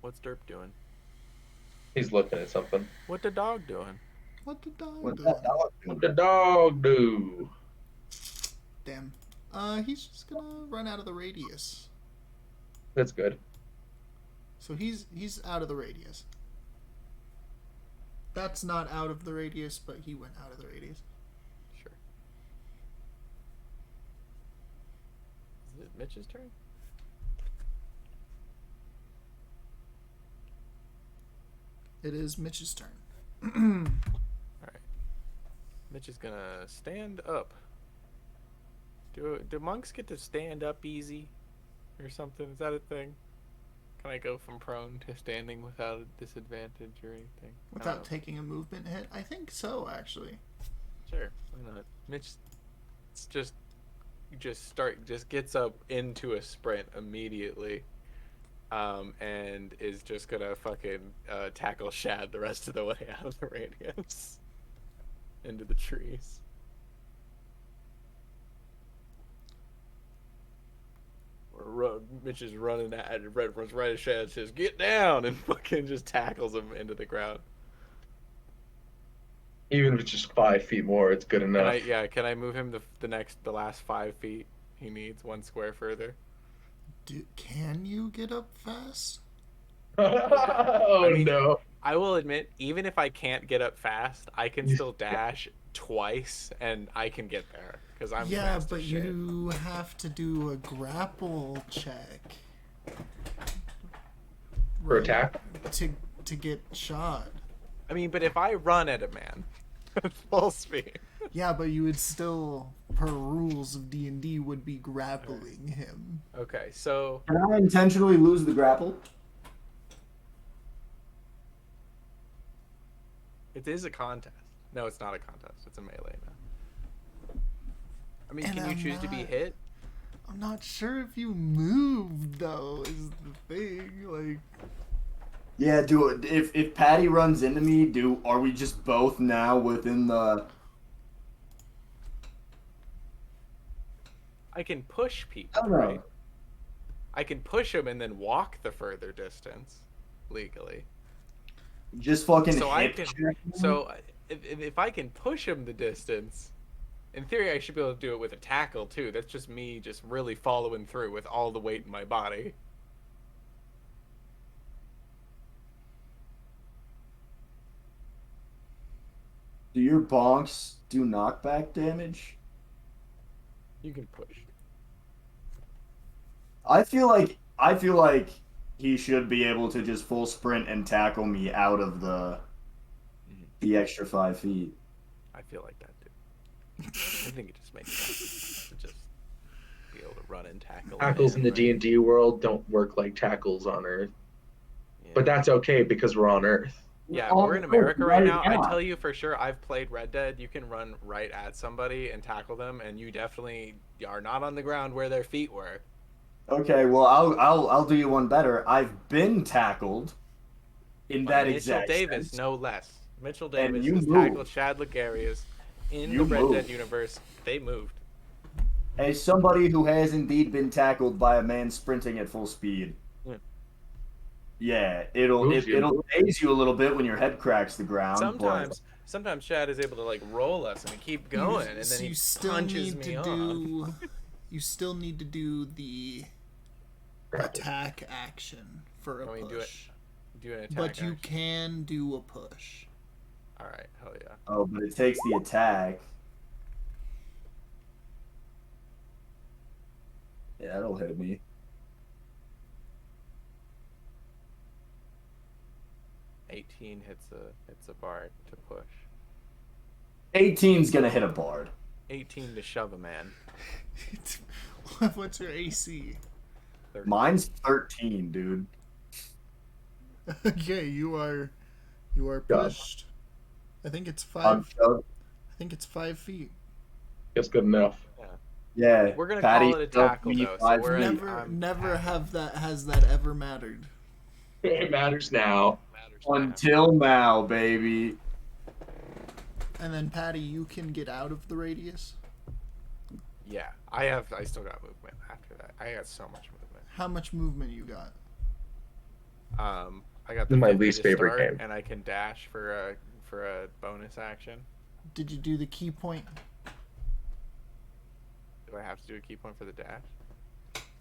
What's Derp doing? He's looking at something. What the dog doing? What the dog What's do? that dog What doing? the dog do? Damn. He's just gonna run out of the radius. That's good. So he's out of the radius. That's not out of the radius, but he went out of the radius. Sure. Is it Mitch's turn? It is Mitch's turn. Alright. Mitch is gonna stand up. Do monks get to stand up easy? Or something? Is that a thing? Can I go from prone to standing without a disadvantage or anything? I don't Without know. taking a movement hit? I think so, actually. Sure, why not? Mitch just gets up into a sprint immediately. and is just gonna fucking tackle Shad the rest of the way out of the radius into the trees. Mitch is running at it. Red runs right at Shad, says, "Get down!" and fucking just tackles him into the ground. Even if it's just 5 feet more, it's good enough. Can I move him the last 5 feet he needs, 1 square further? Can you get up fast? Oh, no. I will admit, even if I can't get up fast, I can still dash twice, and I can get there because I'm fast but as shit. you have to do a grapple check For attack? to get shot. I mean, but if I run at a man at full speed. Yeah, but you would still, per rules of D&D, would be grappling him. Okay, so Can I intentionally lose the grapple? it is a contest. No, it's not a contest. It's a melee now. I mean, And can you choose to be hit? I'm not sure if you moved, though, is the thing. Like, Yeah, if Patty runs into me, are we just both now within the... I can push people, I don't know. right? I can push them and then walk the further distance legally. Just fucking So I hip can. check? So if I can push him the distance, in theory I should be able to do it with a tackle too. That's just me just really following through with all the weight in my body. Do your bonks do knockback damage? You can push. I feel like he should be able to just full sprint and tackle me out of the extra 5 feet. I feel like that too. I think it just makes sense to just be able to run and tackle. Tackles in the D&D world don't work like tackles on Earth. Yeah. But that's okay because we're on Earth. Yeah, Oh, we're in America right now. yeah. I tell you for sure, I've played Red Dead. You can run right at somebody and tackle them, and you definitely are not on the ground where their feet were. Okay, well I'll do you one better. I've been tackled in that Mitchell exact Davis, sense. no less. Mitchell And Davis you has moved. tackled Chad Legarius in You the Red Dead moved. universe. They moved. As somebody who has indeed been tackled by a man sprinting at full speed. Yeah. Yeah, it'll Moves you. daze you a little bit when your head cracks the ground. but- Sometimes Chad is able to like roll us and keep going, and then he punches me off. You still need to do the attack action for a Let me push. do an attack. But you action. can do a push. All right, hell yeah. Oh, but it takes the attack. Yeah, that'll hit me. $18 hits a bard to push. 18's gonna hit a bard. 18 to shove a man. What's your AC? 30. Mine's 13, dude. Okay, you are God. pushed. I think it's I'm 5. shoved. I think it's 5 feet. That's good enough. Yeah, We're gonna Patty call it a shoved tackle me though. So 5 we're feet. Never has that ever mattered. It matters now. Until now, baby. And then Patty, you can get out of the radius. Yeah, I still got movement after that. I got so much movement. How much movement you got? I got This is my 50 least to favorite start, game. and I can dash for a bonus action. Did you do the key point? Do I have to do a key point for the dash?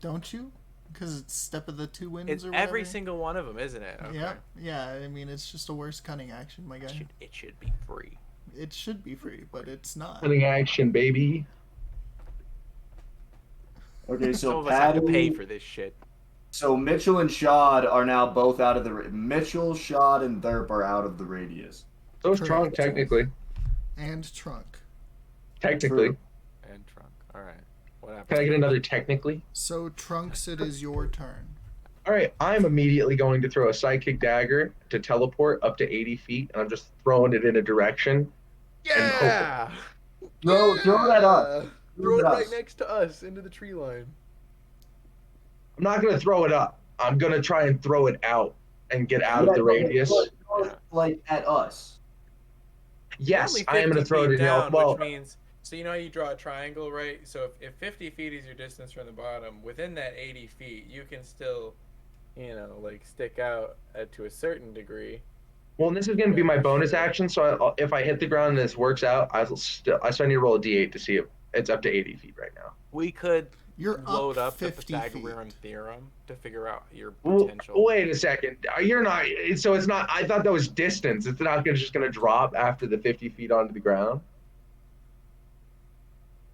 Don't you? Because it's Step of the Two Winds It's or whatever. every single one of them, isn't it? Okay. Yeah. I mean, it's just a worse cunning action, my guy. It should be free. It should be free, but it's not. Cunning action, baby. Okay, Some so of us have to pay Patty. for this shit. So Mitchell and Shad are now both out of the. Mitchell, Shad, and Therp are out of the radius. So is Correct. Trunk, technically. And Trunk. Technically. True. And trunk. All right. What happened? Can I get another technically? So, Trunks, it is your turn. All right, I'm immediately going to throw a sidekick dagger to teleport up to 80 feet, and I'm just throwing it in a direction. Yeah. Throw that up. Throw it that right up. next to us into the tree line. I'm not going to throw it up. I'm gonna try and throw it out and get out of the radius. Like at us. You're Yes, only I am gonna 50 throw it feet in the down, well. which means so you know how you draw a triangle, right? So if 50 feet is your distance from the bottom, within that 80 feet, you can still, like stick out to a certain degree. Well, and this is gonna be my bonus action. So if I hit the ground and this works out, I still need to roll a d8 to see if it's up to 80 feet right now. We could You're load up the 50 Pythagorean feet. theorem to figure out your potential. Wait a second. You're not. So it's not. I thought that was distance. It's not just gonna drop after the 50 feet onto the ground.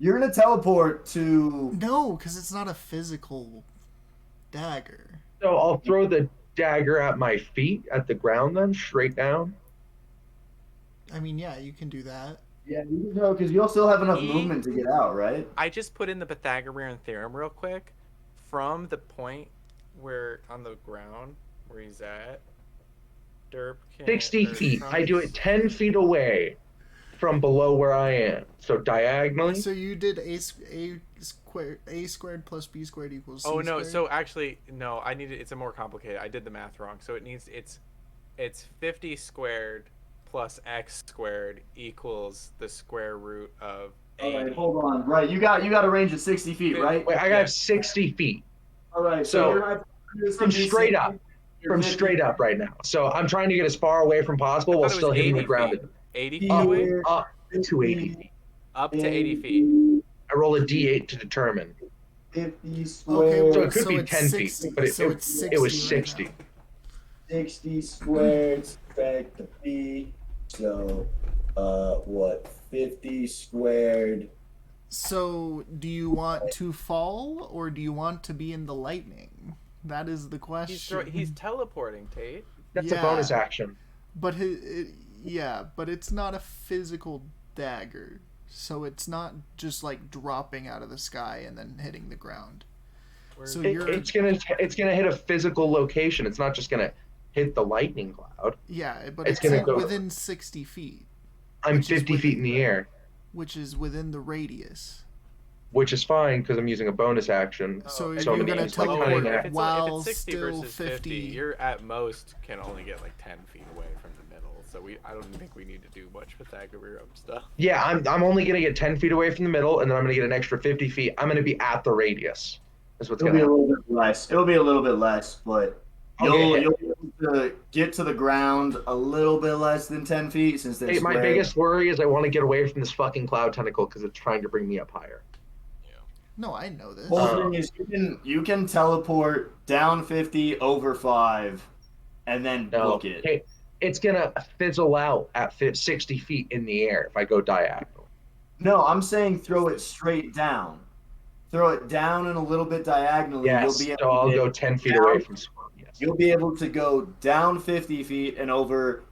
You're gonna teleport to. No, because it's not a physical dagger. So I'll throw the dagger at my feet at the ground then, straight down. I mean, yeah, you can do that. Yeah, you can go because you'll still have enough movement to get out, right? I just put in the Pythagorean theorem real quick. From the point where on the ground where he's at, Derp can 60 feet. I do it 10 feet away from below where I am. So diagonally. So you did a squared plus b squared equals c Oh no! squared? So actually, no. I need it. It's a more complicated. I did the math wrong. So it's 50 squared plus x squared equals the square root of 80. All right, hold on. Right, you got a range of 60 feet, right? Wait, I got 60 feet. All right, So your from straight up. From straight up right now. So I'm trying to get as far away from possible while still hitting the ground. 80 feet away? Up to 80 feet. Up to 80 feet. I roll a d8 to determine. 50 squared. So it could so be it's 10 60, feet, but so it's 60 it was right 60. now. 60 squared, subtract the b. So, 50 squared. So, do you want to fall or do you want to be in the lightning? That is the question. He's teleporting, Tate. That's a bonus action. But but it's not a physical dagger. So it's not just like dropping out of the sky and then hitting the ground. So It's gonna hit a physical location. It's not just gonna hit the lightning cloud. Yeah, but it's it's gonna go within 60 feet. I'm 50 feet in the air. Which is within the radius. Which is fine because I'm using a bonus action. So I'm you're gonna gonna use my teleport cunning if action. it's, while if it's 60 still versus 50. You're at most can only get like 10 feet away from the middle. So I don't think we need to do much Pythagorean stuff. Yeah, I'm only gonna get 10 feet away from the middle, and then I'm gonna get an extra 50 feet. I'm gonna be at the radius. That's what's It'll gonna be a happen. little bit less. It'll be a little bit less, but you'll be able to get to the ground a little bit less than 10 feet since they're Hey, my square. biggest worry is I want to get away from this fucking cloud tentacle because it's trying to bring me up higher. No, I know this. Whole thing is you can teleport down 50 over 5 and then book it. Hey, it's gonna fizzle out at 60 feet in the air if I go diagonal. No, I'm saying throw it straight down. Throw it down and a little bit diagonally. Yes, You'll be able so I'll to go get 10 feet down- away from spawn. Yes. You'll be able to go down 50 feet and over.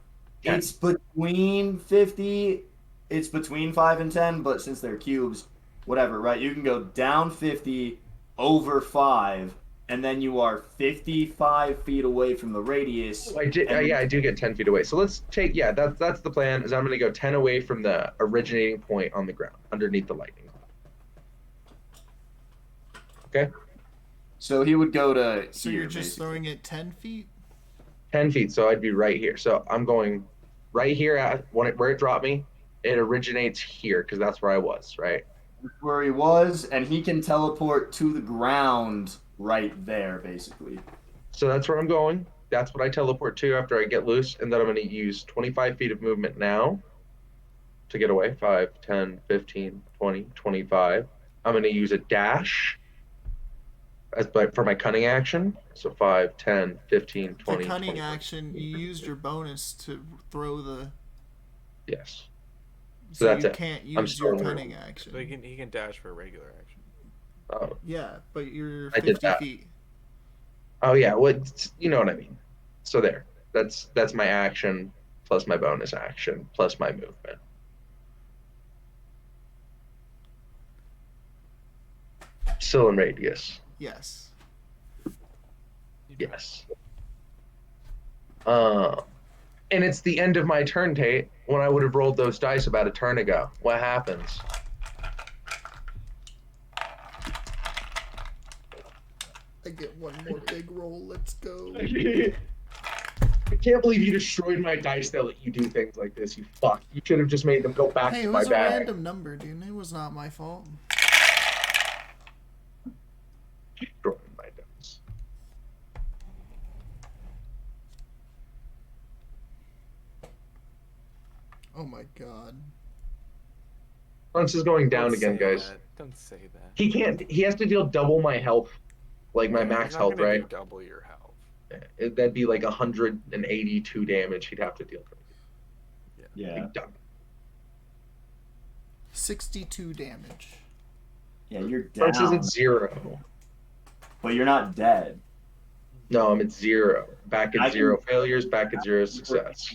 10. It's between 50. It's between 5 and 10, but since they're cubes, whatever, right? You can go down 50 over 5, and then you are 55 feet away from the radius. I do get 10 feet away. So let's take, that's the plan, is I'm going to go 10 away from the originating point on the ground, underneath the lightning. Okay? So he would go to So here, you're just basically. throwing it 10 feet? 10 feet, so I'd be right here. So I'm going right here at where it dropped me. It originates here, because that's where I was, right? Where he was, and he can teleport to the ground right there, basically. So that's where I'm going. That's what I teleport to after I get loose, and then I'm going to use 25 feet of movement now to get away. 5, 10, 15, 20, 25. I'm going to use a dash for my cunning action. So 5, 10, 15, 20, The cunning 25. action, you used your bonus to throw the... Yes. So that's you it. can't I'm use your still cunning action. So he can dash for a regular action. Oh. Yeah, but you're I did 50 that. feet. Oh yeah, well, you know what I mean. So there. That's my action plus my bonus action plus my movement. Still in radius. Yes. Yes. And it's the end of my turn, Tate, when I would have rolled those dice about a turn ago. What happens? I get one more big roll. Let's go. I can't believe you destroyed my dice that let you do things like this, you fuck. You should have just made them go back Hey, to it my was a bag. random number, dude. It was not my fault. Destroying my dice. Oh my god. Trunks is going down Don't again, say guys. that. Don't say that. He can't. He has to deal double my health, like my Yeah, max he's not health, gonna right? do double your health. That'd be like 182 damage he'd have to deal. Yeah. 62 damage. Yeah, you're Trunks is down, at 0. but you're not dead. No, I'm at 0. Back I at 0 failures. Back at 0 success.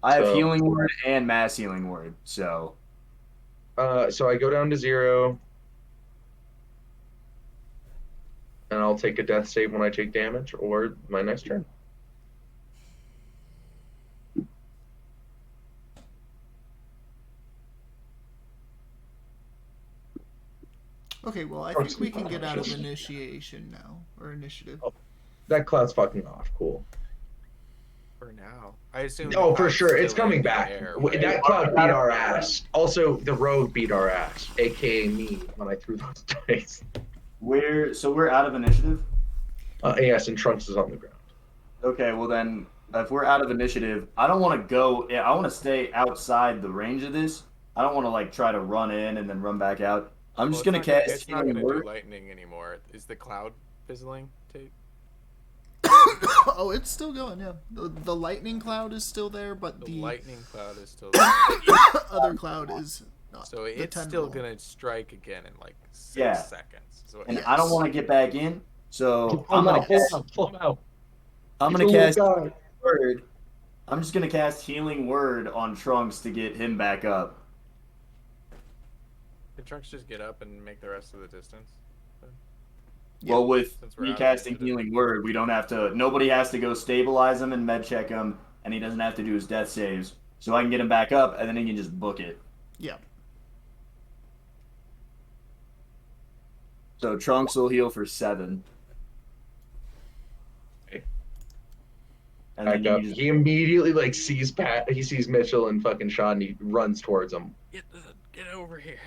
I have So- healing word and mass healing word, so So I go down to 0, and I'll take a death save when I take damage, or my next turn. Okay, well, I think we can get out of initiation now. Or initiative. That cloud's fucking off. Cool. For now, I assume. Oh, the for cloud's sure. It's still in coming the back. air, That right? cloud beat our ass. Also, the rogue beat our ass, aka me, when I threw those dice. we're out of initiative. Yes, and Trunks is on the ground. Okay, well then, if we're out of initiative, I don't want to go. I want to stay outside the range of this. I don't want to like try to run in and then run back out. I'm just Well, gonna cast It's not healing gonna do word. lightning anymore. Is the cloud fizzling, Tate? Oh, it's still going, yeah. The lightning cloud is still there, but The the lightning cloud is still there. other cloud is not. So the it's still tendril. gonna strike again in like 6 Yeah. seconds. So And I don't want to get back in, so Pull I'm gonna him out. I'm He's gonna a little cast guy. healing word. I'm just gonna cast healing word on Trunks to get him back up. Can Trunks just get up and make the rest of the distance? Yeah. Well, with Since we're me out of casting initiative. healing word, we don't have to. Nobody has to go stabilize him and med check him, and he doesn't have to do his death saves. So I can get him back up, and then he can just book it. Yeah. So Trunks will heal for 7. Okay. And Back then up. you just He immediately like sees Pat. He sees Mitchell and fucking Sean. And he runs towards him. Get over here.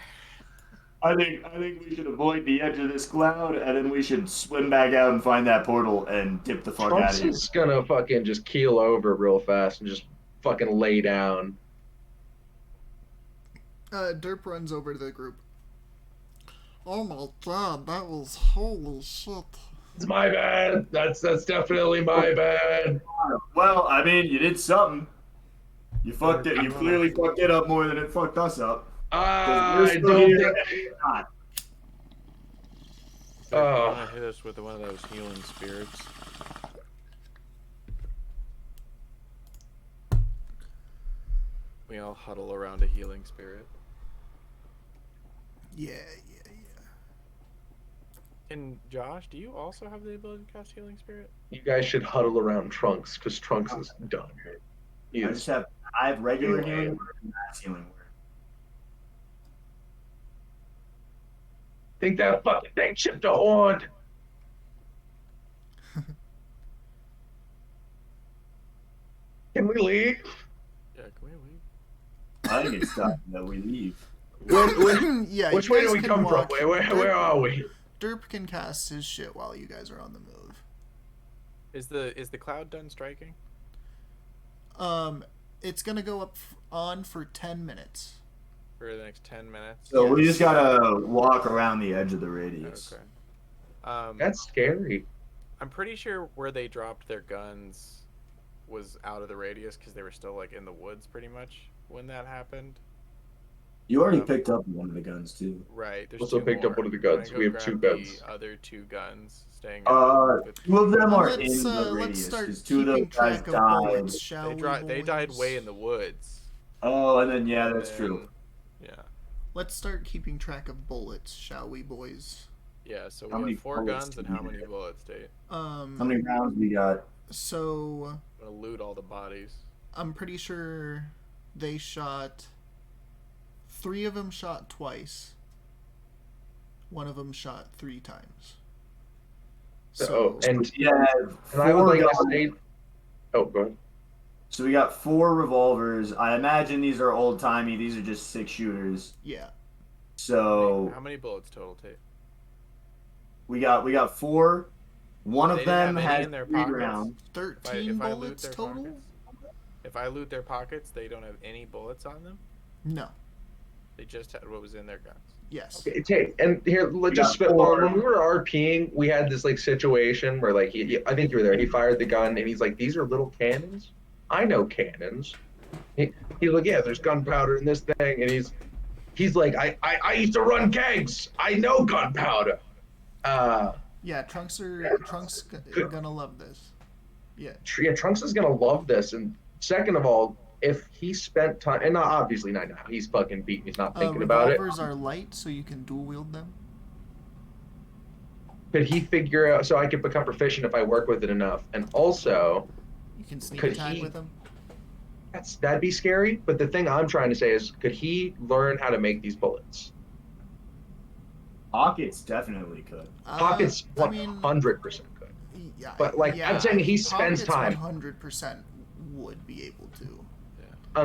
I think we should avoid the edge of this cloud, and then we should swim back out and find that portal and dip the fuck out Trunks of here. is gonna fucking just keel over real fast and just fucking lay down. Derp runs over to the group. Oh my god, that was holy shit. It's my bad. That's definitely my bad. Well, I mean, you did something. You fucked it. You clearly fucked it up more than it fucked us up. I don't think. So if you want to hit us with one of those healing spirits. We all huddle around a healing spirit. Yeah. And Josh, do you also have the ability to cast Healing Spirit? You guys should huddle around Trunks because Trunks is done. He is. I have regular healing word and mass healing word. Think that fucking thing chipped a horn. Can we leave? Yeah, can we leave? I think it's time that we leave. Yeah, Which you way do guys we can come from? walk. Where are we? Derp can cast his shit while you guys are on the move. Is the cloud done striking? It's gonna go up on for 10 minutes. For the next 10 minutes? So we just gotta walk around the edge of the radius. Okay. That's scary. I'm pretty sure where they dropped their guns was out of the radius because they were still like in the woods pretty much when that happened. You already picked up one of the guns too. Right. There's Also two picked more. up one of the I'm gonna guns. go We have two grab guns. The other two guns staying. Two of them are in Let's the radius. start 'Cause two of those keeping guys track of died. bullets, shall They we, died boys? way in the woods. Oh, and then yeah, And that's true. Yeah. Let's start keeping track of bullets, shall we, boys? Yeah. So How we many have 4 bullets guns do and we how many need? bullets, Dave? How many rounds we got? So I'm gonna loot all the bodies. I'm pretty sure they shot. 3 of them shot twice. 1 of them shot 3 times. So and We have I would four like to guns. say, oh, go ahead. So we got 4 revolvers. I imagine these are old timey. These are just 6 shooters. yeah, So How many bullets total, Tate? we got 4. One They of didn't them have any has in their 3 pockets? rounds. 13 if I loot bullets their total. pockets, if I loot their pockets, they don't have any bullets on them. No. They just had what was in their guns. Yes. Okay, and here, let's just got spitball. 4. When we were RPing, we had this like situation where like I think you were there. He fired the gun and he's like, "These are little cannons. I know cannons." He's like, "Yeah, there's gunpowder in this thing," and he's like, "I used to run gangs. I know gunpowder." Yeah, Trunks gonna love this. Yeah. Yeah, Trunks is gonna love this. And second of all, if he spent time, and not obviously not now, he's fucking beaten. He's not thinking about it. Revolvers are light, so you can dual wield them. Could he figure out so I could become proficient if I work with it enough? And also, You can sneak Could attack he- with them. that'd be scary. But the thing I'm trying to say is, could he learn how to make these bullets? Pockets definitely could. Pockets I mean, 100% could. yeah, But, like, I'm saying he spends time. 100% would be able to.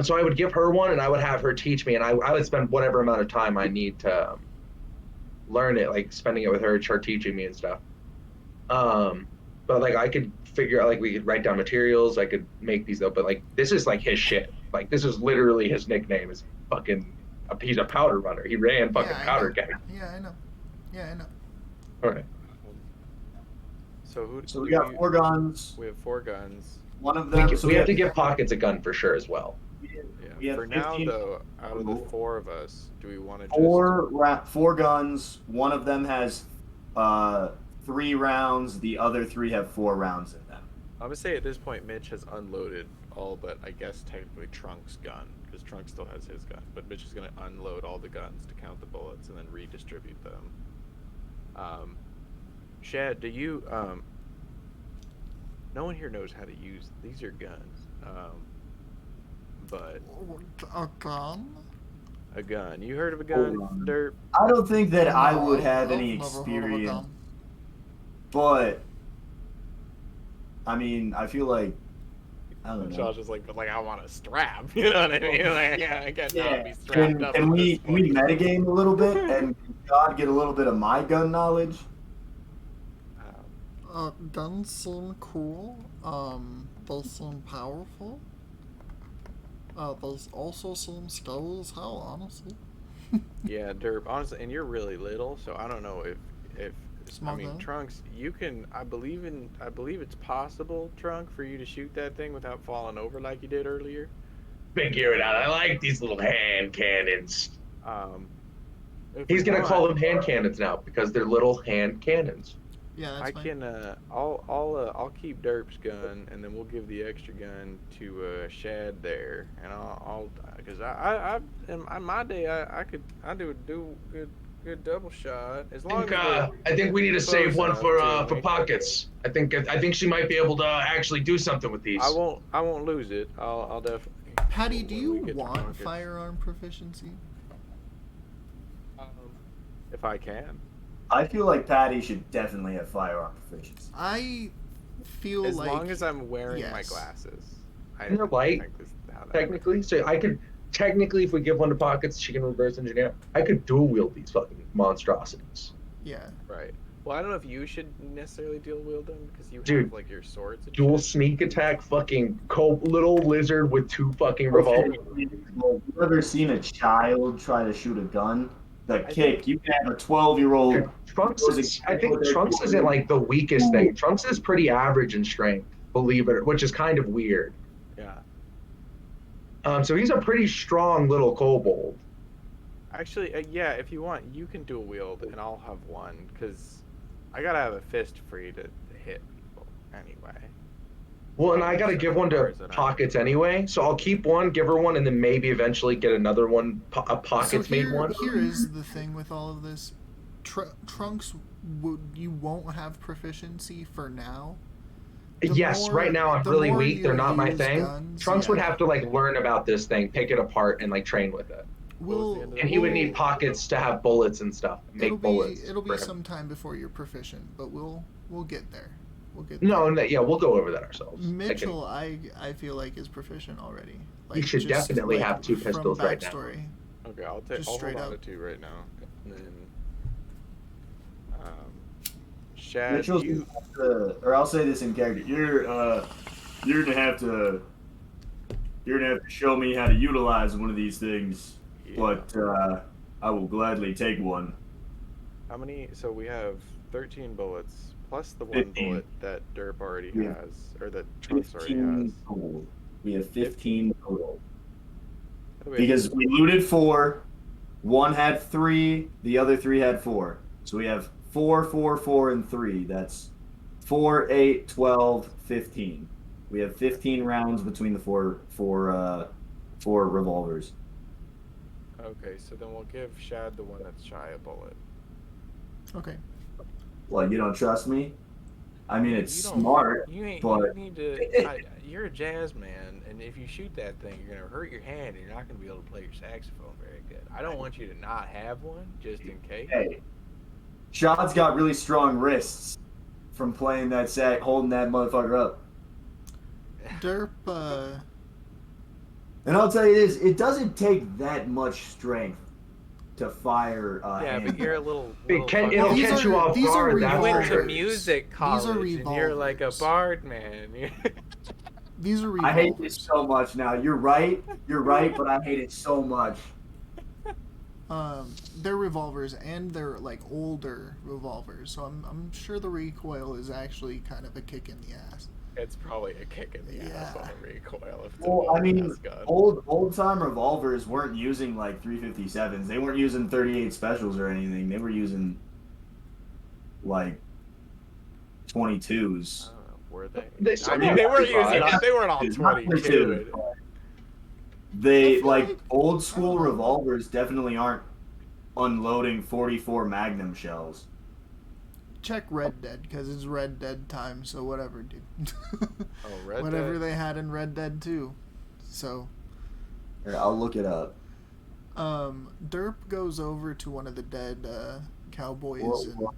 So I would give her one, and I would have her teach me, and I would spend whatever amount of time I need to learn it, like spending it with her teaching me and stuff. But like I could figure out, like we could write down materials, I could make these though. But like this is like his shit. Like this is literally his nickname. Is fucking he's a powder runner. He ran fucking I powder know. gang. Yeah, I know. Yeah, I know. All right. So we got 4 guns. We have 4 guns. One of them. We have to give Pockets a gun for sure as well. We have For now, 15 though, out of the 4 of us, do we want to just 4 guns. One of them has 3 rounds. The other 3 have 4 rounds in them. I'm gonna say at this point, Mitch has unloaded all but I guess technically Trunk's gun because Trunk still has his gun, but Mitch is gonna unload all the guns to count the bullets and then redistribute them. Shad, do you? No one here knows how to use these are guns, but A gun? a gun. You heard of a gun, Derp? I don't think that I No, would have I've any never heard of a experience, gun. but I mean, I feel like I don't know. Josh is like, but like I want a strap. You know what I mean? Like, I can't not be strapped Can, up. can at we this can we point. metagame a little bit and God get a little bit of my gun knowledge? Guns seem cool. They seem powerful. They also seem scary as hell, honestly. Yeah, Derp. Honestly, and you're really little, so I don't know if Small I mean gun? Trunks. You can. I believe it's possible, Trunk, for you to shoot that thing without falling over like you did earlier. Figure it out. I like these little hand cannons. If He's we gonna want, call them hand cannons now because they're little hand cannons. Yeah, that's I fine. can. I'll keep Derp's gun, and then we'll give the extra gun to Shad there, and I'll because I in my day I do good double shot as long as they're I think we need to save close one enough to for me. Pockets. I think she might be able to actually do something with these. I won't lose it. I'll definitely. Patty, do when you we get to want Pockets. firearm proficiency? If I can. I feel like Patty should definitely have firearm proficiency. I feel As like long as I'm wearing my yes. glasses. And they're light, think this is how that technically. So I could technically, if we give one to Pockets, she can reverse engineer. I could dual wield these fucking monstrosities. Yeah. Right. Well, I don't know if you should necessarily dual wield them because you Dude, have like your swords. And Dual shit. sneak attack, fucking little lizard with 2 fucking revolvers. Well, you ever seen a child try to shoot a gun? The kick. You can have a 12-year-old. Trunks is, I think Trunks isn't like the weakest thing. Trunks is pretty average in strength, believe it, which is kind of weird. Yeah. So he's a pretty strong little kobold. Actually, yeah. If you want, you can dual wield, and I'll have one because I gotta have a fist free to hit people anyway. Well, and I gotta give one to Pockets anyway, so I'll keep one, give her one, and then maybe eventually get another one, a Pockets made one. Here is the thing with all of this. Trunks, you won't have proficiency for now. Yes, right now I'm really weak. They're not my thing. Guns, Trunks would yeah. have to like learn about this thing, pick it apart, and like train with it. What was the We'll end of And that? he would need pockets to have bullets and stuff. Make bullets. it'll be for him. some time before you're proficient, but we'll get there. We'll get No, there. no, yeah, we'll go over that ourselves. Mitchell, I feel like is proficient already. He should definitely have 2 from pistols right now. backstory. Okay, I'll Just hold straight on up. to 2 right now, and then Shad, Mitchell's you gonna have to, or I'll say this in character. You're gonna have to show me how to utilize one of these things, but I will gladly take one. how many? So we have 13 bullets plus the 1 15. bullet that Derp already Yeah. has, or that Trunks already 15 has. total. We have 15 total. Oh, wait. Because we looted 4, 1 had 3, the other 3 had 4. So we have 4, 4, 4, and 3. That's 4, 8, 12, 15. We have 15 rounds between the four revolvers. Okay, so then we'll give Shad the one that's shy a bullet. Okay. Well, you don't trust me? I mean, it's You don't- smart, You ain't. but You need to. You're a jazz man, and if you shoot that thing, you're gonna hurt your hand, and you're not gonna be able to play your saxophone very good. I don't want you to not have one, just in case. hey, Sean's got really strong wrists from playing that sack, holding that motherfucker up. Derp, And I'll tell you this, it doesn't take that much strength to fire a Yeah, but handgun. you're a little. It'll fucking- catch you off these are guard. That's You went for to sure. music These are college, and you're like a revolvers. bard man. these are I hate revolvers. this so much now. You're right, but I hate it so much. They're revolvers, and they're like older revolvers, so I'm sure the recoil is actually kind of a kick in the ass. It's probably a kick in the ass Yeah. on the recoil if it's Well, a I mean, ass gun. old time revolvers weren't using like 357s. They weren't using 38 specials or anything. They were using like 22s. I don't know, were they? They I mean, they weren't using. Not They weren't all 22. They I feel like like- old school revolvers definitely aren't unloading 44 Magnum shells. Check Red Dead, because it's Red Dead time, so whatever, dude. Oh, Red Whatever Dead. they had in Red Dead 2. So, Here, I'll look it up. Derp goes over to one of the dead cowboys Whoa, and whoa.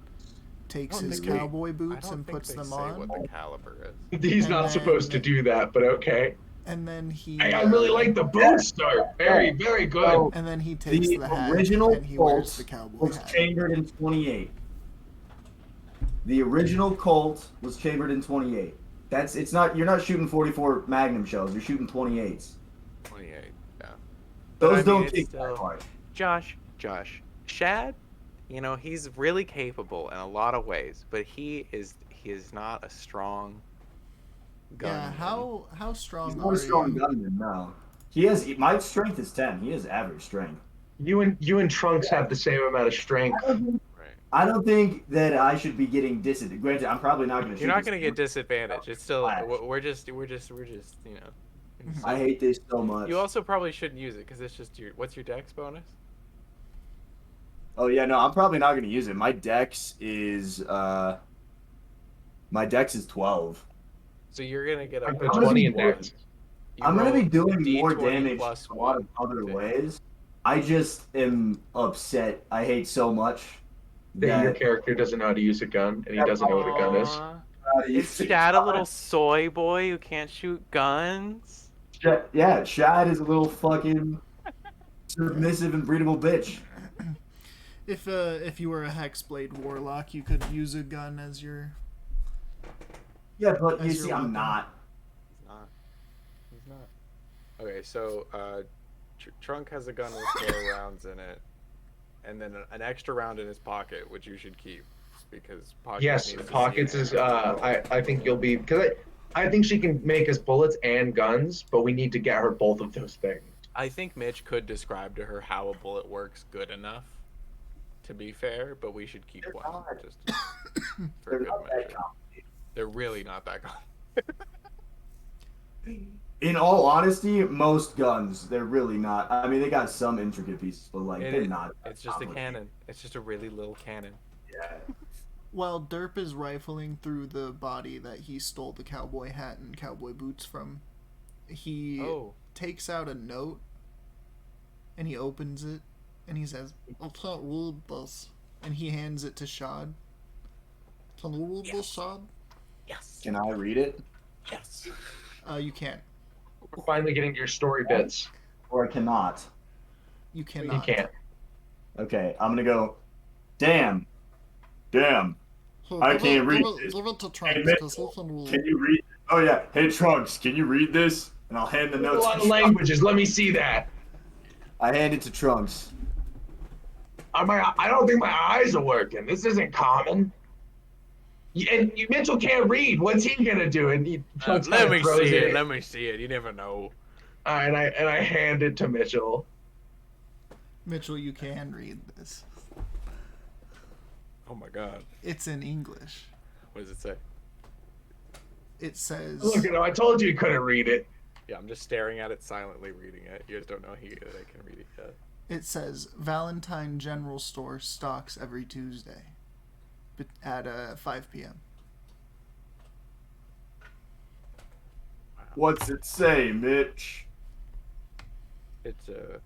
takes I don't his think they- cowboy I boots don't and think puts they them say on. what the caliber is. He's And not then- supposed to do that, but okay. And then he. Hey, I really like the boots, though. Very, very good. So, And then he takes the the hat original and he wears Colt the cowboy was hat. chambered in 28. The original Colt was chambered in 28. It's not. You're not shooting 44 Magnum shells. You're shooting 28s. 28. Yeah. Those I mean, don't it's kick still- that hard. Josh, Shad, you know, he's really capable in a lot of ways, but he is not a strong gunman. Yeah, how strong He's are not a strong you? gunman, no. He has. My strength is 10. He has average strength. You and Trunks have the same amount of strength. Right. I don't think that I should be getting disadvantaged. Granted, I'm probably not going to. You're not going to get disadvantaged. It's still Flash. we're just you know. I hate this so much. You also probably shouldn't use it because it's just what's your dex bonus? Oh yeah, no, I'm probably not going to use it. My dex is 12. So you're gonna get a I'm gonna 20 be in more- dex. you I'm going to roll be doing more D20 damage plus a lot of one other to- ways. I just am upset. I hate so much That your that character doesn't know how to use a gun, and he doesn't know what a gun is. Aw. Is Shad a little soy boy who can't shoot guns? Yeah, Shad is a little fucking submissive and breedable bitch. If you were a Hexblade Warlock, you could use a gun as your. Yeah, but you As your see, I'm weapon. not. He's not. He's not. Okay, so Trunk has a gun with 4 rounds in it, and then an extra round in his pocket, which you should keep because pockets. Yes, needs to see pockets an is. ammo. I think you'll be because I think she can make us bullets and guns, but we need to get her both of those things. I think Mitch could describe to her how a bullet works good enough. To be fair, but we should keep one not. just for They're good not that measure. They're really not that complicated. In all honesty, most guns, they're really not. I mean, they got some intricate pieces, but like they're not. It's just a complicated. cannon. It's just a really little cannon. Yeah. While Derp is rifling through the body that he stole the cowboy hat and cowboy boots from, he Oh, takes out a note and he opens it, and he says, "I can't read this," and he hands it to Shad. Can you read this, Shad? Yes. Can I read it? Yes. You can't. We're finally getting to your story bits. Or I cannot. You cannot. You can't. Okay, I'm gonna go. Damn. Here, I give can't it, read give it, this. give it to Hey, Trunks, Mitchell, because he can read. can you read? Oh yeah. Hey Trunks, can you read this? And I'll hand the There's a notes. lot to of Trunks. languages. Let me see that. I hand it to Trunks. I don't think my eyes are working. This isn't common. And Mitchell can't read. What's he gonna do? And Trunks Let kind me of throws see it. it. Let me see it. You never know. And I hand it to Mitchell. Mitchell, you can read this. Oh my god. It's in English. What does it say? It says. Look at him. I told you he couldn't read it. Yeah, I'm just staring at it silently, reading it. You guys don't know that I can read it yet. It says Valentine General Store stocks every Tuesday at 5 p.m. What's it say, Mitch? It's an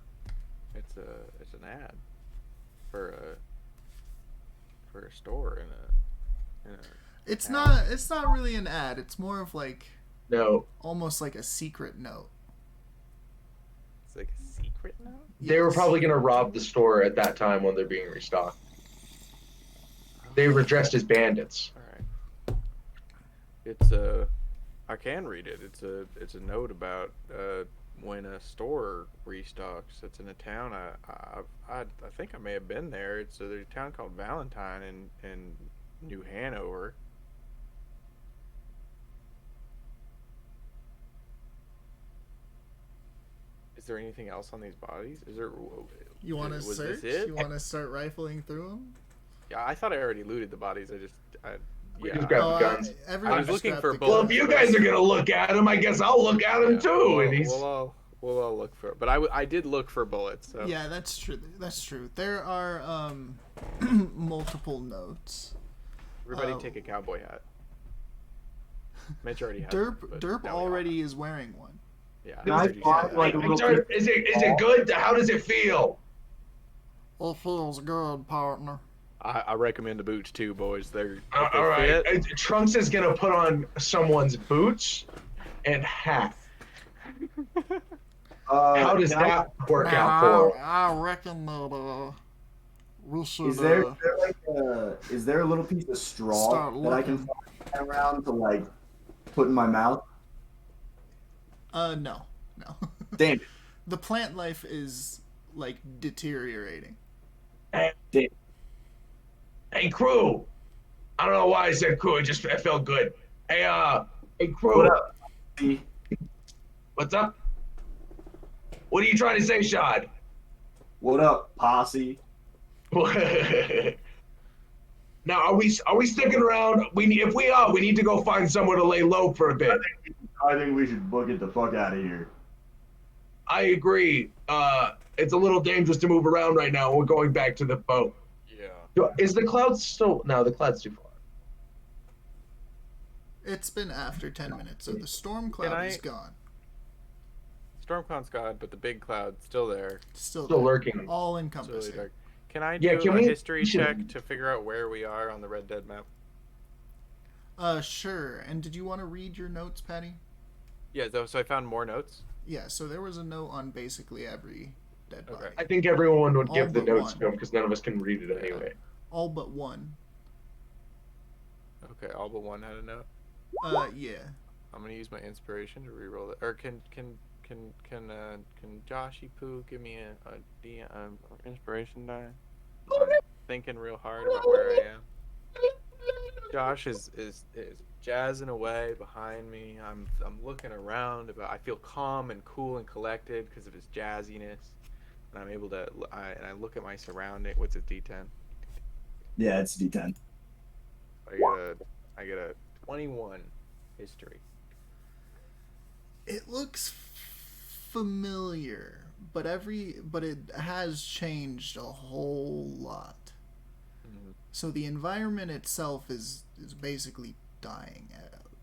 ad for a store in a It's town. not really an ad. It's more of like No. almost like a secret note. It's like a secret now. They were probably gonna rob the store at that time when they're being restocked. They were dressed as bandits. All right. It's I can read it. It's a note about when a store restocks. It's in a town. I think I may have been there. There's a town called Valentine in New Hanover. Is there anything else on these bodies? Is there? You want to was search? this it? You want to start rifling through them? Yeah, I thought I already looted the bodies. We Yeah. just grabbed the guns. I was looking for Well, bullets. if you guys are gonna look at him, I guess I'll look at him Yeah, too. We'll, And he's we'll all look for it. But I did look for bullets. So. Yeah, that's true. That's true. There are multiple notes. Everybody take a cowboy hat. Mitch already has Derp one, but Derp now we all already is wearing one. Yeah. Can I find like a little Victor, is it good? How does it feel? It feels good, partner. I recommend the boots too, boys. If All they right. fit, Trunks is gonna put on someone's boots and hat. How does that work out for? I reckon that we should. Is there a little piece of straw Start that I can find around to like put in my mouth? No. Damn it. The plant life is like deteriorating. Damn. Hey, crew. I don't know why I said crew. It felt good. Hey, crew. What up? What's up? What are you trying to say, Shad? What up, posse? Now, are we sticking around? We need to go find somewhere to lay low for a bit. I think we should book it the fuck out of here. I agree. It's a little dangerous to move around right now. We're going back to the boat. yeah. Is the cloud still? No, the cloud's too far. It's been after 10 minutes, so the storm cloud is gone. Storm cloud's gone, but the big cloud's still there. Still Still there. lurking. All It's really encompassing. dark. Can I Yeah, do can a we- history we should- check to figure out where we are on the Red Dead map? Sure. And did you want to read your notes, Patty? Yeah. So I found more notes. Yeah. So there was a note on basically every dead body. I think everyone would All give the but notes one. to him because none of us can read it anyway. All but one. Okay, all but one had a note. Yeah. I'm gonna use my inspiration to reroll it. Or can Joshy Poo give me a inspiration die? I'm thinking real hard about where I am. Josh is jazzing away behind me. I'm looking around. I feel calm and cool and collected because of his jazziness, and I'm able to. I look at my surrounding. What's it? D10. Yeah, it's D10. I get a 21 history. It looks familiar, but it has changed a whole lot. Mm-hmm. So the environment itself is basically dying.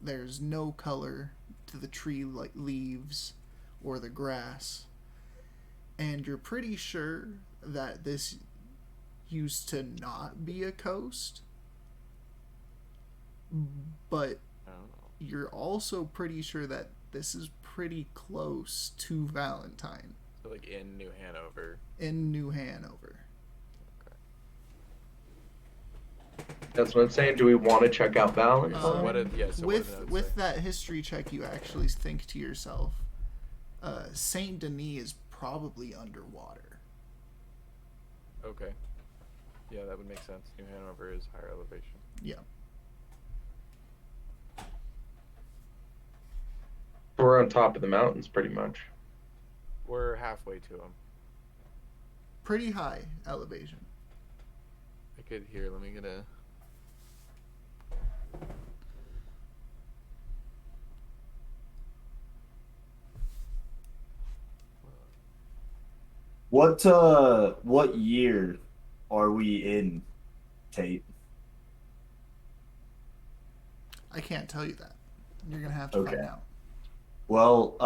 There's no color to the tree like leaves or the grass. and you're pretty sure that this used to not be a coast, but you're also pretty sure that this is pretty close to Valentine. So like in New Hanover. In New Hanover. That's what I'm saying. Do we want to check out Valentine? With that history check, you actually think to yourself, Saint Denis is probably underwater. Okay. Yeah, that would make sense. New Hanover is higher elevation. Yeah. We're on top of the mountains, pretty much. We're halfway to them. Pretty high elevation. I could hear. Let me get a. What year are we in, Tate? I can't tell you that. You're gonna have to find out. Well,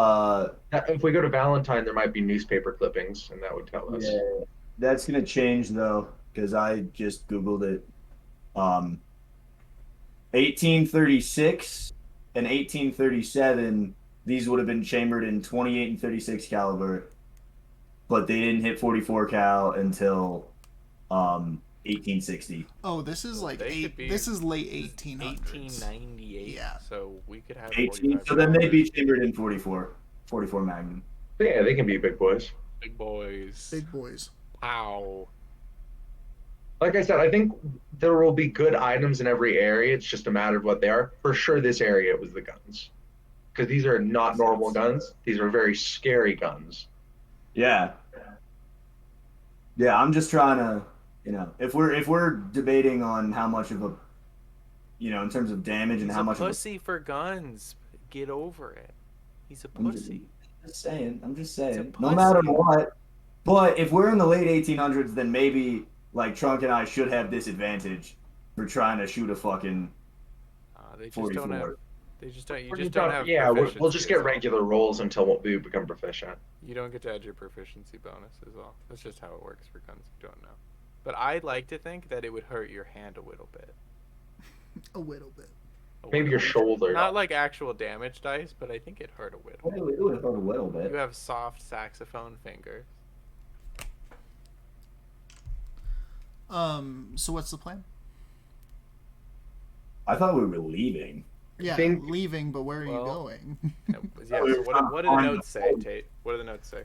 if we go to Valentine, there might be newspaper clippings, and that would tell us. Yeah, that's gonna change though, because I just Googled it. 1836 and 1837, these would have been chambered in 28 and 36 caliber, but they didn't hit 44 cal until 1860. Oh, this is like this is late 1800s. 1898. Yeah. So we could have 18. So then they'd be chambered in 44 Magnum. Yeah, they can be big boys. Big boys. Big boys. Wow. Like I said, I think there will be good items in every area. It's just a matter of what they are. For sure, this area was the guns, because these are not normal guns. These are very scary guns. Yeah. Yeah, I'm just trying to, if we're debating on how much of a, in terms of damage and He's how a much pussy for guns. Get over it. He's a pussy. I'm just saying. No matter what. But if we're in the late 1800s, then maybe like Trunk and I should have disadvantage for trying to shoot a fucking. They just 44. don't have. They just don't. You just don't have. Yeah, we'll just proficiency get is all. regular rolls until we become proficient. You don't get to add your proficiency bonus is all. That's just how it works for guns. You don't know. But I'd like to think that it would hurt your hand a little bit. A little bit. Maybe your shoulder. Not like actual damage dice, but I think it hurt a little. It would hurt a little bit. You have soft saxophone fingers. So what's the plan? I thought we were leaving. Yeah, leaving, but where are you going? Yeah, so what do the notes say, Tate? What do the notes say?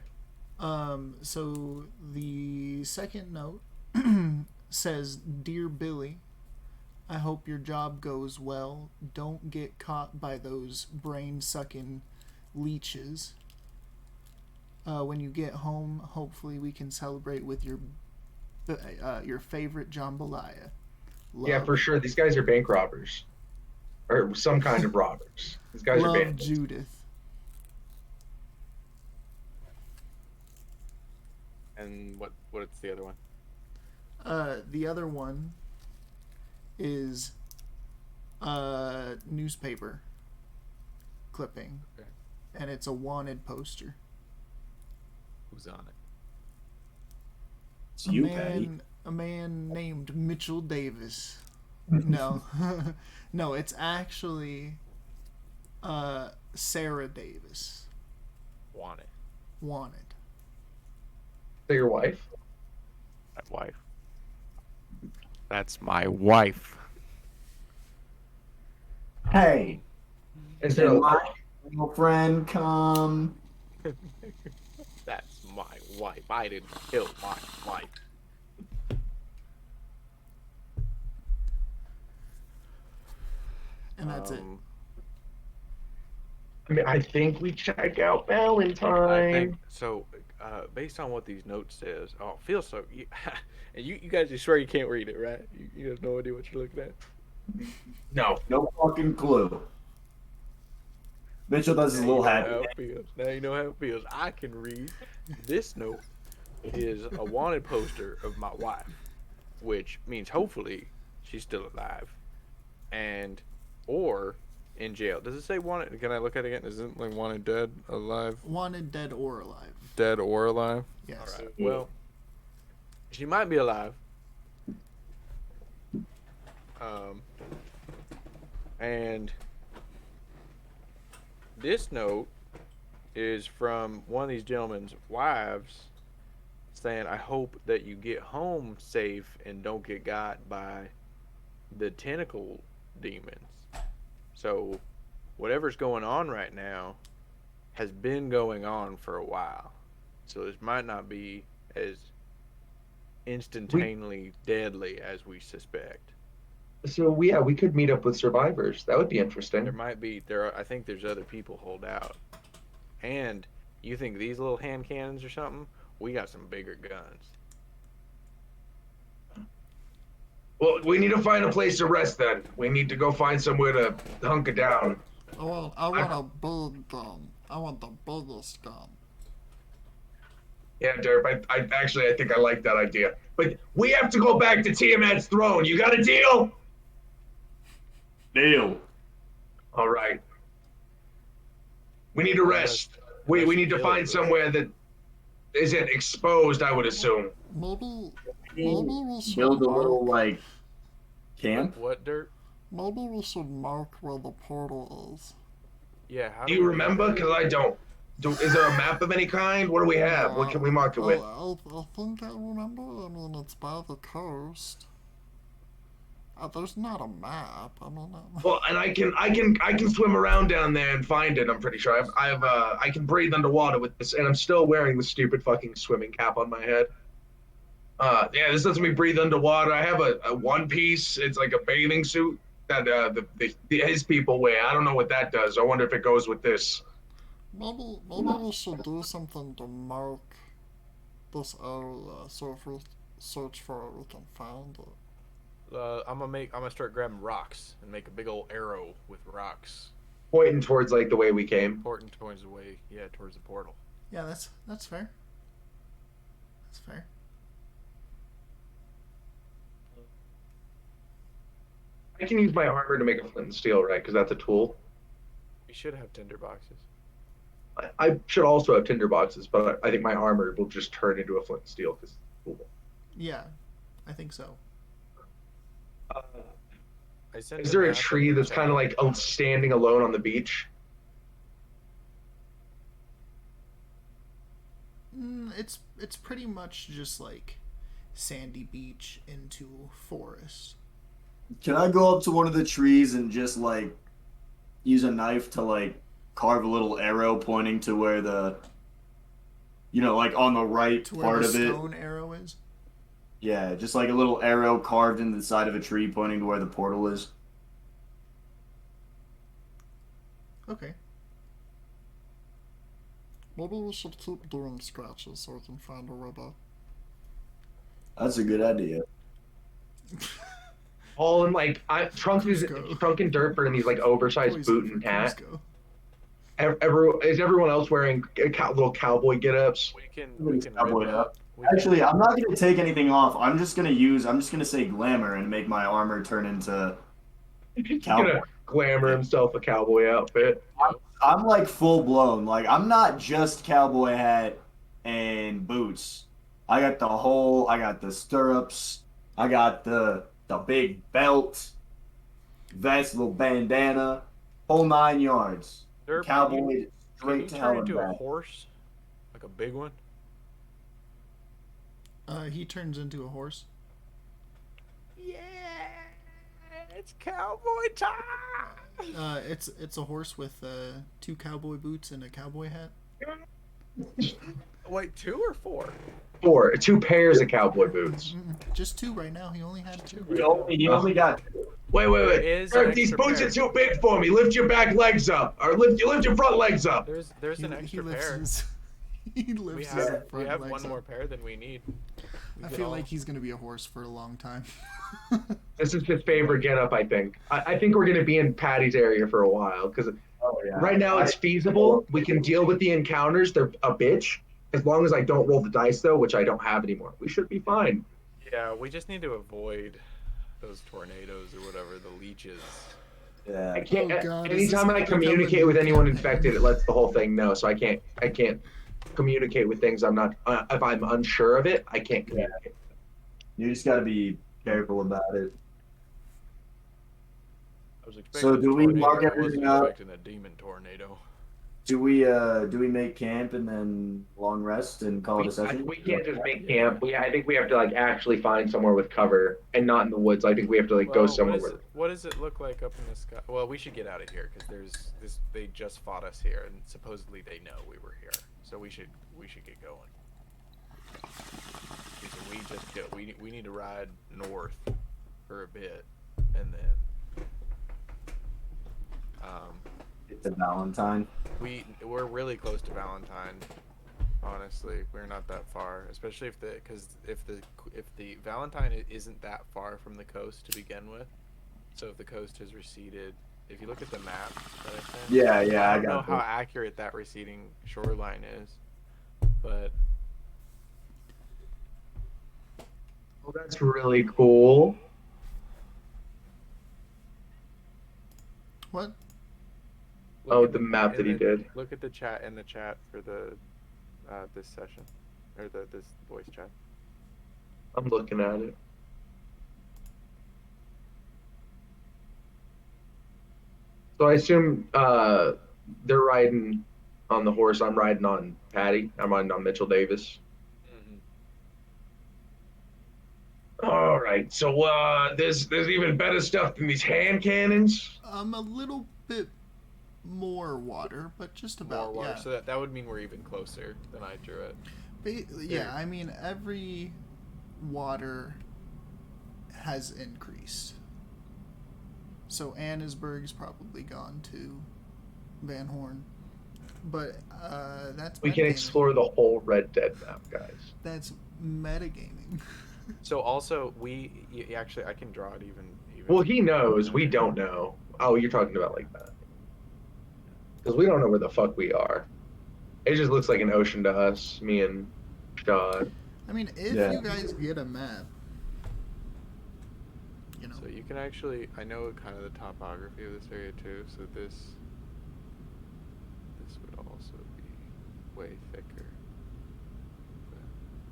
So the second note says, "Dear Billy, I hope your job goes well. Don't get caught by those brain-sucking leeches. When you get home, hopefully we can celebrate with your favorite jambalaya. Love." Yeah, for sure. These guys are bank robbers. Or some kind of robbers. These guys Love, are bandits. Judith. And what's the other one? The other one is a newspaper clipping. Okay. And it's a wanted poster. Who's on it? It's you, Patty. A man named Mitchell Davis. No. No, it's actually Sarah Davis. Wanted. Wanted. Is that your wife? My wife. That's my wife. Hey. Is there Did my girlfriend come? That's my wife. I didn't kill my wife. And that's it. I mean, I think we check out Valentine. I think so. Based on what these notes says, it feels so. And you guys just swear you can't read it, right? You have no idea what you're looking at. No. No fucking clue. Mitchell does his little hat. Now you know how it feels. I can read. This note is a wanted poster of my wife, which means hopefully she's still alive, or in jail. Does it say wanted? Can I look at it again? Is it like wanted dead, alive? Wanted dead or alive. Dead or alive? Yes. All right. Well, she might be alive. And this note is from one of these gentlemen's wives saying, I hope that you get home safe and don't get got by the tentacle demons. So, whatever's going on right now has been going on for a while. So, this might not be as instantaneously deadly as we suspect. So we could meet up with survivors. That would be interesting. There might be I think there's other people hold out. And you think these little hand cannons or something? We got some bigger guns. Well, we need to find a place to rest then. We need to go find somewhere to hunker down. I want a big gun. I want the biggest gun. Yeah, Derp, I think I like that idea. But we have to go back to Tiamat's throne. You got a deal? Deal. All right. We need to rest. We need to find somewhere that isn't exposed, I would assume. Maybe we should Build a little, like, camp? What, Dirt? Maybe we should mark where the portal is. Yeah, how Do you remember? Because I don't. Is there a map of any kind? What do we have? What can we mark it with? I think I remember. I mean, it's by the coast. There's not a map. I mean, Well, and I can swim around down there and find it. I'm pretty sure. I can breathe underwater with this, and I'm still wearing the stupid fucking swimming cap on my head. Yeah, this lets me breathe underwater. I have a one piece. It's like a bathing suit that his people wear. I don't know what that does. I wonder if it goes with this. maybe we should do something to mark this area. So if we search for it, we can find it. I'm gonna start grabbing rocks and make a big old arrow with rocks. Pointing towards like the way we came. Pointing towards the way, towards the portal. Yeah, that's fair. That's fair. I can use my armor to make a flint and steel, right? Because that's a tool. We should have tinder boxes. I should also have tinder boxes, but I think my armor will just turn into a flint and steel because it's cool. Yeah, I think so. Is there a tree that's kind of like standing alone on the beach? It's pretty much just like sandy beach into forest. Can I go up to one of the trees and just like use a knife to like carve a little arrow pointing to where the, like on the right To where part the of it? stone arrow is. Yeah, just like a little arrow carved into the side of a tree pointing to where the portal is. Okay. Maybe we should keep doing scratches so we can find a way back. That's a good idea. All in like Trunk and Derp are in these like oversized boot and hat. Is everyone else wearing little cowboy get-ups? We can Cowboy up. Actually, I'm not gonna take anything off. I'm just gonna say glamour and make my armor turn into cowboy. Gonna glamour himself a cowboy outfit. I'm like full blown. Like I'm not just cowboy hat and boots. I got the stirrups. I got the big belt, vest, little bandana, whole 9 yards. Derp, Cowboy can straight you to turn hell and into a back. horse, like a big one? He turns into a horse. Yeah, it's cowboy time. It's a horse with 2 cowboy boots and a cowboy hat. Wait, 2 or 4? 2 pairs of cowboy boots. Just 2 right now. He only had 2. He only got. Wait. Is Derp, an these extra boots pair. are too big for me. Lift your back legs up, or lift your front legs up. There's an extra pair. He lifts We his have front legs one up. more pair than we need. I feel like he's gonna be a horse for a long time. This is his favorite getup, I think. I think we're gonna be in Patty's area for a while because right now it's feasible. We can deal with the encounters. They're a bitch. As long as I don't roll the dice though, which I don't have anymore, we should be fine. Yeah, we just need to avoid those tornadoes or whatever, the leeches. Yeah. I can't. Oh God, anytime is I this communicate becoming with anyone campaign? infected, it lets the whole thing know. So I can't communicate with things I'm not. If I'm unsure of it, I can't communicate. You just got to be careful about it. I was expecting So a do we mark tornado. I wasn't everything up? expecting a demon tornado. Do we make camp and then long rest and call it a session? We can't just make camp. I think we have to like actually find somewhere with cover and not in the woods. I think we have to like go somewhere where. What does it look like up in the sky? Well, we should get out of here because there's this. They just fought us here, and supposedly they know we were here. So we should get going. So we just get we need to ride north for a bit, and then It's a Valentine. we're really close to Valentine. Honestly, we're not that far, especially if the Valentine isn't that far from the coast to begin with. So if the coast has receded, if you look at the map that I sent, Yeah, I don't know how accurate that receding shoreline is, but Oh, that's really cool. What? The map that he did. Look at the chat for the this session, or this voice chat. I'm looking at it. So I assume they're riding on the horse. I'm riding on Patty. I'm riding on Mitchell Davis. All right. So there's even better stuff than these hand cannons. A little bit more water, but just about. More water. Yeah. So that would mean we're even closer than I drew it. Yeah, I mean every water has increased. So Annesburg's probably gone to Van Horn, but that's. We can explore the whole Red Dead map, guys. That's metagaming. So also actually I can draw it even. Well, he knows. We don't know. Oh, you're talking about like that. Because we don't know where the fuck we are. It just looks like an ocean to us, me and Shad. I mean, if you guys get a map, you know. So you can actually, I know kind of the topography of this area too, so this would also be way thicker.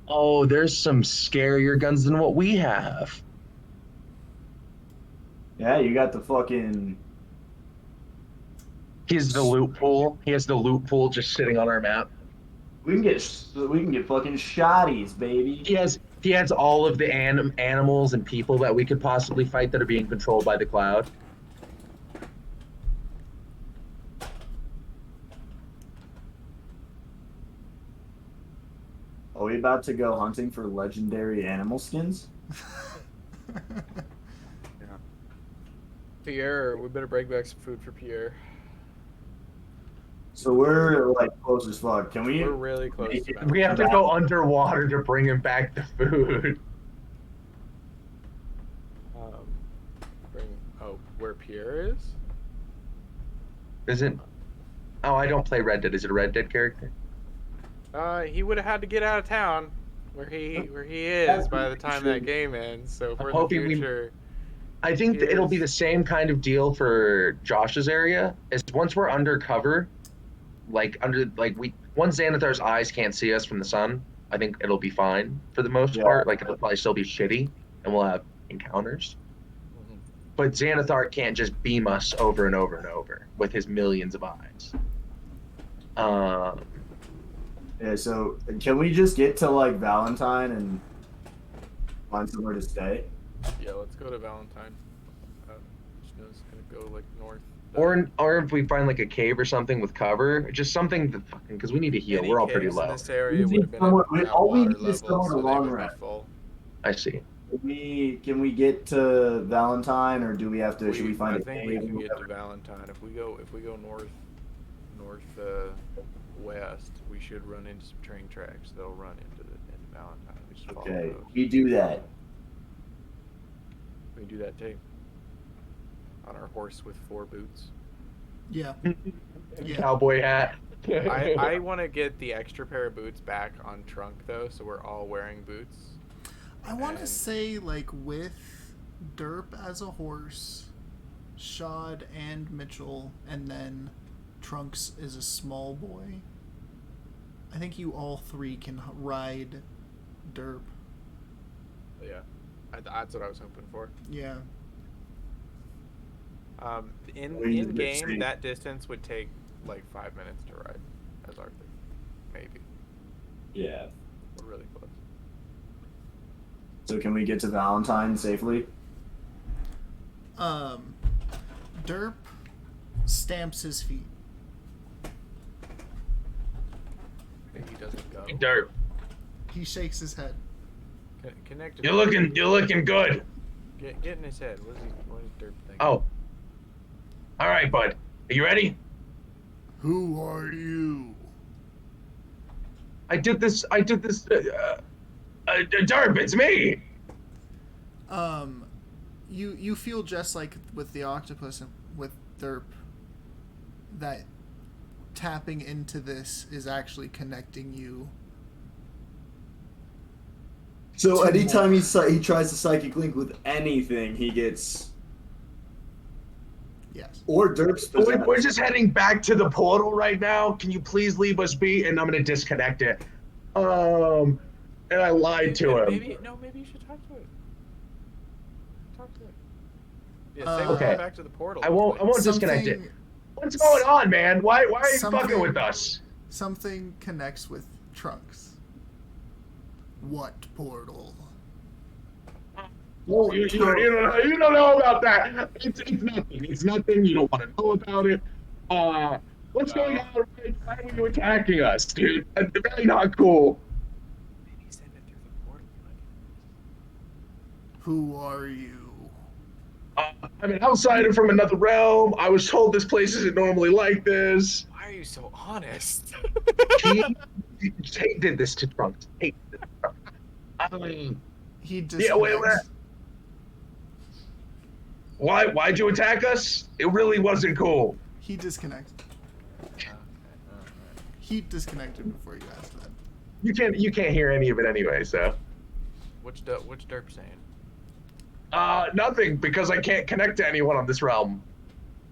Oh, there's some scarier guns than what we have. Yeah, you got the fucking. He has the loot pool. He has the loot pool just sitting on our map. We can get fucking shotties, baby. He has all of the animals and people that we could possibly fight that are being controlled by the cloud. Are we about to go hunting for legendary animal skins? Pierre, we better break back some food for Pierre. So we're like close as fuck. Can we? We're really close. We have to go underwater to bring him back the food. Where Pierre is? Isn't? Oh, I don't play Red Dead. Is it a Red Dead character? He would have had to get out of town, where he is by the time that game ends. So for the future. I think it'll be the same kind of deal for Josh's area. Is once we're undercover, once Xanathar's eyes can't see us from the sun, I think it'll be fine for the most part. Like it'll probably still be shitty, and we'll have encounters. But Xanathar can't just beam us over and over and over with his millions of eyes. Yeah. So can we just get to like Valentine and find somewhere to stay? Yeah, let's go to Valentine. Just gonna go like north. Or if we find like a cave or something with cover, just something to fucking, because we need to heal. We're all pretty low. In this area would have been all we need is somewhere to long rest. I see. Can we get to Valentine, or do we have to? Should we find a cave? I think we can get to Valentine. If we go west, we should run into some train tracks that'll run into Valentine. We just follow those. We do that. We do that too. On our horse with 4 boots. Yeah. Cowboy hat. I want to get the extra pair of boots back on trunk though, so we're all wearing boots. I want to say like with Derp as a horse, Shad and Mitchell, and then Trunks is a small boy. I think you all three can ride Derp. Yeah, that's what I was hoping for. Yeah. In game, that distance would take like 5 minutes to ride as Arthur, maybe. Yeah. We're really close. So can we get to Valentine safely? Derp stamps his feet. He doesn't go. Derp, He shakes his head. Connect. you're looking good. Get in his head. What is Derp thinking? Oh. All right, bud. Are you ready? Who are you? I did this. Derp, it's me. You feel just like with the octopus and with Derp that tapping into this is actually connecting you. So anytime he tries to psychic link with anything, he gets. Yes. Or Derp's We're just heading back to the portal right now. Can you please leave us be? And I'm gonna disconnect it. And I lied to him. Maybe you should talk to it. Talk to it. Yeah, say we're Okay. going back to the portal. I won't disconnect it. What's going on, man? Why are you fucking with us? Something connects with Trunks. What portal? You don't know about that. It's nothing. It's nothing. You don't want to know about it. What's going on? Why are you attacking us, dude? That's really not cool. Maybe send it through the portal. Who are you? I'm an outsider from another realm. I was told this place isn't normally like this. Why are you so honest? He did this to Trunks. He disconnects. Yeah, wait. Why'd you attack us? It really wasn't cool. He disconnected. He disconnected before you asked that. You can't hear any of it anyway, so. What's Derp saying? Nothing, because I can't connect to anyone on this realm.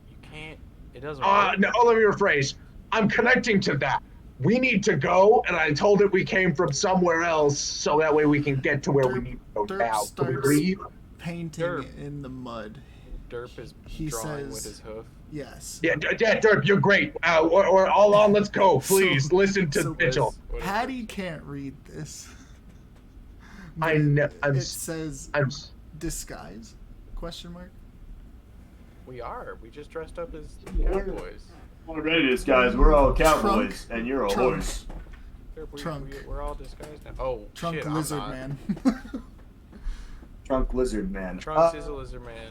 You can't. It doesn't work. No, let me rephrase. I'm connecting to that. We need to go, and I told it we came from somewhere else, so that way we can get to where we need to go Derp now. starts painting Derp. in the mud. Derp is He drawing says, with his hoof. Yes. Yeah, Derp, you're great. Or all on, let's go. Please, listen to Mitchell. Patty can't read this. I know. It says disguise? Question mark. We are. We just dressed up as cowboys. Already, guys, we're all cowboys, and you're a horse. We're all disguised now. Oh, Trunk shit, lizard I'm not. man. Trunk lizard man. Trunks is a lizard man.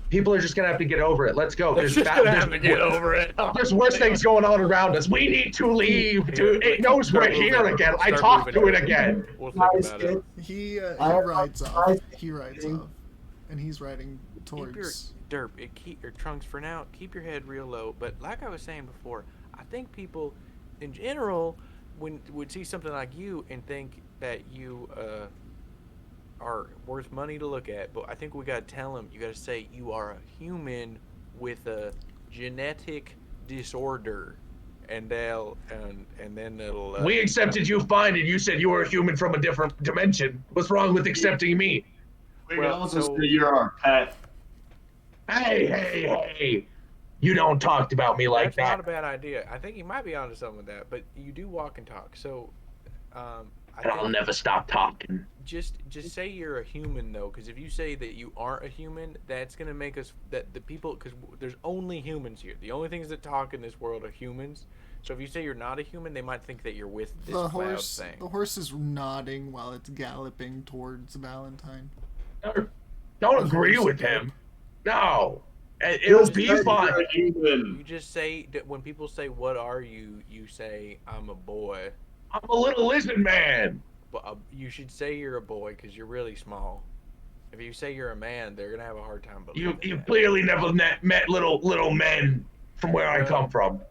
People are just gonna have to get over it. Let's go. They're just gonna have to get over it. There's worse things going on around us. We need to leave, dude. It knows we're here again. I talked to it again. We'll think about it. He rides off. He rides off, and he's riding Keep your towards. Derp. Keep your Trunks for now. Keep your head real low. But like I was saying before, I think people, in general, would see something like you and think that you are worth money to look at. But I think we gotta tell them. You gotta say you are a human with a genetic disorder, and then it'll. We accepted you fine, and you said you were a human from a different dimension. What's wrong with accepting me? We can also say you're our pet. Hey! You don't talk about me like That's that. not a bad idea. I think you might be onto something with that, but you do walk and talk. So, I'll never stop talking. Just say you're a human though, because if you say that you aren't a human, that's gonna make us that the people, because there's only humans here. The only things that talk in this world are humans. So if you say you're not a human, they might think that you're with this The cloud horse. thing. The horse is nodding while it's galloping towards Valentine. Don't agree with him. No. It'll be fine. You just say that when people say, "What are you?" You say, "I'm a boy." I'm a little lizard man. But you should say you're a boy because you're really small. If you say you're a man, they're gonna have a hard time believing. You clearly never met little men from where I come from.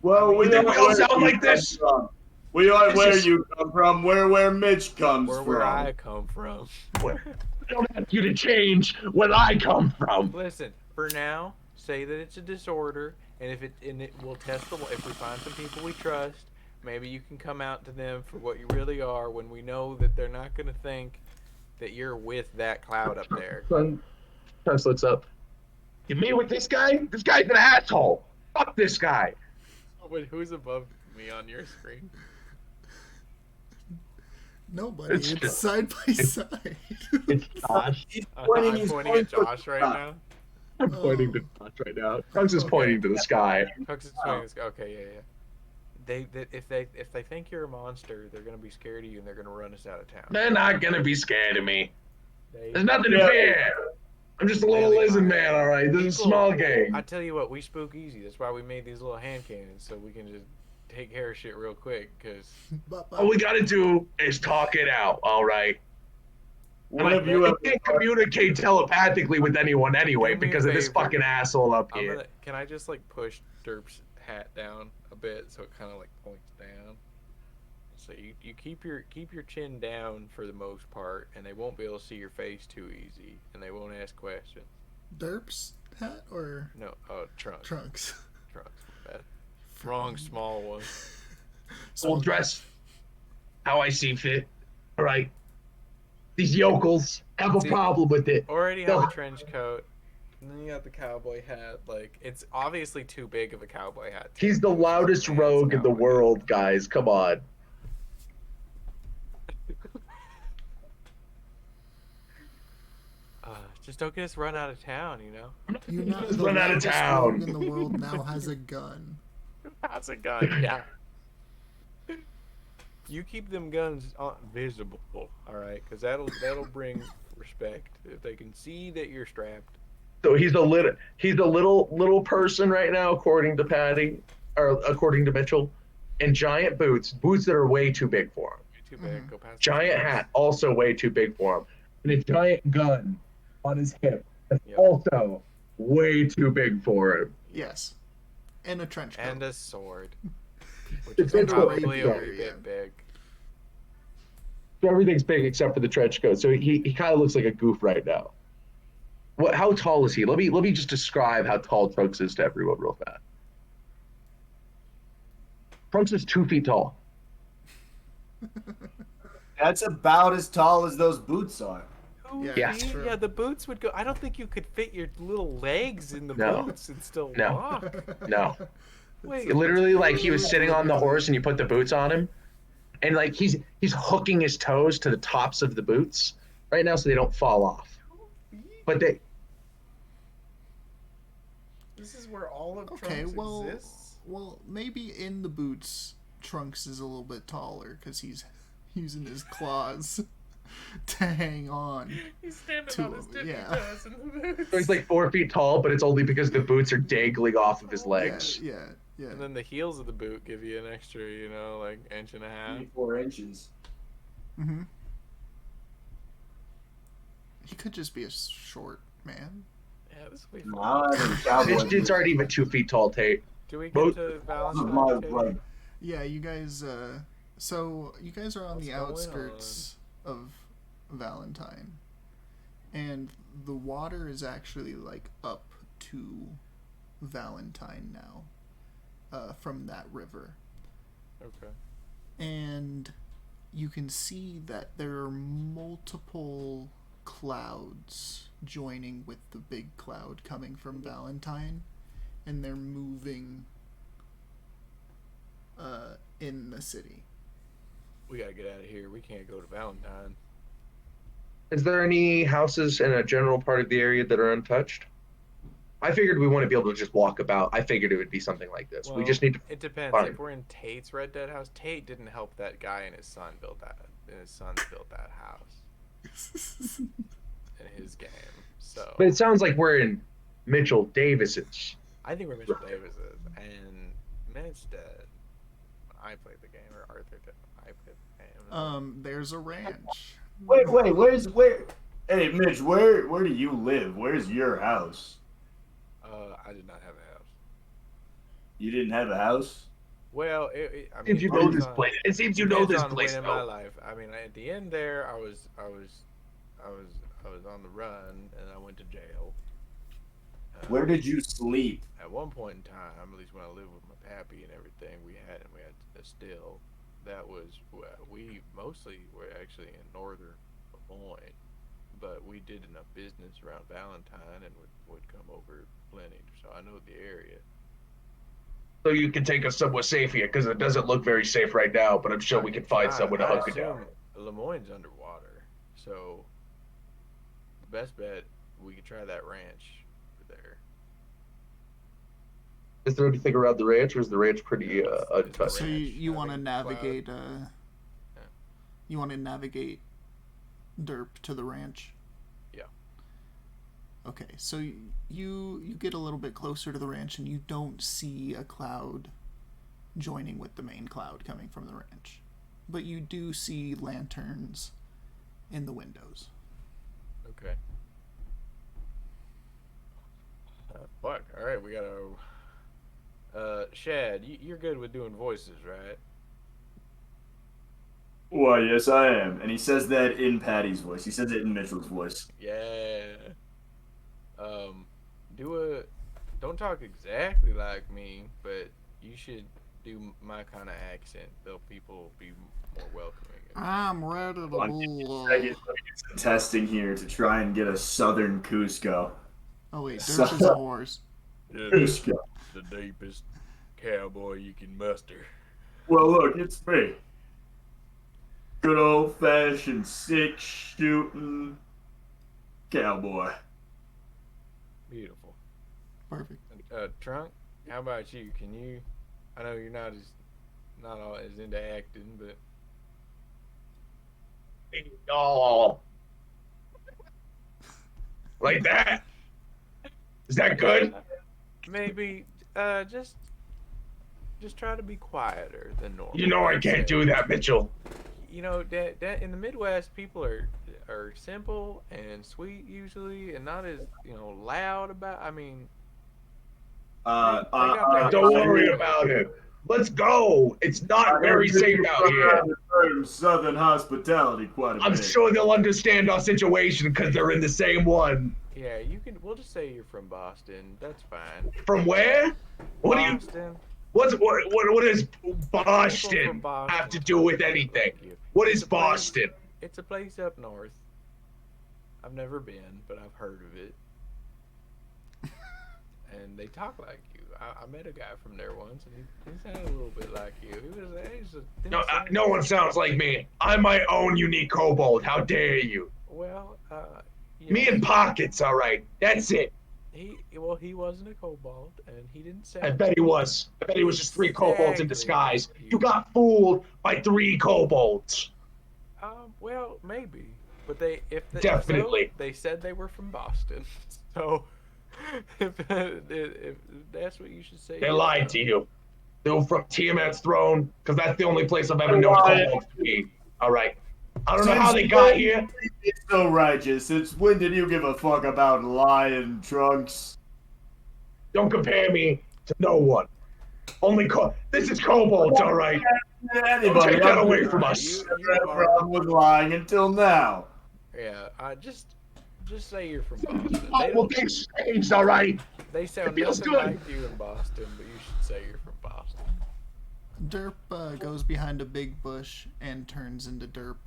Well, we think are we all where sound you like this? come from. We are This where is- you come from. Where Mitch comes from. Where I come from. I don't ask you to change where I come from. Listen, for now, say that it's a disorder, and if it we'll test the if we find some people we trust, maybe you can come out to them for what you really are when we know that they're not going to think that you're with that cloud up there. Trunks looks up. You meet with this guy? This guy's an asshole. Fuck this guy. Oh, wait, who's above me on your screen? Nobody. It's It's just- side by side. It's Josh. I'm Pointing pointing at Josh right now. I'm pointing to Josh right now. Trunks is pointing to the sky. Hooks is pointing. Okay, yeah. If they think you're a monster, they're gonna be scared of you and they're gonna run us out of town. They're not gonna be scared of me. They- There's nothing to fear. I'm just a little lizard man, all right. This is a small gang. I tell you what, we spook easy. That's why we made these little hand cannons so we can just take care of shit real quick. Cause All we gotta do is talk it out, all right? What have you You ever can't communicate telepathically with anyone anyway Do me a because of this favor. fucking asshole up here. Can I just like push Derp's hat down a bit so it kind of like points down? So you keep your chin down for the most part, and they won't be able to see your face too easy, and they won't ask questions. Derp's hat or No, Trunks. Trunks? Trunks. Bad. Wrong small one. We'll dress how I see fit, all right? These yokels have a See, problem with it. Already have They'll- a trench coat, and then you got the cowboy hat. Like, it's obviously too big of a cowboy hat. too. He's the It's just a loudest man's rogue in the cowboy hat. world, guys. Come on. Just don't get us run out of town, you know? You're not Just the run out of loudest town. rogue in the world now has a gun. That's a gun, yeah. You keep them guns visible, all right? Because that'll bring respect if they can see that you're strapped. So he's a little person right now, according to Patty, or according to Mitchell, and giant boots that are way too big for him. Too big. Go past. the Giant fence. hat, also way too big for him, and a giant gun on his hip, that's Yep. also way too big for him. Yes, and a trench coat. And a sword, which The is trench coat probably is a big, wee yeah. bit big. So everything's big except for the trench coat. So he kind of looks like a goof right now. How tall is he? Let me just describe how tall Trunks is to everyone real fast. Trunks is 2 feet tall. That's about as tall as those boots are. Yeah, See? it's true. Yeah, the boots would go. I don't think you could fit your little legs in the No. boots and still No. walk. No. Wait, Literally, like he was sitting on the horse and you put the boots on him, and like he's hooking his toes to the tops of the boots right now so they don't fall off. But they this is where all of Okay, Trunks well, exists. maybe in the boots, Trunks is a little bit taller because he's using his claws to hang on. He's standing to on his him, tippy yeah. toes in the boots. so he's like 4 feet tall, but it's only because the boots are dangling off of his legs. Yeah. And then the heels of the boot give you an extra, like inch and a half. 4 inches. Mm-hmm. He could just be a short man. Yeah, this will be fun. Mine cowboy This dude's already even 2 feet tall, Tate. Do we get Both- to my Valentine's Day? blood. Yeah, you guys. So you guys are on What's the going outskirts of Valentine, and the water is actually like up to Valentine now, from that river, Okay. and you can see that there are multiple clouds joining with the big cloud coming from Valentine, and they're moving in the city. We gotta get out of here. We can't go to Valentine. Is there any houses in a general part of the area that are untouched? I figured we want to be able to just walk about. I figured it would be something like this. We Well, just need to. It depends. Fine. If we're in Tate's Red Dead house, Tate didn't help that guy and his son build that. And his son built that house in his game. So But it sounds like we're in Mitchell Davis's. I think we're Mitchell Davis's and Mitch did. I played the game, or Arthur did. I played the game. There's a ranch. Wait, where? Hey, Mitch, where do you live? Where's your house? I did not have a house. You didn't have a house? Well, I mean, Seems you know depends this on- place. It seems you know depends this on place. when in my though. life. I mean, at the end there, I was on the run, and I went to jail. Where did you sleep? At one point in time, at least when I lived with my pappy and everything, we had a still. That was we mostly were actually in northern Lemoyne, but we did enough business around Valentine and would come over plenty, so I know the area. So you can take us somewhere safe here, because it doesn't look very safe right now, but I'm sure we can find somewhere to I hunker down. assume Lemoyne's underwater, so the best bet we could try that ranch over there. Is there anything around the ranch, or is the ranch pretty It's untouched? So you ranch want to having navigate? Yeah. You want to navigate Derp to the ranch. Yeah. Okay, so you get a little bit closer to the ranch and you don't see a cloud joining with the main cloud coming from the ranch, but you do see lanterns in the windows. Okay. Fuck. All right, we gotta. Shad, you're good with doing voices, right? Why, yes, I am. And he says that in Patty's voice. He says it in Mitchell's voice. Yeah. Don't talk exactly like me, but you should do my kind of accent. Though people will be more welcoming. I'm ready to Let me get some testing here to try and get a southern Cusco. Oh wait, Derp is a horse. Cusco. The deepest cowboy you can muster. Well, look, it's me. Good old-fashioned six-shooting cowboy. Beautiful. Perfect. Trunk, how about you? Can you? I know you're not all as into acting, but Oh, like that? Is that good? maybe just try to be quieter than normal. You know I can't do that, Mitchell. You know that in the Midwest, people are simple and sweet usually, and not as loud about. I mean, don't worry about it. Let's go. It's not very safe out here. Southern hospitality, quite a bit. I'm sure they'll understand our situation because they're in the same one. Yeah, you can. We'll just say you're from Boston. That's fine. From where? What Boston. What does Boston have to do with anything? What is Boston? It's a place up north. I've never been, but I've heard of it. And they talk like you. I met a guy from there once, and he sounded a little bit like you. No one sounds like me. I'm my own unique kobold. How dare you? Well, me and Pockets, all right. That's it. He wasn't a kobold, and he didn't sound. I bet he was. I bet he was just 3 kobolds in disguise. You got fooled by 3 kobolds. Well, maybe, but definitely they said they were from Boston, so if that's what you should say. They lied to you. They were from Tiamat's throne, because that's the only place I've ever known kobolds to be. All right. I don't know how they got here. It's so righteous. Since when did you give a fuck about lying, Trunks? Don't compare me to no one. This is kobolds, all right. Don't take that away from us. You had a problem with lying until now. Yeah, just say you're from Boston. Well, things changed, all right. They sound nothing like you in Boston, but you should say you're from Boston. Derp goes behind a big bush and turns into Derp.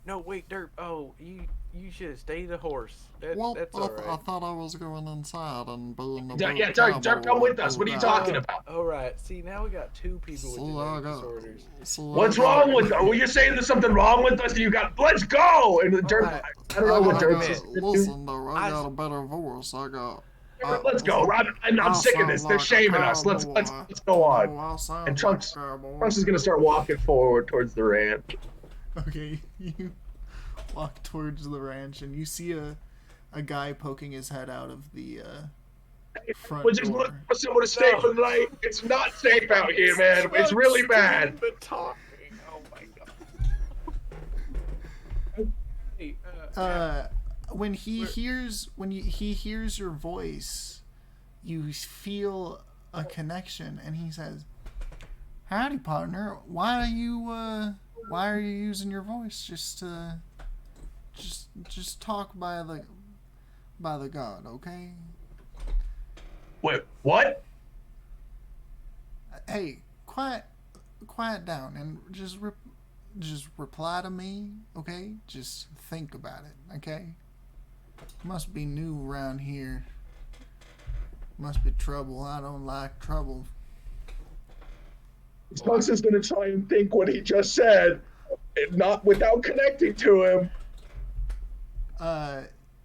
No, wait, Derp. Oh, you should have stayed a horse. That's all right. I thought I was going inside and being a Derp, come with us. What are you talking about? All right. See, now we got 2 people with genetic disorders. What's wrong with us? Oh, you're saying there's something wrong with us? Let's go. And Derp, right. I don't know what Derp is. Listen, though, I got a better voice. Let's go. I'm sick of this. They're shaming us. Let's go on. And Trunks is gonna start walking forward towards the ranch. Okay, you walk towards the ranch and you see a guy poking his head out of the front We're just door. looking for somewhere to stay for the night. It's not safe out here, man. It's really bad. Oh my god. When he hears your voice, you feel a connection, and he says, "Howdy, partner. Why are you using your voice? Just talk by the god, okay? Wait, what? Hey, quiet down and just reply to me, okay? Just think about it, okay? Must be new around here. Must be trouble. I don't like trouble. Spunks is gonna try and think what he just said, and not without connecting to him.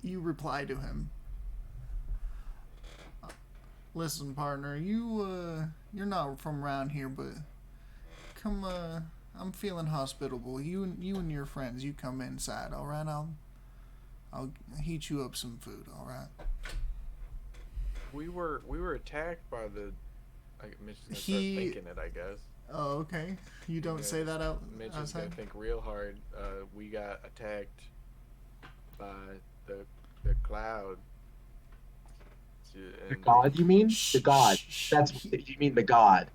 You reply to him. Listen, partner, you're not from around here, but come, I'm feeling hospitable. You and your friends, you come inside, all right? I'll heat you up some food, all right? We were attacked by the. Mitch's gonna start thinking it, I guess. Oh, okay. You don't say that out. Mitch is outside? gonna think real hard. We got attacked by the cloud. The god, you mean? The god. That's you mean the god.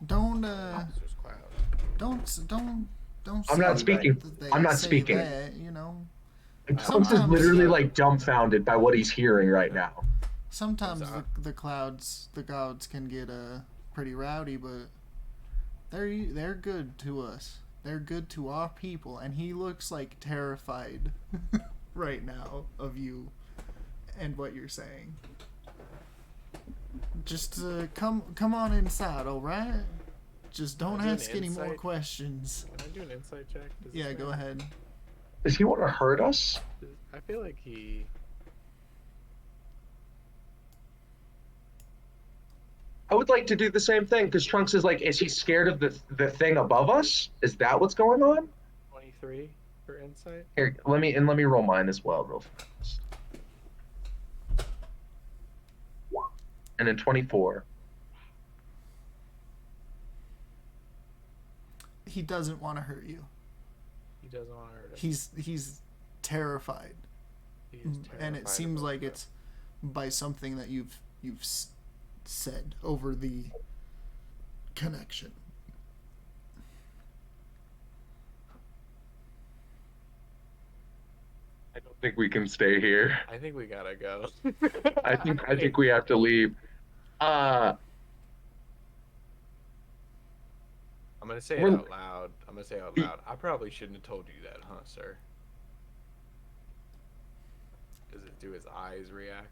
Don't It's just clouds. don't. I'm not say speaking. that I'm not say speaking. That, you know. Spunks is literally like dumbfounded by what he's hearing right now. Sometimes the gods can get pretty rowdy, but they're good to us. They're good to our people, and he looks like terrified right now of you and what you're saying. Just come on inside, all right? Just don't ask any more questions. Can I do an insight check? Yeah, go ahead. Does he want to hurt us? I feel like he. I would like to do the same thing because Trunks is like, is he scared of the thing above us? Is that what's going on? 23 for insight. Here, let me roll mine as well, real fast. And then 24. He doesn't want to hurt you. He doesn't want to hurt us. He's terrified. He is terrified And it seems about like that. it's by something that you've said over the connection. I don't think we can stay here. I think we gotta go. I think we have to leave. I'm gonna say it out loud. I probably shouldn't have told you that, huh, sir? Do his eyes react?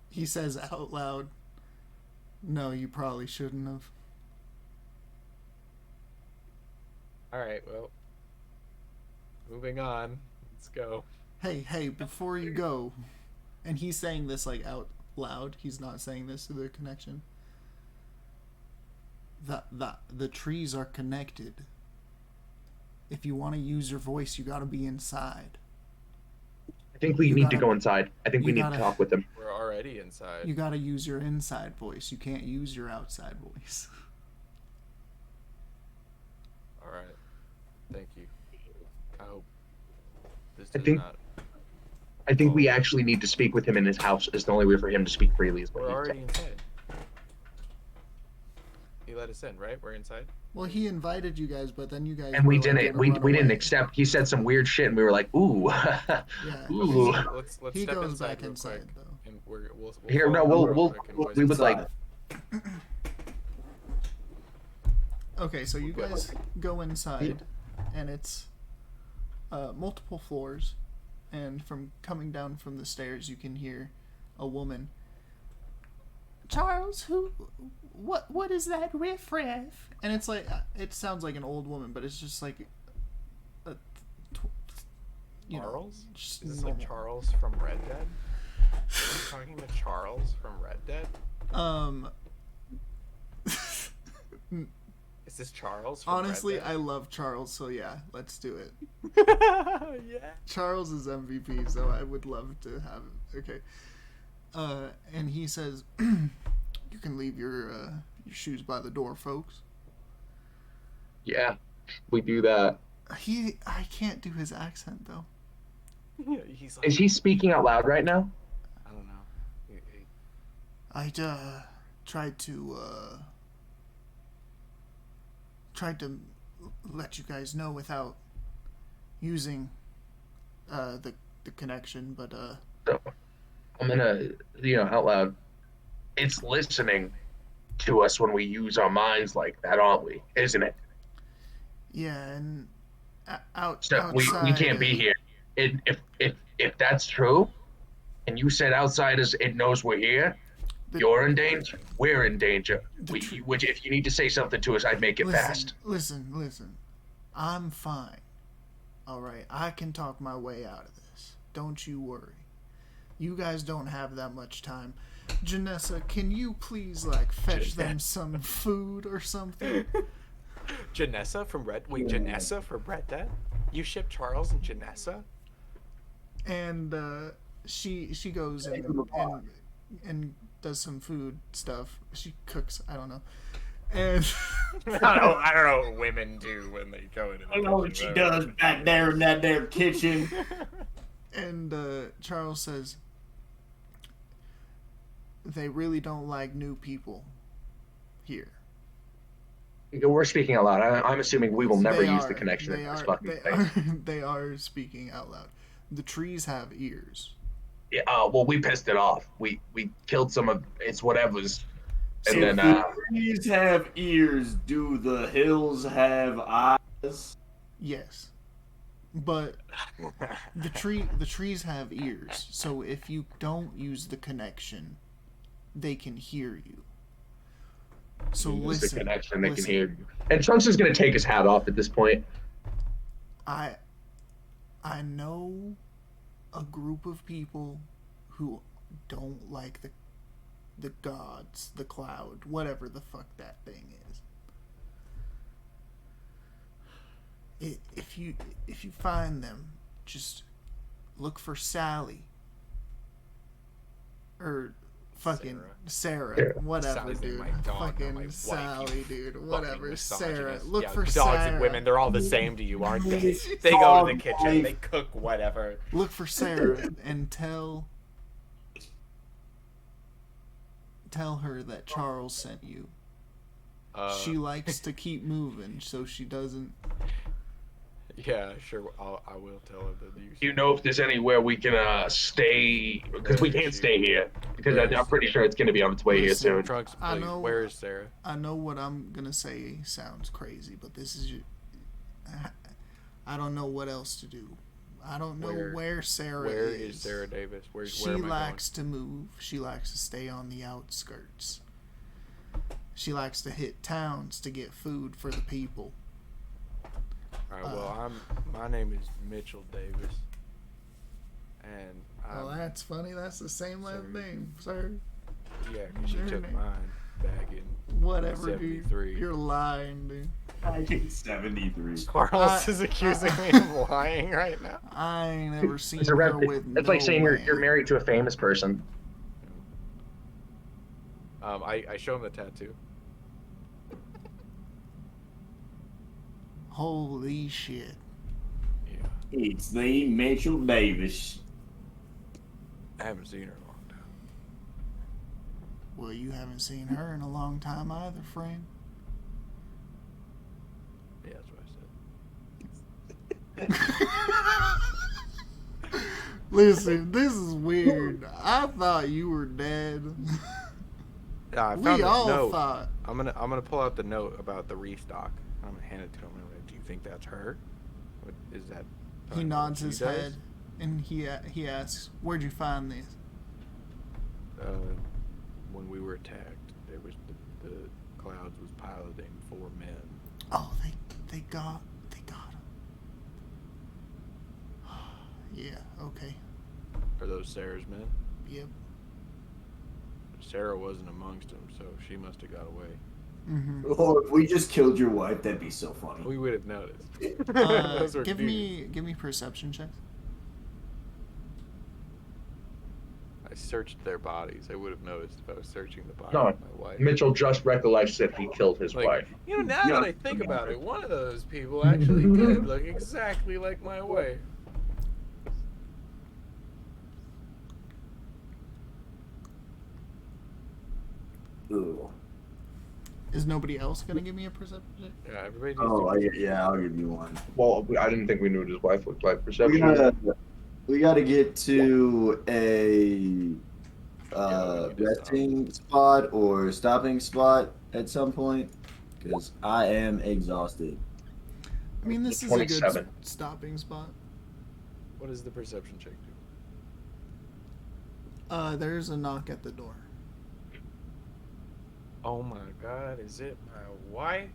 He says out loud, "No, you probably shouldn't have." Alright, well. Moving on. Let's go. Hey, before you go, and he's saying this like out loud. He's not saying this to the connection. The trees are connected. If you want to use your voice, you got to be inside. I think we need to go inside. I think we need to talk with him. We're already inside. You got to use your inside voice. You can't use your outside voice. Alright. Thank you. I hope this I does think- not. I think we actually need to speak with him in his house. Is the only way for him to speak freely. Is what We're he already said. inside. He let us in, right? We're inside? Well, he invited you guys, but then you guys And we were, like, didn't. gonna We run didn't away. accept. He said some weird shit, and we were like, "Ooh, Yeah. ooh." Let's He step goes inside back real inside quick, though. and we'll Here, no, follow we'll real quick and voice we would inside. like. Okay, so you guys go inside, and it's multiple floors, and from coming down from the stairs, you can hear a woman. Charles, what is that riffraff? And it's like, it sounds like an old woman, but it's just like a, Charles? just Is this normal. like Charles from Red Dead? Are you talking to Charles from Red Dead? Is this Charles from Honestly, Red I love Charles, so yeah, let's do it. Dead? Yeah. Charles is MVP, so I would love to have it. Okay. And he says, "You can leave your shoes by the door, folks." Yeah, we do that. I can't do his accent though. Yeah, he's like, Is he speaking out loud right now? I don't know. I tried to let you guys know without using the connection, but I'm gonna, out loud. It's listening to us when we use our minds like that, aren't we? Isn't it? Yeah, and So we outside. can't be here. If that's true, and you said outside it knows we're here, The- you're in danger. We're in danger. The tr- Which if you need to say something to us, I'd make it fast. Listen. I'm fine. All right, I can talk my way out of this. Don't you worry. You guys don't have that much time. Janessa, can you please fetch them some food or something? Janessa from Red. Wait, Janessa from Red Dead? You ship Charles and Janessa? And she goes and does some food stuff. She cooks. I don't know. And I don't know what women do when they go into the I don't know what she does back there in that there kitchen. And Charles says, they really don't like new people here. We're speaking out loud. I'm assuming we will never use the connection They in this are. fucking They thing. are. They are speaking out loud. The trees have ears. Yeah, well, we pissed it off. We killed some of its whatever's, and So then The trees have ears. Do the hills have eyes? Yes, but the trees have ears. So if you don't use the connection, they can hear you. So use listen. the connection, they listen. can hear you. And Trunks is gonna take his hat off at this point. I know a group of people who don't like the gods, the cloud, whatever the fuck that thing is. If you find them, just look for Sally or fucking Sarah, whatever, Sally's dude. my dog, not my Fucking wife, Sally, you dude. fucking Whatever, Sarah. misogynist. Look Yeah, for dogs Sarah. and women, they're all the same to you, aren't they? They go to the kitchen, they cook whatever. Look for Sarah and tell her that Charles sent you. She likes to keep moving, so she doesn't. Yeah, sure. I will tell her that you. Do you know if there's anywhere we can stay? Because we can't stay here. Because I'm pretty sure it's gonna be on its way here soon. Trunks, I please. know. Where is Sarah? I know what I'm gonna say sounds crazy, but this is. I don't know what else to do. I don't know where Sarah is. Where is Sarah Davis? Where She am I likes to move. She likes to stay on the outskirts. She likes to hit towns to get food for the people. All right. Well, my name is Mitchell Davis, and Well, that's funny. That's the same last name, sir. yeah, 'cause she Her took name. mine back in Whatever, dude. 73. You're lying, dude. 73. Carlos is accusing me of lying right now. I ain't never seen It's a her rep. with It's no like saying man. you're married to a famous person. I show him the tattoo. Holy shit. Yeah, It's the Mitchell Davis. I haven't seen her in a long time. Well, you haven't seen her in a long time either, friend. Yeah, that's what I said. Listen, this is weird. I thought you were dead. Yeah, I found We this all note. thought. I'm gonna pull out the note about the restock. I'm gonna hand it to him. Do you think that's her? What is that? He nods she his does? head and he asks, "Where'd you find these?" When we were attacked, there was the clouds was piloting 4 men. Oh, they got him. Yeah. Okay. Are those Sarah's men? Yep. Sarah wasn't amongst them, so she must have got away. Mm-hmm. Oh, if we just killed your wife, that'd be so funny. We would have noticed. Those were Give dudes. me perception checks. I searched their bodies. I would have noticed if I was searching the body No, of my wife. Mitchell just recollects that he killed his Like, wife. you know, now that I think about it, one of those people actually did look exactly like my wife. Ooh. Is nobody else gonna give me a perception check? Yeah, everybody needs Oh, to. yeah, I'll give you one. Well, I didn't think we knew what his wife looked like. Perception. We got to get to a Yeah, we need to stop. resting spot or stopping spot at some point because I am exhausted. I mean, this is a good 27. stopping spot. What does the perception check do? There's a knock at the door. Oh my god, is it my wife?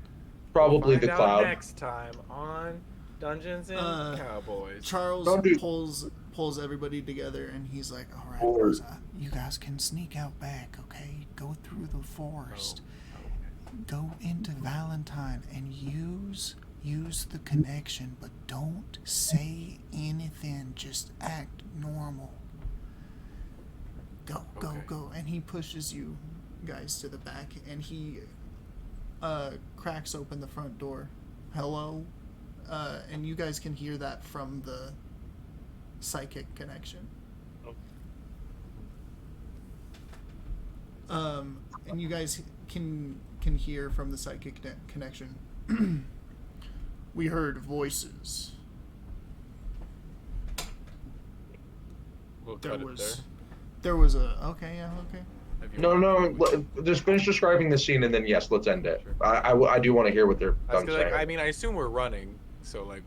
Probably Find the out cloud. next time on Dungeons and Cowboys. Charles Don't do- pulls everybody together, and he's like, "All right, Or- boys, you guys can sneak out back, okay? Go through the forest, go into Valentine, and use the connection, but don't say anything. Just act normal. Go, go, Okay. go!" And he pushes you guys to the back, and he cracks open the front door. Hello. And you guys can hear that from the psychic connection. And you guys can hear from the psychic connection. We heard voices. We'll There cut it was there was a okay, yeah, okay. there. If you No, want. no. Just finish describing the scene and then yes, let's end it. Sure. I do want to hear what they're I was done gonna, like, saying. I mean, I assume we're running, so like.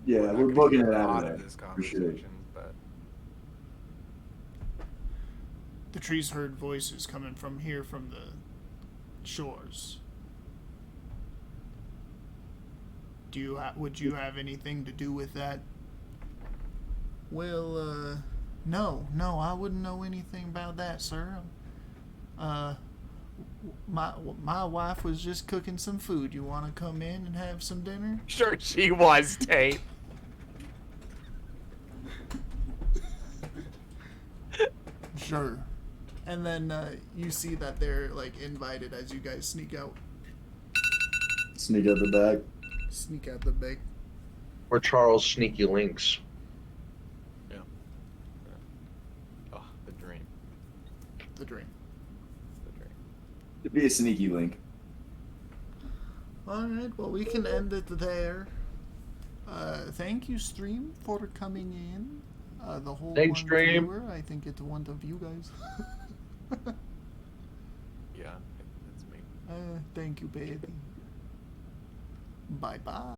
Yeah, not we're gonna booking get it a out lot of of there, this for sure. conversation, but The trees heard voices coming from here from the shores. Would you have anything to do with that? Well, no, I wouldn't know anything about that, sir. My wife was just cooking some food. You want to come in and have some dinner? sure she was, Tate. Sure. And then you see that they're like invited as you guys sneak out Sneak out the back. the back. We're Charles Sneaky Links. Oh, the dream. The dream. The dream. To be a sneaky link. All right. Well, we can end it there. Thank you, stream, for coming in. The whole Thanks, one stream. viewer. I think it's one of you guys. Yeah, that's me. Thank you, baby. Bye bye.